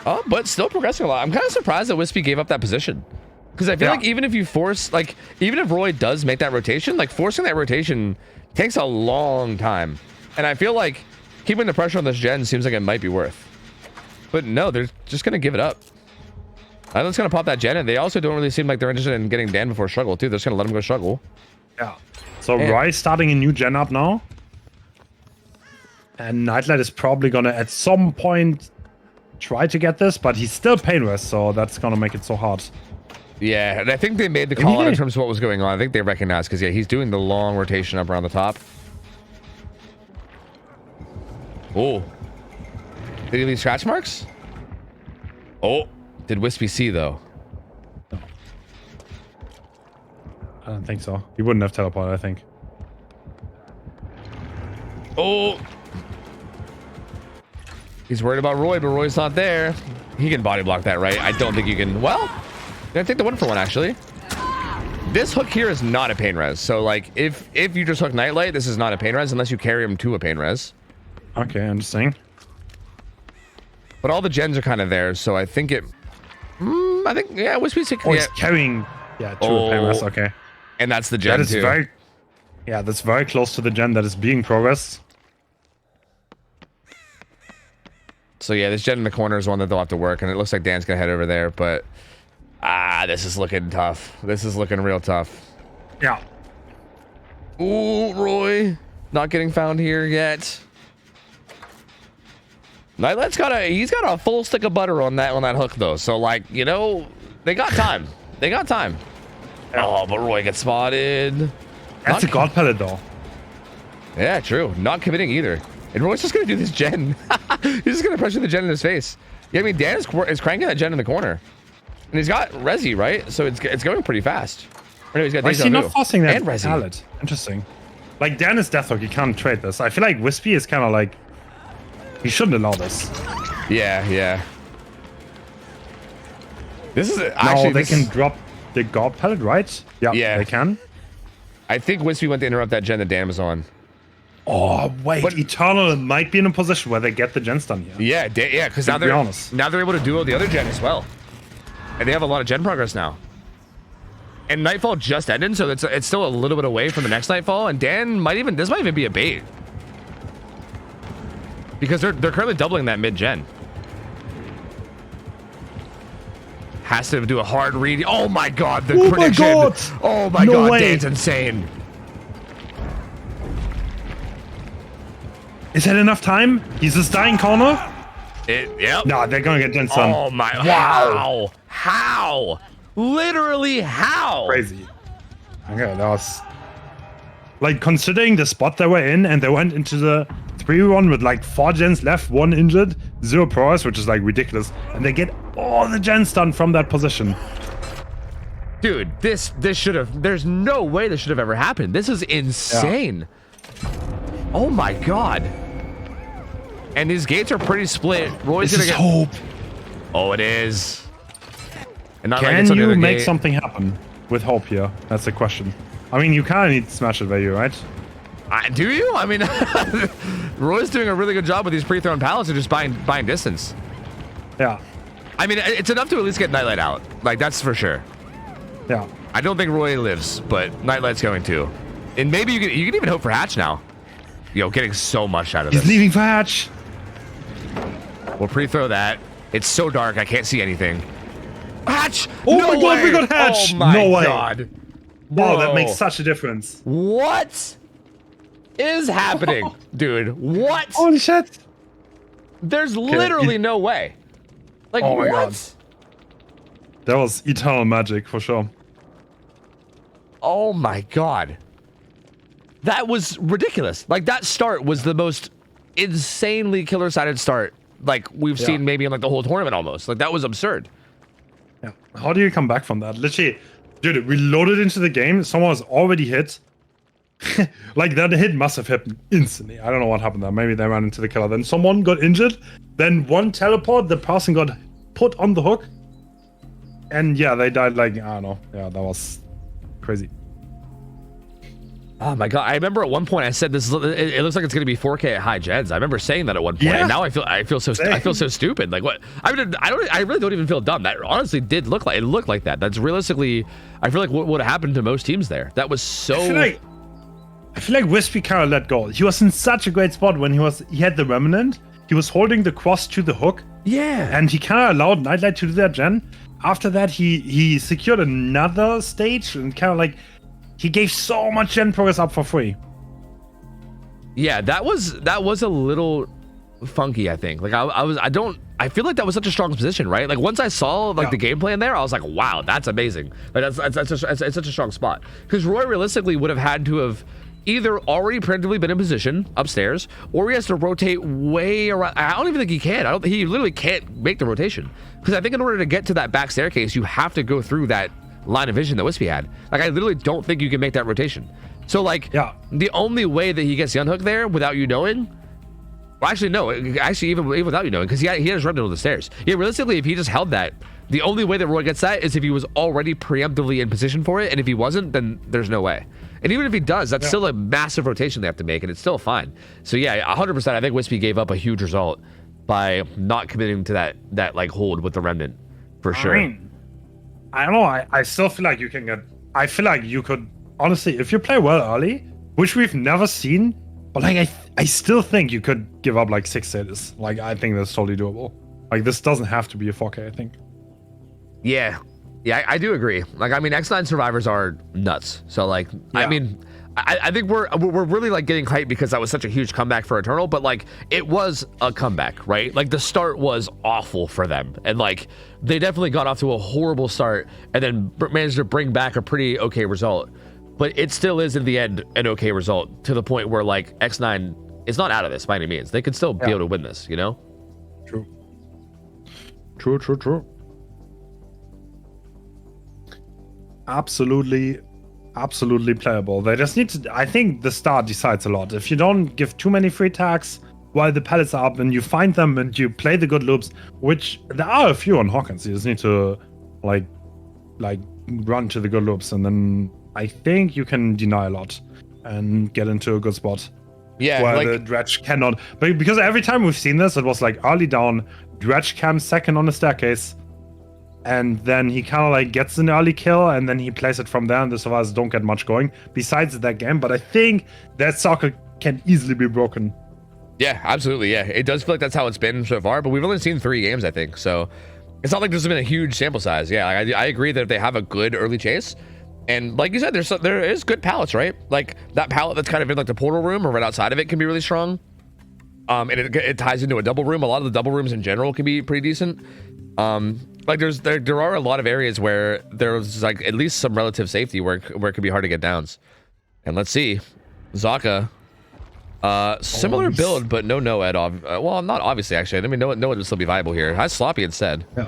Oh, but still progressing a lot. I'm kind of surprised that Wispy gave up that position. Because I feel like even if you force, like, even if Roy does make that rotation, like, forcing that rotation takes a long time. And I feel like keeping the pressure on this gen seems like it might be worth. But no, they're just going to give it up. I know it's going to pop that gen, and they also don't really seem like they're interested in getting Dan before struggle, too. They're just going to let him go struggle. Yeah. So Roy's starting a new gen up now. And Nightlight is probably going to, at some point, try to get this, but he's still painless, so that's going to make it so hard. Yeah, and I think they made the call out in terms of what was going on. I think they recognized, because, yeah, he's doing the long rotation up around the top. Oh. Did he leave scratch marks? Oh. Did Wispy see, though? No. I don't think so. He wouldn't have teleported, I think. Oh. He's worried about Roy, but Roy's not there. He can body block that, right? I don't think you can. Well, gonna take the one for one, actually. This hook here is not a pain res. So, like, if you just hook Nightlight, this is not a pain res unless you carry him to a pain res. Okay, interesting. But all the gens are kind of there, so I think it... I think, yeah, Wispy's... Oh, he's carrying... Yeah, to a pain res, okay. And that's the gen, that is too. Very, yeah, that's very close to the gen that is being progressed. So, yeah, this gen in the corner is one that they'll have to work, and it looks like Dan's gonna head over there, but... this is looking tough. This is looking real tough. Yeah. Ooh, Roy. Not getting found here yet. Nightlight's got a full stick of butter on that hook though. So like, you know, they got time. They got time. Oh, but Roy gets spotted. That's a god pellet though. Yeah, true. Not committing either. And Roy's just gonna do this gen. He's just gonna pressure the gen in his face. Yeah, I mean Dan is cranking that gen in the corner. And he's got Resi, right? So it's going pretty fast. Or no, he's got Why is he not forcing that and Resi. pallet? Interesting. Like Dan is Deathhook, he can't trade this. I feel like Wispy is kind of like he shouldn't allow this. Yeah. This is actually... No, they can drop the god pellet, right? Yeah, they can. I think Wispy went to interrupt that gen that Dan was on. Oh, wait. But Eternal might be in a position where they get the gens done here. Yeah, because now they're able to duo the other gen as well. And they have a lot of gen progress now. And Nightfall just ended, so it's still a little bit away from the next Nightfall. And Dan this might even be a bait. Because they're currently doubling that mid-gen. Has to do a hard read. Oh my god, the prediction. My god. Oh my god, way. Dan's insane. Is that enough time? He's just dying corner? Yep. No, they're gonna get done some. Oh my, wow. How? Literally how? Crazy. Okay, that was... Like, considering the spot they were in, and they went into the 3v1 with like 4 gens left, 1 injured, 0 progress, which is like ridiculous. And they get all the gens done from that position. Dude, this should have... There's no way this should have ever happened. This is insane. Yeah. Oh my god. And these gates are pretty split. Roy's gonna get hope. Oh, it is. And not Can like you make something happen? with hope here? That's the question. I mean, you kind of need smash it value, right? Do you? I mean, Roy's doing a really good job with these pre-thrown pallets and just buying distance. Yeah. I mean, it's enough to at least get Nightlight out. Like, that's for sure. Yeah. I don't think Roy lives, but Nightlight's going to. And maybe you can even hope for Hatch now. Yo, getting so much out of this. He's leaving for Hatch. We'll pre-throw that. It's so dark, I can't see anything. Hatch! Oh No my god, way! we got Hatch! Oh my No way. god. Wow, Bro. that makes such a difference. What is happening? Dude, what? Holy shit. There's literally no way. Like, Oh my what? God. That was eternal magic for sure. Oh my god. That was ridiculous. Like, that start was the most insanely killer-sided start like we've seen maybe in like the whole tournament almost. Like, that was absurd. Yeah. How do you come back from that? Literally, dude, we loaded into the game. Someone was already hit. Like, that hit must have happened instantly. I don't know what happened there. Maybe they ran into the killer. Then someone got injured. Then one teleport, the person got put on the hook. And yeah, they died like, I don't know. Yeah, that was crazy. Oh my god! I remember at one point I said this. It looks like it's gonna be 4K at high gens. I remember saying that at one point, Yeah. and now I feel so stupid. Like, what? I really don't even feel dumb. That honestly did look like that. That's realistically, I feel like what would have happened to most teams there. That was so. I feel like Wispy kind of let go. He was in such a great spot when he had the Remnant. He was holding the cross to the hook. Yeah. And he kind of allowed Nightlight to do that gen. After that, he secured another stage and kind of like. He gave so much gen progress up for free. Yeah, that was a little funky, I think. Like, I feel like that was such a strong position, right? Like, once I saw like the gameplay in there, I was like, wow, that's amazing. Like, it's such a strong spot. Because Roy realistically would have had to have either already preemptively been in position upstairs, or he has to rotate way around. I don't even think he can. He literally can't make the rotation. Because I think in order to get to that back staircase, you have to go through that line of vision that Wispy had. Like, I literally don't think you can make that rotation. So, like, the only way that he gets the unhook there without you knowing, well, actually, no, even without you knowing, because he has run into the stairs. Yeah, realistically, if he just held that, the only way that Roy gets that is if he was already preemptively in position for it, and if he wasn't, then there's no way. And even if he does, that's still a massive rotation they have to make, and it's still fine. So yeah, 100%, I think Wispy gave up a huge result by not committing to that like hold with the Remnant, for sure. I mean, I don't know. I still feel like you can get. I feel like you could honestly, if you play well early, which we've never seen, but like I still think you could give up like 6 stages. Like, I think that's totally doable. Like, this doesn't have to be a 4K. I think. Yeah, I do agree. Like, I mean, X9 survivors are nuts. So like, I mean, I think we're really like getting hyped because that was such a huge comeback for Eternal, but like, it was a comeback, right? Like, the start was awful for them, and like, they definitely got off to a horrible start and then managed to bring back a pretty okay result. But it still is in the end an okay result, to the point where like X9 is not out of this by any means. They could still be able to win this, you know? True. Absolutely playable. They just need to. I think the start decides a lot. If you don't give too many free tags while the pallets are up and you find them and you play the good loops, which there are a few on Hawkins, you just need to like run to the good loops, and then I think you can deny a lot and get into a good spot. Yeah, where like, the dredge cannot. But because every time we've seen this, it was like early down, dredge cam second on the staircase. And then he kind of like gets an early kill, and then he plays it from there, and the survivors don't get much going besides that game. But I think that soccer can easily be broken. Yeah, absolutely. Yeah, it does feel like that's how it's been so far, but we've only seen 3 games, I think. So it's not like there's been a huge sample size. Yeah, I agree that if they have a good early chase, and like you said, there is good pallets, right? Like, that pallet that's kind of in like the portal room or right outside of it can be really strong. And it ties into a double room. A lot of the double rooms in general can be pretty decent. Like, there are a lot of areas where there's like at least some relative safety where it could be hard to get downs. And let's see, Zaka, similar build, but no Noed. Well, not obviously, actually. I mean, Noed would still be viable here. Has Sloppy instead. Yeah,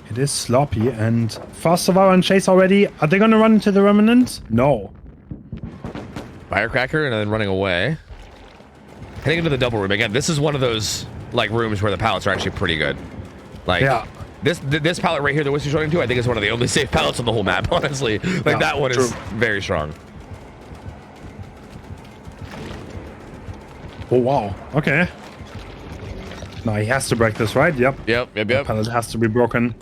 it is Sloppy, and fast survivor and chase already. Are they gonna run into the Remnant? No. Firecracker and then running away. Heading into the double room again. This is one of those like rooms where the pallets are actually pretty good. Like, This pallet right here that Whiskey's running to, I think is one of the only safe pallets on the whole map, honestly. Like, Yeah, that one true. is very strong. Oh, wow. Okay. No, he has to break this, right? Yep. Yep. The pallet has to be broken.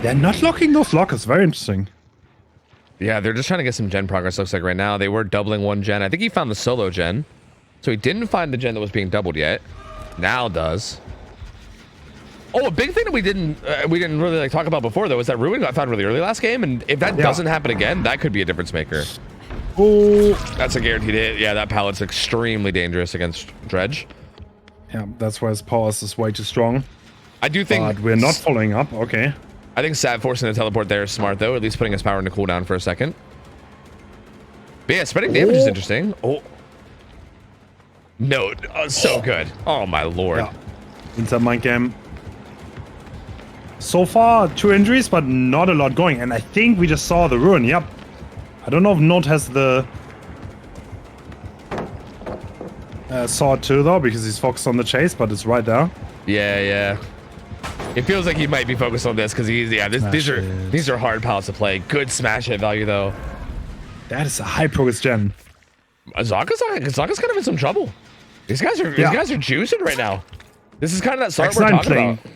They're not locking those lockers. Very interesting. Yeah, they're just trying to get some gen progress, looks like, right now. They were doubling one gen. I think he found the solo gen. So he didn't find the gen that was being doubled yet. Now does. Oh, a big thing that we didn't really like talk about before, though, is that Ruin got found really early last game, and if that doesn't happen again, that could be a difference maker. Oh, That's a guaranteed hit. Yeah, that pallet's extremely dangerous against Dredge. yeah, that's why his powers is way too strong. I do think... But we're not following up. Okay. I think Sav forcing the teleport there is smart, though, at least putting his power into cooldown for a second. But yeah, spreading damage is interesting. Oh. No, so good. Oh, my lord. Yeah. Inside mind game. So far, 2 injuries, but not a lot going. And I think we just saw the ruin. Yep. I don't know if Note has the sword too, though, because he's focused on the chase, but it's right there. Yeah. It feels like he might be focused on this because these are hard pallets to play. Good smash hit value, though. That is a high progress gen. Zaka's kind of in some trouble. These guys are juicing right now. This is kind of that start we're X9 talking playing about.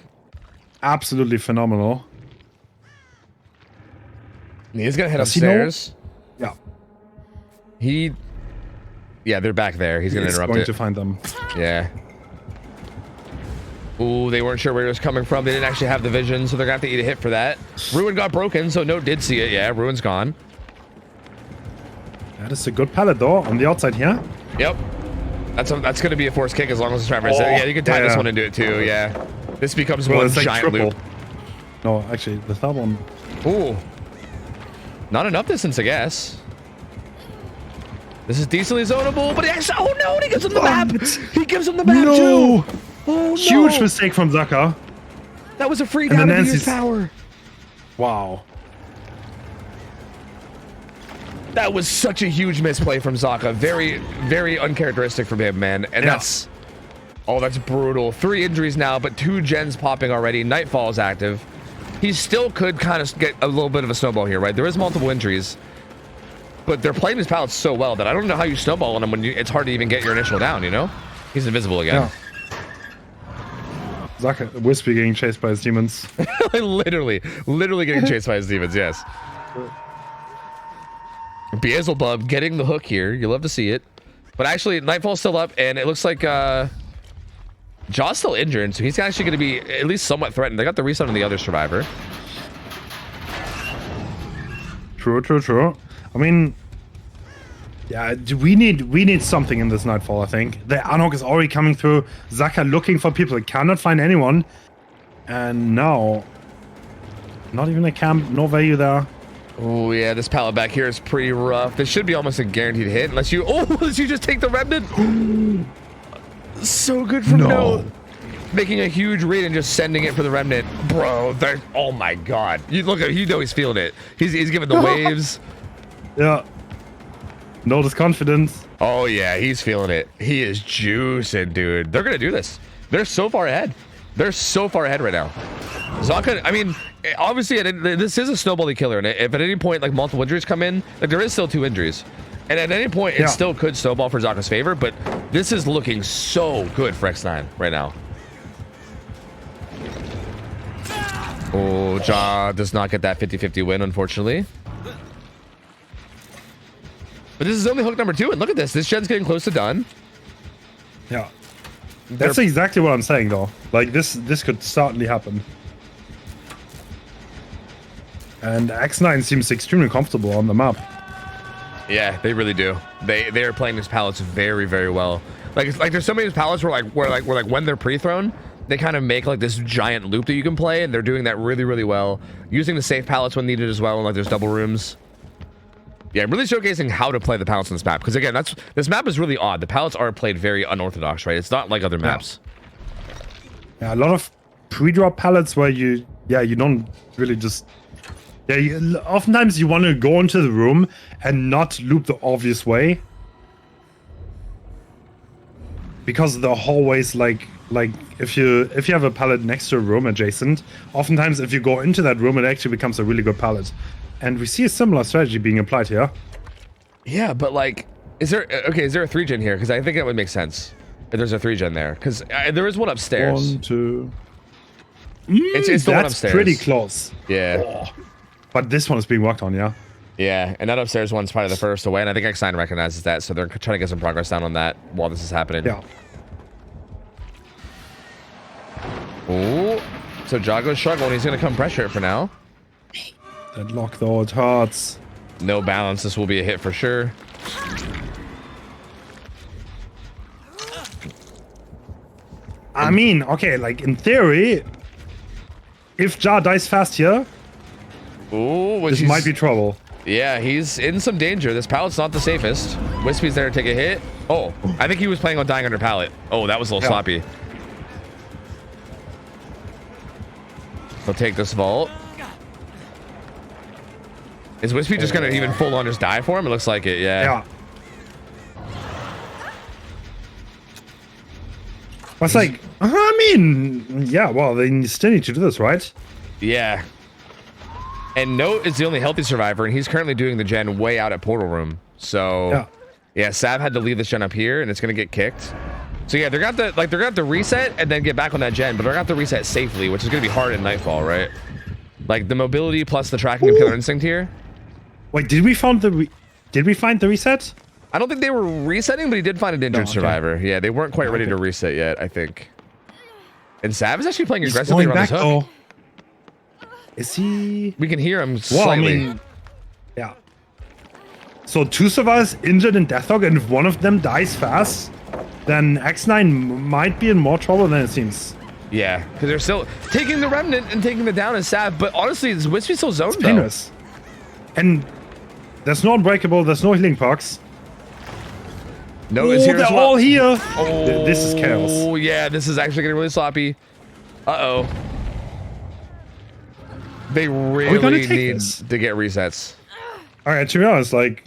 absolutely phenomenal. He's gonna head Does he know? upstairs. Yeah. Yeah, they're back there. He's gonna interrupt going it. to find them. Yeah. Ooh, they weren't sure where it was coming from. They didn't actually have the vision, so they're gonna have to eat a hit for that. Ruin got broken, so Note did see it. Yeah, Ruin's gone. That is a good pallet, though, on the outside here. Yep. That's gonna be a forced kick as long as the Trevor is there. Yeah, you can tie this one into it too. Yeah. This becomes one it's like giant triple. loop. No, actually, the third one. Ooh. Not enough distance, I guess. This is decently zonable, but oh no, he gives him the map. He gives him the map too. Oh no. Huge mistake from Zaka. That was a free And down then of use Nancy's- power. Wow. That was such a huge misplay from Zaka. Very, very uncharacteristic from him, man. And that's brutal. 3 injuries now, but 2 gens popping already. Nightfall is active. He still could kind of get a little bit of a snowball here, right? There is multiple injuries, but they're playing his pallets so well that I don't know how you snowball on him when it's hard to even get your initial down, you know? He's invisible again. Yeah. Zaka, Wispy getting chased by his demons. literally getting chased by his demons, yes. Beelzebub getting the hook here. You love to see it. But actually, Nightfall's still up, and it looks like Jaw's still injured, so he's actually going to be at least somewhat threatened. They got the reset on the other survivor. True. I mean, yeah, we need something in this Nightfall, I think. The Anok is already coming through. Zaka looking for people. Cannot find anyone. And now, not even a camp. No value there. Oh, yeah, this pallet back here is pretty rough. This should be almost a guaranteed hit unless you just take the remnant. So good from No. Making a huge read and just sending it for the remnant. Bro, oh my god. You look at, you know he's feeling it. He's giving the waves. Yeah. Notice confidence. Oh yeah, he's feeling it. He is juicing, dude. They're gonna do this. They're so far ahead. They're so far ahead right now. Zaka, I mean, obviously, this is a snowbally killer, and if at any point like multiple injuries come in, like there is still 2 injuries, and at any point it still could snowball for Zaka's favor. But this is looking so good for X9 right now. Oh, Ja does not get that 50-50 win, unfortunately. But this is only hook number 2, and look at this. This gen's getting close to done. Yeah. That's exactly what I'm saying, though. Like, this could certainly happen. And X9 seems extremely comfortable on the map. Yeah, they really do. They are playing these pallets very, very well. Like there's so many of these pallets where when they're pre-thrown, they kind of make like this giant loop that you can play, and they're doing that really, really well. Using the safe pallets when needed as well, and like there's double rooms. Yeah, really showcasing how to play the pallets on this map. Because again, this map is really odd. The pallets are played very unorthodox, right? It's not like other maps. Yeah, a lot of pre-drop pallets where you don't really just... Yeah, oftentimes you want to go into the room and not loop the obvious way. Because the hallways like Like if you have a pallet next to a room adjacent, oftentimes if you go into that room, it actually becomes a really good pallet. And we see a similar strategy being applied here. Yeah, but like, is there a 3-gen here? Because I think that would make sense if there's a 3-gen there. Because there is one upstairs. 1, 2. It's the one That's upstairs. pretty close. Yeah. Oh. But this one is being worked on, yeah. Yeah, and that upstairs one's probably the first away, and I think X9 recognizes that, so they're trying to get some progress down on that while this is happening. Yeah. Ooh. So Jago's struggling. He's going to come pressure it for now. That lock though, it hurts. No balance. This will be a hit for sure. I mean, okay, like in theory, if Jar dies fast here, Ooh, this might be trouble. Yeah, he's in some danger. This pallet's not the safest. Wispy's there to take a hit. Oh, I think he was planning on dying under pallet. Oh, that was a little sloppy. He'll take this vault. Is Wispy just gonna even full on just die for him? It looks like it, yeah. Yeah. It's like, I mean, yeah, well, they still need to do this, right? Yeah. And Note is the only healthy survivor, and he's currently doing the gen way out at Portal Room. So, yeah, Sav had to leave this gen up here, and it's gonna get kicked. So yeah, they're gonna have to reset and then get back on that gen, but they're gonna have to reset safely, which is gonna be hard in Nightfall, right? Like the mobility plus the tracking of Killer Instinct here. Wait, did we find the reset? I don't think they were resetting, but he did find an injured survivor. Yeah, they weren't quite ready to reset yet, I think. And Sav is actually playing aggressively around this hook. Though. Is he? We can hear him slightly. Well, I mean, yeah. So 2 survivors injured in Deathhawk, and if one of them dies fast, then X9 might be in more trouble than it seems. Yeah, because they're still taking the Remnant and taking the down as Sav, but honestly, is Wispy still zoned though? Dangerous. And there's no unbreakable, there's no healing pucks. No, is here they're as well. all here. Oh, this is chaos. Oh yeah, this is actually getting really sloppy. Uh-oh. They really need to get resets. All right, to be honest, like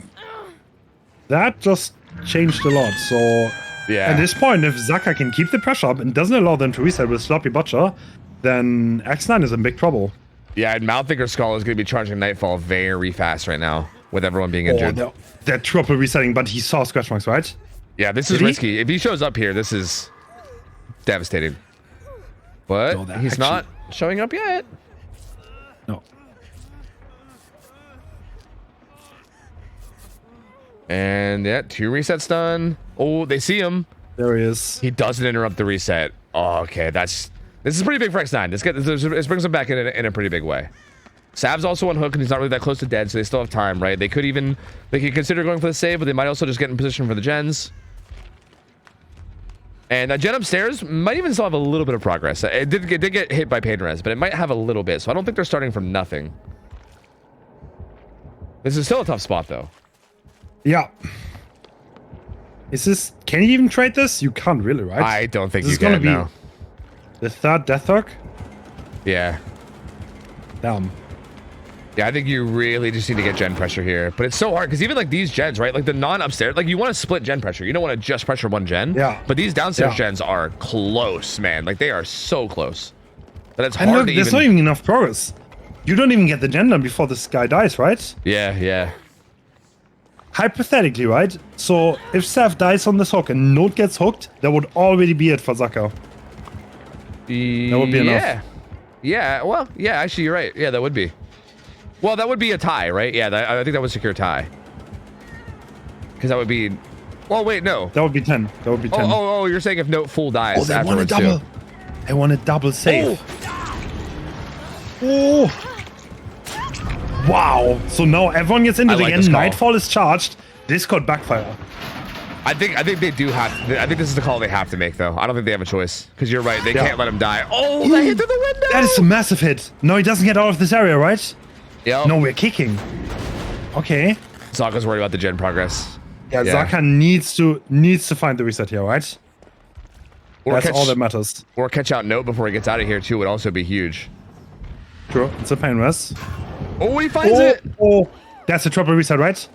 that just changed a lot. So yeah, at this point, if Zaka can keep the pressure up and doesn't allow them to reset with Sloppy Butcher, then X9 is in big trouble. Yeah, and Mouththinker Skull is going to be charging Nightfall very fast right now with everyone being injured. Oh, they're triple resetting, but he saw scratch marks, right? Yeah, this is risky. If he shows up here, this is devastating. But he's not showing up yet. No. And yeah, 2 resets done. Oh, they see him. There he is. He doesn't interrupt the reset. Oh, okay, this is pretty big for X9. This brings him back in a pretty big way. Sav's also on hook, and he's not really that close to dead, so they still have time, right? They could consider going for the save, but they might also just get in position for the gens. And that gen upstairs might even still have a little bit of progress. It did get hit by Pain Res, but it might have a little bit, so I don't think they're starting from nothing. This is still a tough spot, though. Yeah. Can you even trade this? You can't really, right? I don't think this you can, no. The 3rd Deathhawk? Yeah. Damn. Yeah, I think you really just need to get gen pressure here. But it's so hard, because even like these gens, right? Like the non-upstairs, like you want to split gen pressure. You don't want to just pressure one gen. Yeah. But these downstairs gens are close, man. Like they are so close. But it's hard look, to there's not even enough progress. You don't even get the gen done before this guy dies, right? Yeah, yeah. Hypothetically, right? So if Sav dies on this hook and Note gets hooked, that would already be it for Zaka. That would be enough. Yeah. Yeah, well, yeah, actually, you're right. Yeah, that would be. Well, that would be a tie, right? Yeah, I think that would secure tie. Because that would be... Well, wait, no. That would be 10. That would be 10. Oh, you're saying if Note full dies afterwards, want a double. They want a double save. Oh. Wow. So now everyone gets injured again. Nightfall is charged. This could backfire. I think they do have... I think this is the call they have to make, though. I don't think they have a choice. Because you're right. They can't let him die. Oh, they hit through the window! That is a massive hit. No, he doesn't get out of this area, right? Yep. No, we're kicking. Okay. Zaka's worried about the gen progress. Yeah, Zaka needs to find the reset here, right? That's all that matters. Or catch out Note before he gets out of here, too, would also be huge. True. It's a pain res. Oh, he finds it! Oh, that's a triple reset, right?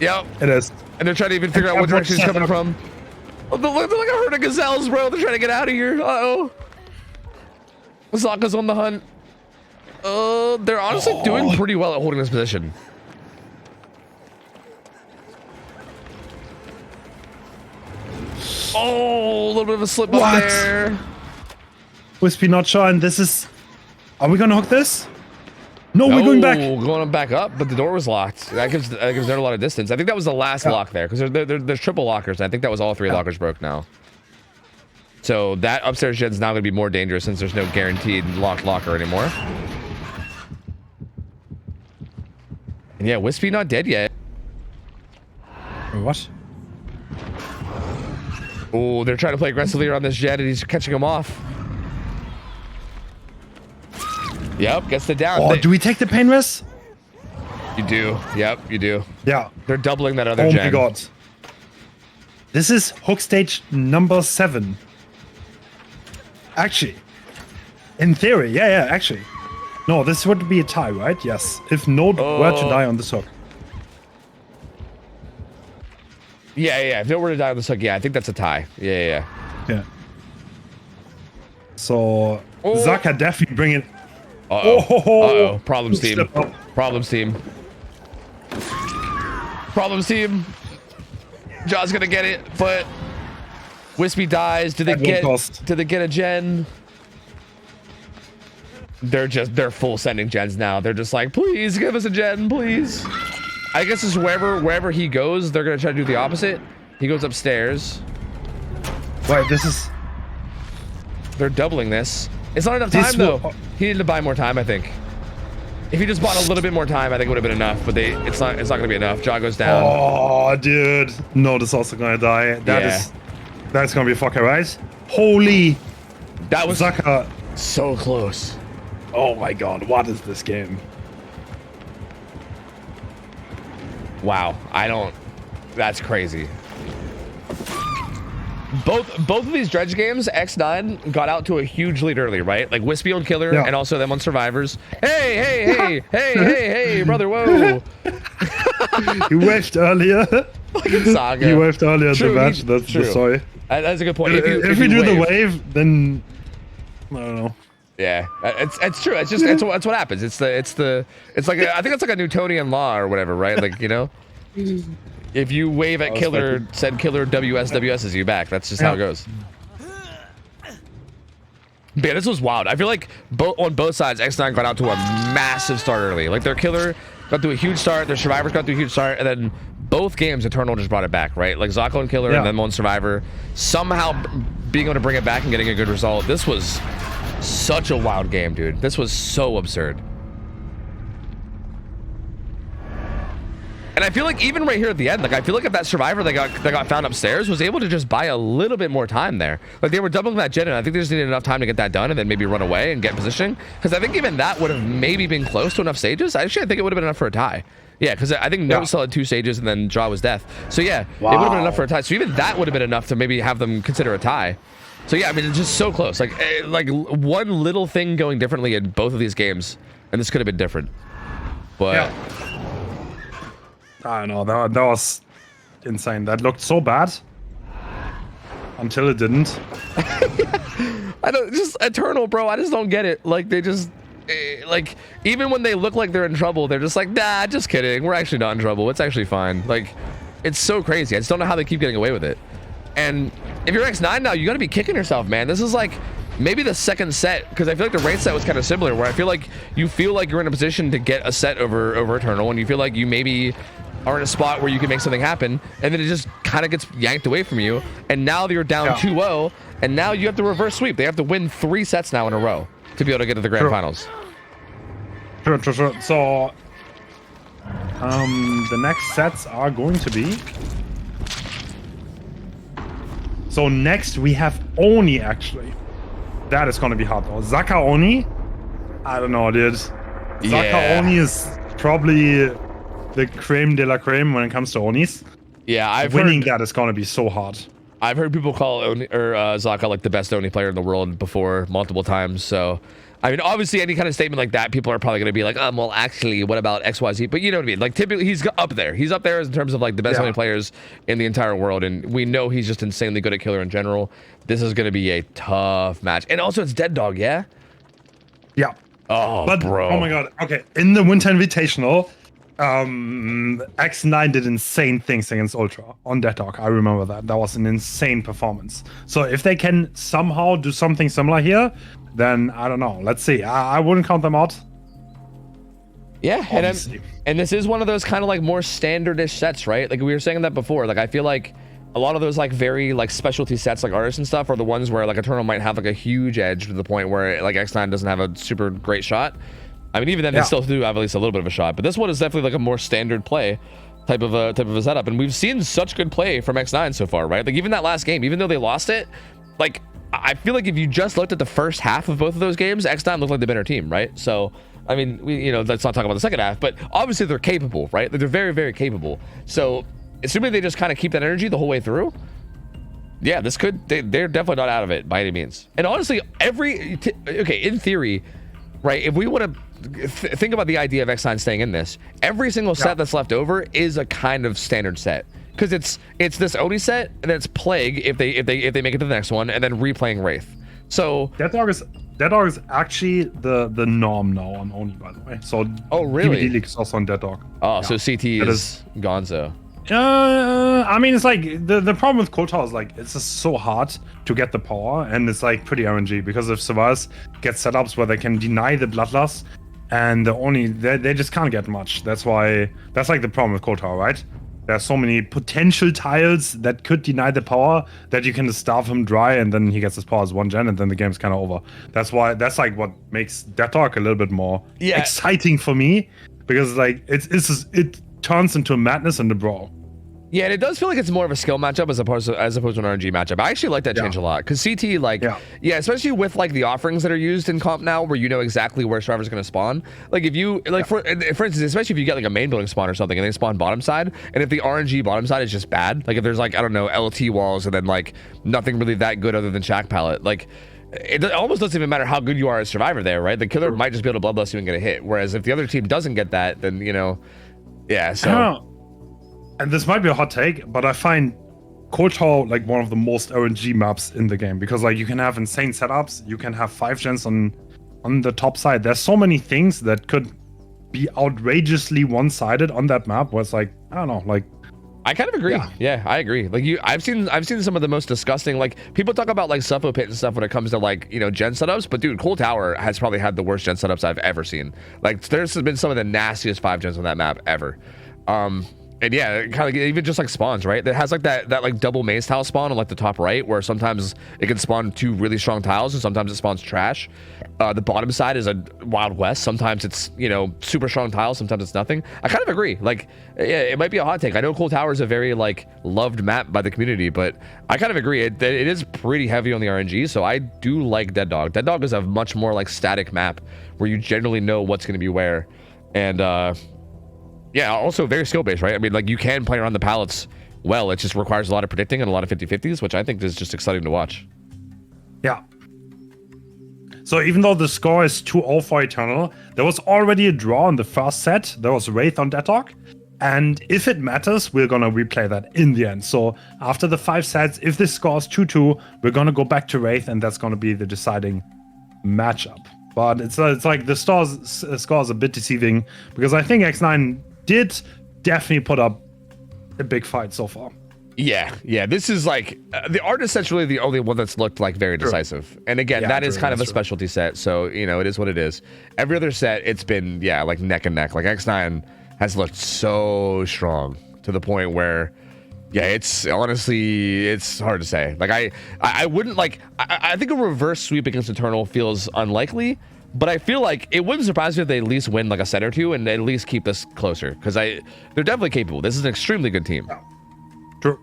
Yep. It is. And they're trying to even figure out what direction he's coming from. Oh, they're like a herd of gazelles, bro. They're trying to get out of here. Uh-oh. Zaka's on the hunt. They're honestly doing pretty well at holding this position. Oh, a little bit of a slip up there. Wispy not sure, and this is... Are we gonna hook this? No, we're going back. Going back up, but the door was locked. That gives them a lot of distance. I think that was the last lock there, because there's triple lockers, and I think that was all 3 lockers broke now. So that upstairs gen's now going to be more dangerous since there's no guaranteed locked locker anymore. And yeah, Wispy not dead yet. What? Oh, they're trying to play aggressively around this jet, and he's catching him off. Yep, gets the down. Oh, do we take the pain risk? You do. Yep, you do. Yeah. They're doubling that other gen. Oh my god. This is hook stage number 7. Actually. In theory, yeah, actually. No, this would be a tie, right? Yes. If Node were to die on this hook. Yeah. If they were to die on this hook, yeah, I think that's a tie. Yeah. So, Zaka definitely bring it. Uh-oh. Problems team. Problems team. Problems team. Jaw's gonna get it, but Wispy dies. Do they get a gen? They're full sending gens now. They're just like, please give us a gen, please. I guess it's wherever he goes, they're gonna try to do the opposite. He goes upstairs. Wait, this is... They're doubling this. It's not enough time though. He needed to buy more time, I think. If he just bought a little bit more time, I think it would have been enough. But it's not gonna be enough. Jaw goes down. Oh, dude. Node is also gonna die. That's gonna be fucking right. Holy. That was Zaka. So close. Oh my god, what is this game? Wow, that's crazy. Both of these dredge games, X9 got out to a huge lead early, right? Like Wispy on Killer and also them on Survivors. Hey, brother, whoa. You waved earlier. Saga. You waved earlier in the match, that's the story. That's a good point. If you do the wave, then I don't know. Yeah, it's true. It's just it's what happens. It's like I think it's like a Newtonian law or whatever, right? Like, you know, if you wave at Killer, said Killer WSWS's you back. That's just how it goes. Yeah, this was wild. I feel like on both sides, X9 got out to a massive start early. Like their Killer got to a huge start, their Survivors got to a huge start, and then both games Eternal just brought it back, right? Like Zaka and Killer and then on Survivor, somehow being able to bring it back and getting a good result. This was such a wild game, dude. This was so absurd. And I feel like even right here at the end, like I feel like if that Survivor that got found upstairs was able to just buy a little bit more time there. Like they were doubling that gen, and I think they just needed enough time to get that done and then maybe run away and get positioning. Because I think even that would have maybe been close to enough stages. Actually, I think it would have been enough for a tie. Yeah, because I think Note still had 2 stages and then Draw was death. So yeah, it would have been enough for a tie. So even that would have been enough to maybe have them consider a tie. So yeah, I mean, it's just so close. Like one little thing going differently in both of these games, and this could have been different. But I don't know. That was insane. That looked so bad until it didn't. I don't just Eternal, bro. I just don't get it. Like they just like even when they look like they're in trouble, they're just like, nah, just kidding. We're actually not in trouble. It's actually fine. Like it's so crazy. I just don't know how they keep getting away with it. And if you're X9 now, you got to be kicking yourself, man. This is like maybe the second set, because I feel like the raid set was kind of similar, where I feel like you're in a position to get a set over Eternal, and you feel like you maybe are in a spot where you can make something happen, and then it just kind of gets yanked away from you. And now you're down 2-0, and now you have to reverse sweep. They have to win 3 sets now in a row to be able to get to the grand finals. True. So, the next sets are going to be... So next we have Oni, actually. That is going to be hard though. Zaka Oni? I don't know, dude. Zaka Oni is probably the creme de la creme when it comes to Onis. Yeah, winning that is going to be so hard. I've heard people call Oni, Zaka like the best Oni player in the world before multiple times. So I mean, obviously, any kind of statement like that, people are probably going to be like, well, actually, what about XYZ? But you know what I mean? Like, typically, he's up there. He's up there in terms of, like, the best players in the entire world. And we know he's just insanely good at killer in general. This is going to be a tough match. And also, it's Dead Dog, yeah? Yeah. Oh, bro. Oh, my God. Okay. In the Winter Invitational, X9 did insane things against Ultra on Dead Dog. I remember that. That was an insane performance. So if they can somehow do something similar here, then I don't know. Let's see. I wouldn't count them out. Yeah, and this is one of those kind of like more standardish sets, right? Like we were saying that before. Like I feel like a lot of those like very like specialty sets, like artists and stuff, are the ones where like Eternal might have like a huge edge to the point where like X9 doesn't have a super great shot. I mean, even then they still do have at least a little bit of a shot. But this one is definitely like a more standard play type of a setup, and we've seen such good play from X9 so far, right? Like even that last game, even though they lost it, like I feel like if you just looked at the first half of both of those games, X9 looked like the better team, right? So, I mean, let's not talk about the second half, but obviously they're capable, right? They're very, very capable. So, assuming they just kind of keep that energy the whole way through, yeah, they're definitely not out of it by any means. And honestly, okay, in theory, right, if we want to think about the idea of X9 staying in this, every single set that's left over is a kind of standard set. Because it's this Oni set, and then it's Plague if they make it to the next one, and then replaying Wraith. So Dead Dog is actually the norm now on Oni, by the way. So really? DVD League is also on Dead Dog. Oh, so CT is Gonzo. I mean, it's like the problem with Cold Tower is like it's just so hard to get the power, and it's like pretty RNG because if Survivors get setups where they can deny the Bloodlust, and they just can't get much. That's like the problem with Cold Tower, right? There are so many potential tiles that could deny the power that you can just starve him dry, and then he gets his power as 1 gen, and then the game's kind of over. That's like what makes Dead Talk a little bit more exciting for me, because like it turns into madness in the brawl. Yeah, and it does feel like it's more of a skill matchup as opposed to an RNG matchup. I actually like that change a lot, because CT, like, especially with like the offerings that are used in comp now, where you know exactly where Survivor's going to spawn. Like if you for instance, especially if you get like a main building spawn or something, and they spawn bottom side, and if the RNG bottom side is just bad, like if there's like I don't know LT walls and then like nothing really that good other than Shack Palette, like it almost doesn't even matter how good you are as Survivor there, right? The killer might just be able to bloodlust you and get a hit. Whereas if the other team doesn't get that, then so. And this might be a hot take, but I find Cold Tower like one of the most RNG maps in the game, because like you can have insane setups, you can have 5 gens on the top side. There's so many things that could be outrageously one-sided on that map, where it's like I don't know, like I kind of agree. Yeah, I agree. Like I've seen some of the most disgusting, like people talk about like Suffo Pit and stuff when it comes to like gen setups, but dude, Cold Tower has probably had the worst gen setups I've ever seen. Like there's been some of the nastiest 5 gens on that map ever. And yeah, kind of even just like spawns, right? That has like that like double maze tile spawn on like the top right, where sometimes it can spawn 2 really strong tiles and sometimes it spawns trash. The bottom side is a Wild West. Sometimes it's super strong tiles, sometimes it's nothing. I kind of agree. Like yeah, it might be a hot take. I know Cold Tower is a very like loved map by the community, but I kind of agree. It is pretty heavy on the RNG, so I do like Dead Dog. Dead Dog is a much more like static map where you generally know what's going to be where, and yeah, also very skill-based, right? I mean, like, you can play around the palettes well. It just requires a lot of predicting and a lot of 50-50s, which I think is just exciting to watch. Yeah. So even though the score is 2-0 for Eternal, there was already a draw in the first set. There was Wraith on Dead Dog. And if it matters, we're going to replay that in the end. So after the 5 sets, if this score is 2-2, we're going to go back to Wraith, and that's going to be the deciding matchup. But it's like the score is a bit deceiving, because I think X9 did definitely put up a big fight so far. Yeah, this is like the artist set's really the only one that's looked like very decisive. And again, that is kind of a specialty set, so it is what it is. Every other set, it's been like neck and neck. Like X9 has looked so strong to the point where it's honestly, it's hard to say. Like I wouldn't like I think a reverse sweep against Eternal feels unlikely. But I feel like it wouldn't surprise me if they at least win like a set or two and at least keep this closer, because they're definitely capable. This is an extremely good team. Yeah. True.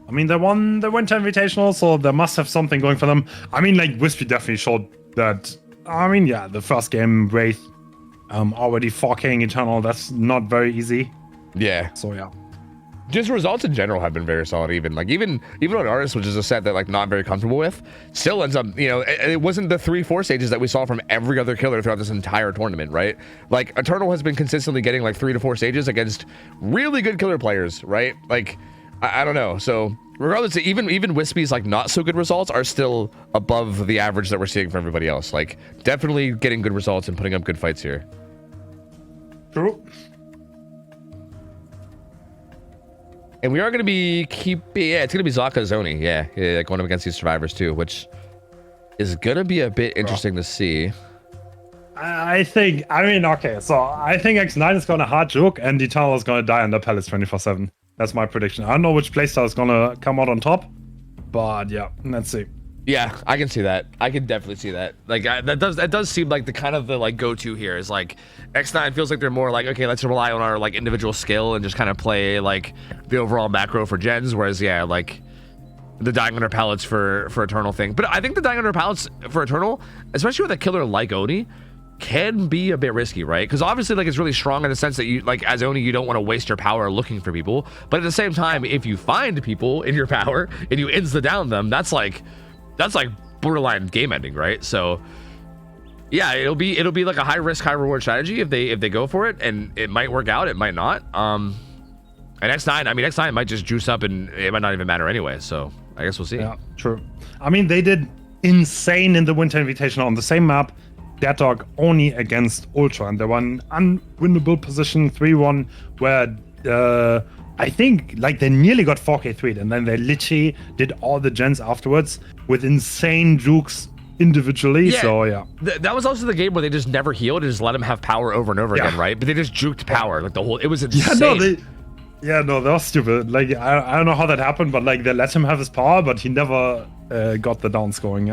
I mean, they won the Winter Invitational, so they must have something going for them. I mean, like Wispy definitely showed that. I mean, the first game Wraith, already 4K'ing Eternal. That's not very easy. Yeah. So yeah. just results in general have been very solid. Even on Artist, which is a set that like not very comfortable with, still ends up, you know, it wasn't the 3-4 stages that we saw from every other killer throughout this entire tournament, right? Like Eternal has been consistently getting like 3 to 4 stages against really good killer players, right? Like I don't know. So regardless, even Wispy's like not so good results are still above the average that we're seeing from everybody else. Like definitely getting good results and putting up good fights here. True. And we are going to be it's going to be Zaka Zoni, yeah, going up against these survivors too, which is going to be a bit interesting to see. I think X9 is going to hard juke and Eternal is going to die under pellets 24/7. That's my prediction. I don't know which playstyle is going to come out on top, but yeah, let's see. Yeah, I can see that. I can definitely see that. Like that does seem like the like go-to here is like X9 feels like they're more like, okay, let's rely on our like individual skill and just kind of play like the overall macro for gens, whereas yeah, like the dying under pallets for Eternal thing. But I think the dying under pallets for Eternal, especially with a killer like Oni, can be a bit risky, right? Because obviously like it's really strong in the sense that you like as Oni you don't want to waste your power looking for people, but at the same time if you find people in your power and you insta down them, that's like borderline game ending, right? So yeah, it'll be like a high risk high reward strategy if they go for it, and it might work out, it might not. And X9 might just juice up and it might not even matter anyway, so I guess we'll see. Yeah, true. I mean, they did insane in the Winter Invitational on the same map, Dead Dog only against Ultra, and they were in unwinnable position 3-1 where I think like they nearly got 4K 3'd, and then they literally did all the gens afterwards with insane jukes individually. Yeah, so yeah, that was also the game where they just never healed and just let him have power over and over again, right? But they just juked power like the whole. It was insane. That was stupid. Like I don't know how that happened, but like they let him have his power, but he never got the downs going.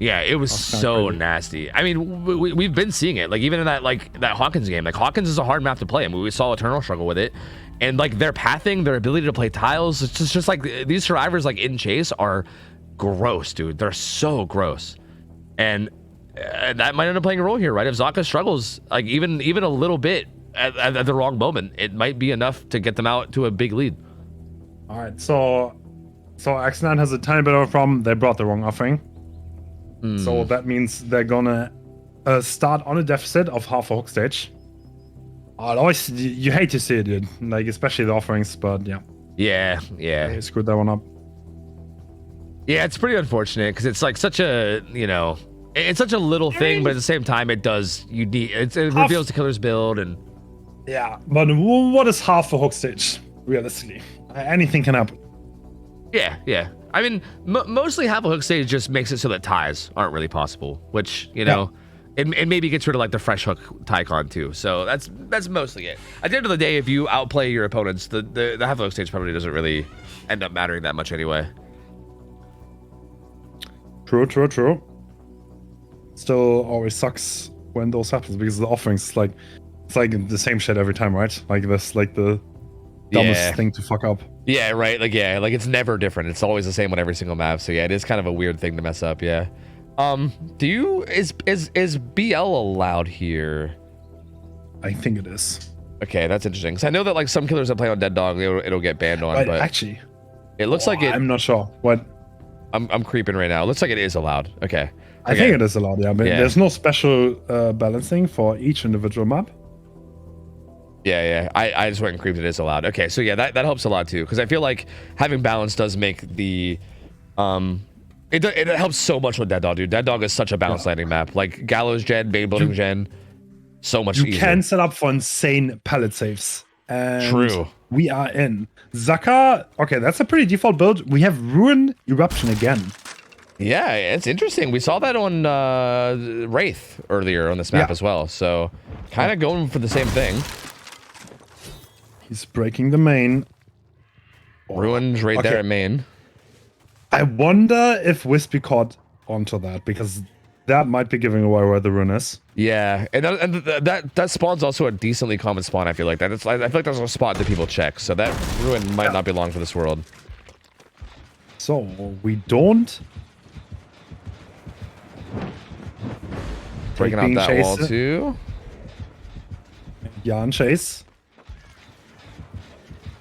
Yeah, it was so nasty. I mean, we've been seeing it. Like even in that Hawkins game, like Hawkins is a hard map to play. I mean, we saw Eternal struggle with it. And like their pathing, their ability to play tiles, it's just like these survivors like in Chase are gross, dude. They're so gross. And that might end up playing a role here, right? If Zaka struggles like even a little bit at the wrong moment, it might be enough to get them out to a big lead. All right, so X9 has a tiny bit of a problem. They brought the wrong offering. So that means they're gonna start on a deficit of half a hook stage. Always, you hate to see it, dude. Like especially the offerings, but yeah. Yeah. They screwed that one up. Yeah, it's pretty unfortunate because it's like such a, you know, it's such a little thing, but at the same time, it reveals the killer's build and. Yeah, but what is half a hook stage realistically? Anything can happen. Yeah. I mean, mostly half a hook stage just makes it so that ties aren't really possible, which, you know, it maybe gets rid of like the fresh hook tie con too. So that's mostly it. At the end of the day, if you outplay your opponents, the half a hook stage probably doesn't really end up mattering that much anyway. True. Still always sucks when those happens because the offerings it's like the same shit every time, right? Like this, like the dumbest thing to fuck up. Yeah, right. Like it's never different. It's always the same on every single map. So yeah, it is kind of a weird thing to mess up. Yeah. Is BL allowed here? I think it is. Okay, that's interesting. Because I know that like some killers that play on Dead Dog, it'll get banned on. But actually, it looks like it. I'm not sure. What? I'm creeping right now. It looks like it is allowed. Okay. I think it is allowed. Yeah, but there's no special balancing for each individual map. Yeah. I just went and creeped. It is allowed. Okay, so yeah, that helps a lot too, because I feel like having balance does make the it helps so much with Dead Dog, dude. Dead Dog is such a balanced landing map. Like Gallows gen, Bane building gen, so much easier. You can set up for insane pallet saves. And true. We are in Zaka. Okay, that's a pretty default build. We have Ruin Eruption again. Yeah, it's interesting. We saw that on Wraith earlier on this map as well. So kind of going for the same thing. He's breaking the main. Ruin's right there at main. I wonder if Wispy caught onto that, because that might be giving away where the Ruin is. Yeah, and that spawn's also a decently common spawn. I feel like that. I feel like that's a spot that people check. So that Ruin might not be long for this world. So we don't. Breaking out that wall too. Yeah, and Chase.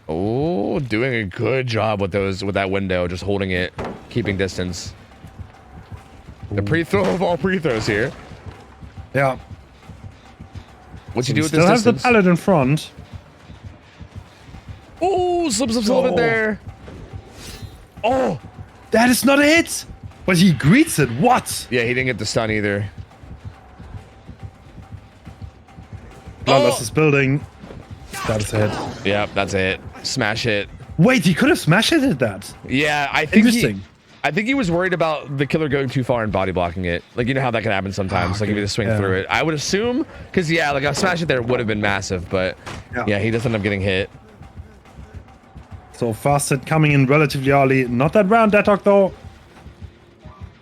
Oh, doing a good job with that window, just holding it, keeping distance. The pre-throw of all pre-throws here. Yeah. What's he do with Still this has the distance? pallet in front. Oh, slips a little bit there. Oh, That is not a hit. But he greets it. What? yeah, he didn't get the stun either. Lawless is building. That is a hit. Yep, that's it. Smash it. Wait, he could have smashed it at that. Yeah, I think Interesting. I think he was worried about the killer going too far and body blocking it. Like, you know how that can happen sometimes. Like, if you just swing through it. I would assume, because, yeah, like, a smash it there would have been massive. But, yeah, he does end up getting hit. So fast hit coming in relatively early. Not that round, Deadlock, though.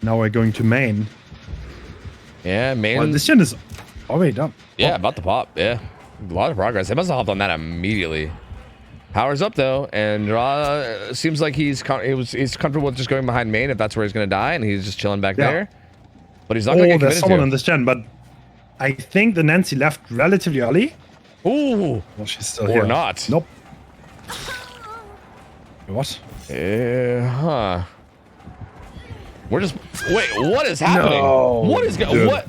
Now we're going to main. Yeah, main. Well, this gen is already done. Yeah, about to pop. Yeah, a lot of progress. They must have hopped on that immediately. Power's up though, and seems like he's comfortable with just going behind main if that's where he's gonna die, and he's just chilling back there. But he's not gonna get there's committed someone to. on this gen, but I think the Nancy left relatively early. Ooh, Well, she's still or here. not. Nope. What? Huh. We're just wait. What is happening? No, What is dude. what?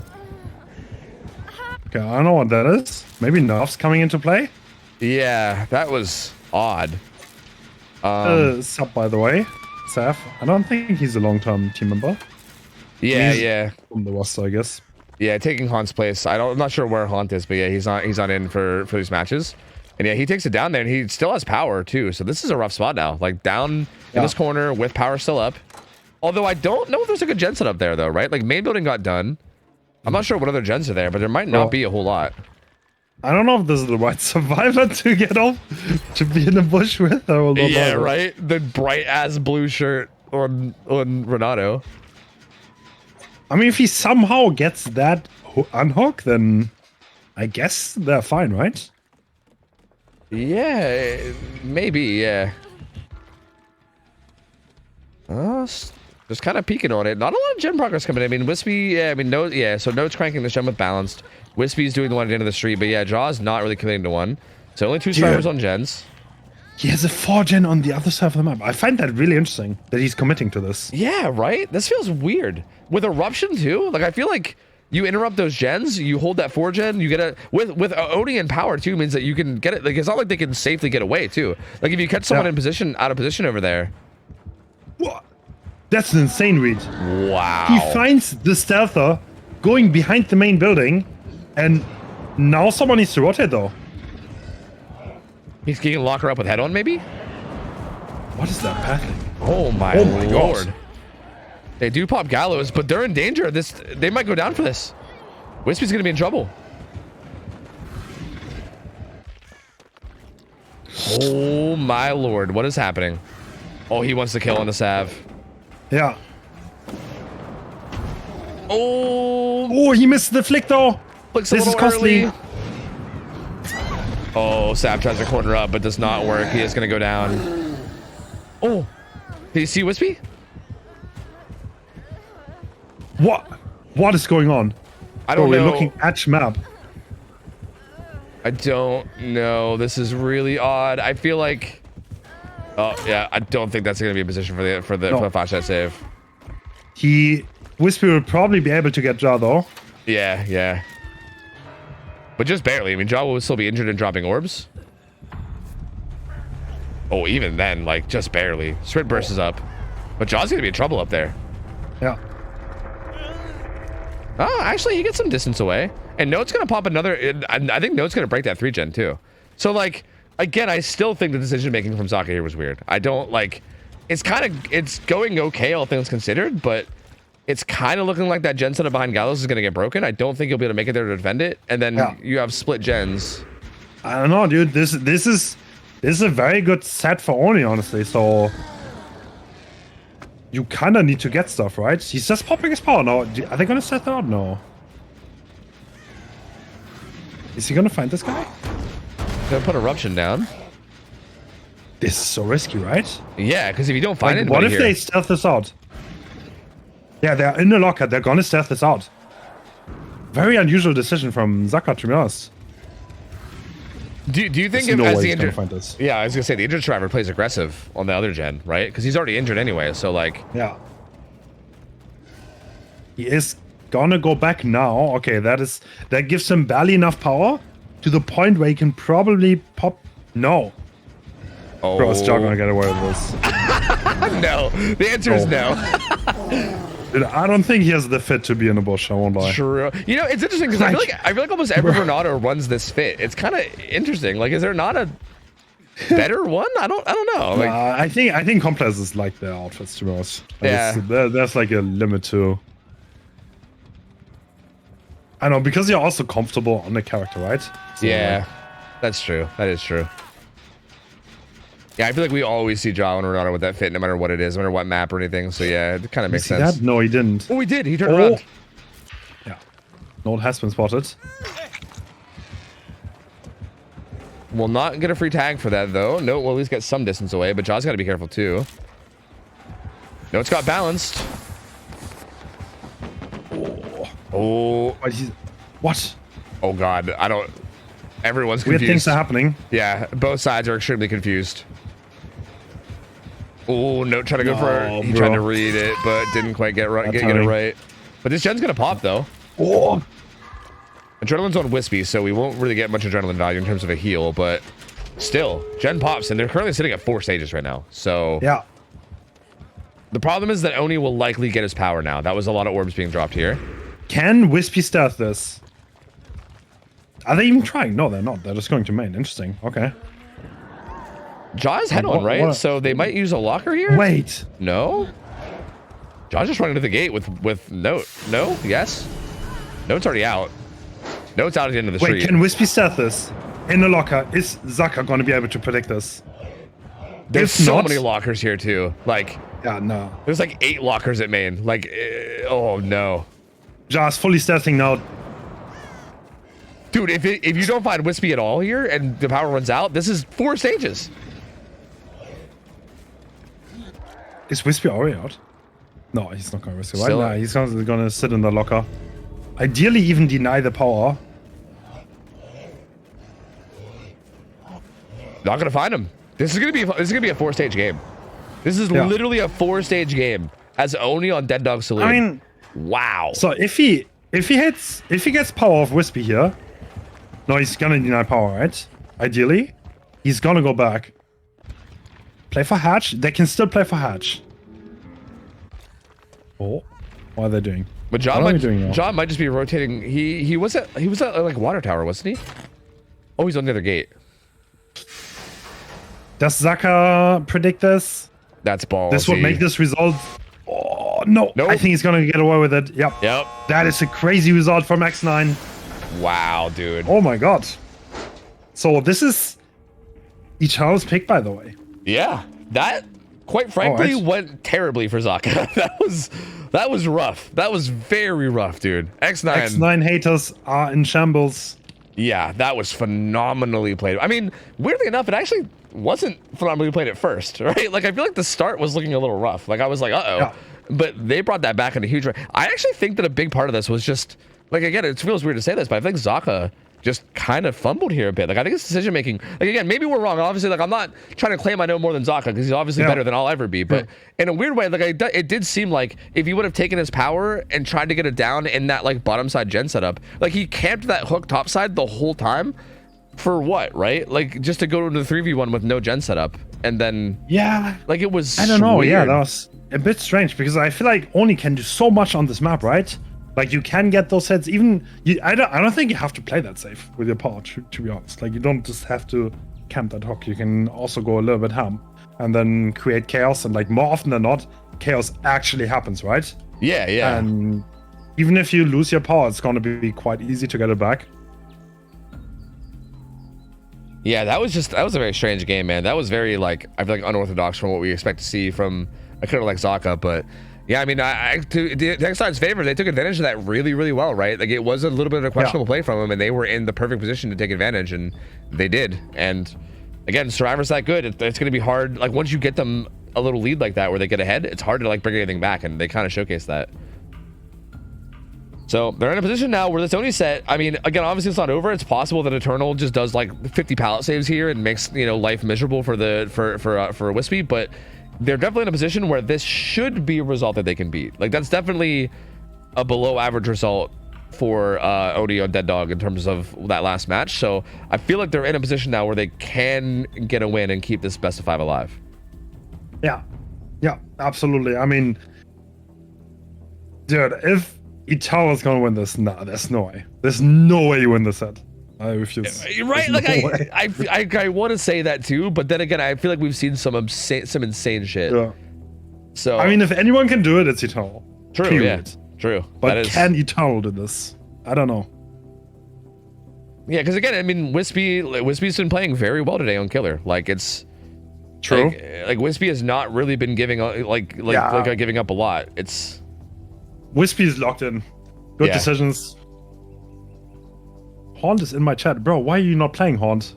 Okay, I don't know what that is. Maybe nerfs coming into play. Yeah, that was odd. Sub, by the way. Saf. I don't think he's a long-term team member. Yeah, He's- yeah. From the roster, I guess. Yeah, taking Haunt's place. I'm not sure where Haunt is, but yeah, he's not in for these matches. And yeah, he takes it down there, and he still has power too. So this is a rough spot now. Like down in this corner with power still up. Although I don't know if there's a good gen set up there though, right? Like main building got done. I'm not sure what other gens are there, but there might not be a whole lot. I don't know if this is the right survivor to get off to be in the bush with. I will not Yeah, know. right. The bright ass blue shirt on Renato. I mean, if he somehow gets that unhook, then I guess they're fine, right? Yeah, maybe. Yeah. Just kind of peeking on it. Not a lot of gen progress coming in. I mean, Wispy, yeah, I mean, no, yeah, so Note's cranking this gen with balanced. Wispy's doing the one at the end of the street, but yeah, Jaw's not really committing to one. So only 2 survivors on gens. He has a 4-gen on the other side of the map. I find that really interesting that he's committing to this. Yeah, right? This feels weird. With Eruption, too? Like, I feel like you interrupt those gens, you hold that 4-gen, you get a... With Odie and power, too, means that you can get it... Like, it's not like they can safely get away, too. Like, if you catch someone in position, out of position over there... What? That's an insane read. Wow. He finds the stealther going behind the main building, and now someone needs to rotate, though. He can lock her up with head on, maybe? What is that pathing? Oh my lord. God. They do pop Gallows, but they're in danger. They might go down for this. Wispy's gonna be in trouble. Oh my lord, what is happening? Oh, he wants to kill on the Sav. Yeah. Oh, Oh, he missed the flick, though. looks a This is little costly. early. Oh, Sav tries to corner up, but does not work. He is gonna go down. Oh, did you see Wispy? What? What is going on? I don't We're know. looking at map. I don't know. This is really odd. I feel like... Oh, yeah. I don't think that's going to be a position for the flashlight save. Wispy will probably be able to get Jar, though. Yeah, yeah. But just barely. I mean, Jaw will still be injured and dropping orbs. Oh, even then, like, just barely. Sprint burst is up. But Jaw's going to be in trouble up there. Yeah. Oh, actually, he gets some distance away. And Note's going to pop another... I think Note's going to break that 3-gen, too. So, like, again, I still think the decision-making from Sokka here was weird. I don't, like... It's going okay, all things considered, but it's kind of looking like that gen setup behind Gallows is going to get broken. I don't think he'll be able to make it there to defend it. And then you have split gens. I don't know, dude. This is a very good set for Oni, honestly. So you kind of need to get stuff, right? He's just popping his power now. Are they gonna set that out? No. Is he gonna find this guy? Gonna put Eruption down. This is so risky, right? Yeah, because if you don't find Like, anybody what if here, they stealth this out? Yeah, they're in the locker. They're gonna stealth this out. Very unusual decision from Zaka, to be honest. Do you think There's if, no as way the he's gonna injured, find this. yeah, I was gonna say the injured survivor plays aggressive on the other gen, right? Because he's already injured anyway. So like, Yeah. He is gonna go back now. Okay, that gives him barely enough power to the point where he can probably pop. No. oh Bro, is Jar gonna get away with this? no, the answer is no. Dude, I don't think he has the fit to be in a bush. I won't lie. True. You know, it's interesting because I feel like almost every Renato runs this fit. It's kind of interesting. Like, is there not a better one? I don't know. Like, I think Complex is like their outfits, to be honest. Yeah. There's like a limit to. I know, because you're also comfortable on the character, right? So, yeah, that's true. That is true. Yeah, I feel like we always see Jaw and Renato with that fit, no matter what it is, no matter what map or anything. So yeah, it kind of makes see sense. that? No, he didn't. Oh, he did. He turned around. Yeah. Note has been spotted. Will not get a free tag for that though. Note will at least get some distance away, but Jaw's got to be careful too. Note's got balanced. Oh. What? Oh God, I don't. Everyone's Weird confused. things are happening. Yeah, both sides are extremely confused. Oh, Note trying to go for it. He bro. tried to read it, but didn't quite get it right. But this gen's gonna pop though. Oh. Adrenaline's on Wispy, so we won't really get much adrenaline value in terms of a heal, but still, gen pops, and they're currently sitting at 4 stages right now. So Yeah. the problem is that Oni will likely get his power now. That was a lot of orbs being dropped here. Can Wispy stealth this? Are they even trying? No, they're not. They're just going to main. Interesting. Okay. Jaw's head on, right? what- So they might use a locker here? Wait. No? Jaw's just running to the gate with Note. No? Yes? Note's already out. Note's out at the end of the Wait, street. can Wispy stealth this? In the locker, is Zaka going to be able to predict this? There's If so not- many lockers here too. Like, Yeah, no. there's like 8 lockers at main. Like, oh no. Jar's fully stealthing now. Dude, if you don't find Wispy at all here and the power runs out, this is 4 stages. Is Wispy already out? No, he's not going to risk it. Right Still- now, he's going to sit in the locker. Ideally, even deny the power. Not gonna find him. This is gonna be a 4-stage game. This is Yeah. literally a 4-stage game as Oni on Dead Dog Saloon. I mean, wow. so if he gets power of Wispy here, no, he's gonna deny power, right? Ideally, he's gonna go back. Play for Hatch. They can still play for Hatch. Oh, what are they doing? But What John are we doing now? John might just be rotating. He was at like water tower, wasn't he? Oh, he's on the other gate. Does Zaka predict this? That's ballsy. This would make this result. Oh no! Nope. I think he's gonna get away with it. Yep. Yep. That is a crazy result from X9. Wow, dude. Oh my god. So this is Eternal's pick, by the way. Yeah, that quite frankly Alright. went terribly for Zaka. that was rough. That was very rough, dude. X9. X9 haters are in shambles. Yeah, that was phenomenally played. I mean, weirdly enough, it actually wasn't phenomenally played at first, right? Like, I feel like the start was looking a little rough. Like, I was like, uh-oh. Yeah. But they brought that back in a huge way. I actually think that a big part of this was just, like, again, it feels weird to say this, but I think Zaka just kind of fumbled here a bit. Like, I think his decision making, like, again, maybe we're wrong. Obviously, like, I'm not trying to claim I know more than Zaka because he's obviously Yeah. better than I'll ever be. But in a weird way, like, it did seem like if he would have taken his power and tried to get it down in that, like, bottom side gen setup, like, he camped that hook top side the whole time for what, right? Like, just to go into the 3v1 with no gen setup. And then, Yeah. like, it was I don't know. weird. Yeah, that was a bit strange because I feel like Oni can do so much on this map, right? Like you can get those sets. Even I don't think you have to play that safe with your power. To be honest, like you don't just have to camp that hook. You can also go a little bit ham and then create chaos. And like more often than not, chaos actually happens, right? Yeah, yeah. And even if you lose your power, it's going to be quite easy to get it back. Yeah, that was a very strange game, man. That was very, like, I feel like unorthodox from what we expect to see from a killer like Zaka. But yeah, I mean, to the next side's favor, they took advantage of that really, really well, right? Like, it was a little bit of a questionable play from them, and they were in the perfect position to take advantage, and they did. And again, Survivor's that good. It's going to be hard. Like, once you get them a little lead like that where they get ahead, it's hard to, like, bring anything back, and they kind of showcase that. So they're in a position now where this Oni set, I mean, again, obviously it's not over. It's possible that Eternal just does like 50 pallet saves here and makes, you know, life miserable for Wispy, but they're definitely in a position where this should be a result that they can beat. Like that's definitely a below average result for Oni on Dead Dog in terms of that last match. So I feel like they're in a position now where they can get a win and keep this best of 5 alive. Yeah, absolutely. I mean, dude, if Eternal is gonna win this, nah, there's no way. There's no way you win this set. I refuse. Right? There's Like no I want to say that too, but then again, I feel like we've seen some insane shit. Yeah. So I mean, if anyone can do it, it's Eternal. true, Period. yeah, true. But can Eternal do this? I don't know. Yeah, because again, I mean, Wispy's been playing very well today on Killer. Like it's True. Like Wispy has not really been giving giving up a lot. It's Wispy is locked in. Good Yeah. decisions. Haunt is in my chat, bro. Why are you not playing Haunt?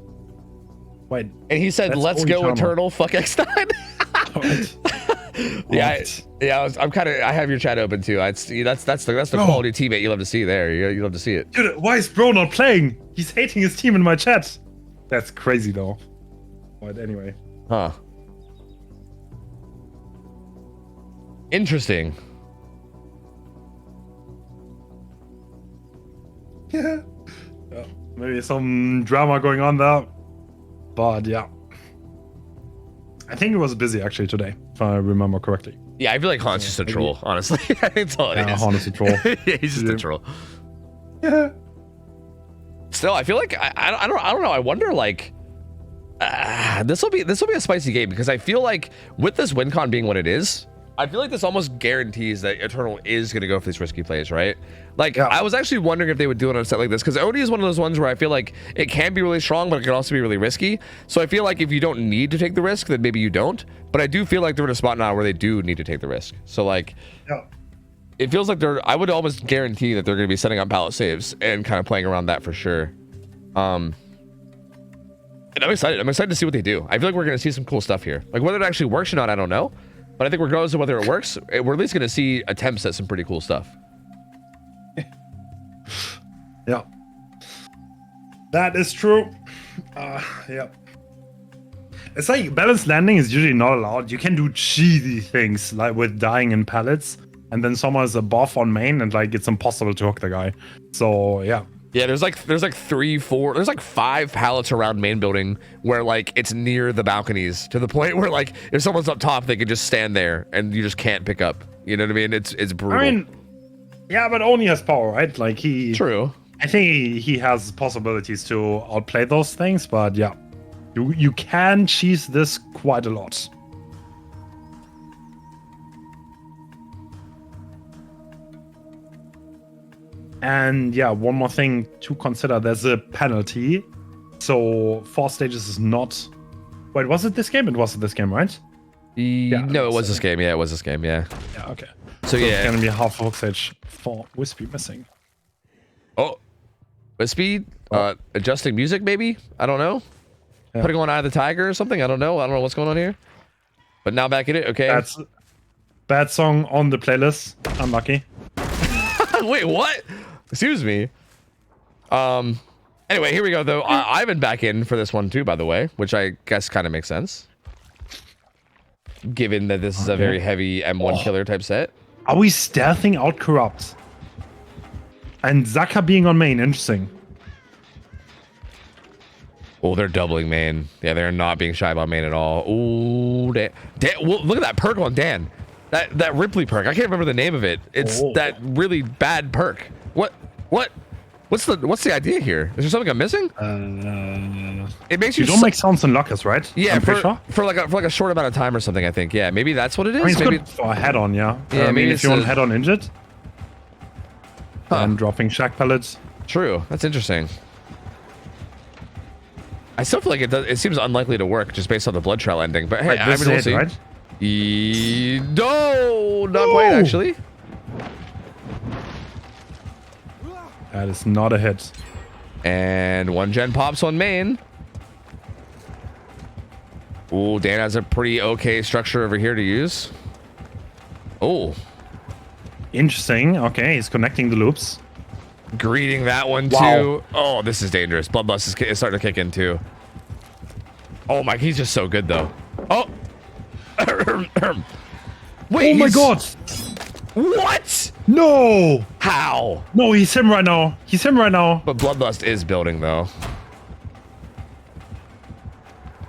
Wait. and he said, That's "Let's only go Eternal. Eternal, fuck X9." Right. I'm kind of. I have your chat open too. That's the Bro. quality teammate you love to see there. You love to see it. Dude, why is bro not playing? He's hating his team in my chat. That's crazy though. But anyway. Huh. Interesting. Yeah. Maybe some drama going on there. But yeah. I think it was busy actually today, if I remember correctly. Yeah, I feel like Han's just a troll, honestly. That's all it is. Haunt is a troll. Yeah, he's just a troll. Yeah. Still, I feel like I don't know. I wonder like this will be a spicy game because I feel like with this win con being what it is, I feel like this almost guarantees that Eternal is going to go for these risky plays, right? Like, Yeah. I was actually wondering if they would do it on a set like this, because Oni is one of those ones where I feel like it can be really strong, but it can also be really risky. So I feel like if you don't need to take the risk, then maybe you don't. But I do feel like they're in a spot now where they do need to take the risk. So, like, Yeah. it feels like I would almost guarantee that they're going to be setting up pallet saves and kind of playing around that for sure. And I'm excited. I'm excited to see what they do. I feel like we're going to see some cool stuff here. Like, whether it actually works or not, I don't know. But I think regardless of whether it works, we're at least going to see attempts at some pretty cool stuff. Yeah. That is true. Yeah. It's like balanced landing is usually not allowed. You can do cheesy things like with dying in pallets, and then someone is above on main, and like it's impossible to hook the guy. So yeah. Yeah, there's like 3, 4, there's like 5 pallets around main building where like it's near the balconies to the point where like if someone's up top, they can just stand there and you just can't pick up. You know what I mean? It's brutal. I mean, yeah, but Oni has power, right? Like True. I think he has possibilities to outplay those things, but yeah, you can cheese this quite a lot. And yeah, one more thing to consider: there's a penalty. So 4 stages is not. Wait, was it this game? It wasn't this game, right? No, it was this game. Yeah, it was this game. Yeah. Yeah. Okay. So yeah. It's gonna be half hook stage for Wispy missing. Oh, Wispy, adjusting music maybe? I don't know. Yeah. Putting on Eye of the Tiger or something? I don't know what's going on here. But now back in it. Okay. That's bad song on the playlist. Unlucky. Wait, what? Excuse me. Anyway, here we go though. Ivan back in for this one too, by the way, which I guess kind of makes sense, given that this is a very heavy M1 killer type set. Are we stealthing out Corrupt? And Zaka being on main, interesting. Oh, they're doubling main. Yeah, they're not being shy about main at all. Oh, Dan, well, look at that perk on Dan. That Ripley perk. I can't remember the name of it. It's that really bad perk. What's the idea here? Is there something I'm missing? It makes You don't make sounds in lockers, right? Yeah, I'm pretty sure. for like a short amount of time or something. I think. Yeah, maybe that's what it is. I mean, it's Maybe good for a head-on, yeah. Yeah, I maybe mean, it's if you want a- head-on injured, and dropping shack pellets. True. That's interesting. I still feel like it seems unlikely to work just based on the blood trail ending. But hey, Right, I this mean, we'll is it, see. right? No, not quite actually. That is not a hit. And 1 gen pops on main. Ooh, Dan has a pretty okay structure over here to use. Oh, Interesting. Okay, he's connecting the loops. Greeting that one too. Wow. Oh, this is dangerous. Bloodlust is starting to kick in too. Oh my, he's just so good though. Oh. Wait, Oh my god. What? No. How? No, he's him right now. He's him right now. But Bloodlust is building though.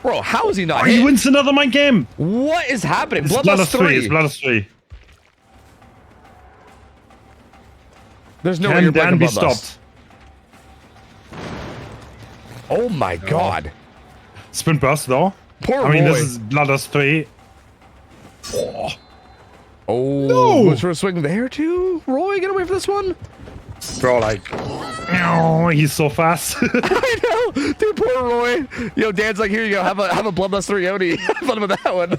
Bro, how is he not Oh, hit? he wins another mind game. What is happening? It's Bloodlust 3. It's Bloodlust 3. There's no way Can you're Dan breaking be Bloodlust. stopped? Oh my god. Sprint burst though. Poor I mean, Roy. this is Bloodlust 3. Oh, No. goes for a swing there too. Roy, get away from this one. Bro, like, oh, he's so fast. I know, dude. Poor Roy. Yo, Dan's like, here you go. Have a Bloodlust 3 Oni. Have fun with that one.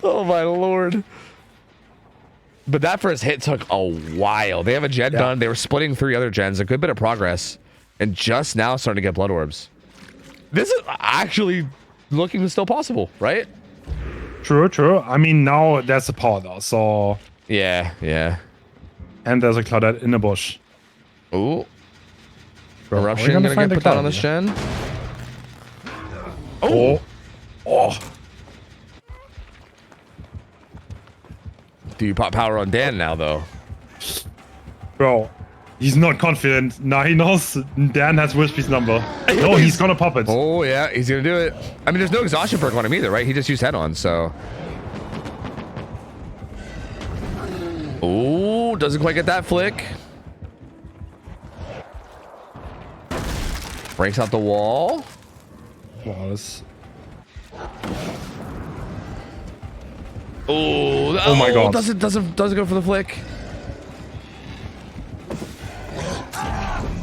Oh my lord. But that first hit took a while. They have a gen done. They were splitting 3 other gens. A good bit of progress, and just now starting to get blood orbs. This is actually looking still possible, right? True, true. I mean, now there's a power though, so. Yeah, yeah. And there's a Claudette in the bush. Ooh. Bro, Eruption are we gonna find get the put down on Cloud this here? gen. Oh. Oh. Do you pop power on Dan now, though? Bro, he's not confident. Now he knows Dan has Wispy's number. No, he's gonna pop it. Oh, yeah, he's gonna do it. I mean, there's no exhaustion perk on him either, right? He just used head on, so. Ooh, doesn't quite get that flick. Breaks out the wall. Was. Oh my god. Doesn't go for the flick.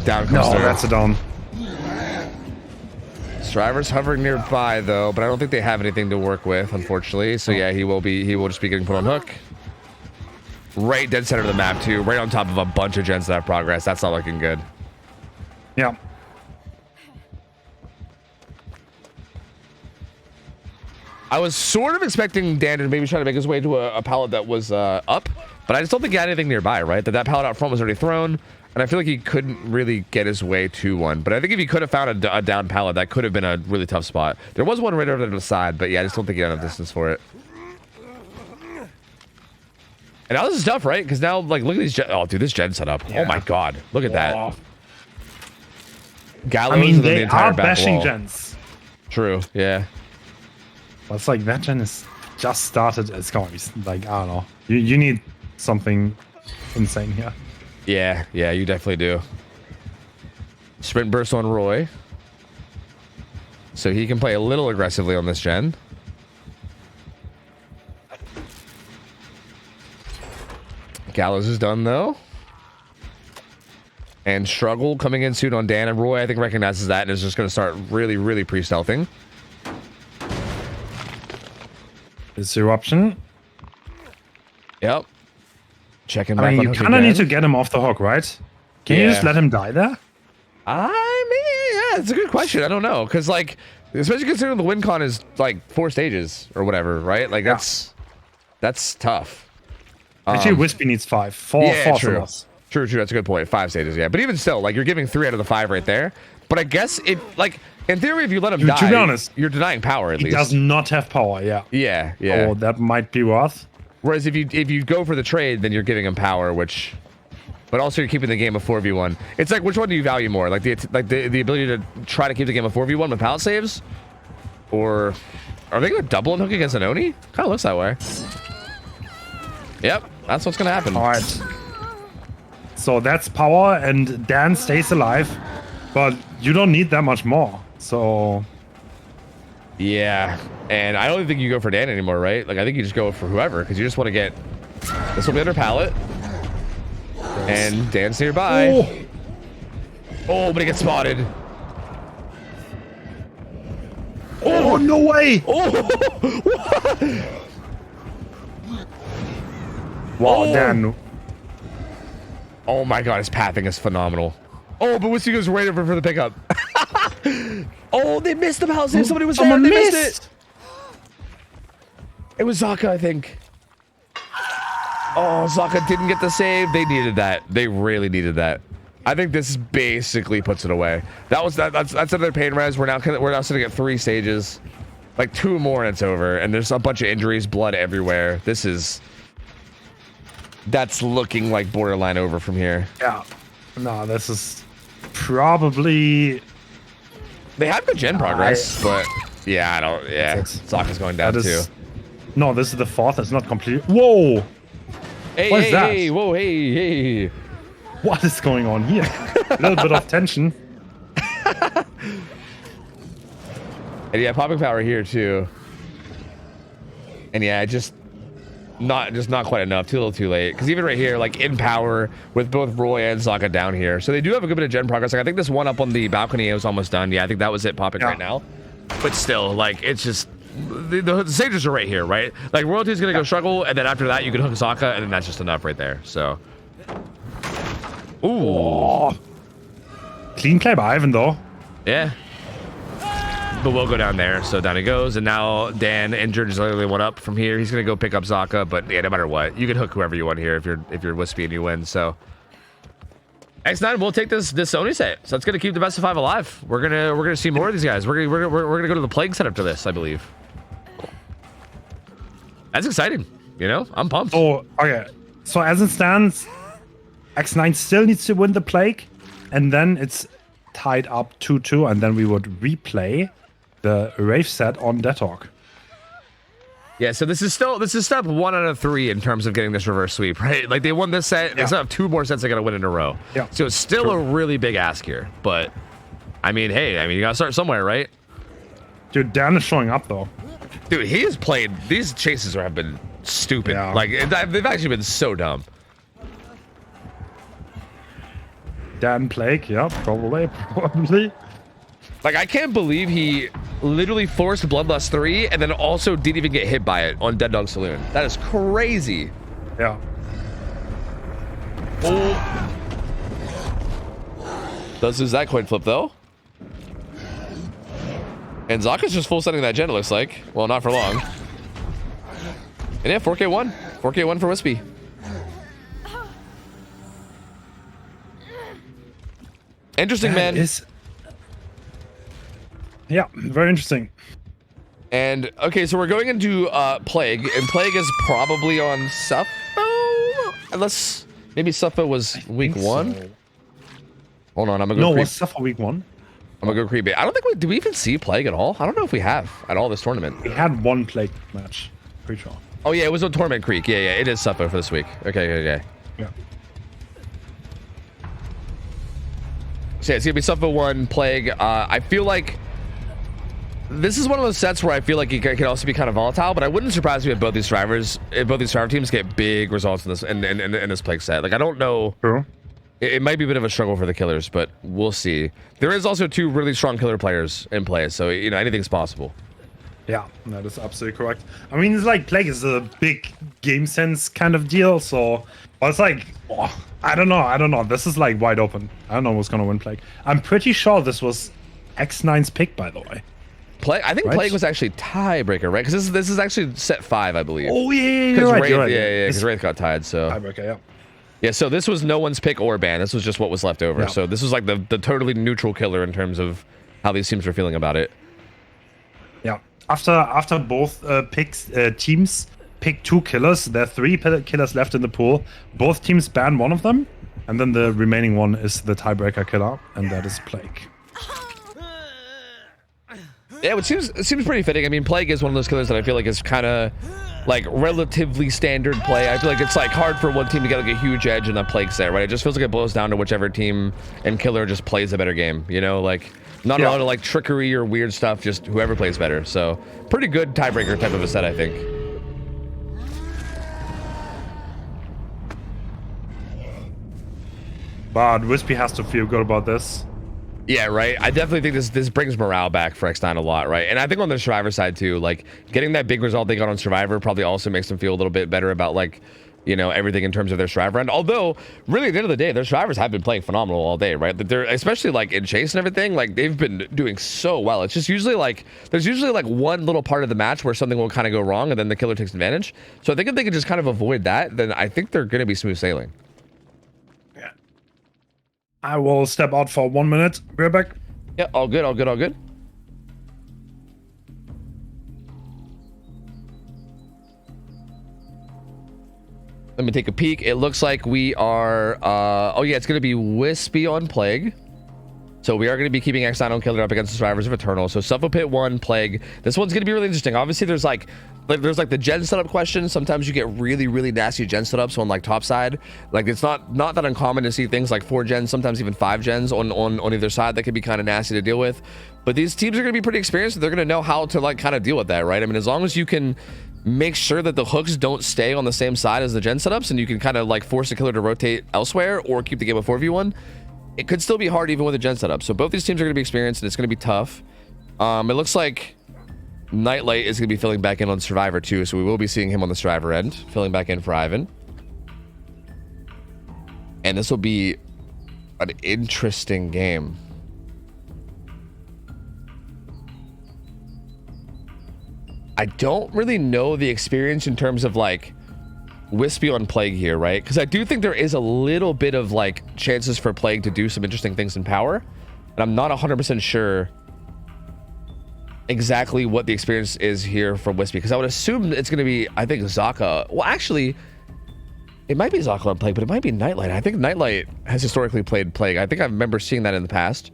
Down comes No, through. that's a down. Striver's hovering nearby though, but I don't think they have anything to work with, unfortunately. So yeah, he will just be getting put on hook. Right dead center of the map too, right on top of a bunch of gens that have progress. That's not looking good. Yeah. I was sort of expecting Dan to maybe try to make his way to a pallet that was up, but I just don't think he had anything nearby, right? That pallet out front was already thrown, and I feel like he couldn't really get his way to one. But I think if he could have found a down pallet, that could have been a really tough spot. There was one right over there to the side, but yeah, I just don't think he had enough distance for it. And now this is tough, right? Because now, like, look at these gen. Oh, dude, this gen setup. Yeah. Oh my god, look at that. Gallows I mean, and then the they entire are back bashing wall. gens. True, yeah. But it's like that gen is just started. It's going to be like, I don't know. You need something insane here. Yeah, yeah, you definitely do. Sprint burst on Roy. So he can play a little aggressively on this gen. Gallows is done though. And Struggle coming in soon on Dan, and Roy I think recognizes that and is just going to start really, really pre-stealthing. It's Eruption. Yep. Checking I back mean, on you hook kind of again. need to get him off the hook, right? Can you Yeah. just let him die there? I mean, yeah, it's a good question. I don't know, because like, especially considering the win con is like 4 stages or whatever, right? Like that's tough. Actually, Wispy needs 5. 4 Yeah, from true. us. True. That's a good point. 5 stages, yeah. But even still, like you're giving 3 out of the 5 right there. But I guess if like in theory, if you let him die, To be honest, you're denying power at he least. does not have power. Yeah. Yeah, yeah. Oh, that might be worth. Whereas if you go for the trade, then you're giving him power, which, but also you're keeping the game a 4v1. It's like, which one do you value more? Like the ability to try to keep the game a 4v1 with pallet saves, or are they going to double and hook against an Oni? Kind of looks that way. Yep, that's what's going to happen. All right. So that's power, and Dan stays alive, but you don't need that much more. So Yeah, and I don't think you go for Dan anymore, right? Like I think you just go for whoever, because you just want to get. This will be under pallet, and Dan's nearby. Oh, but he gets spotted. Oh, no way! Wow, Oh. Dan. Oh my god, his pathing is phenomenal. Oh, but Wissy goes right over for the pickup. Oh, they missed the pallet save. Somebody was there. Someone They missed missed. it. It was Zaka, I think. Oh, Zaka didn't get the save. They needed that. They really needed that. I think this basically puts it away. That's another pain res. We're now sitting at 3 stages, like 2 more and it's over. And there's a bunch of injuries, blood everywhere. That's looking like borderline over from here. Yeah. No, this is probably. They have good gen progress, but yeah, I don't. Yeah, Sokka's going down too. No, this is the 4th. It's not complete. Whoa! Hey, What is that? hey, whoa, hey. What is going on here? A little bit of tension. And yeah, popping power here too. And yeah, just not quite enough. Too little, too late. Because even right here, like in power with both Roy and Sokka down here, so they do have a good bit of gen progress. Like I think this one up on the balcony was almost done. Yeah, I think that was it popping right now. But still, like it's just the stages are right here, right? Like Royalty's gonna go struggle, and then after that you can hook Sokka, and then that's just enough right there. So. Ooh. Oh. Clean play by Ivan, though. Yeah. But we'll go down there. So down he goes. And now Dan injured is literally 1 up from here. He's going to go pick up Sokka. But yeah, no matter what, you can hook whoever you want here if you're Wispy and you win. So X9 will take this Sony set. So that's going to keep the best of 5 alive. We're gonna see more of these guys. We're gonna go to the plague setup to this, I believe. That's exciting. You know, I'm pumped. Oh, okay. So as it stands, X9 still needs to win the plague, and then it's tied up 2-2, and then we would replay the Rave set on Deathhawk. Yeah, so this is step 1 out of 3 in terms of getting this reverse sweep, right? Like they won this set, they still have 2 more sets they gotta win in a row. Yeah. So it's still a really big ask here, but I mean, hey, you gotta start somewhere, right? Dude, Dan is showing up though. Dude, he has played. These chases have been stupid. Yeah. Like they've actually been so dumb. Dan Plague, yeah, probably. Like I can't believe he literally forced Bloodlust 3 and then also didn't even get hit by it on Dead Dog Saloon. That is crazy. Yeah. Oh. Does lose that coin flip though. And Zaka's just full setting that gen, it looks like. Well, not for long. And yeah, 4K1. 4K1 for Wispy. Interesting, man. Yeah, very interesting. And okay, so we're going into Plague, and Plague is probably on Suffo, unless maybe Suffo was week 1. So. Hold on, I'm gonna go. No, was Suffo week 1? I'm gonna go creep it. I don't think did we even see Plague at all? I don't know if we have at all this tournament. We had 1 Plague match, pretty sure. Oh yeah, it was on Torment Creek. Yeah, it is Suffo for this week. Okay. Yeah. So yeah, it's gonna be Suffo 1, Plague. I feel like this is one of those sets where I feel like it can also be kind of volatile, but I wouldn't surprise me if both these driver teams get big results in this in this Plague set. Like I don't know. True. It might be a bit of a struggle for the killers, but we'll see. There is also 2 really strong killer players in play, so you know anything's possible. Yeah, that is absolutely correct. I mean, it's like Plague is a big game sense kind of deal, so but it's like I don't know. This is like wide open. I don't know who's gonna win Plague. I'm pretty sure this was X9's pick, by the way. I think Plague was actually tiebreaker, right? Because this is actually set 5, I believe. Oh yeah, you're right. Yeah, because Wraith got tied, so tiebreaker, yeah. Yeah, so this was no one's pick or ban. This was just what was left over. Yeah. So this was like the totally neutral killer in terms of how these teams were feeling about it. Yeah. After both teams pick 2 killers, there are 3 killers left in the pool. Both teams ban one of them, and then the remaining one is the tiebreaker killer, and that is Plague. Yeah, it seems pretty fitting. I mean, Plague is one of those killers that I feel like is kind of like relatively standard play. I feel like it's like hard for one team to get like a huge edge in that Plague set, right? It just feels like it boils down to whichever team and killer just plays a better game, you know? Like not a lot of like trickery or weird stuff, just whoever plays better. So pretty good tiebreaker type of a set, I think. But Wispy has to feel good about this. Yeah, right. I definitely think this brings morale back for X9 a lot, right? And I think on the Survivor side too, like getting that big result they got on Survivor probably also makes them feel a little bit better about like, you know, everything in terms of their Survivor end. Although, really, at the end of the day, their Survivors have been playing phenomenal all day, right? They're especially like in Chase and everything, like they've been doing so well. It's just usually like there's usually like one little part of the match where something will kind of go wrong, and then the killer takes advantage. So I think if they can just kind of avoid that, then I think they're going to be smooth sailing. I will step out for 1 minute. We're back. Yeah, all good, all good, all good. Let me take a peek. It looks like we are oh yeah, it's gonna be Wispy on Plague. So we are going to be keeping X9 on Killer up against the Survivors of Eternal. So Suffoc Pit 1, Plague. This one's going to be really interesting. Obviously, there's like the gen setup question. Sometimes you get really, really nasty gen setups on like top side. Like it's not that uncommon to see things like 4 gens, sometimes even 5 gens on either side that can be kind of nasty to deal with. But these teams are going to be pretty experienced. They're going to know how to like kind of deal with that, right? I mean, as long as you can make sure that the hooks don't stay on the same side as the gen setups, and you can kind of like force the killer to rotate elsewhere or keep the game a 4v1. It could still be hard even with a gen setup. So both these teams are going to be experienced, and it's going to be tough. It looks like Nightlight is going to be filling back in on Survivor too, so we will be seeing him on the Survivor end, filling back in for Ivan. And this will be an interesting game. I don't really know the experience in terms of like Wispy on Plague here, right? Because I do think there is a little bit of like chances for Plague to do some interesting things in power, and I'm not 100% sure exactly what the experience is here from Wispy, because I would assume it's going to be, I think, Zaka. Well, actually, it might be Zaka on Plague, but it might be Nightlight. I think Nightlight has historically played Plague. I think I remember seeing that in the past.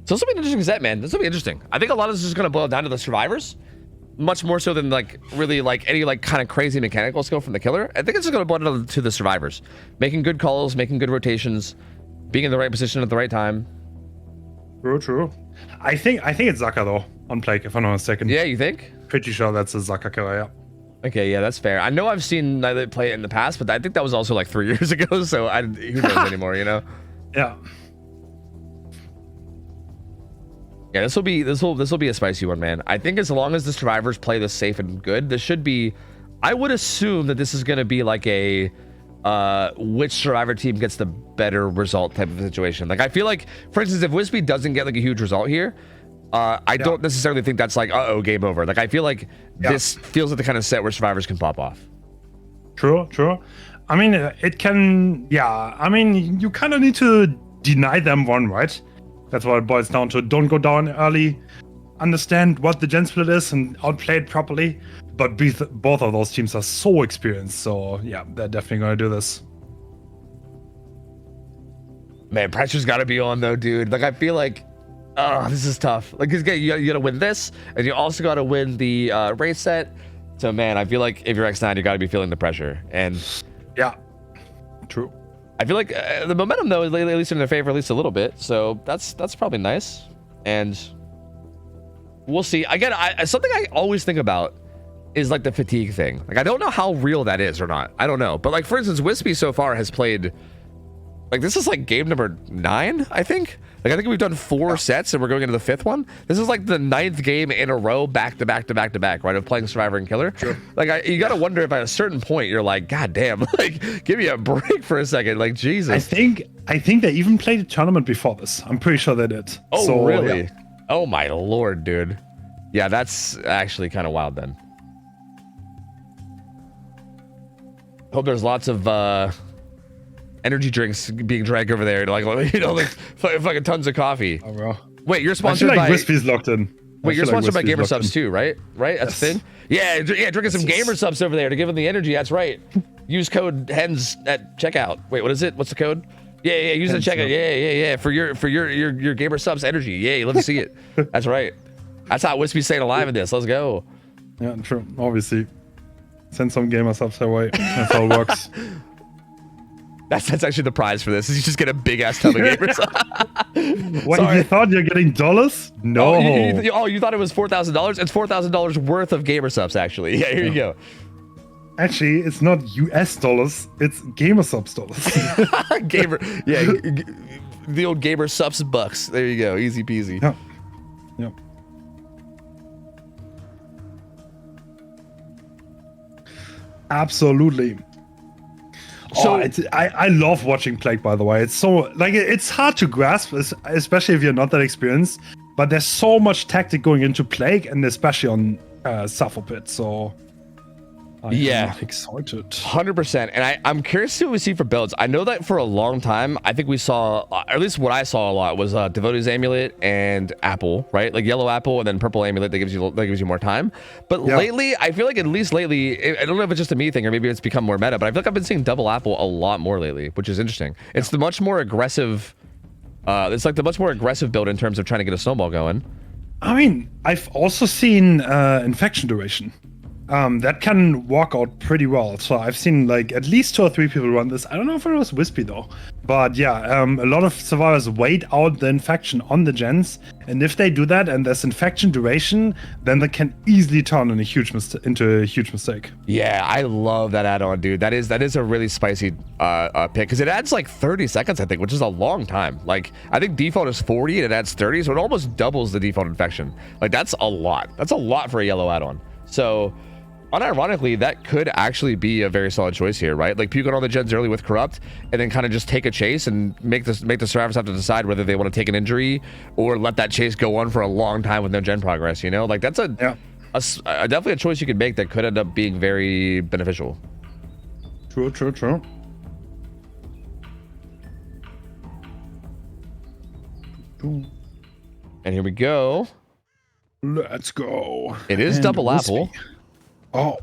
So this will be an interesting set, man. This will be interesting. I think a lot of this is going to boil down to the survivors, much more so than like really like any like kind of crazy mechanical skill from the killer. I think it's just going to boil down to the survivors making good calls, making good rotations, being in the right position at the right time. True. I think it's Zaka though on Plague, if I'm not mistaken. Yeah, you think? Pretty sure that's a Zaka killer. Yeah. Okay, yeah, that's fair. I know I've seen Nightlight play it in the past, but I think that was also like 3 years ago. So who knows anymore, you know? Yeah. Yeah, this will be a spicy one, man. I think as long as the survivors play this safe and good, this should be. I would assume that this is going to be like a which survivor team gets the better result type of situation. Like I feel like, for instance, if Wispy doesn't get like a huge result here, I don't necessarily think that's like game over. Like I feel like this feels like the kind of set where survivors can pop off. True. I mean, it can. Yeah. I mean, you kind of need to deny them one, right? That's what it boils down to. Don't go down early. Understand what the gen split is and outplay it properly. But both of those teams are so experienced. So, yeah, they're definitely going to do this. Man, pressure's got to be on, though, dude. Like, I feel like, this is tough. Like, you got to win this. And you also got to win the race set. So, man, I feel like if you're X9, you got to be feeling the pressure. And yeah, true. I feel like the momentum, though, is at least in their favor, at least a little bit. So that's probably nice. And we'll see. Again, something I always think about is like the fatigue thing. Like, I don't know how real that is or not. I don't know. But like, for instance, Wispy so far has played, like, this is like game number 9, I think. Like, I think we've done 4 sets and we're going into the 5th one. This is like the 9th game in a row, back to back, right, of playing Survivor and Killer. Sure. Like, you got to wonder if at a certain point you're like, God damn, like, give me a break for a second. Like, Jesus. I think they even played a tournament before this. I'm pretty sure they did. Oh, so, really? Yeah. Oh, my Lord, dude. Yeah, that's actually kind of wild then. Hope there's lots of energy drinks being drank over there, like fucking tons of coffee. Oh, bro. Wait, you're sponsored by Wispy's locked in. Wait, you're sponsored by Gamer Subs too, right? Right, that's the thing. Yeah, drinking some Gamer Subs over there to give them the energy. That's right. Use code HENS at checkout. Wait, what is it? What's the code? Yeah. Use the checkout. Yeah. For your Gamer Subs energy. Yeah, let me see it. That's right. That's how Wispy's staying alive in this. Let's go. Yeah, true. Obviously. Send some Gamer Subs their way. That's how it works. That's actually the prize for this. Is you just get a big ass tub of Gamers. What, you thought you're getting dollars? No. You thought it was $4,000? It's $4,000 worth of Gamer Subs, actually. Yeah, here you go. Actually, it's not US dollars. It's Gamer Subs dollars. The old Gamer Subs bucks. There you go. Easy peasy. Yep. Absolutely. So I love watching Plague, by the way. It's so like it's hard to grasp, especially if you're not that experienced. But there's so much tactic going into Plague, and especially on Suffoc Pit. So I Yeah. am excited. 100%. And I'm curious to see what we see for builds. I know that for a long time, I think we saw, or at least what I saw a lot was Devotee's Amulet and Apple, right? Like yellow apple and then purple amulet that gives you more time. But lately, I feel like at least lately, I don't know if it's just a me thing or maybe it's become more meta, but I feel like I've been seeing double apple a lot more lately, which is interesting. It's the much more aggressive, it's like the much more aggressive build in terms of trying to get a snowball going. I mean, I've also seen infection duration. That can walk out pretty well. So I've seen like at least 2 or 3 people run this. I don't know if it was Wispy though. But yeah, a lot of survivors wait out the infection on the gens. And if they do that and there's infection duration, then that can easily turn into a huge mistake. Yeah, I love that add-on, dude. That is a really spicy pick because it adds like 30 seconds, I think, which is a long time. Like, I think default is 40 and it adds 30, so it almost doubles the default infection. Like, that's a lot. That's a lot for a yellow add-on. So, unironically, that could actually be a very solid choice here, right? Like, puke on all the gens early with Corrupt, and then kind of just take a chase and make the survivors have to decide whether they want to take an injury or let that chase go on for a long time with no gen progress, you know? Like, that's definitely a choice you could make that could end up being very beneficial. True. And here we go. Let's go. It is double apple. Oh,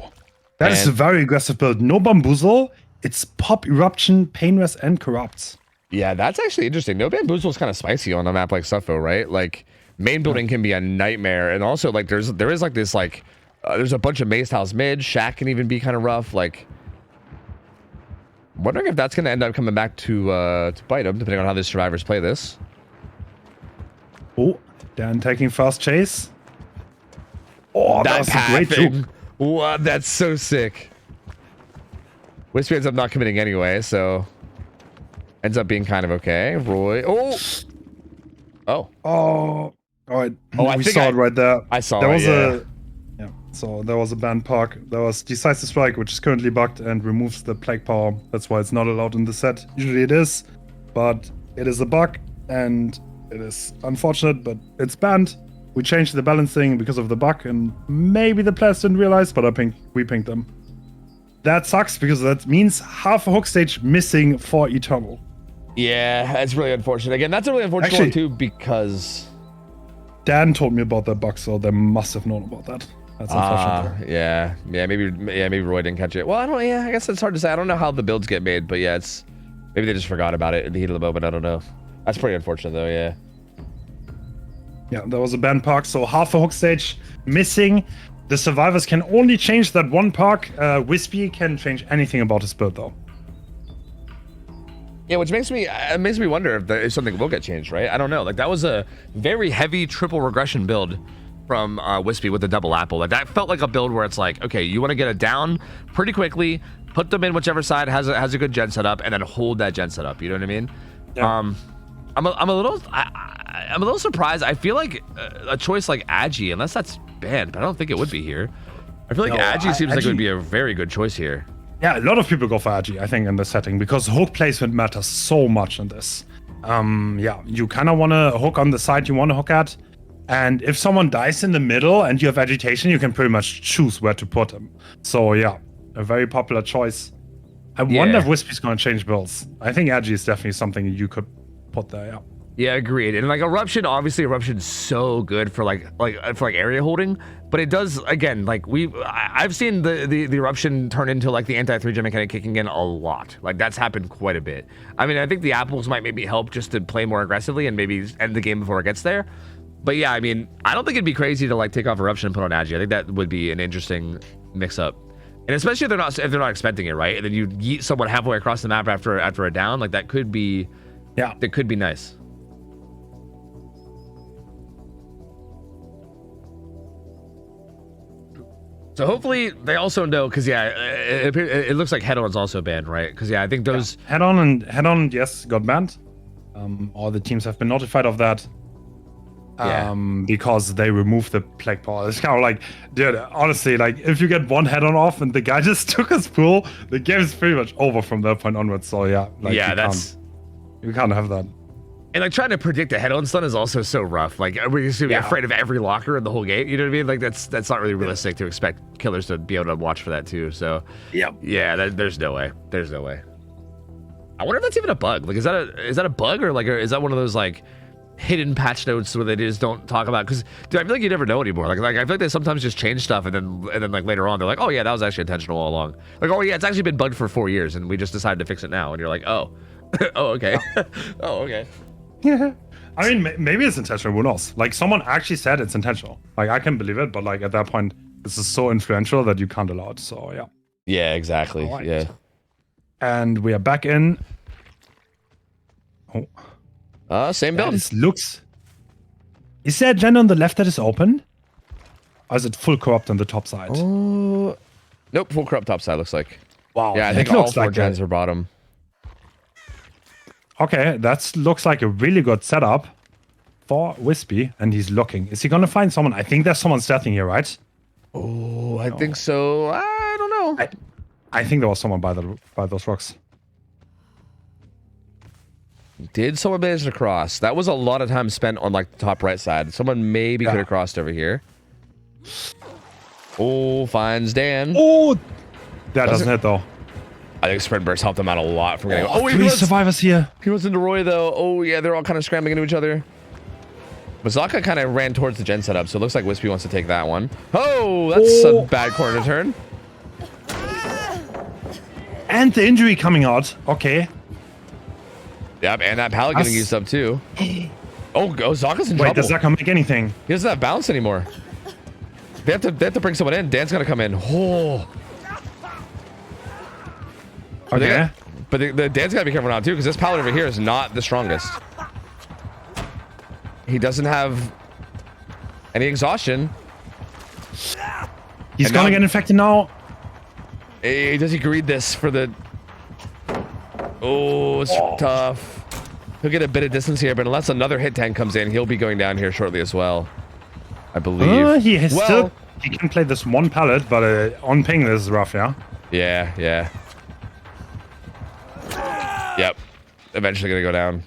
that is a very aggressive build. No bamboozle. It's pop, eruption, pain rest, and corrupts. Yeah, that's actually interesting. No bamboozle is kind of spicy on a map like Sufo, right? Like, main building can be a nightmare, and also like there's a bunch of maze tiles mid. Shack can even be kind of rough. Like, wondering if that's gonna end up coming back to bite him, depending on how the survivors play this. Oh, Dan taking fast chase. Oh, that's a great juke. What? That's so sick. Wispy ends up not committing anyway, so ends up being kind of okay. Roy. Oh. All right. Oh, we saw it right there. I saw there it. Was so there was a banned park. There was Decisive Strike, which is currently bugged and removes the plague power. That's why it's not allowed in the set. Usually it is, but it is a bug and it is unfortunate, but it's banned. We changed the balancing because of the bug, and maybe the players didn't realize, but we pinged them. That sucks because that means half a hook stage missing for Eternal. Yeah, that's really unfortunate. Again, that's a really unfortunate one too because Dan told me about that bug, so they must have known about that. That's unfortunate. Yeah, maybe Roy didn't catch it. Well, I guess it's hard to say. I don't know how the builds get made, but yeah, maybe they just forgot about it in the heat of the moment. I don't know. That's pretty unfortunate though. Yeah. Yeah, there was a banned park, so half a hook stage missing. The survivors can only change that one park. Wispy can change anything about his build though. Yeah, which makes me wonder if something will get changed, right? I don't know. Like, that was a very heavy triple regression build from Wispy with the double apple. Like, that felt like a build where it's like, okay, you want to get it down pretty quickly, put them in whichever side has a good gen setup, and then hold that gen setup. You know what I mean? Yeah. I'm a little surprised. I feel like a choice like Agi, unless that's banned, but I don't think it would be here. I feel like Agi seems like it would be a very good choice here. Yeah, a lot of people go for Agi, I think, in this setting, because hook placement matters so much in this. Yeah, you kind of want to hook on the side you want to hook at, and if someone dies in the middle and you have agitation, you can pretty much choose where to put him. So yeah, a very popular choice. I wonder if Wispy's going to change builds. I think Agi is definitely something you could put there, yeah. Yeah, agreed. And like Eruption, obviously Eruption's so good for like area holding, but it does, again, like I've seen the Eruption turn into like the anti-3-gen mechanic kicking in a lot. Like, that's happened quite a bit. I mean, I think the apples might maybe help just to play more aggressively and maybe end the game before it gets there. But yeah, I mean, I don't think it'd be crazy to like take off Eruption and put on Agi. I think that would be an interesting mix-up. And especially if they're not expecting it, right? And then you yeet someone halfway across the map after a down, like that could be, that could be nice. So hopefully they also know, because it looks like head-on's also banned, right? Because I think those head-on, yes, got banned. All the teams have been notified of that. Because they removed the plague power. It's kind of like, dude, honestly, like if you get one head-on off and the guy just took his pool, the game is pretty much over from that point onwards. So yeah, like you can't have that. And like trying to predict a head-on stun is also so rough. Like we're just gonna be afraid of every locker in the whole game. You know what I mean? Like that's not really realistic to expect killers to be able to watch for that too. So yeah, there's no way. There's no way. I wonder if that's even a bug. Like is that a bug or like is that one of those like hidden patch notes where they just don't talk about? Because dude, I feel like you never know anymore. Like I feel like they sometimes just change stuff and then like later on they're like, oh yeah, that was actually intentional all along. Like oh yeah, it's actually been bugged for 4 years and we just decided to fix it now. And you're like oh, oh okay, oh okay. Yeah. I mean, maybe it's intentional. Who knows? Like, someone actually said it's intentional. Like, I can believe it, but like at that point, this is so influential that you can't allow it. So yeah. Yeah, exactly. Right. Yeah. And we are back in. Oh. Same build. Looks. Is there a gen on the left that is open? Or is it full corrupt on the top side? Oh. Nope, full corrupt top side looks like. Wow. Yeah, I think all 4 gens are bottom. Okay, that looks like a really good setup for Wispy, and he's looking. Is he gonna find someone? I think there's someone stealthing here, right? Oh, I think so. I don't know. I think there was someone by those rocks. Did someone manage to cross? That was a lot of time spent on like the top right side. Someone maybe could have crossed over here. Oh, finds Dan. Oh, that doesn't hit though. I think Sprint Burst helped them out a lot from getting. Oh, 3 survivors here. He was into Roy though. Oh yeah, they're all kind of scrambling into each other. Mazaka kind of ran towards the gen setup, so it looks like Wispy wants to take that one. Oh, that's a bad corner to turn. And the injury coming out. Okay. Yep, and that pallet getting used up too. Oh, Zaka's in trouble. Wait, does Zaka make anything? He doesn't have bounce anymore. They have to bring someone in. Dan's gonna come in. Oh. Okay. But the Dan's gotta be careful now too, because this pallet over here is not the strongest. He doesn't have any exhaustion. He's gonna get infected now. Does he greed this for the... Oh, it's tough. He'll get a bit of distance here, but unless another hit tank comes in, he'll be going down here shortly as well. I believe. He can play this one pallet, but on ping this is rough, yeah? Yeah. Yep. Eventually gonna go down.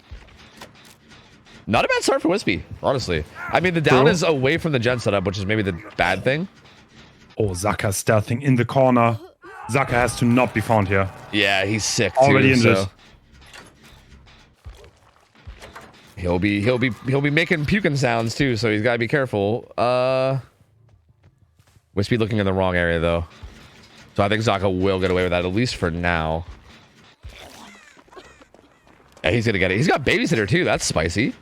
Not a bad start for Wispy, honestly. I mean, the down is away from the gen setup, which is maybe the bad thing. Oh, Zaka's stealthing in the corner. Zaka has to not be found here. Yeah, he's sick too. Already injured. So he'll be making puking sounds too, so he's gotta be careful. Wispy looking in the wrong area though. So I think Zaka will get away with that, at least for now. Yeah, he's gonna get it. He's got babysitter too. That's spicy.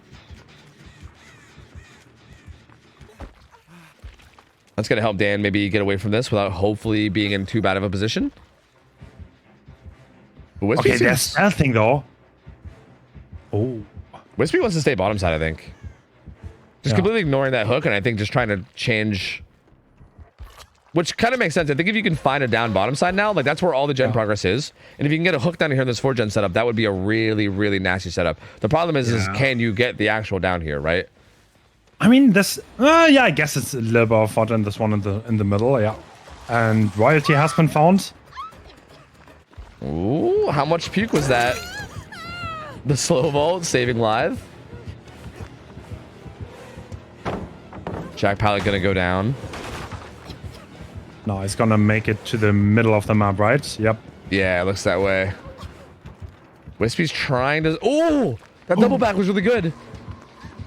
That's gonna help Dan maybe get away from this without hopefully being in too bad of a position. Okay, that's that thing though. Oh, Wispy wants to stay bottom side, I think. Just completely ignoring that hook, and I think just trying to change. Which kind of makes sense. I think if you can find a down bottom side now, like that's where all the gen progress is. And if you can get a hook down here in this 4 gen setup, that would be a really, really nasty setup. The problem is can you get the actual down here, right? I mean, this. Yeah, I guess it's a little bit of fodder in this one in the middle. Yeah, and royalty has been found. Ooh, how much puke was that? The slow vault saving live. Jack Pallet gonna go down. No, he's gonna make it to the middle of the map, right? Yep. Yeah, it looks that way. Wispy's trying to... Oh! That double back was really good.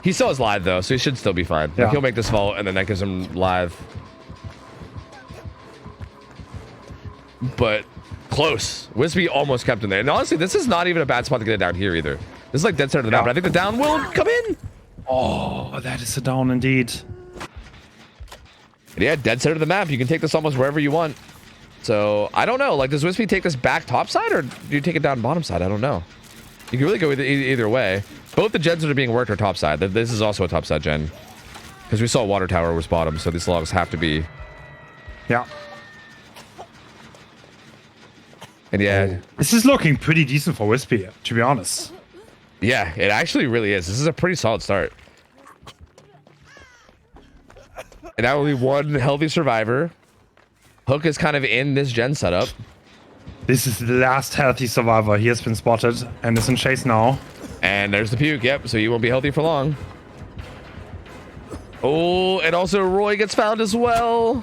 He still has live, though, so he should still be fine. Yeah. Like, he'll make this vault, and then that gives him live. But close. Wispy almost kept him there. And honestly, this is not even a bad spot to get it down here, either. This is like dead center of the map, but I think the down will come in. Oh, that is a down indeed. And yeah, dead center of the map. You can take this almost wherever you want. So, I don't know. Like, does Wispy take this back top side, or do you take it down bottom side? I don't know. You can really go either way. Both the gens that are being worked are top side. This is also a top side gen. Because we saw Water Tower was bottom, so these logs have to be... Yeah. And yeah... This is looking pretty decent for Wispy, to be honest. Yeah, it actually really is. This is a pretty solid start. And now only one healthy survivor. Hook is kind of in this gen setup. This is the last healthy survivor. He has been spotted and is in chase now. And there's the puke. Yep. So you won't be healthy for long. Oh, and also Roy gets found as well.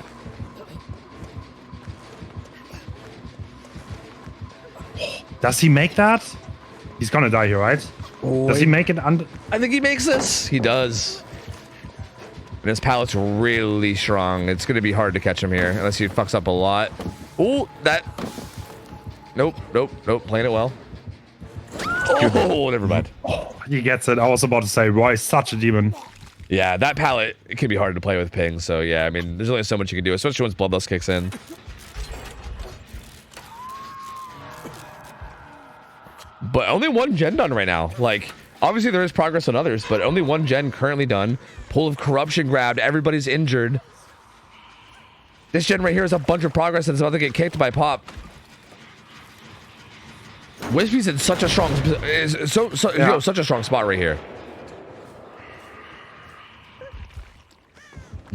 Does he make that? He's gonna die here, right? Oh, Does he make it under? I think he makes this. He does. And his pallet's really strong. It's going to be hard to catch him here unless he fucks up a lot. Oh, that. Nope. Playing it well. Oh, never mind. Oh, he gets it. I was about to say, Roy is such a demon. Yeah, that pallet, it can be hard to play with ping. So, yeah, I mean, there's only so much you can do, especially once Bloodlust kicks in. But only one gen done right now. Like, obviously there is progress on others, but only one gen currently done. Pool of Corruption grabbed. Everybody's injured. This gen right here is a bunch of progress and it's about to get kicked by Pop. Wispy's in such a strong, such a strong spot right here.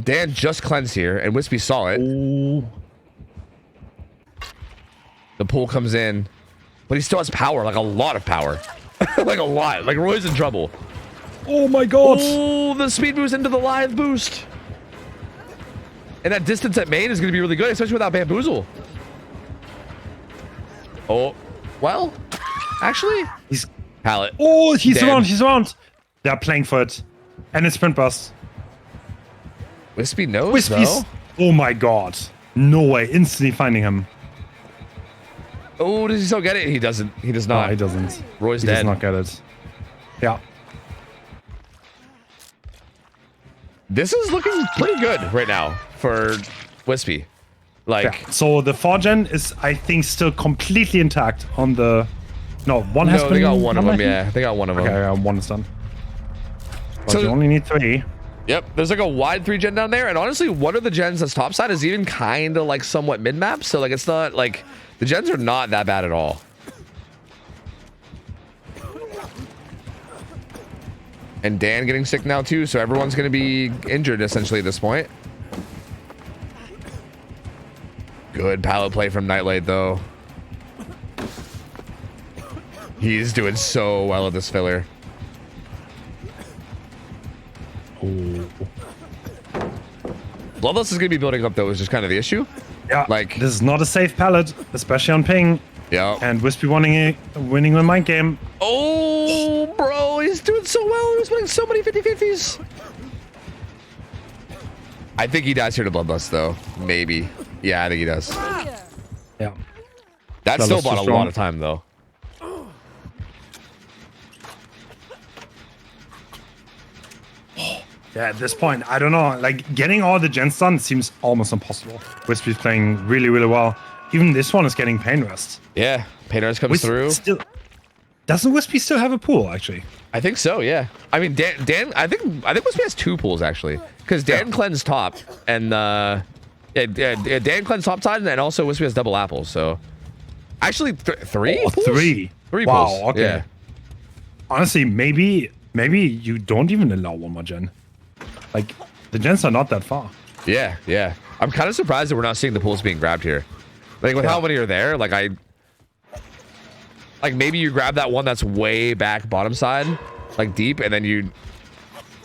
Dan just cleansed here, and Wispy saw it. Ooh. The pool comes in, but he still has power, like a lot of power. Like a lot. Like Roy's in trouble. Oh my god. Oh, the speed boost into the live boost. And that distance at main is going to be really good, especially without Bamboozle. Oh, well, actually, He's pallet. Oh, he's Dead. around. He's around. They're playing for it, and it's sprint bust. Wispy knows, Wispy's. though. Oh my god. No way. Instantly finding him. Oh, does he still get it? He doesn't. He does No, not. he doesn't. Roy's He dead. does not get it. Yeah. This is looking pretty good right now for Wispy. Like, Yeah. So the 4 gen is, I think, still completely intact on the. No, one has no, been. they got one of done, I them. think? Yeah, they got one of them. Okay, one is done. But So- you only need 3. Yep, there's like a wide 3 gen down there, and honestly, one of the gens that's topside is even kind of like somewhat mid map. So like, it's not like the gens are not that bad at all. And Dan getting sick now too, so everyone's gonna be injured essentially at this point. Good pallet play from Nightlight though. He's doing so well at this filler. Bloodlust is going to be building up, though, is just kind of the issue. Yeah. Like- this is not a safe pallet, especially on ping. Yeah. And Wispy winning the mind game. Oh, bro, he's doing so well. He's winning so many 50-50s. I think he dies here to Bloodlust, though. Maybe. Yeah, I think he does. Yeah. That Bloodlust still too bought a strong. lot of time, though. Yeah, at this point, I don't know. Like, getting all the gens done seems almost impossible. Wispy's playing really, really well. Even this one is getting pain rest. Yeah, Painter's comes Wispy through. Still, doesn't Wispy still have a pool, actually? I think so, yeah. I mean, Dan I think Wispy has 2 pools, actually. Because Dan cleansed top, and, Dan cleansed top side, and also Wispy has double apples, so... Actually, 3? Oh, pools? 3. 3 wow, pools, okay. yeah. Honestly, maybe you don't even allow one more gen. Like, the gens are not that far. Yeah, yeah. I'm kind of surprised that we're not seeing the pools being grabbed here. Like, with how many are there, like, like, maybe you grab that one that's way back bottom side, like, deep, and then you...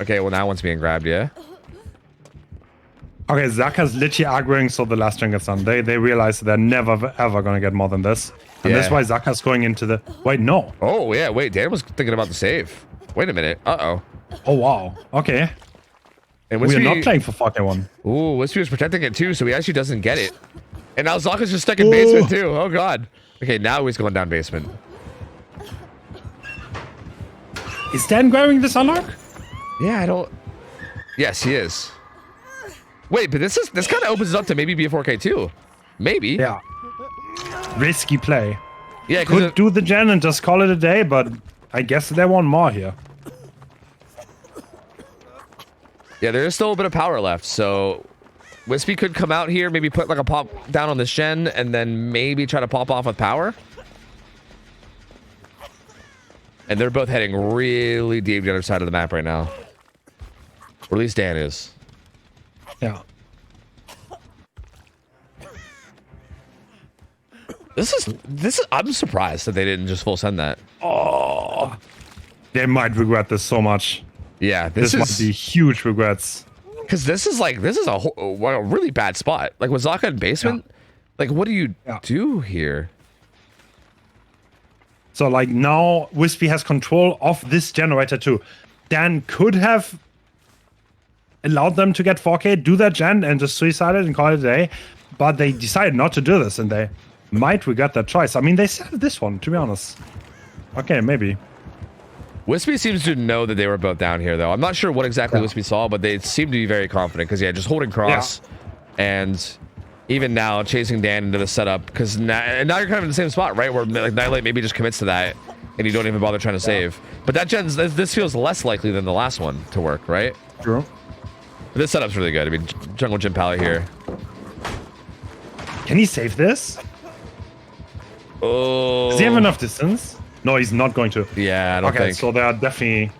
Okay, well, now one's being grabbed, yeah? Okay, Zaka's literally arguing so the last gen gets done. They realize they're never, ever going to get more than this. And that's Yeah. why Zaka's going into the... Wait, no. Oh, yeah, wait, Dan was thinking about the save. Wait a minute. Uh-oh. Oh, wow. Okay. And We are Wispy... not playing for fucking one. Ooh, Wispy was protecting it, too, so he actually doesn't get it. And now Zaka's just stuck in basement, too. Oh, God. Okay, now he's going down basement. Is Dan grabbing this unlock? Yeah, I don't... Yes, he is. Wait, but this kind of opens it up to maybe be a 4K too. Maybe. Yeah. Risky play. Yeah, Could because do the gen and just call it a day, but I guess they want more here. yeah, there is still a bit of power left. So Wispy could come out here, maybe put like a pop down on this gen, and then maybe try to pop off with power. And they're both heading really deep to the other side of the map right now. Or at least Dan is. Yeah. This is I'm surprised that they didn't just full send that. Oh. They might regret this so much. Yeah, This might be huge regrets. because this is a really bad spot. Like with Zaka in basement, like what do you do here? So like now Wispy has control of this generator too. Dan could have allowed them to get 4K, do that gen, and just suicide it and call it a day. But they decided not to do this, and they might regret that choice. I mean, they saved this one, to be honest. Okay, maybe. Wispy seems to know that they were both down here, though. I'm not sure what exactly Wispy saw, but they seem to be very confident. Because, yeah, just holding cross. And even now, chasing Dan into the setup. Because now you're kind of in the same spot, right? Where like, Nightlight maybe just commits to that. And you don't even bother trying to save. But that gen's, this feels less likely than the last one to work, right? True. But this setup's really good. I mean, Jungle Gym Palette here. Can he save this? Oh. Does he have enough distance? No, he's not going to. Yeah, I don't think. So they are definitely...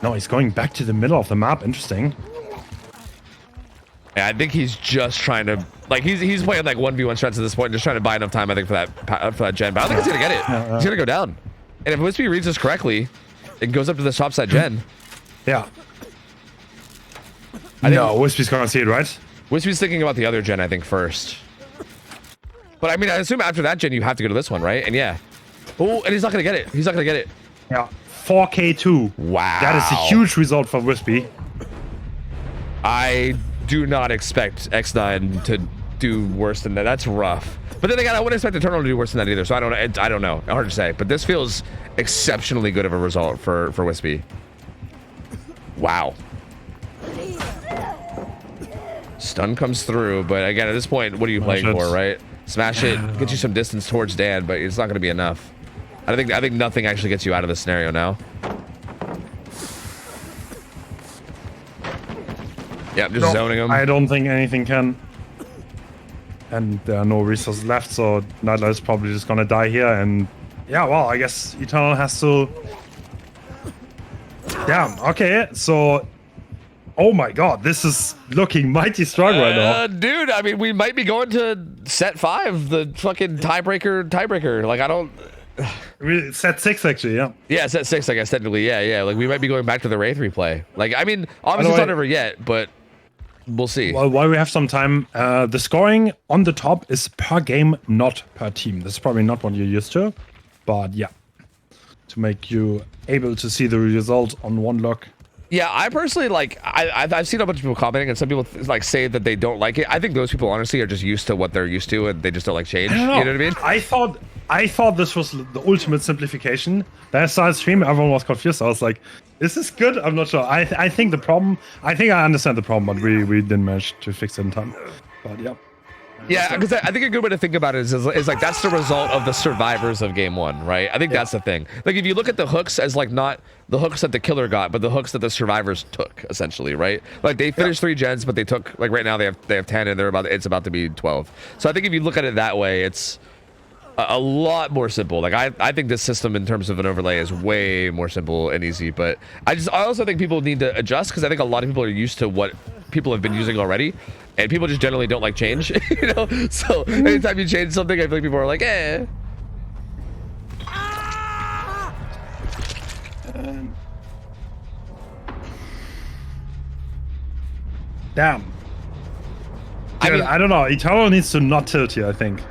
No, he's going back to the middle of the map. Interesting. Yeah, I think he's just trying to... Like, he's playing like 1v1 strats at this point, just trying to buy enough time, I think, for that gen. But I don't think he's going to get it. He's going to go down. And if Wispy reads this correctly, it goes up to the top side gen. Yeah. No, Wispy's going to see it, right? Wispy's thinking about the other gen, I think, first. But I mean, I assume after that gen, you have to go to this one, right? And yeah. Oh, and he's not going to get it. He's not going to get it. Yeah. 4K2. Wow. That is a huge result for Wispy. I do not expect X9 to do worse than that. That's rough. But then again, I wouldn't expect Eternal to do worse than that either. So I don't know. Hard to say. But this feels exceptionally good of a result for Wispy. Wow. Stun comes through, but again, at this point, what are you playing for, right? Smash it, get you some distance towards Dan, but it's not going to be enough. I think nothing actually gets you out of this scenario now. Yep, just zoning him. I don't think anything can. And there are no resources left, so Nightlight is probably just gonna die here. And yeah, well, I guess Eternal has to. Yeah, okay, so. Oh my god, this is looking mighty strong right now. Dude, I mean, we might be going to set 5, the fucking tiebreaker. Like, I don't... Set 6, actually, yeah. Yeah, set 6, I guess, technically, yeah. Like, we might be going back to the Wraith replay. Like, I mean, obviously it's not over yet, but we'll see. Well, while we have some time, the scoring on the top is per game, not per team. This is probably not what you're used to, but yeah. To make you able to see the result on one look. Yeah, I personally like. I've seen a bunch of people commenting, and some people like say that they don't like it. I think those people honestly are just used to what they're used to, and they just don't like change. You know what I mean? I thought this was the ultimate simplification. Then I saw a stream, everyone was confused. I was like, "Is this good?" I'm not sure. I think the problem. I think I understand the problem, but we didn't manage to fix it in time. But yeah. Yeah, because I think a good way to think about it is like that's the result of the survivors of game 1, right? I think that's the thing. Like if you look at the hooks as like not the hooks that the killer got, but the hooks that the survivors took, essentially, right? Like they finished 3 gens, but they took like right now they have 10 and it's about to be 12. So I think if you look at it that way, it's a lot more simple. Like I think this system in terms of an overlay is way more simple and easy, but I also think people need to adjust because I think a lot of people are used to what people have been using already. And people just generally don't like change, you know? So anytime you change something, I feel like people are like, eh. Damn. Dude, I don't know. Eternal needs to not tilt here, I think.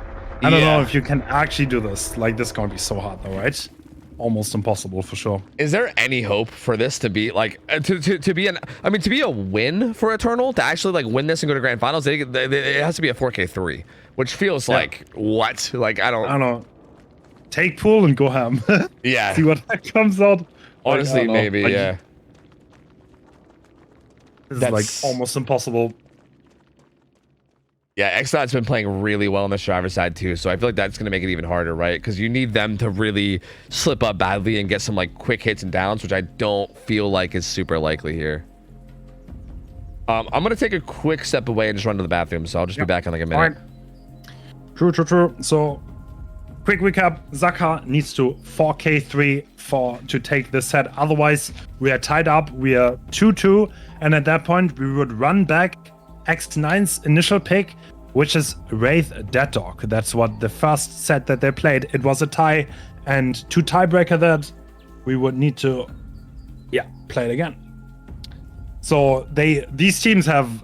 I don't know if you can actually do this. Like, this is going to be so hard though, right? Almost impossible for sure. Is there any hope for this to be like to be to be a win for Eternal, to actually like win this and go to grand finals? It has to be a 4K3, which feels like what? Like I don't know. Take pool and go ham. Yeah. See what comes out. Honestly, like, maybe like, yeah. This is like almost impossible. Yeah, X9's been playing really well on the driver's side too, so I feel like that's going to make it even harder, right? Because you need them to really slip up badly and get some like quick hits and downs, which I don't feel like is super likely here. I'm going to take a quick step away and just run to the bathroom, so I'll just be back in like a minute. True. So, quick recap. Zaka needs to 4K3 to take this set. Otherwise, we are tied up. We are 2-2, and at that point, we would run back X9's initial pick, which is Wraith Dead Dog. That's what the first set that they played. It was a tie, and to tiebreaker that, we would need to, play it again. So these teams have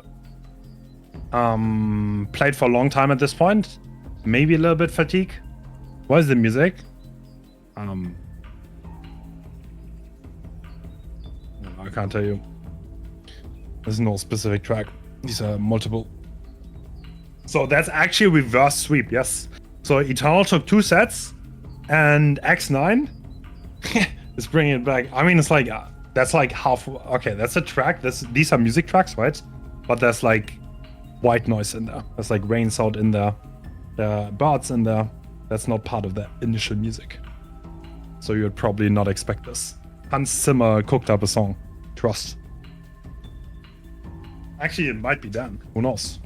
played for a long time at this point. Maybe a little bit fatigue. What is the music? I can't tell you. There's no specific track. These are multiple. So that's actually a reverse sweep, yes. So Eternal took 2 sets, and X9 is bringing it back. I mean, it's like, that's like half. Okay, that's a track. These are music tracks, right? But there's like white noise in there. There's like rain sound in there. There are birds in there. That's not part of the initial music. So you would probably not expect this. Hans Zimmer cooked up a song. Trust. Actually, it might be Dan. Who knows?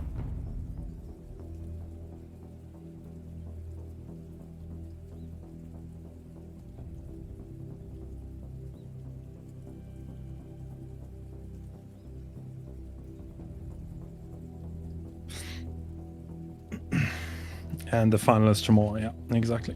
And the final is tomorrow. Yeah, exactly.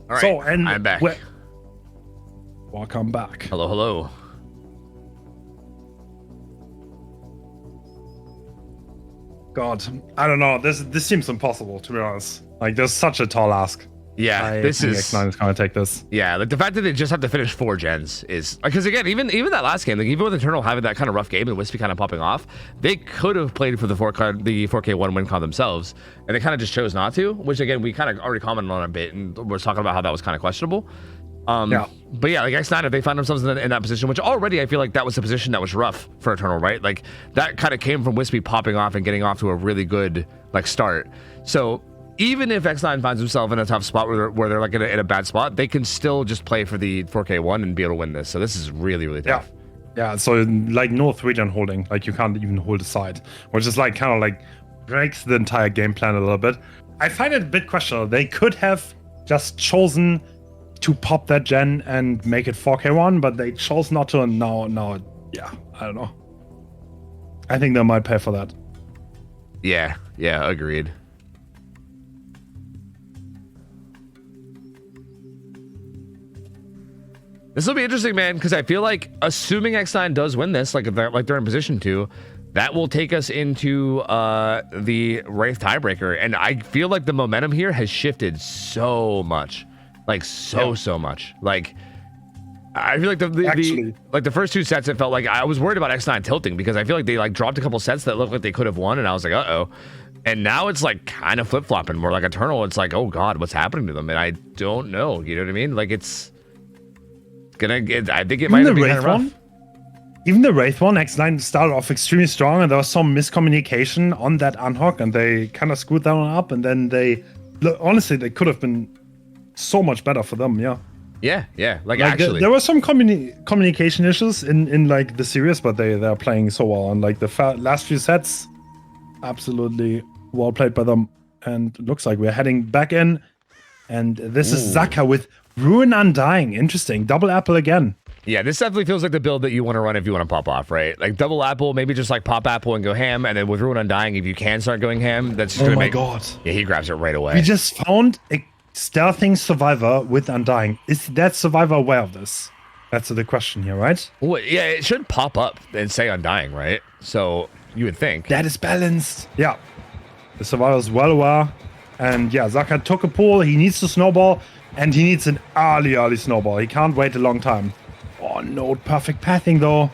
All right, So, and I'm back. Welcome back. Hello, hello. God, I don't know. This seems impossible, to be honest. Like, there's such a tall ask. Yeah, this think is X9 is gonna take this. Yeah, like the fact that they just have to finish 4 gens is because again, even that last game, like even with Eternal having that kind of rough game and Wispy kind of popping off, they could have played for the 4K1 win con themselves, and they kind of just chose not to. Which again, we kind of already commented on a bit, and we're talking about how that was kind of questionable. But yeah, like X9, if they find themselves in that position, which already I feel like that was a position that was rough for Eternal, right? Like that kind of came from Wispy popping off and getting off to a really good like start. So even if X9 finds himself in a tough spot where they're like in a bad spot, they can still just play for the 4K1 and be able to win this. So this is really, really tough. Yeah, so like no 3-gen holding, like you can't even hold a side, which is like kind of like breaks the entire game plan a little bit. I find it a bit questionable. They could have just chosen to pop that gen and make it 4K1, but they chose not to, and now, yeah, I don't know. I think they might pay for that. Yeah, agreed. This will be interesting, man, because I feel like assuming X9 does win this, like they're in position to, that will take us into the Wraith tiebreaker, and I feel like the momentum here has shifted so much, like so much. Like I feel like the first 2 sets, it felt like I was worried about X9 tilting because I feel like they like dropped a couple sets that looked like they could have won, and I was like, uh-oh. And now it's like kind of flip-flopping more like Eternal. It's like, oh god, what's happening to them? And I don't know. You know what I mean? Like it's gonna get. I think it might be kind of rough. Even the Wraith one, X9 started off extremely strong, and there was some miscommunication on that unhook, and they kind of screwed that one up. And then honestly, they could have been so much better for them. Yeah. Like actually, there were some communication issues in like the series, but they're playing so well. And like the last few sets, absolutely well played by them. And it looks like we're heading back in. And this is Zaka with Ruin Undying. Interesting. Double apple again. Yeah, this definitely feels like the build that you want to run if you want to pop off, right? Like double apple, maybe just like pop apple and go ham, and then with Ruin Undying, if you can start going ham, that's just gonna God. Yeah, he grabs it right away. We just found a stealthing survivor with Undying. Is that survivor aware of this? That's the question here, right? Well, yeah, it should pop up and say Undying, right? So you would think. That is balanced. Yeah. The survivor is well aware. And yeah, Zaka took a pull. He needs to snowball, and he needs an early snowball. He can't wait a long time. Oh no, perfect pathing though.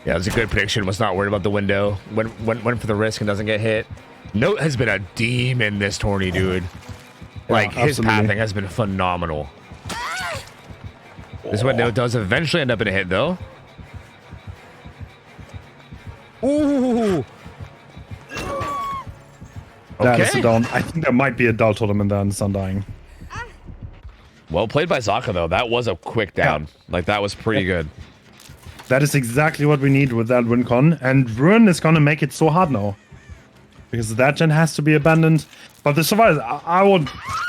Yeah, it was a good prediction. Was not worried about the window. Went for the risk and doesn't get hit. Note has been a demon this tourney, dude. Like his pathing has been phenomenal. This window does eventually end up in a hit though. Ooh. That is a down. I think there might be a dull totem in there in Undying. Well played by Zaka though. That was a quick down. Yeah. Like that was pretty good. That is exactly what we need with that win con. And Ruin is gonna make it so hard now. Because that gen has to be abandoned. But the survivors, I would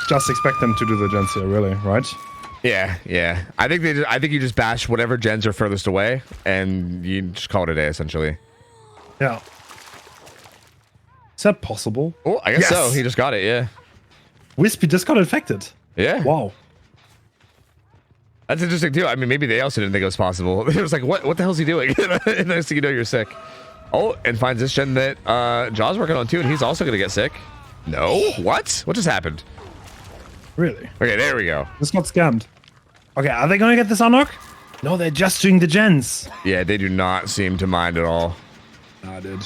just expect them to do the gens here, really, right? Yeah. I think you just bash whatever gens are furthest away, and you just call it a day essentially. Yeah. Is that possible? Oh, I guess so. He just got it. Yeah. Wispy just got infected. Yeah. Wow. That's interesting too. I mean, maybe they also didn't think it was possible. It was like, what the hell is he doing? And next thing you know, you're sick. Oh, and finds this gen that Jaw's working on too, and he's also gonna get sick. No. What? What just happened? Really? Okay, there we go. This got scammed. Okay, are they gonna get this unlock? No, they're just doing the gens. Yeah, they do not seem to mind at all. I did.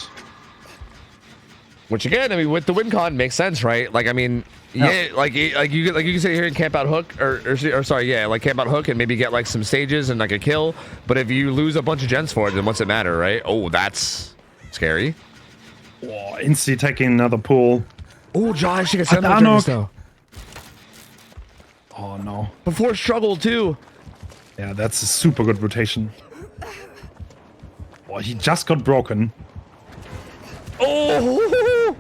Which again, I mean, with the win con makes sense, right? Like, I mean, yeah, like you can sit here and camp out hook, or sorry, yeah, like camp out hook and maybe get like some stages and like a kill. But if you lose a bunch of gens for it, then what's it matter, right? Oh, that's scary. Oh, instantly taking another pool. Oh, Josh, you can send though. Oh no. Before struggle too. Yeah, that's a super good rotation. Oh, he just got broken. Oh!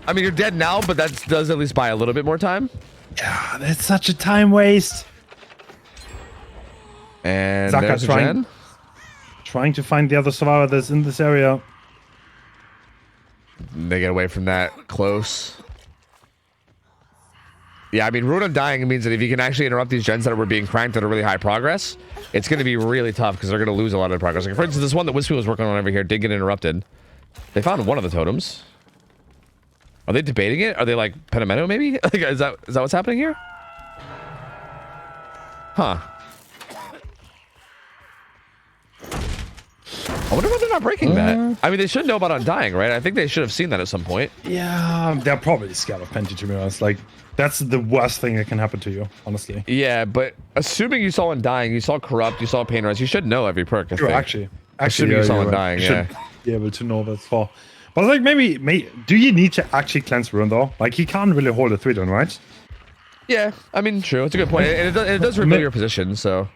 I mean, you're dead now, but that does at least buy a little bit more time. Yeah, that's such a time waste. And there's a gen. Trying to find the other survivor that's in this area. They get away from that close. Yeah, I mean, Ruin Undying means that if you can actually interrupt these gens that were being cranked at a really high progress, it's going to be really tough because they're going to lose a lot of progress. Like, for instance, this one that Wispy was working on over here did get interrupted. They found one of the totems. Are they debating it? Are they like Penamento maybe? Like, is that what's happening here? Huh. I wonder why they're not breaking that. I mean, they should know about Undying, right? I think they should have seen that at some point. Yeah, they're probably scared of Penti, to be honest. Like, that's the worst thing that can happen to you, honestly. Yeah, but assuming you saw Undying, you saw Corrupt, you saw Pain Rise, you should know every perk. I think. Actually, assuming you saw Undying, yeah. Be able to know that's for. But like, maybe, do you need to actually cleanse Ruin though? Like, he can't really hold a 3-down, right? Yeah, I mean, true. It's a good point, and it does reveal your position. So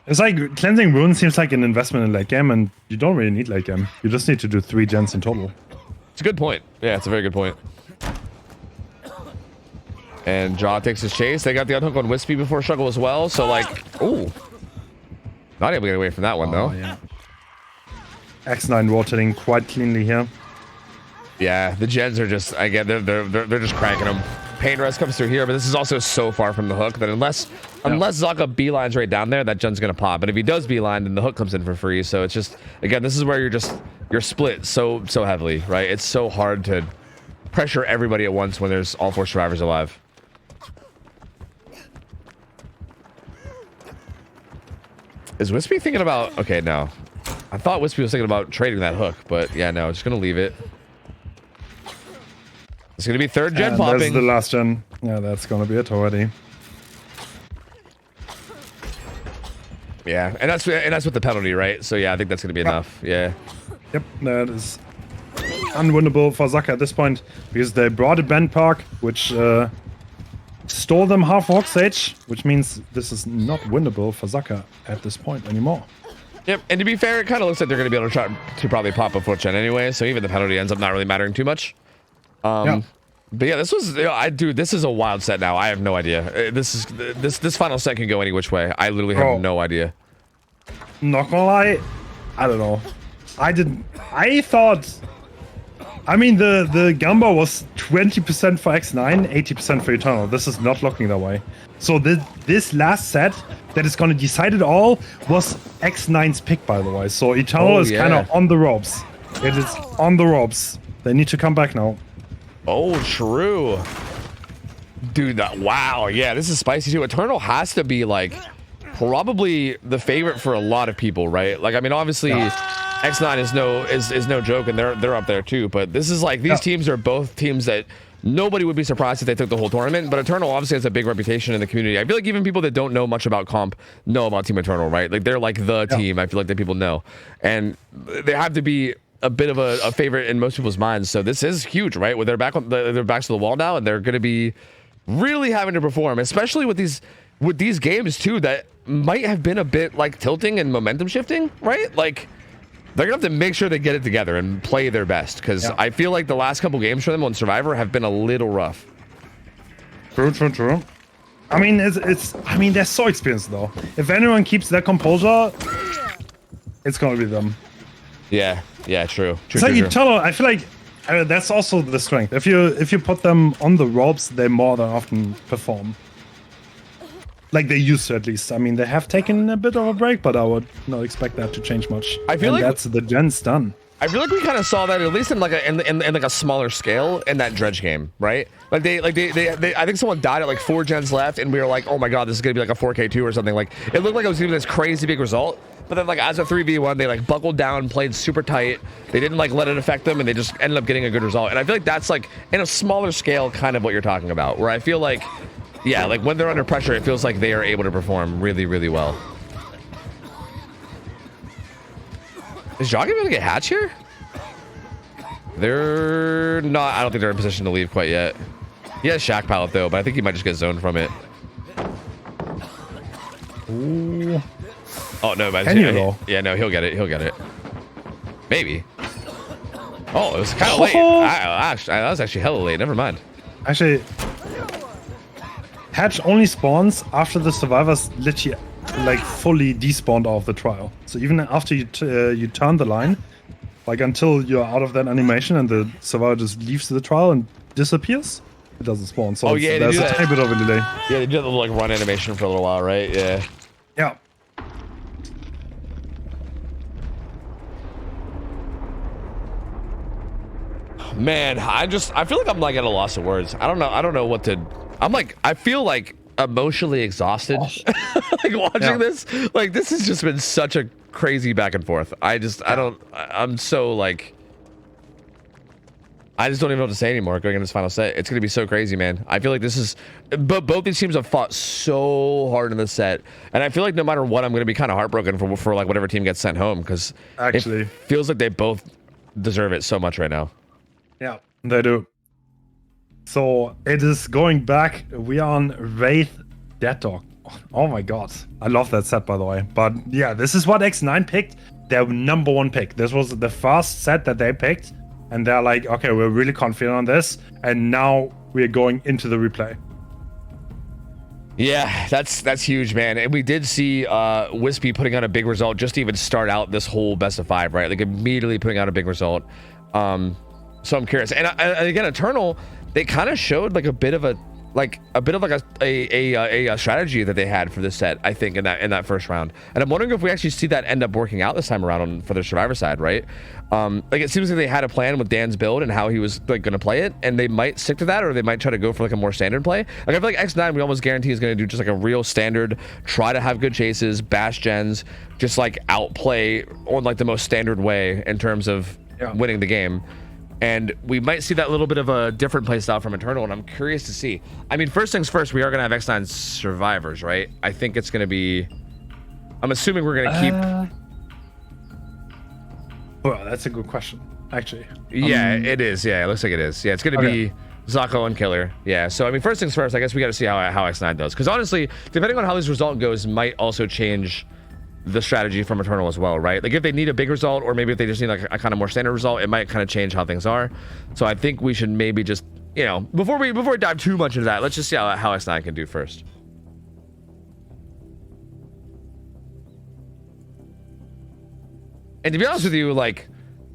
it's like cleansing Ruin seems like an investment in late game, and you don't really need late game. You just need to do 3 gens in total. It's a good point. Yeah, it's a very good point. And Jaw takes his chase. They got the unhook on Wispy before struggle as well. So like, ooh, not able to get away from that one though. Yeah. X9 rotating quite cleanly here. Yeah, the gens are just again they're just cranking them. Pain Res comes through here, but this is also so far from the hook that unless Zaka beelines right down there, that gen's gonna pop. But if he does beeline, then the hook comes in for free. So it's just again, this is where you're split so heavily, right? It's so hard to pressure everybody at once when there's all 4 survivors alive. Is Wispy thinking about? Okay, no. I thought Wispy was thinking about trading that hook, but yeah, no, just gonna leave it. It's gonna be 3rd gen popping. That's the last gen. Yeah, that's gonna be it already. Yeah, and that's with the penalty, right? So yeah, I think that's gonna be enough. Yeah. Yep, that is unwinnable for Zaka at this point because they brought a band park, which stole them half Hawk Sage, which means this is not winnable for Zaka at this point anymore. Yep, and to be fair, it kind of looks like they're going to be able to try to probably pop a 4th gen anyway, so even the penalty ends up not really mattering too much. Yeah. But yeah, this was, dude, this is a wild set now. I have no idea. This final set can go any which way. I literally have no idea. Not gonna lie, I don't know. I thought, I mean, the Gamba was 20% for X9, 80% for Eternal. This is not looking that way. So this last set that is going to decide it all was X9's pick, by the way. So Eternal is kind of on the ropes. It is on the ropes. They need to come back now. Oh, true. Dude, wow. Yeah, this is spicy too. Eternal has to be like probably the favorite for a lot of people, right? Like, I mean, obviously X9 is no joke, and they're up there too. But this is like these teams are both teams that nobody would be surprised if they took the whole tournament. But Eternal obviously has a big reputation in the community. I feel like even people that don't know much about comp know about Team Eternal, right? Like they're like the team. I feel like that people know, and they have to be a bit of a favorite in most people's minds. So this is huge, right? With their backs to the wall now, and they're going to be really having to perform, especially with these games too that might have been a bit like tilting and momentum shifting, right? Like they're gonna have to make sure they get it together and play their best, because I feel like the last couple games for them on Survivor have been a little rough. True. I mean, I mean, they're so experienced though. If anyone keeps their composure, it's gonna be them. Yeah, yeah, true. It's like eternal. I feel like that's also the strength. If you put them on the ropes, they more than often perform. Like they used to, at least. I mean, they have taken a bit of a break, but I would not expect that to change much. I feel like that's the gen's done. I feel like we kind of saw that at least in like in like a smaller scale in that Dredge game, right? Like they I think someone died at like 4 gens left, and we were like, oh my god, this is gonna be like a 4K2 or something. Like it looked like it was gonna be this crazy big result, but then like as a 3v1, they like buckled down, played super tight. They didn't like let it affect them, and they just ended up getting a good result. And I feel like that's like in a smaller scale, kind of what you're talking about, where I feel like. Yeah, like when they're under pressure, it feels like they are able to perform really, really well. Is Jogging going to get hatch here? They're not. I don't think they're in position to leave quite yet. He has Shack Pallet though, but I think he might just get zoned from it. Ooh. Oh no, but yeah, no, he'll get it. He'll get it. Maybe. Oh, it was kind of late. That was actually hella late. Never mind. Actually. Hatch only spawns after the survivors literally like fully despawned off the trial. So even after you turn the line, like until you're out of that animation and the survivor just leaves the trial and disappears, it doesn't spawn. So yeah, there's a tiny bit of a delay. Yeah, they did the like run animation for a little while, right? Yeah. Yeah. Man, I feel like I'm like at a loss of words. I don't know what to. I feel like emotionally exhausted. Like watching this. Like this has just been such a crazy back and forth. I'm so like. I just don't even know what to say anymore going into this final set. It's going to be so crazy, man. I feel like this is. But both these teams have fought so hard in this set. And I feel like no matter what, I'm going to be kind of heartbroken for like whatever team gets sent home. Because it feels like they both deserve it so much right now. Yeah, they do. So it is going back. We are on Wraith Dead Dog. Oh my god. I love that set, by the way. But yeah, this is what X9 picked. Their #1 pick. This was the first set that they picked. And they're like, okay, we're really confident on this. And now we're going into the replay. Yeah, that's huge, man. And we did see Wispy putting out a big result just to even start out this whole best of 5, right? Like immediately putting out a big result. So I'm curious. And again, Eternal, they kind of showed like a bit of a strategy that they had for this set, I think, in that first round. And I'm wondering if we actually see that end up working out this time around for the Survivor side, right? Like it seems like they had a plan with Dan's build and how he was like going to play it, and they might stick to that, or they might try to go for like a more standard play. Like I feel like X9, we almost guarantee is going to do just like a real standard, try to have good chases, bash gens, just like outplay on like the most standard way in terms of winning the game. And we might see that little bit of a different play style from Eternal, and I'm curious to see. I mean, first things first, we are going to have X9 survivors, right? I think it's going to be... I'm assuming we're going to keep... Well, that's a good question, actually. Yeah, it is. Yeah, it looks like it is. Yeah, it's going to be Zako and Killer. Yeah, so, I mean, first things first, I guess we got to see how X9 does. Because honestly, depending on how this result goes, might also change the strategy from Eternal as well, right? Like if they need a big result, or maybe if they just need like a kind of more standard result, it might kind of change how things are. So I think we should maybe just, you know, before we dive too much into that, let's just see how X9 can do first. And to be honest with you, like,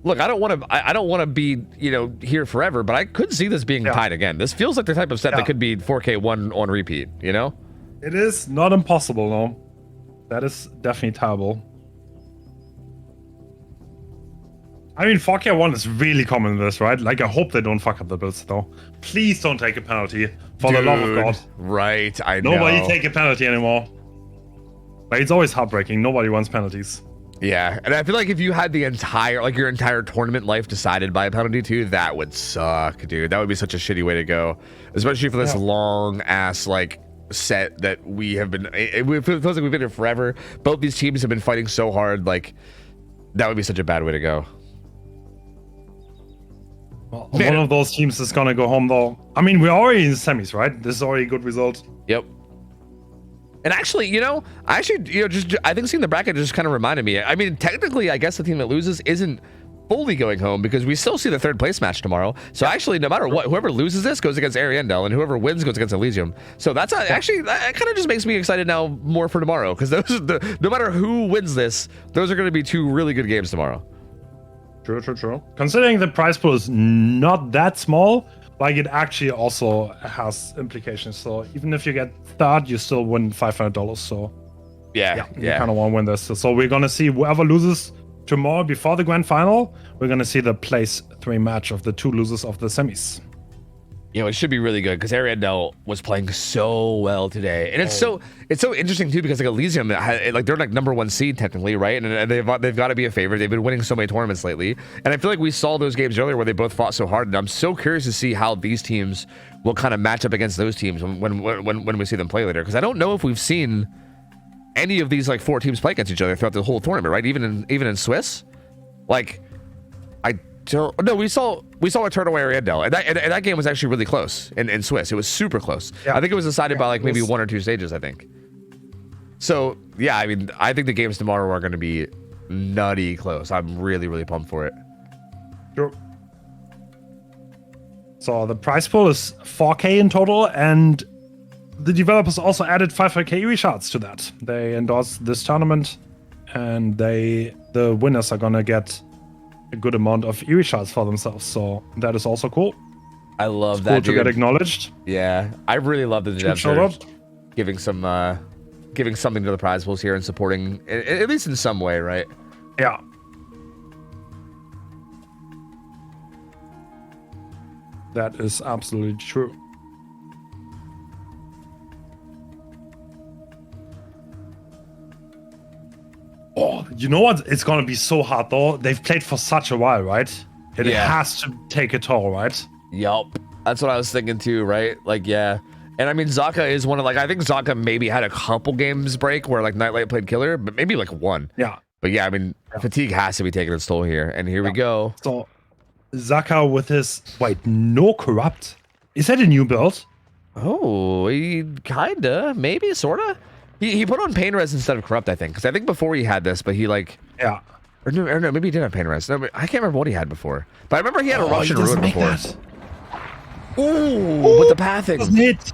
look, I don't want to be, you know, here forever, but I could see this being tied again. This feels like the type of set that could be 4K1 on repeat, you know? It is not impossible, no. That is definitely terrible. I mean, 4K1 is really common in this, right? Like, I hope they don't fuck up the builds, though. Please don't take a penalty. For the love of God. Right, I know. Nobody take a penalty anymore. Like, it's always heartbreaking. Nobody wants penalties. Yeah, and I feel like if you had the entire, like your entire tournament life decided by a penalty too, that would suck, dude. That would be such a shitty way to go. Especially for this long ass, like, set that we have been, it feels like we've been here forever. Both these teams have been fighting so hard, like that would be such a bad way to go. Well, one of those teams is gonna go home though. I mean, we're already in the semis, right? This is already a good result. Yep. And actually, you know, I think seeing the bracket just kind of reminded me. I mean, technically, I guess the team that loses isn't fully going home because we still see the third place match tomorrow. So actually, no matter what, whoever loses this goes against Ariandel, and whoever wins goes against Elysium. So that's actually, that kind of just makes me excited now more for tomorrow, because those are no matter who wins this, those are going to be 2 really good games tomorrow. True. Considering the prize pool is not that small, like it actually also has implications. So even if you get third, you still win $500. So Yeah. you kind of want to win this. So we're gonna see whoever loses tomorrow before the grand final. We're gonna see the place 3 match of the 2 losers of the semis. You know, it should be really good because Ariandel was playing so well today, and it's so interesting too because like Elysium, like they're like #1 seed technically, right? And they've got to be a favorite. They've been winning so many tournaments lately, and I feel like we saw those games earlier where they both fought so hard, and I'm so curious to see how these teams will kind of match up against those teams when we see them play later. Because I don't know if we've seen any of these like 4 teams play against each other throughout the whole tournament, right? Even in Swiss, like no, we saw a turn away Ariandel, and that game was actually really close in Swiss. It was super close. Yeah. I think it was decided by like maybe 1 or 2 stages, I think. So yeah, I mean, I think the games tomorrow are going to be nutty close. I'm really pumped for it. Sure. So the prize pool is 4K in total, and the developers also added 500K EV shots to that. They endorsed this tournament, and the winners are gonna get a good amount of EV shots for themselves. So that is also cool. I love it's that. Cool to get acknowledged. Yeah, I really love the devs are giving something to the prize pools here and supporting, at least in some way, right? Yeah. That is absolutely true. Oh, you know what? It's gonna be so hard though. They've played for such a while, right? It has to take a toll, right? Yup. That's what I was thinking too, right? Like, yeah. And I mean, Zaka is one of, like, I think Zaka maybe had a couple games break where like Nightlight played killer, but maybe like 1. Yeah. But yeah, I mean, fatigue has to be taking its toll here. And here we go. So Zaka with his no corrupt. Is that a new build? Oh, he kinda, maybe, sorta. He put on pain res instead of corrupt, I think, because I think before he had this, but he like or no, maybe he did have pain res. No, I can't remember what he had before, but I remember he had a Russian ruin before. Ooh, with the pathing. Doesn't it?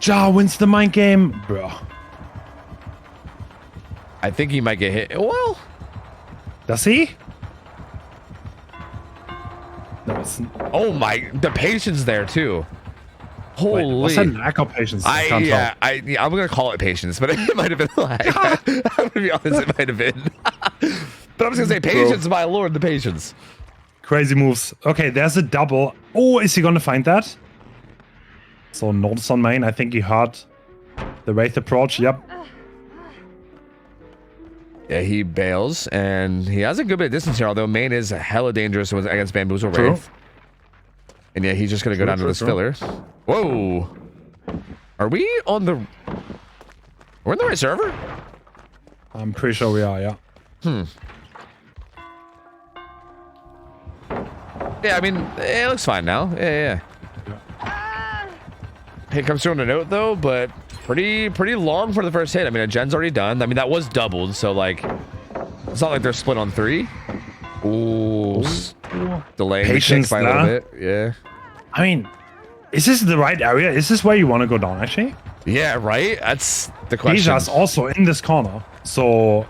Ja wins the mind game, bro. I think he might get hit. Well, does he? No, oh my, the patience there too. Holy. Wait, what's that lack of patience? I'm gonna call it patience, but it might have been like I'm gonna be honest, it might have been. But I'm just gonna say patience, my lord, the patience. Crazy moves. Okay, there's a double. Oh, is he gonna find that? So notice on main, I think he heard the Wraith approach. Yep. Yeah, he bails, and he has a good bit of distance here, although main is hella dangerous against Bamboozle Wraith. And yeah, he's just gonna go down to this filler. Whoa! Are we on the... We're in the right server? I'm pretty sure we are, yeah. Yeah, I mean, it looks fine now. Yeah. Hit comes through on a note, though, but pretty long for the first hit. I mean, a gen's already done. I mean, that was doubled, so, like, it's not like they're split on 3. Ooh. Delaying patience by a little bit. Yeah. I mean, is this the right area? Is this where you want to go down, actually? Yeah, right? That's the question. Deja's also in this corner, so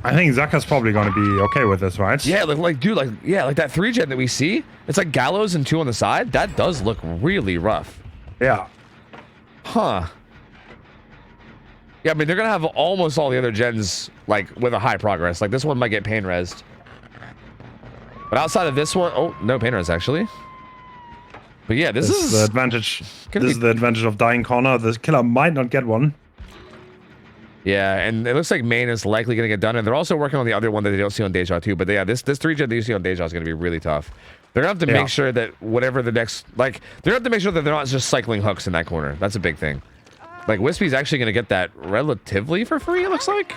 I think Zaka's probably going to be okay with this, right? Yeah, like dude, like that 3 gen that we see, it's like Gallows and 2 on the side. That does look really rough. Yeah. Huh. Yeah, I mean, they're going to have almost all the other gens, like, with a high progress. Like, this one might get pain resed. But outside of this one... Oh, no pain res, actually. But yeah, this is the advantage. This is the advantage of dying corner. The killer might not get one. Yeah, and it looks like main is likely going to get done. And they're also working on the other one that they don't see on Deja, too. But yeah, this 3 gen that you see on Deja is going to be really tough. They're going to have to make sure that whatever the next... Like, they're going to have to make sure that they're not just cycling hooks in that corner. That's a big thing. Like, Wispy's actually going to get that relatively for free, it looks like.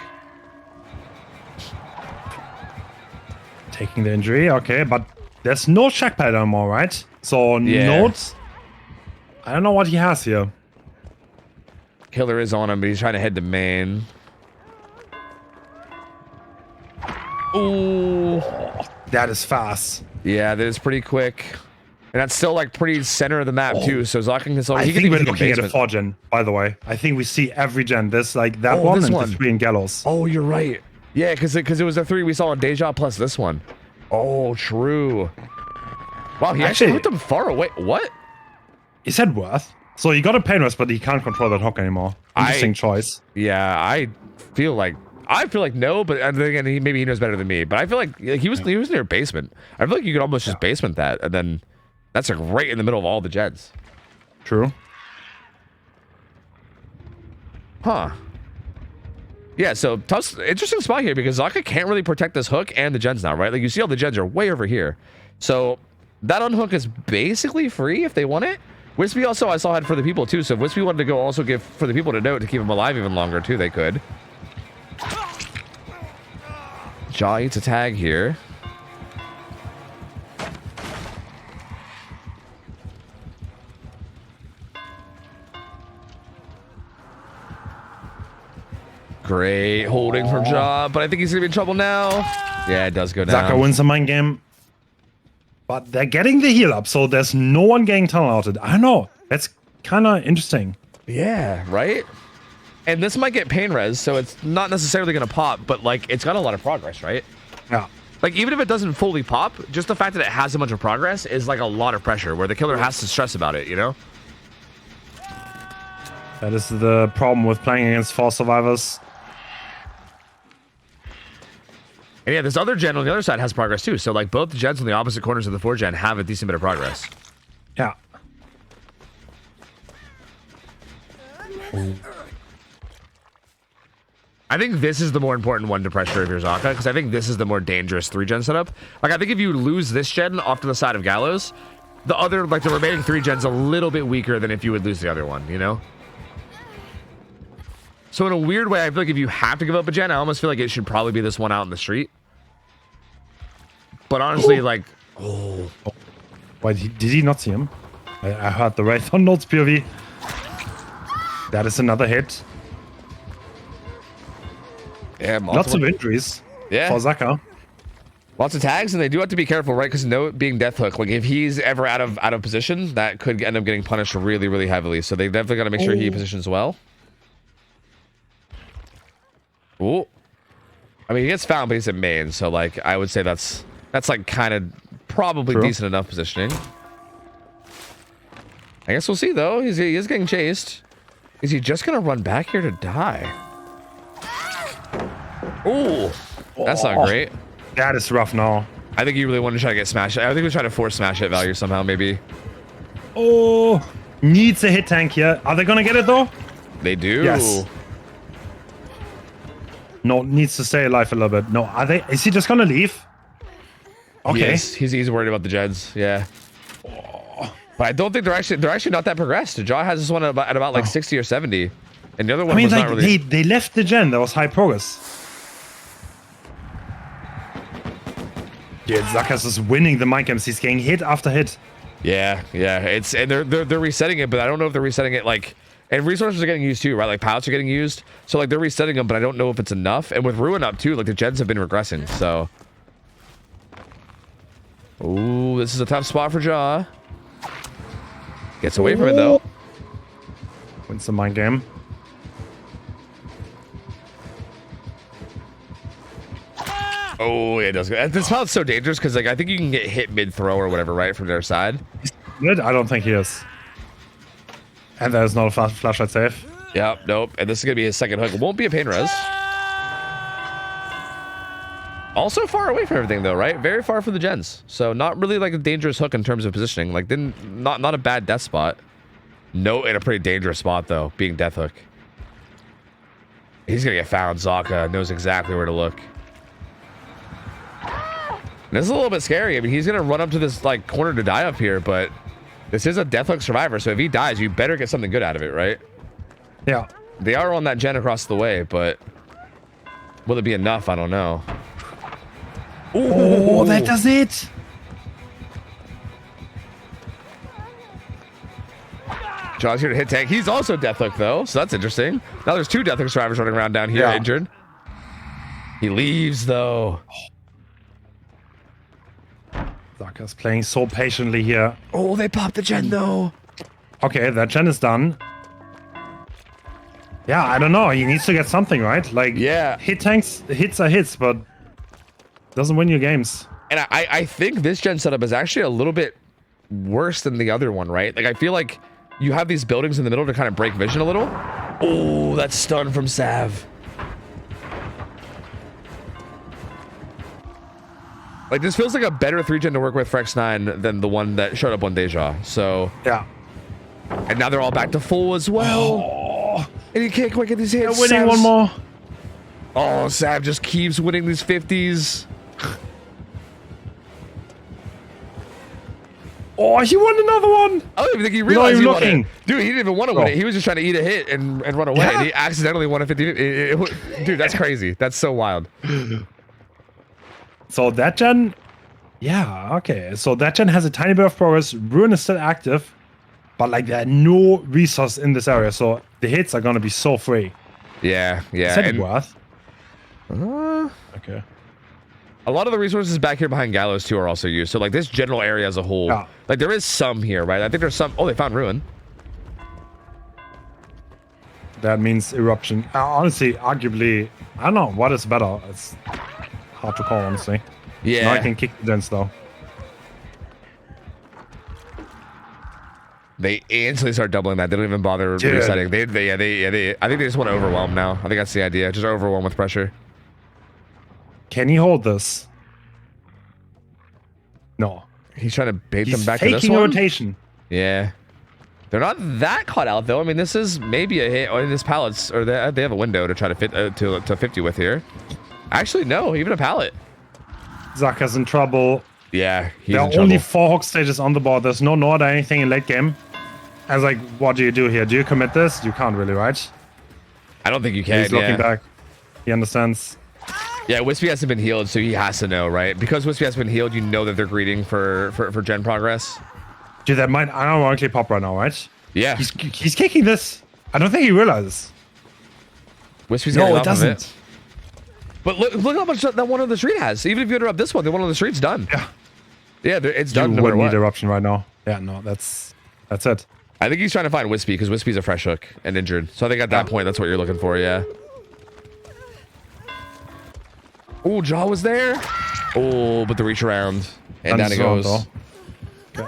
Taking the injury, okay, but there's no check pad anymore, right? So, notes. I don't know what he has here. Killer is on him, but he's trying to head to main. Ooh. That is fast. Yeah, that is pretty quick. And that's still like pretty center of the map too. So Zaka can I he think we're even looking at a basement. 4 gen, by the way. I think we see every gen. There's like that Oh, one this and one. the 3 in Gallows. Oh, you're right. Yeah, because it was the 3 we saw in Deja plus this one. Oh, true. Wow, he actually hooked him far away. What? He said worth. So he got a pain rest, but he can't control that hook anymore. Interesting choice. Yeah, I feel like no, but then again, maybe he knows better than me. But I feel like he was near basement. I feel like you could almost just basement that, and then that's like right in the middle of all the gens. True. Huh. Yeah, so tough, interesting spot here because Zaka can't really protect this hook and the gens now, right? Like you see all the gens are way over here. So that unhook is basically free if they want it. Wispy also I saw had for the people too, so if Wispy wanted to go also give for the people to note to keep him alive even longer too, they could. Jaw eats a tag here. Great holding from Jaw, but I think he's gonna be in trouble now. Yeah, it does go down. Zaka wins the mind game. But they're getting the heal up, so there's no one getting tunnel outed. I don't know. That's kind of interesting. Yeah, right? And this might get pain res, so it's not necessarily gonna pop, but like it's got a lot of progress, right? Yeah. Like even if it doesn't fully pop, just the fact that it has a bunch of progress is like a lot of pressure where the killer has to stress about it, you know? That is the problem with playing against 4 survivors. And yeah, this other gen on the other side has progress too. So like both the gens on the opposite corners of the 4 gen have a decent bit of progress. Yeah. I think this is the more important one to pressure if you're Zaka, because I think this is the more dangerous 3 gen setup. Like I think if you lose this gen off to the side of Gallows, the other, like the remaining 3 gen's a little bit weaker than if you would lose the other one, you know? So in a weird way, I feel like if you have to give up a gen, I almost feel like it should probably be this one out in the street. But honestly, like, Why did he not see him? I heard the Wraith on notes POV. That is another hit. yeah, Lots of injuries for Zaka. Lots of tags, and they do have to be careful, right? Because note being death hook, like if he's ever out of position, that could end up getting punished really, really heavily. So they definitely got to make sure he positions well. Ooh. I mean, he gets found, but he's in main, so like I would say that's like kind of probably decent enough positioning. I guess we'll see though. He is getting chased. Is he just gonna run back here to die? Ooh, that's not great. That is rough now. I think he really wanted to try to get smashed. I think he was trying to force smash hit value somehow, maybe. Oh, needs a hit tank here. Are they gonna get it though? They do. Yes. No, needs to stay alive a little bit. No, are they? Is he just gonna leave? Okay. He's worried about the Jeds. Yeah. But I don't think they're actually not that progressed. Jaw has this one at about like 60 or 70, and the other one was like not really. they left the gen. That was high progress. Dude, Zakas is winning the mind games. He's getting hit after hit. Yeah. It's and they're resetting it, but I don't know if they're resetting it like. And resources are getting used too, right? Like pilots are getting used. So like they're resetting them, but I don't know if it's enough. And with Ruin up too, like the gens have been regressing. So. Ooh, this is a tough spot for Jaw. Gets away from it though. Wins the mind game. Oh, it does. This pilot's so dangerous because like I think you can get hit mid throw or whatever, right, from their side. Good? I don't think he is. And there's not a flashlight safe. Yep, nope. And this is gonna be his second hook. It won't be a pain res. Also far away from everything though, right? Very far from the gens. So not really like a dangerous hook in terms of positioning. Like not a bad death spot. No, in a pretty dangerous spot though, being death hook. He's gonna get found. Zaka knows exactly where to look. And this is a little bit scary. I mean, he's gonna run up to this like corner to die up here, but this is a death hook survivor. So if he dies, you better get something good out of it, right? Yeah. They are on that gen across the way, but will it be enough? I don't know. Oh, that does it. Jaw's here to hit tank. He's also death hook though, so that's interesting. Now there's 2 death hook survivors running around down here injured. He leaves though. Zarka's playing so patiently here. Oh, they popped the gen though. Okay, that gen is done. Yeah, I don't know. He needs to get something, right? Like, Yeah. hits are hits, but doesn't win you games. And I think this gen setup is actually a little bit worse than the other one, right? Like, I feel like you have these buildings in the middle to kind of break vision a little. Oh, that stun from Sav. Like, this feels like a better 3-gen to work with for X9 than the one that showed up on Deja. So, Yeah. and now they're all back to full as well. Oh, And he can't quite get these hits. they're winning Sav's- one more. Oh, Sav just keeps winning these 50s. Oh, he won another one. I don't even think he realized he even won it. looking. Dude, he didn't even want to win Oh. it. He was just trying to eat a hit and run away. Yeah. And he accidentally won a 50. Dude, that's crazy. That's so wild. So that gen, yeah, okay. So that gen has a tiny bit of progress. Ruin is still active, but like there are no resources in this area, so the hits are gonna be so free. Yeah, yeah. Is that And, worth? uh, Okay. a lot of the resources back here behind Gallows too are also used. So like this general area as a whole, Yeah. like there is some here, right? I think there's some. Oh, they found Ruin. That means eruption. Honestly, arguably, I don't know what is better. It's hard to call, honestly. Yeah. Now I can kick the gens though. They instantly start doubling that. They don't even bother Dude. resetting. I think they just want to overwhelm now. I think that's the idea. Just overwhelm with pressure. Can he hold this? No. He's trying to bait He's them back to this faking a one. rotation. Yeah. They're not that caught out though. I mean, this is maybe a hit on this pallets, or they have a window to try to fit to 50 with here. Actually, no, even a pallet. Zarka's in trouble. Yeah, he's There in are trouble. only 4 hook stages on the board. There's no Nord or anything in late game. I was like, what do you do here? Do you commit this? You can't really, right? I don't think you can. He's looking Yeah. back. He understands. Yeah, Wispy hasn't been healed, so he has to know, right? Because Wispy hasn't been healed, you know that they're greeting for gen progress. Dude, that might unironically pop right now, right? Yeah, He's kicking this. I don't think he realizes. Wispy's No, getting it off of doesn't. But look how much that one on the street has. Even if you interrupt this one, the one on the street's done. Yeah. Yeah, it's You done no matter wouldn't what. need eruption right now. Yeah, no, that's it. I think he's trying to find Wispy because Wispy's a fresh hook and injured. So I think at that point, that's what you're looking for, yeah. Oh, Jaw was there. Oh, but the reach around. And down it goes. Okay. And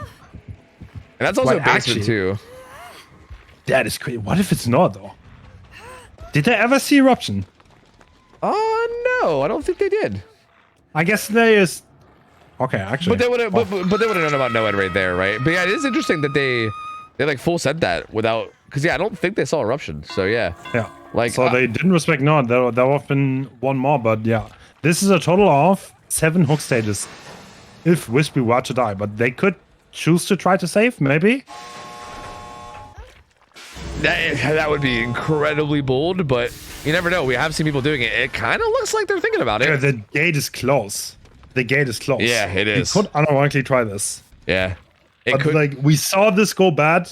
that's also Wait, basement actually- too. That is crazy. What if it's not, though? Did they ever see eruption? Oh, no. I don't think they did. I guess there is. Okay, actually. But they would have but they would have known about Noed right there, right? But yeah, it is interesting that they like full said that without, because yeah, I don't think they saw eruption. So yeah. Yeah. Like, So they didn't respect Nord. There would have been one more, but yeah. This is a total of 7 hook stages. If Wispy were to die, but they could choose to try to save, maybe. That would be incredibly bold, but you never know. We have seen people doing it. It kind of looks like they're thinking about Yeah, it. the gate is close. The gate is close. Yeah, it is. We could unironically try this. Yeah. It But could. like we saw this go bad.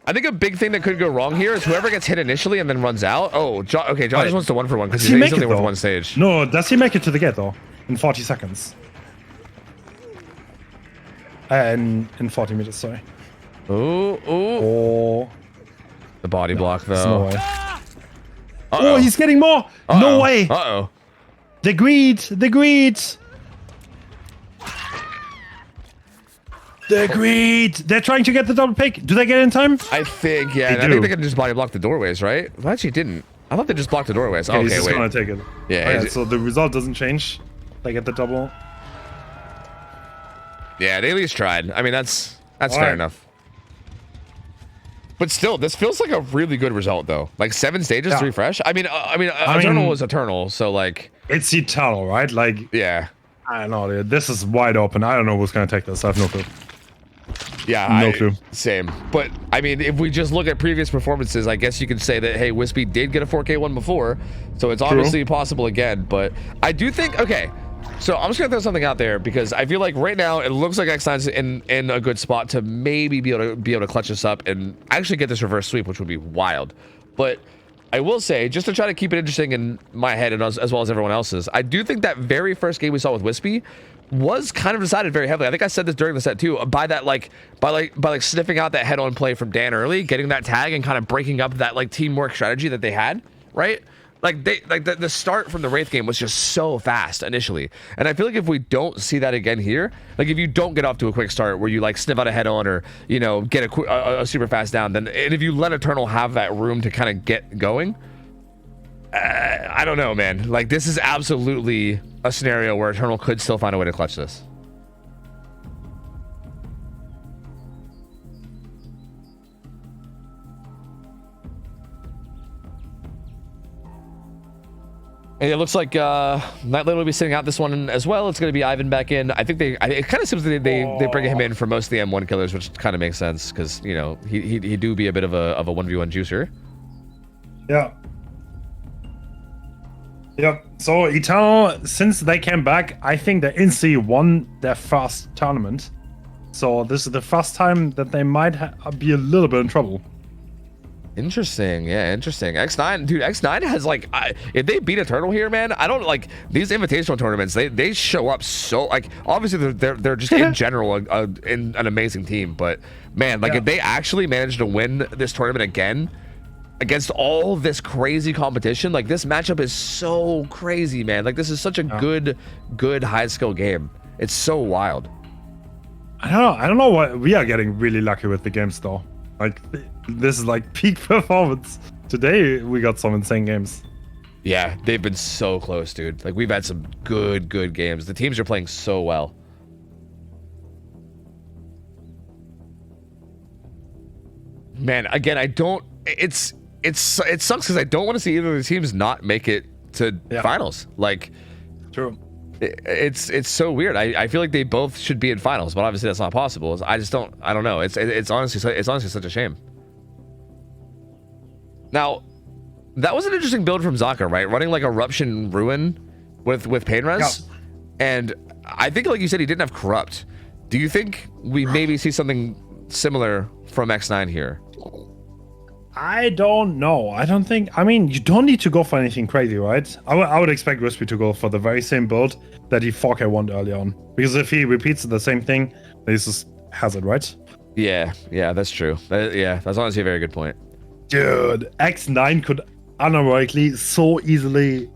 I think a big thing that could go wrong here is whoever gets hit initially and then runs out. Oh, okay, John just wants to 1-for-1 because Does he's he make only it, worth though? one stage. No, does he make it to the gate though? In 40 seconds. In 40 meters, sorry. Ooh. Oh, The body block there's though. no way. Uh-oh. Oh, he's getting more. Uh-oh. No way. Uh-oh. The greed. The greed. The greed. They're trying to get the double pick. Do they get it in time? I think, yeah. They I think do. they can just body block the doorways, right? Well, actually didn't. I thought they just blocked the doorways. Yeah, he's Okay, just wait. gonna take it. Yeah, Oh, he's- so the result doesn't change. They get the double. Yeah, they at least tried. I mean, that's All fair right. enough. But still, this feels like a really good result, though. Like 7 stages, Yeah. 3 fresh. Eternal was Eternal, so like, It's eternal, right? Like yeah, I don't know, dude. This is wide open. I don't know who's gonna take this. I have no clue. yeah, No clue. Same. But I mean, if we just look at previous performances, I guess you could say that hey, Wispy did get a 4K one before, so it's obviously possible again. But I do think okay. So I'm just gonna throw something out there because I feel like right now it looks like X9's in a good spot to maybe be able to clutch this up and actually get this reverse sweep, which would be wild. But I will say, just to try to keep it interesting in my head and as well as everyone else's, I do think that very first game we saw with Wispy was kind of decided very heavily. I think I said this during the set too, by that by sniffing out that head-on play from Dan early, getting that tag and kind of breaking up that like teamwork strategy that they had, right? Like the start from the Wraith game was just so fast initially, and I feel like if we don't see that again here, like if you don't get off to a quick start where you like sniff out a head on or you know get a super fast down, then and if you let Eternal have that room to kind of get going, I don't know, man. Like this is absolutely a scenario where Eternal could still find a way to clutch this. And it looks like Nightlight will be sitting out this one as well. It's going to be Ivan back in. I think it kind of seems that they bring him in for most of the M1 killers, which kind of makes sense because you know he do be a bit of a 1v1 juicer. Yeah. Yep. So Eternal, since they came back, I think they instantly won their first tournament. So this is the first time that they might be a little bit in trouble. Interesting. Yeah, interesting. X9, dude, X9 has like, if they beat Eternal here, man, I don't like these invitational tournaments. They show up so like, obviously they're just in general in an amazing team, but man, like if they actually manage to win this tournament again against all this crazy competition, like this matchup is so crazy, man. Like this is such a good high skill game. It's so wild. I don't know what we are getting really lucky with the games though. Like this is like peak performance. Today we got some insane games. Yeah, they've been so close, dude. Like we've had some good games. The teams are playing so well. Man, again, I don't. It sucks because I don't want to see either of the teams not make it to finals. Like, true. It's so weird. I feel like they both should be in finals, but obviously that's not possible. I don't know. It's honestly such a shame. Now, that was an interesting build from Zaka, right? Running like Eruption Ruin with Pain Res, and I think like you said he didn't have Corrupt. Do you think we maybe see something similar from X9 here? I don't know. I don't think. I mean, you don't need to go for anything crazy, right? I would expect Wispy to go for the very same build that he 4K won early on. Because if he repeats the same thing, he just has it, right? Yeah, that's true. That's honestly a very good point. Dude, X9 could unironically so easily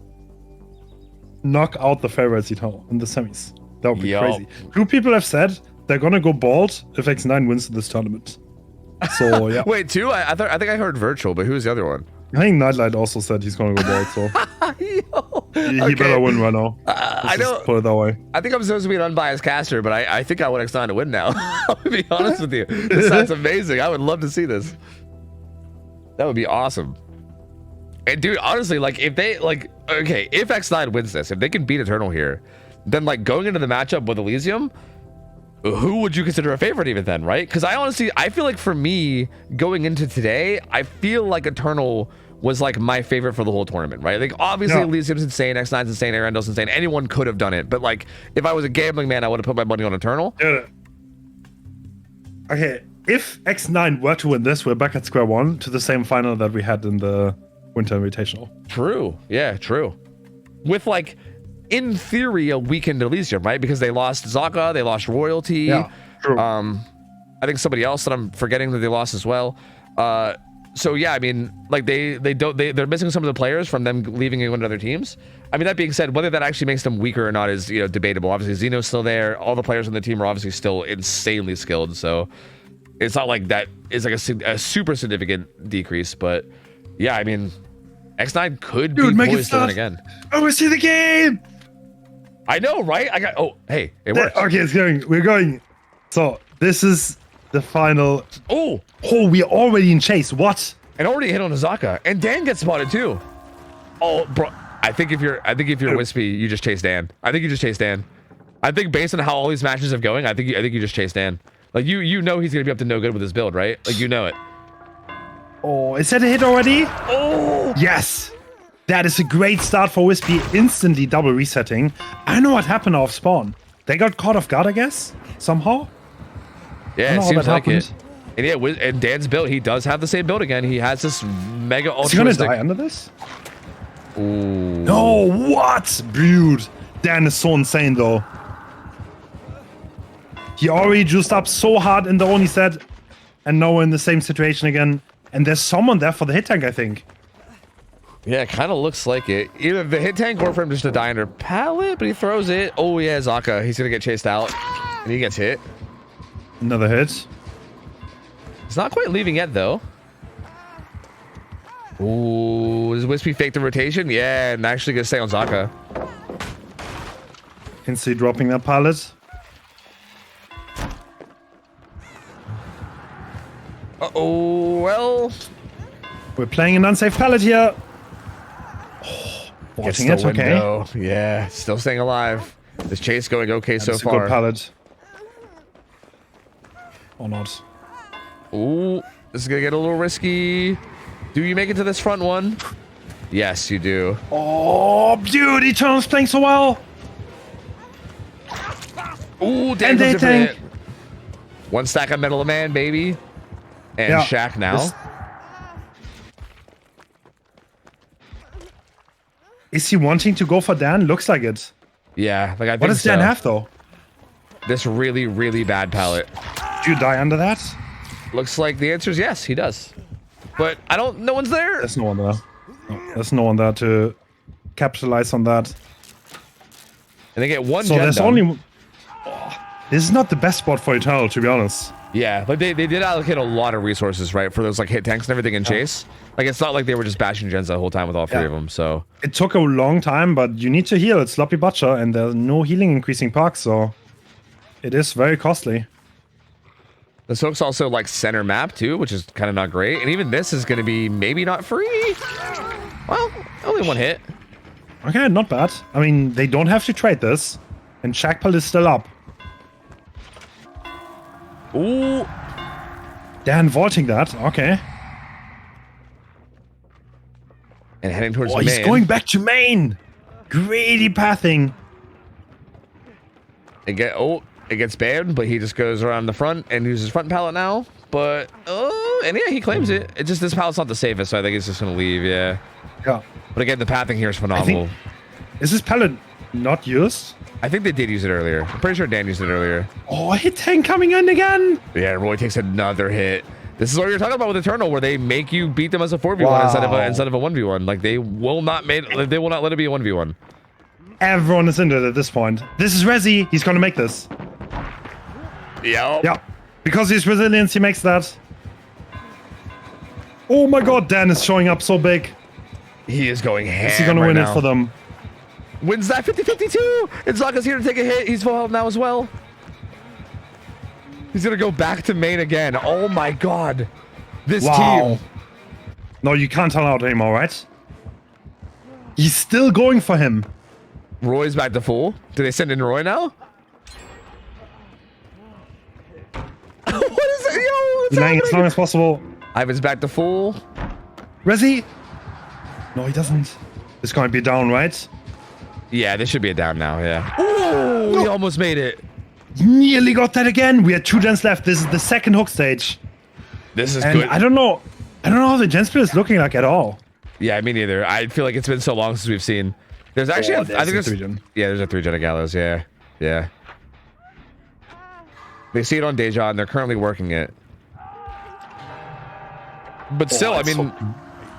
knock out the favorites in the semis. That would be crazy. 2 people have said they're gonna go bald if X9 wins this tournament. So yeah. Wait, 2? I think I heard Virtual, but who's the other one? I think Nightlight also said he's gonna go bald, so he better win right now. I know. Put it that way. I think I'm supposed to be an unbiased caster, but I think I want X9 to win now. I'll be honest with you. This sounds amazing. I would love to see this. That would be awesome. And dude, honestly, like if they if X9 wins this, if they can beat Eternal here, then like going into the matchup with Elysium, who would you consider a favorite even then, right? Because I feel like for me, going into today, I feel like Eternal was like my favorite for the whole tournament, right? Like obviously Elysium's insane, X9's insane, Arendel's insane, anyone could have done it, but like if I was a gambling man, I would have put my money on Eternal. Okay, if X9 were to win this, we're back at square one to the same final that we had in the Winter Invitational. True. Yeah, true. With like, in theory, a weakened Elysium, right? Because they lost Zaka, they lost Royalty. Yeah, true. I think somebody else that I'm forgetting that they lost as well. So yeah, I mean, like they're missing some of the players from them leaving and going to other teams. I mean, that being said, whether that actually makes them weaker or not is debatable. Obviously, Xeno's still there. All the players on the team are obviously still insanely skilled. So it's not like that is like a super significant decrease. But yeah, I mean, X9 could be poised to win again. Oh, we see the game. I know, right? Hey, it works. Okay, it's going. We're going. So this is the final. Oh, we're already in chase. What? And already hit on Azaka, and Dan gets spotted too. Oh, bro. I think if you're Wispy, you just chase Dan. I think you just chase Dan. I think based on how all these matches have going, I think you just chase Dan. Like you know he's gonna be up to no good with his build, right? Like you know it. Oh, is that a hit already? Oh, yes. That is a great start for Wispy, instantly double resetting. I know what happened off spawn. They got caught off guard, I guess, somehow. Yeah, it seems like it. And yeah, and Dan's build, he does have the same build again. He has this mega Is he gonna altruistic. die under this? Ooh. No, what? Dude, Dan is so insane though. He already juiced up so hard in the only set, and now we're in the same situation again. And there's someone there for the hit tank, I think. Yeah, it kind of looks like it. Either the hit tank or for him just to die under pallet, but he throws it. Oh yeah, Zaka. He's gonna get chased out, and he gets hit. Another hit. It's not quite leaving yet though. Ooh, does Wispy fake the rotation? Yeah, and actually gonna stay on Zaka. Instantly dropping that pallet. Uh-oh, well. We're playing an unsafe pallet here. Oh, watching it, okay. Window. Yeah, still staying alive. This chase going okay so That's a far. good pallet. Or not. Ooh, this is gonna get a little risky. Do you make it to this front one? Yes, you do. Oh, beauty turns playing so well. Ooh, Dan And they comes in for the tank. hit. One stack of Metal Man, baby. And Yeah, Shaq now. Is he wanting to go for Dan? Looks like it. Yeah, like I think What does Dan have though? This really, really bad pallet. Do you die under that? Looks like the answer is yes, he does. But I don't, no one's there. There's no one there. No, there's no one there to capitalize on that. And they get one So gen there's done. only... Oh, this is not the best spot for Eternal, to be honest. Yeah, but they did allocate a lot of resources, right, for those like hit tanks and everything in chase. Like it's not like they were just bashing gens the whole time with all three of them. So It took a long time, but you need to heal. It's Sloppy Butcher, and there's no healing increasing perks, so it is very costly. this hook's also like center map too, which is kind of not great. And even this is going to be maybe not free. Well, only one hit. Okay, not bad. I mean, they don't have to trade this, and Shackpal is still up. Ooh, Dan vaulting that. Okay. and heading towards Oh, the he's main. going back to main. Greedy pathing. It gets banned, but he just goes around the front and uses front pallet now. But and yeah, he claims it. It's just this pallet's not the safest, so I think it's just gonna leave. Yeah. Yeah. But again, the pathing here is phenomenal. Is this pallet not used? I think they did use it earlier. I'm pretty sure Dan used it earlier. Oh, hit tank coming in again. Yeah, Roy takes another hit. This is what you're talking about with Eternal, where they make you beat them as a 4v1 Wow. instead of a 1v1. Like they will not let it be a 1v1. Everyone is into it at this point. This is Resi. He's gonna make this. Yeah. Yeah. Because he's resilient, he makes that. Oh my god, Dan is showing up so big. He is going ham Is he gonna right win now. it for them? Wins that 50-52. And Zaka's here to take a hit. He's full health now as well. He's gonna go back to main again. Oh my god. This Wow. team. No, you can't tell out anymore, right? He's still going for him. Roy's back to full. Do they send in Roy now? What is it? Yo, what's Denying as long happening? as possible. Ivan's back to full. Resi? No, he doesn't. It's gonna be down, right? Yeah, this should be a down now, yeah. Ooh, he almost made it. Nearly got that again. We had 2 gens left. This is the second hook stage. This is And good. I don't know how the gen split is looking like at all. Yeah, me neither. I feel like it's been so long since we've seen. There's actually, Oh, I there's think a there's, 3-gen. yeah, there's a 3-gen of Gallows, yeah. Yeah. They see it on Deja and they're currently working it. But still, I it's mean,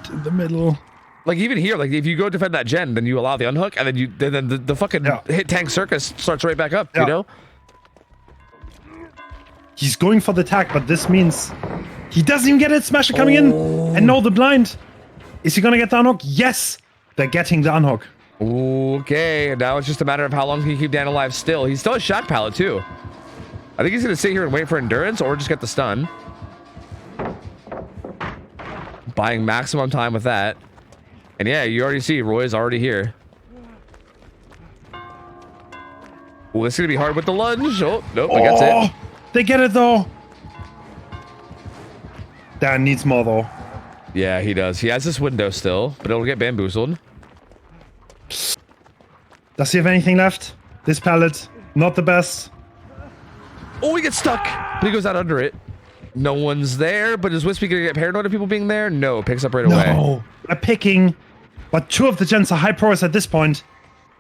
so in the middle. like even here, like if you go defend that gen, then you allow the unhook, and then the fucking Yeah. hit tank circus starts right back up, Yeah. you know? He's going for the attack, but this means he doesn't even get it. Smasher coming in, and no, the blind. Is he gonna get the unhook? Yes, they're getting the unhook. Okay, and now it's just a matter of how long he can keep Dan alive still. He's still a shot pallet too. I think he's gonna sit here and wait for endurance or just get the stun. Buying maximum time with that. And yeah, you already see Roy's already here. Well, this is gonna be hard with the lunge. Oh, nope, I got it. They get it though. Dan needs more though. Yeah, he does. He has this window still, but it'll get bamboozled. Does he have anything left? This pallet, not the best. Oh, he gets stuck, but he goes out under it. No one's there, but is Wispy gonna get paranoid of people being there? No, picks up right away. No, they're picking, but 2 of the gens are high progress at this point.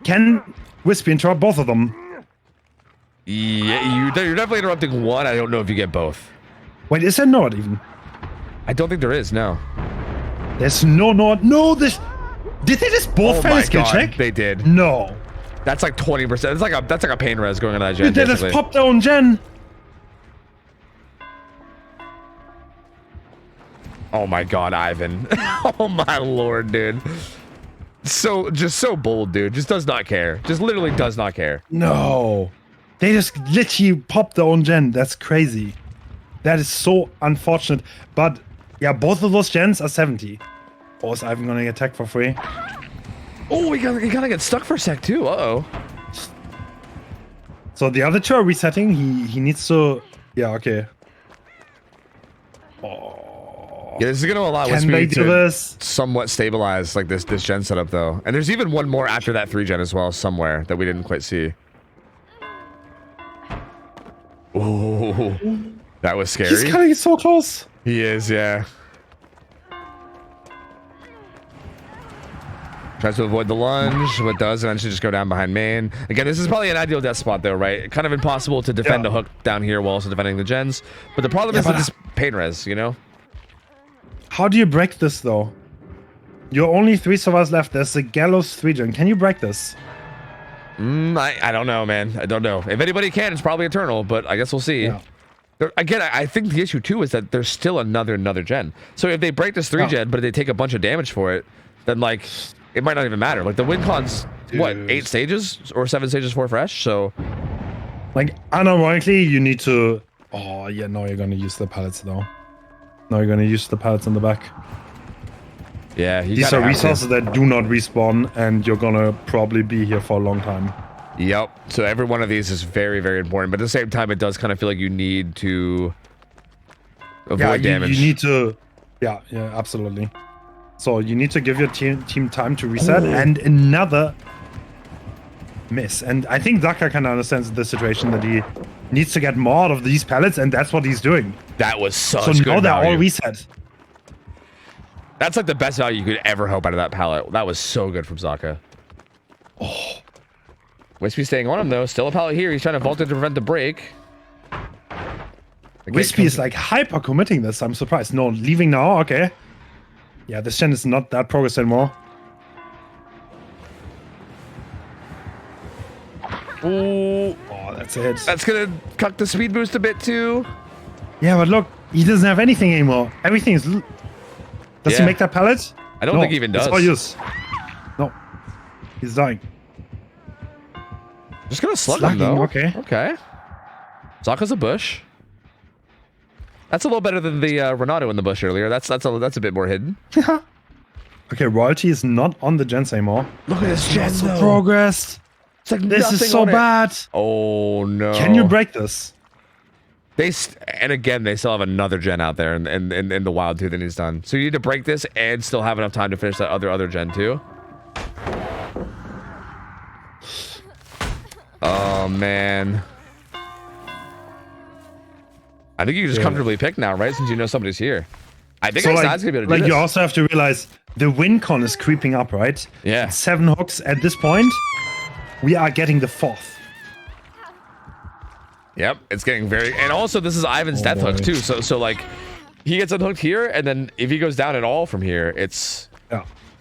Can Wispy interrupt both of them? Yeah, you're definitely interrupting one. I don't know if you get both. Wait, is there not even? I don't think there is, no. There's no, this... Did they just both fail a skill check? They did. No. That's like 20%. That's like a pain res going on that gen. Dude, they just popped their own gen. Oh my god, Ivan. Oh my lord, dude. Just so bold, dude. Just does not care. Just literally does not care. No. They just literally popped their own gen. That's crazy. That is so unfortunate. But yeah, both of those gens are 70. Or is Ivan gonna get attacked for free? Oh, he gotta get stuck for a sec too. Uh-oh. So the other 2 are resetting. He needs to... Yeah, okay. Oh. Yeah, this is gonna allow Can they Wispy do to this? somewhat stabilize like this gen setup though. And there's even one more after that 3 gen as well somewhere that we didn't quite see. Oh, that was scary. He's cutting it so close. He is, yeah. Tries to avoid the lunge, what does eventually just go down behind main. Again, this is probably an ideal death spot though, right? Kind of impossible to defend a hook down here while also defending the gens. But the problem is that this pain res, you know? How do you break this though? You're only 3 survivors left. There's the Gallows 3 gen. Can you break this? I don't know, man. I don't know. If anybody can, it's probably Eternal, but I guess we'll see. Yeah. Again, I think the issue too is that there's still another gen. So if they break this 3 gen, but they take a bunch of damage for it, then like it might not even matter. Like the win con's what, 8 stages or 7 stages for fresh? So like unironically, you need to... Oh yeah, no, you're gonna use the pallets though. No, you're gonna use the pallets in the back. yeah, These are resources that do not respawn, and you're gonna probably be here for a long time. Yep. So every one of these is very, very important. But at the same time, it does kind of feel like you need to avoid damage. You need to... Yeah, absolutely. So you need to give your team time to reset, and another miss. And I think Zaka kind of understands the situation that he needs to get more out of these pallets, and that's what he's doing. That was such good good now they're value. all reset. That's like the best value you could ever hope out of that pallet. That was so good from Zaka. Oh. Wispy staying on him though. Still a pallet here. He's trying to vault it to prevent the break. Wispy is like hyper committing this. I'm surprised. No, leaving now. Okay. Yeah, this gen is not that progress anymore. Ooh. Oh, that's it. That's gonna cut the speed boost a bit too. Yeah, but look, he doesn't have anything anymore. Everything is... Does he make that pallet? I don't think he even does. It's all use. No. He's dying. Just gonna slug him though. Okay. Okay. Zaka's a bush. That's a little better than the Renato in the bush earlier. That's a bit more hidden. Okay, royalty is not on the gens anymore. Look at this gen though. Progress. It's like This is so bad. Oh no. Can you break this? And again, they still have another gen out there in the wild too that he's done. So you need to break this and still have enough time to finish that other gen too. Oh man. I think you can just comfortably pick now, right? Since you know somebody's here. I think so Side's gonna be able to do like this. you also have to realize the win con is creeping up, right? Yeah. 7 hooks at this point. We are getting the 4th. Yep, it's getting very, and also this is Ivan's death hook too. So like, he gets unhooked here, and then if he goes down at all from here, it's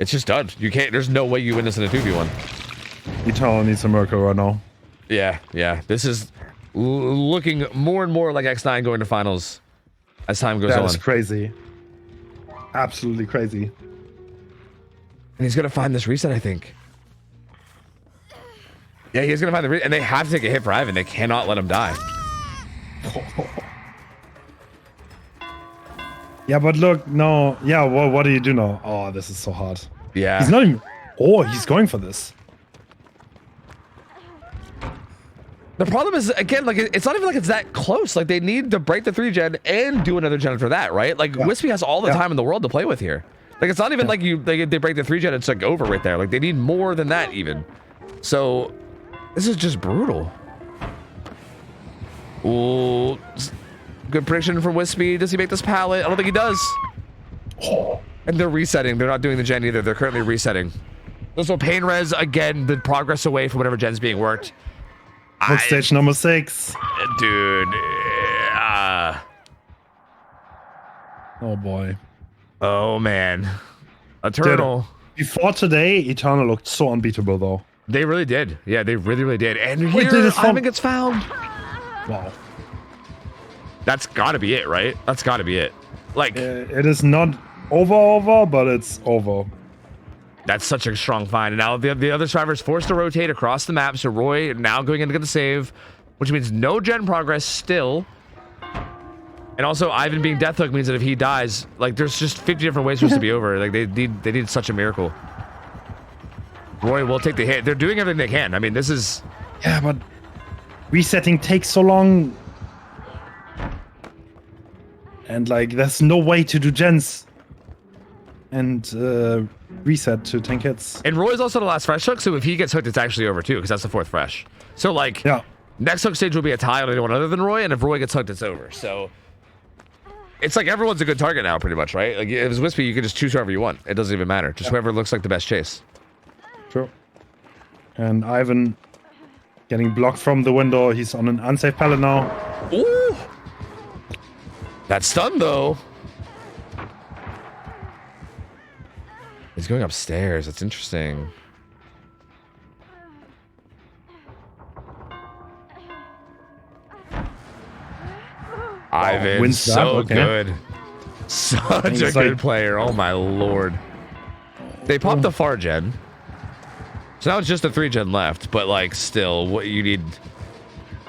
just done. You can't. There's no way you win this in a 2v1. Eternal needs a miracle right now. Yeah. This is looking more and more like X9 going to finals as time goes on. That is crazy. Absolutely crazy. And he's gonna find this reset, I think. Yeah, he's gonna find the reset, and they have to take a hit for Ivan. They cannot let him die. Yeah, but look, no. Yeah, what do you do now? Oh, this is so hard. Yeah. He's not even... Oh, he's going for this. The problem is, again, like, it's not even like it's that close. Like, they need to break the 3 gen and do another gen for that, right? Like, Wispy has all the time in the world to play with here. Like, it's not even like they break the 3 gen, it's like over right there. Like, they need more than that even. So, this is just brutal. Ooh. Good prediction from Wispy. Does he make this pallet? I don't think he does. And they're resetting. They're not doing the gen either. They're currently resetting. Also, pain res again. The progress away from whatever gen's being worked. Stage number 6. Dude. Oh boy. Oh man. Eternal. Dude, before today, Eternal looked so unbeatable though. They really did. Yeah, they really did. And Wait, here, Ivan gets found. Wow. That's gotta be it, right? That's gotta be it. Like, it is not over, but it's over. that's such a strong find. And now the other survivors forced to rotate across the map. So Roy now going in to get the save, which means no gen progress still. And also Ivan being Deathhook means that if he dies, like there's just 50 different ways for this to be over. Like they need such a miracle. Roy will take the hit. They're doing everything they can. I mean, this is... Yeah, but resetting takes so long. And like, there's no way to do gens and reset to tank hits. And Roy's also the last fresh hook, so if he gets hooked, it's actually over too, because that's the 4th fresh. So like, yeah. Next hook stage will be a tie on anyone other than Roy, and if Roy gets hooked, it's over. So it's like everyone's a good target now, pretty much, right? Like if it's Wispy, you can just choose whoever you want. It doesn't even matter. Just whoever looks like the best chase. True. And Ivan getting blocked from the window. He's on an unsafe pallet now. Ooh! That's stunned though. He's going upstairs. That's interesting. Ivan, so good. Such a good player. Oh my lord. They popped the far gen. So now it's just a 3 gen left, but like still, what you need...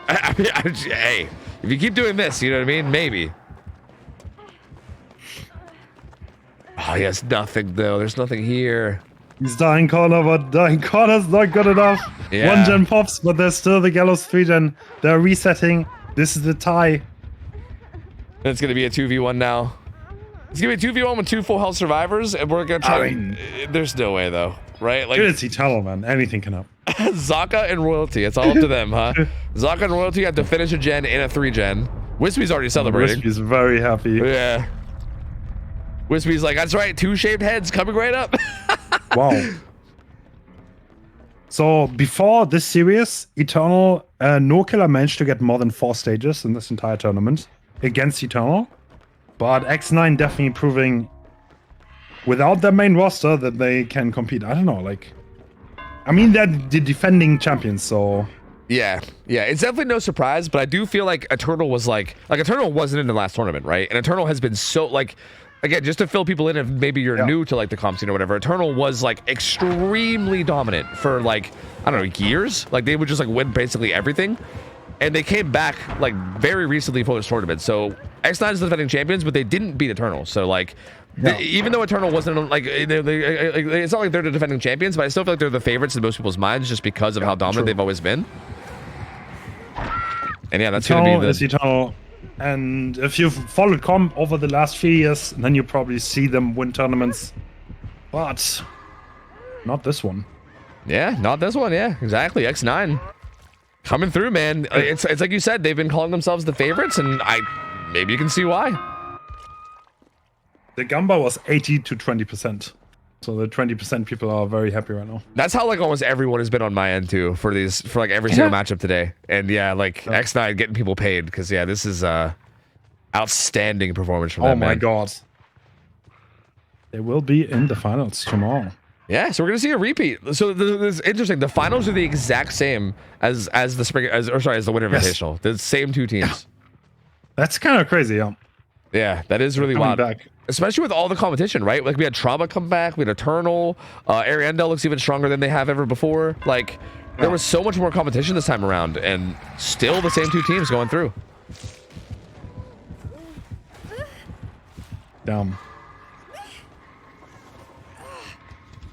I mean, hey, if you keep doing this, you know what I mean? Maybe. Oh, he has nothing though. There's nothing here. He's dying corner, but dying corner's not good enough. Yeah. 1 gen pops, but there's still the Gallows 3 gen. They're resetting. This is the tie. It's gonna be a 2v1 now. It's gonna be a 2v1 with 2 full health survivors, and we're gonna try. There's no way though, right? Like, it's Eternal, man. Anything can happen. Zaka and Royalty. It's all up to them, huh? Zaka and Royalty had to finish a gen in a 3 gen. Wispy's already celebrating. Wispy's very happy. Yeah. Wispy's like, that's right. 2 shaved heads coming right up. Wow. So before this series, Eternal, no killer managed to get more than 4 stages in this entire tournament against Eternal. But X9 definitely proving without their main roster that they can compete. I don't know, like, I mean, they're the defending champions, so. Yeah, it's definitely no surprise, but I do feel like Eternal was like Eternal wasn't in the last tournament, right? And Eternal has been so, like, again, just to fill people in if maybe you're new to like the comp scene or whatever, Eternal was like extremely dominant for like, I don't know, years. Like they would just like win basically everything. And they came back like very recently for this tournament. So X9 is the defending champions, but they didn't beat Eternal. So like, even though Eternal wasn't like, it's not like they're the defending champions, but I still feel like they're the favorites in most people's minds just because of how dominant they've always been. And yeah, that's going to be the Eternal. And if you've followed comp over the last few years, then you probably see them win tournaments. But not this one. Yeah, not this one. Yeah, exactly. X9 coming through, man. It's like you said, they've been calling themselves the favorites, and maybe you can see why. The Gamba was 80 to 20%. So the 20% people are very happy right now. That's how like almost everyone has been on my end too for like every single matchup today. And yeah, like X9 getting people paid because yeah, this is outstanding performance from them. Oh my god. They will be in the finals tomorrow. Yeah, so we're gonna see a repeat. So this is interesting. The finals are the exact same as the spring as the Winter Invitational. The same 2 teams. Yeah. That's kind of crazy, yeah. Yeah, that is really wild. Back. Especially with all the competition, right? Like we had Trauma come back, we had Eternal, Arienda looks even stronger than they have ever before. Like there was so much more competition this time around, and still the same 2 teams going through. Damn.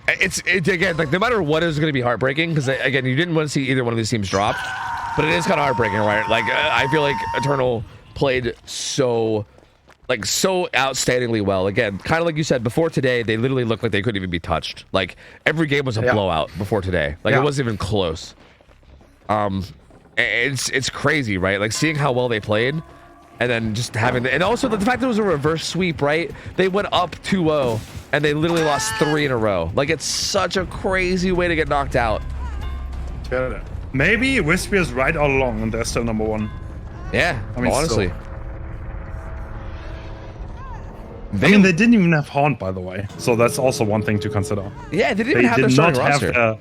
It's again like no matter what is going to be heartbreaking because again you didn't want to see either one of these teams drop, but it is kind of heartbreaking, right? Like I feel like Eternal played so outstandingly well. Again, kind of like you said before today, they literally looked like they couldn't even be touched. Like every game was a blowout before today. Like it wasn't even close. It's crazy, right? Like seeing how well they played, and then just having and also the fact that it was a reverse sweep, right? They went up 2-0 and they literally lost 3 in a row. Like, it's such a crazy way to get knocked out. Maybe Wispy is right all along and they're still number 1. Yeah, I mean, honestly. I mean, they didn't even have Haunt, by the way. So that's also one thing to consider. Yeah, they didn't even have their starting roster.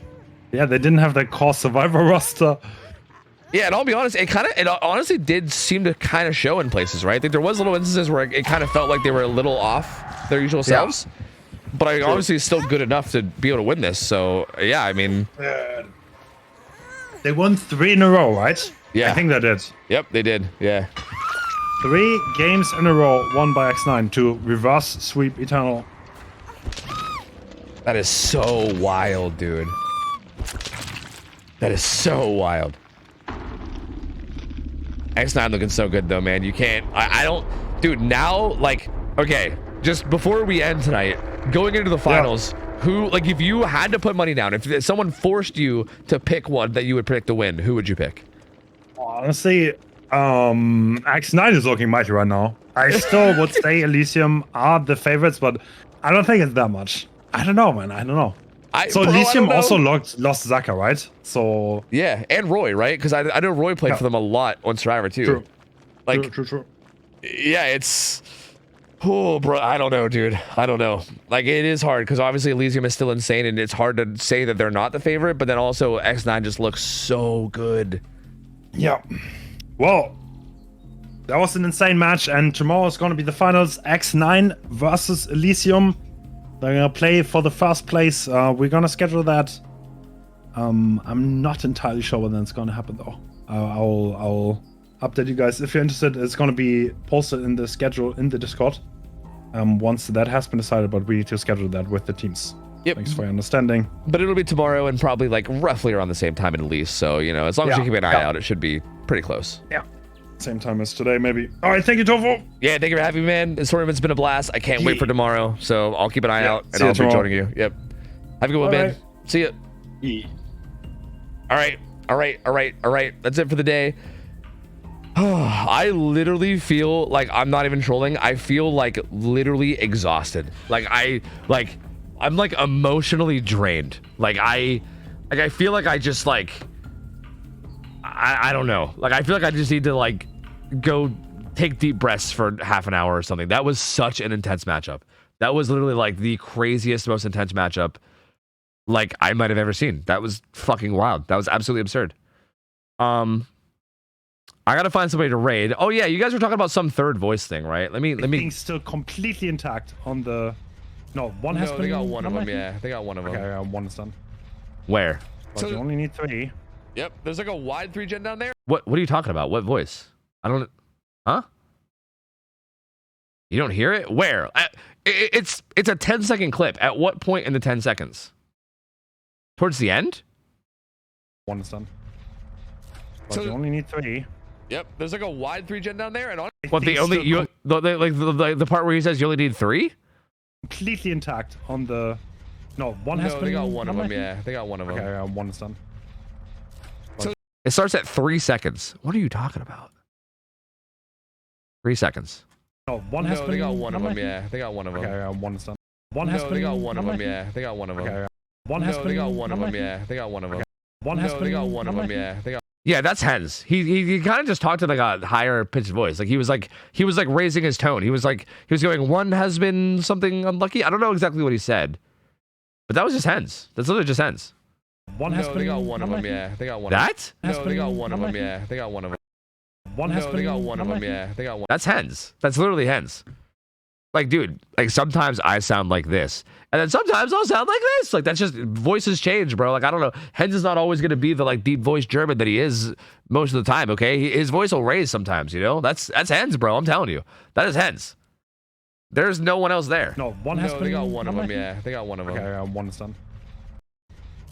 Yeah, they didn't have their core survivor roster. Yeah, and I'll be honest, it honestly did seem to kind of show in places, right? I think there was little instances where it kind of felt like they were a little off their usual selves. But I obviously it's still good enough to be able to win this. So, yeah, I mean... They won 3 in a row, right? Yeah. I think they did. Yep, they did. Yeah. 3 games in a row won by X9 to reverse sweep Eternal. That is so wild, dude. That is so wild. X9 looking so good though, man. You can't I don't dude, now like okay, just before we end tonight, going into the finals, who like if you had to put money down, if someone forced you to pick one that you would pick to win, who would you pick? Honestly, X9 is looking mighty right now. I still would say Elysium are the favorites, but I don't think it's that much. I don't know, man. I don't know. So Elysium also lost Zaka, right? So yeah, and Roy, right? Because I know Roy played for them a lot on Survivor too. True. Like, True. Yeah, it's bro. I don't know, dude. I don't know. Like, it is hard because obviously Elysium is still insane, and it's hard to say that they're not the favorite. But then also X9 just looks so good. Yeah. Well, that was an insane match, and tomorrow is going to be the finals. X9 versus Elysium. They're gonna play for the first place. We're gonna schedule that. I'm not entirely sure when that's gonna happen though. I'll update you guys if you're interested. It's gonna be posted in the schedule in the Discord. Once that has been decided, but we need to schedule that with the teams. Yep. Thanks for your understanding. But it'll be tomorrow and probably like roughly around the same time at least. So you know, as long as you keep an eye out, it should be pretty close. Yeah. Same time as today, maybe. All right, thank you, Tofu. Yeah, thank you for having me, man. This tournament's been a blast. I can't wait for tomorrow, so I'll keep an eye out and I'll be joining you. Yep. Have a good one, man. See ya. Yeah. All right. That's it for the day. I literally feel like I'm not even trolling. I feel like literally exhausted. I'm like emotionally drained. I feel like I just like I don't know. Like, I feel like I just need to like go take deep breaths for half an hour or something. That was such an intense matchup. That was literally like the craziest, most intense matchup like I might have ever seen. That was fucking wild. That was absolutely absurd. I gotta find somebody to raid. Oh yeah, you guys were talking about some third voice thing, right? Let me. Everything's still completely intact on the. No, one has been. They got one of them. Yeah, they got one of them. Okay, one is done. Where? But you only need 3. Yep, there's like a wide 3-gen down there. What are you talking about? What voice? I don't. Huh? You don't hear it? Where? It's a 10-second clip. At what point in the 10 seconds? Towards the end? One is done. But you only need 3. Yep, there's like a wide 3-gen down there, and what the only you the part where he says you only need 3? Completely intact on the. No, one has been. They got one of them. Yeah, they got one of them. Okay, one is done. It starts at 3 seconds. What are you talking about? 3 seconds. No, one has been. They got one of them. Yeah, they got one of them. Okay, one is done. One has been. They got one of them. Yeah, they got one of them. Okay, one has been. They got one of them. Yeah, they got one of them. One has been. They got one of them. Yeah, they got. Yeah, that's Hens. He kind of just talked in like a higher pitched voice. Like he was like raising his tone. He was going, one has been something unlucky. I don't know exactly what he said, but that was just Hens. That's literally just Hens. One has been. They got one of them. Yeah, they got one. That? No, they got one of them. Yeah, they got one of them. One has been. They got one of them. Yeah, they got one. That's Hens. That's literally Hens. Like, dude, like sometimes I sound like this, and then sometimes I'll sound like this. Like, that's just voices change, bro. Like, I don't know. Hens is not always gonna be the like deep voice German that he is most of the time. Okay, his voice will raise sometimes. You know, that's Hens, bro. I'm telling you, that is Hens. There's no one else there. No, one has been. They got one of them. Yeah, they got one of them. Okay, one is done.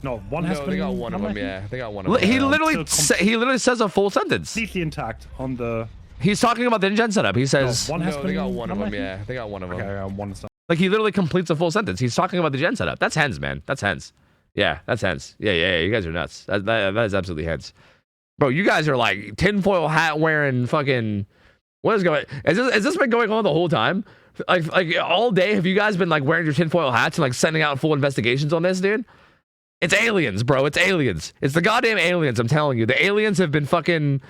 No, one has been. They got one of them. Yeah, they got one of them. He literally says a full sentence. Completely intact on the. He's talking about the InGen setup. He says, one has been. They got one of them. Yeah, they got one of them. Okay, one is done. Like, he literally completes a full sentence. He's talking about the gen setup. That's Hens, man. That's Hens. Yeah, that's Hens. Yeah. You guys are nuts. That is absolutely Hens. Bro, you guys are like tinfoil hat wearing fucking What is going? Has this been going on the whole time? Like all day? Have you guys been like wearing your tinfoil hats and like sending out full investigations on this, dude? It's aliens, bro. It's aliens. It's the goddamn aliens. I'm telling you, the aliens have been fucking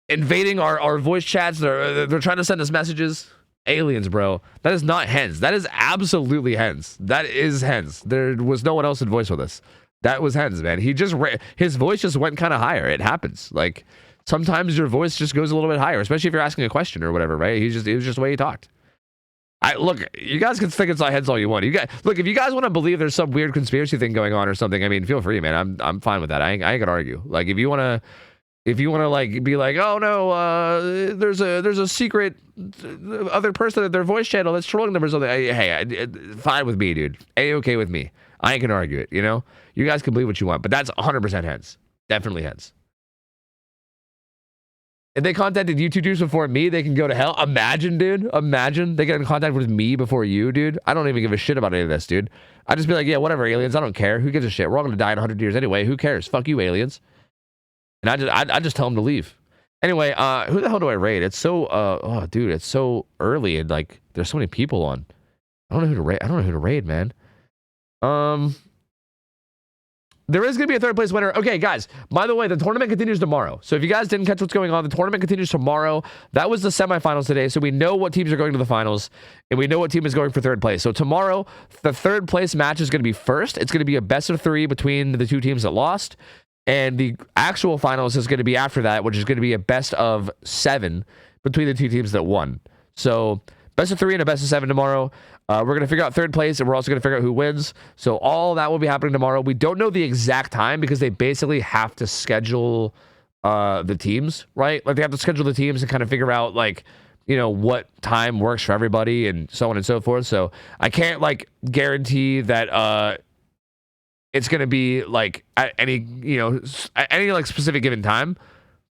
invading our voice chats. They're trying to send us messages. Aliens, bro. That is not hens. That is absolutely hens. That is hens. There was no one else in voice with us. That was hens, man. His voice just went kind of higher. It happens. Like sometimes your voice just goes a little bit higher, especially if you're asking a question or whatever, right? It was just the way he talked. Look, you guys can think it's not heads all you want. Look, if you guys want to believe there's some weird conspiracy thing going on or something, I mean, feel free, man. I'm fine with that. I ain't gonna argue. Like, if you wanna like be like, oh no, there's a secret other person at their voice channel that's trolling them or something. Hey, fine with me, dude. A-okay with me. I ain't gonna argue it. You know, you guys can believe what you want, but that's 100% heads. Definitely heads. If they contacted you two dudes before me, they can go to hell. Imagine, dude. Imagine they get in contact with me before you, dude. I don't even give a shit about any of this, dude. I'd just be like, yeah, whatever, aliens. I don't care. Who gives a shit? We're all gonna die in 100 years anyway. Who cares? Fuck you, aliens. And I just tell them to leave. Anyway, who the hell do I raid? It's so oh, dude, it's so early and like there's so many people on. I don't know who to raid. I don't know who to raid, man. There is going to be a third place winner. Okay, guys, by the way, the tournament continues tomorrow. So if you guys didn't catch what's going on, the tournament continues tomorrow. That was the semifinals today. So we know what teams are going to the finals and we know what team is going for third place. So tomorrow, the third place match is going to be first. It's going to be a best of 3 between the two teams that lost. And the actual finals is going to be after that, which is going to be a best of 7 between the two teams that won. So best of 3 and a best of 7 tomorrow. We're going to figure out third place, and we're also going to figure out who wins. So all that will be happening tomorrow. We don't know the exact time because they basically have to schedule the teams, right? Like they have to schedule the teams and kind of figure out like, you know, what time works for everybody and so on and so forth. So I can't like guarantee that it's going to be like at any, you know, at any like specific given time,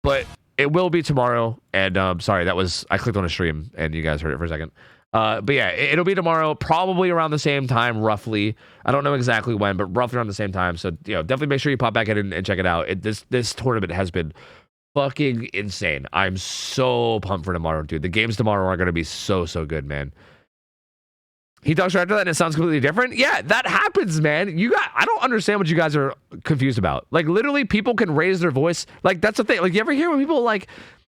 but it will be tomorrow. And sorry, I clicked on a stream and you guys heard it for a second. But yeah, it'll be tomorrow, probably around the same time, roughly. I don't know exactly when, but roughly around the same time. So, you know, definitely make sure you pop back in and check it out. This tournament has been fucking insane. I'm so pumped for tomorrow, dude. The games tomorrow are going to be so good, man. He talks right after that and it sounds completely different. Yeah, that happens, man. I don't understand what you guys are confused about. Like, literally, people can raise their voice. Like, that's the thing. Like, you ever hear when people, like,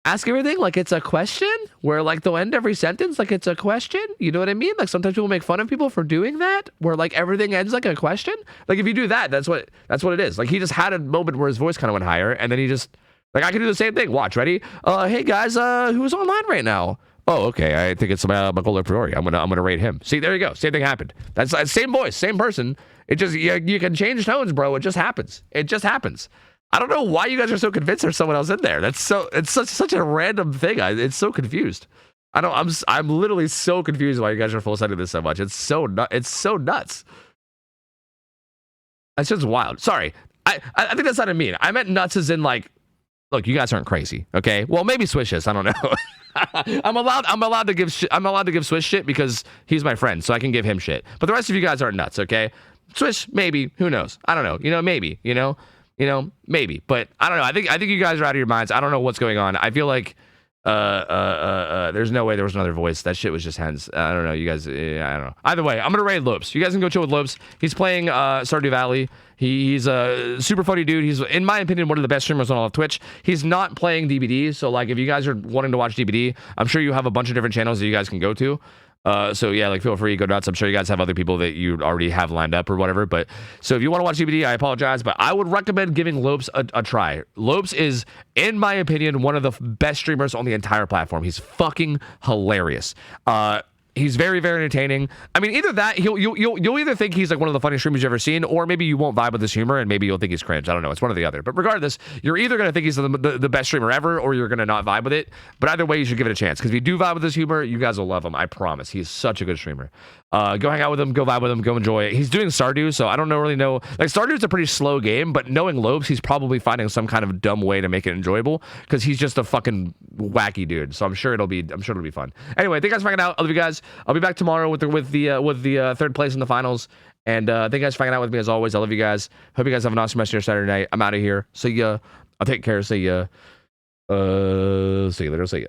ask everything like it's a question? Where, like, they'll end every sentence like it's a question? You know what I mean? Like, sometimes people make fun of people for doing that, where, like, everything ends like a question. Like, if you do that, that's what it is. Like, he just had a moment where his voice kind of went higher, and then he just... Like, I can do the same thing. Watch, ready? Hey, guys, who's online right now? Oh, okay. I think it's Macola Priori. I'm gonna rate him. See, there you go. Same thing happened. That's same voice, same person. It just you can change tones, bro. It just happens. It just happens. I don't know why you guys are so convinced there's someone else in there. It's such a random thing. It's so confused. I'm literally so confused why you guys are full siding this so much. It's so nuts. That's just wild. Sorry. I think that's not a mean. I meant nuts as in like, look, you guys aren't crazy, okay? Well, maybe Swish is. I don't know. I'm allowed to give Swish shit because he's my friend, so I can give him shit. But the rest of you guys aren't nuts, okay? Swish, maybe. Who knows? I don't know. You know, maybe. You know, maybe. But I don't know. I think you guys are out of your minds. I don't know what's going on. I feel like there's no way there was another voice. That shit was just hens. I don't know. You guys, I don't know. Either way, I'm gonna raid Lopes. You guys can go chill with Lopes. He's playing Stardew Valley. He's a super funny dude. He's, in my opinion, one of the best streamers on all of Twitch. He's not playing DBD, so like if you guys are wanting to watch DBD, I'm sure you have a bunch of different channels that you guys can go to. So yeah, like feel free, go nuts. I'm sure you guys have other people that you already have lined up or whatever. But so if you want to watch DBD, I apologize, but I would recommend giving Lopes a try. Lopes is, in my opinion, one of the best streamers on the entire platform. He's fucking hilarious. He's very, very entertaining. I mean, either that, you'll either think he's like one of the funniest streamers you've ever seen, or maybe you won't vibe with his humor, and maybe you'll think he's cringe. I don't know. It's one or the other. But regardless, you're either going to think he's the best streamer ever, or you're going to not vibe with it. But either way, you should give it a chance. Because if you do vibe with his humor, you guys will love him. I promise. He's such a good streamer. Go hang out with him. Go vibe with him. Go enjoy it. He's doing Stardew, so I don't really know. Like, Stardew's a pretty slow game, but knowing Lopes, he's probably finding some kind of dumb way to make it enjoyable, because he's just a fucking wacky dude. So I'm sure it'll be fun. Anyway, thank you guys for hanging out. I love you guys. I'll be back tomorrow with the third place in the finals. And thank you guys for hanging out with me as always. I love you guys. Hope you guys have an awesome rest of your Saturday night. I'm out of here. See ya. I'll take care. See ya. See you later. See ya.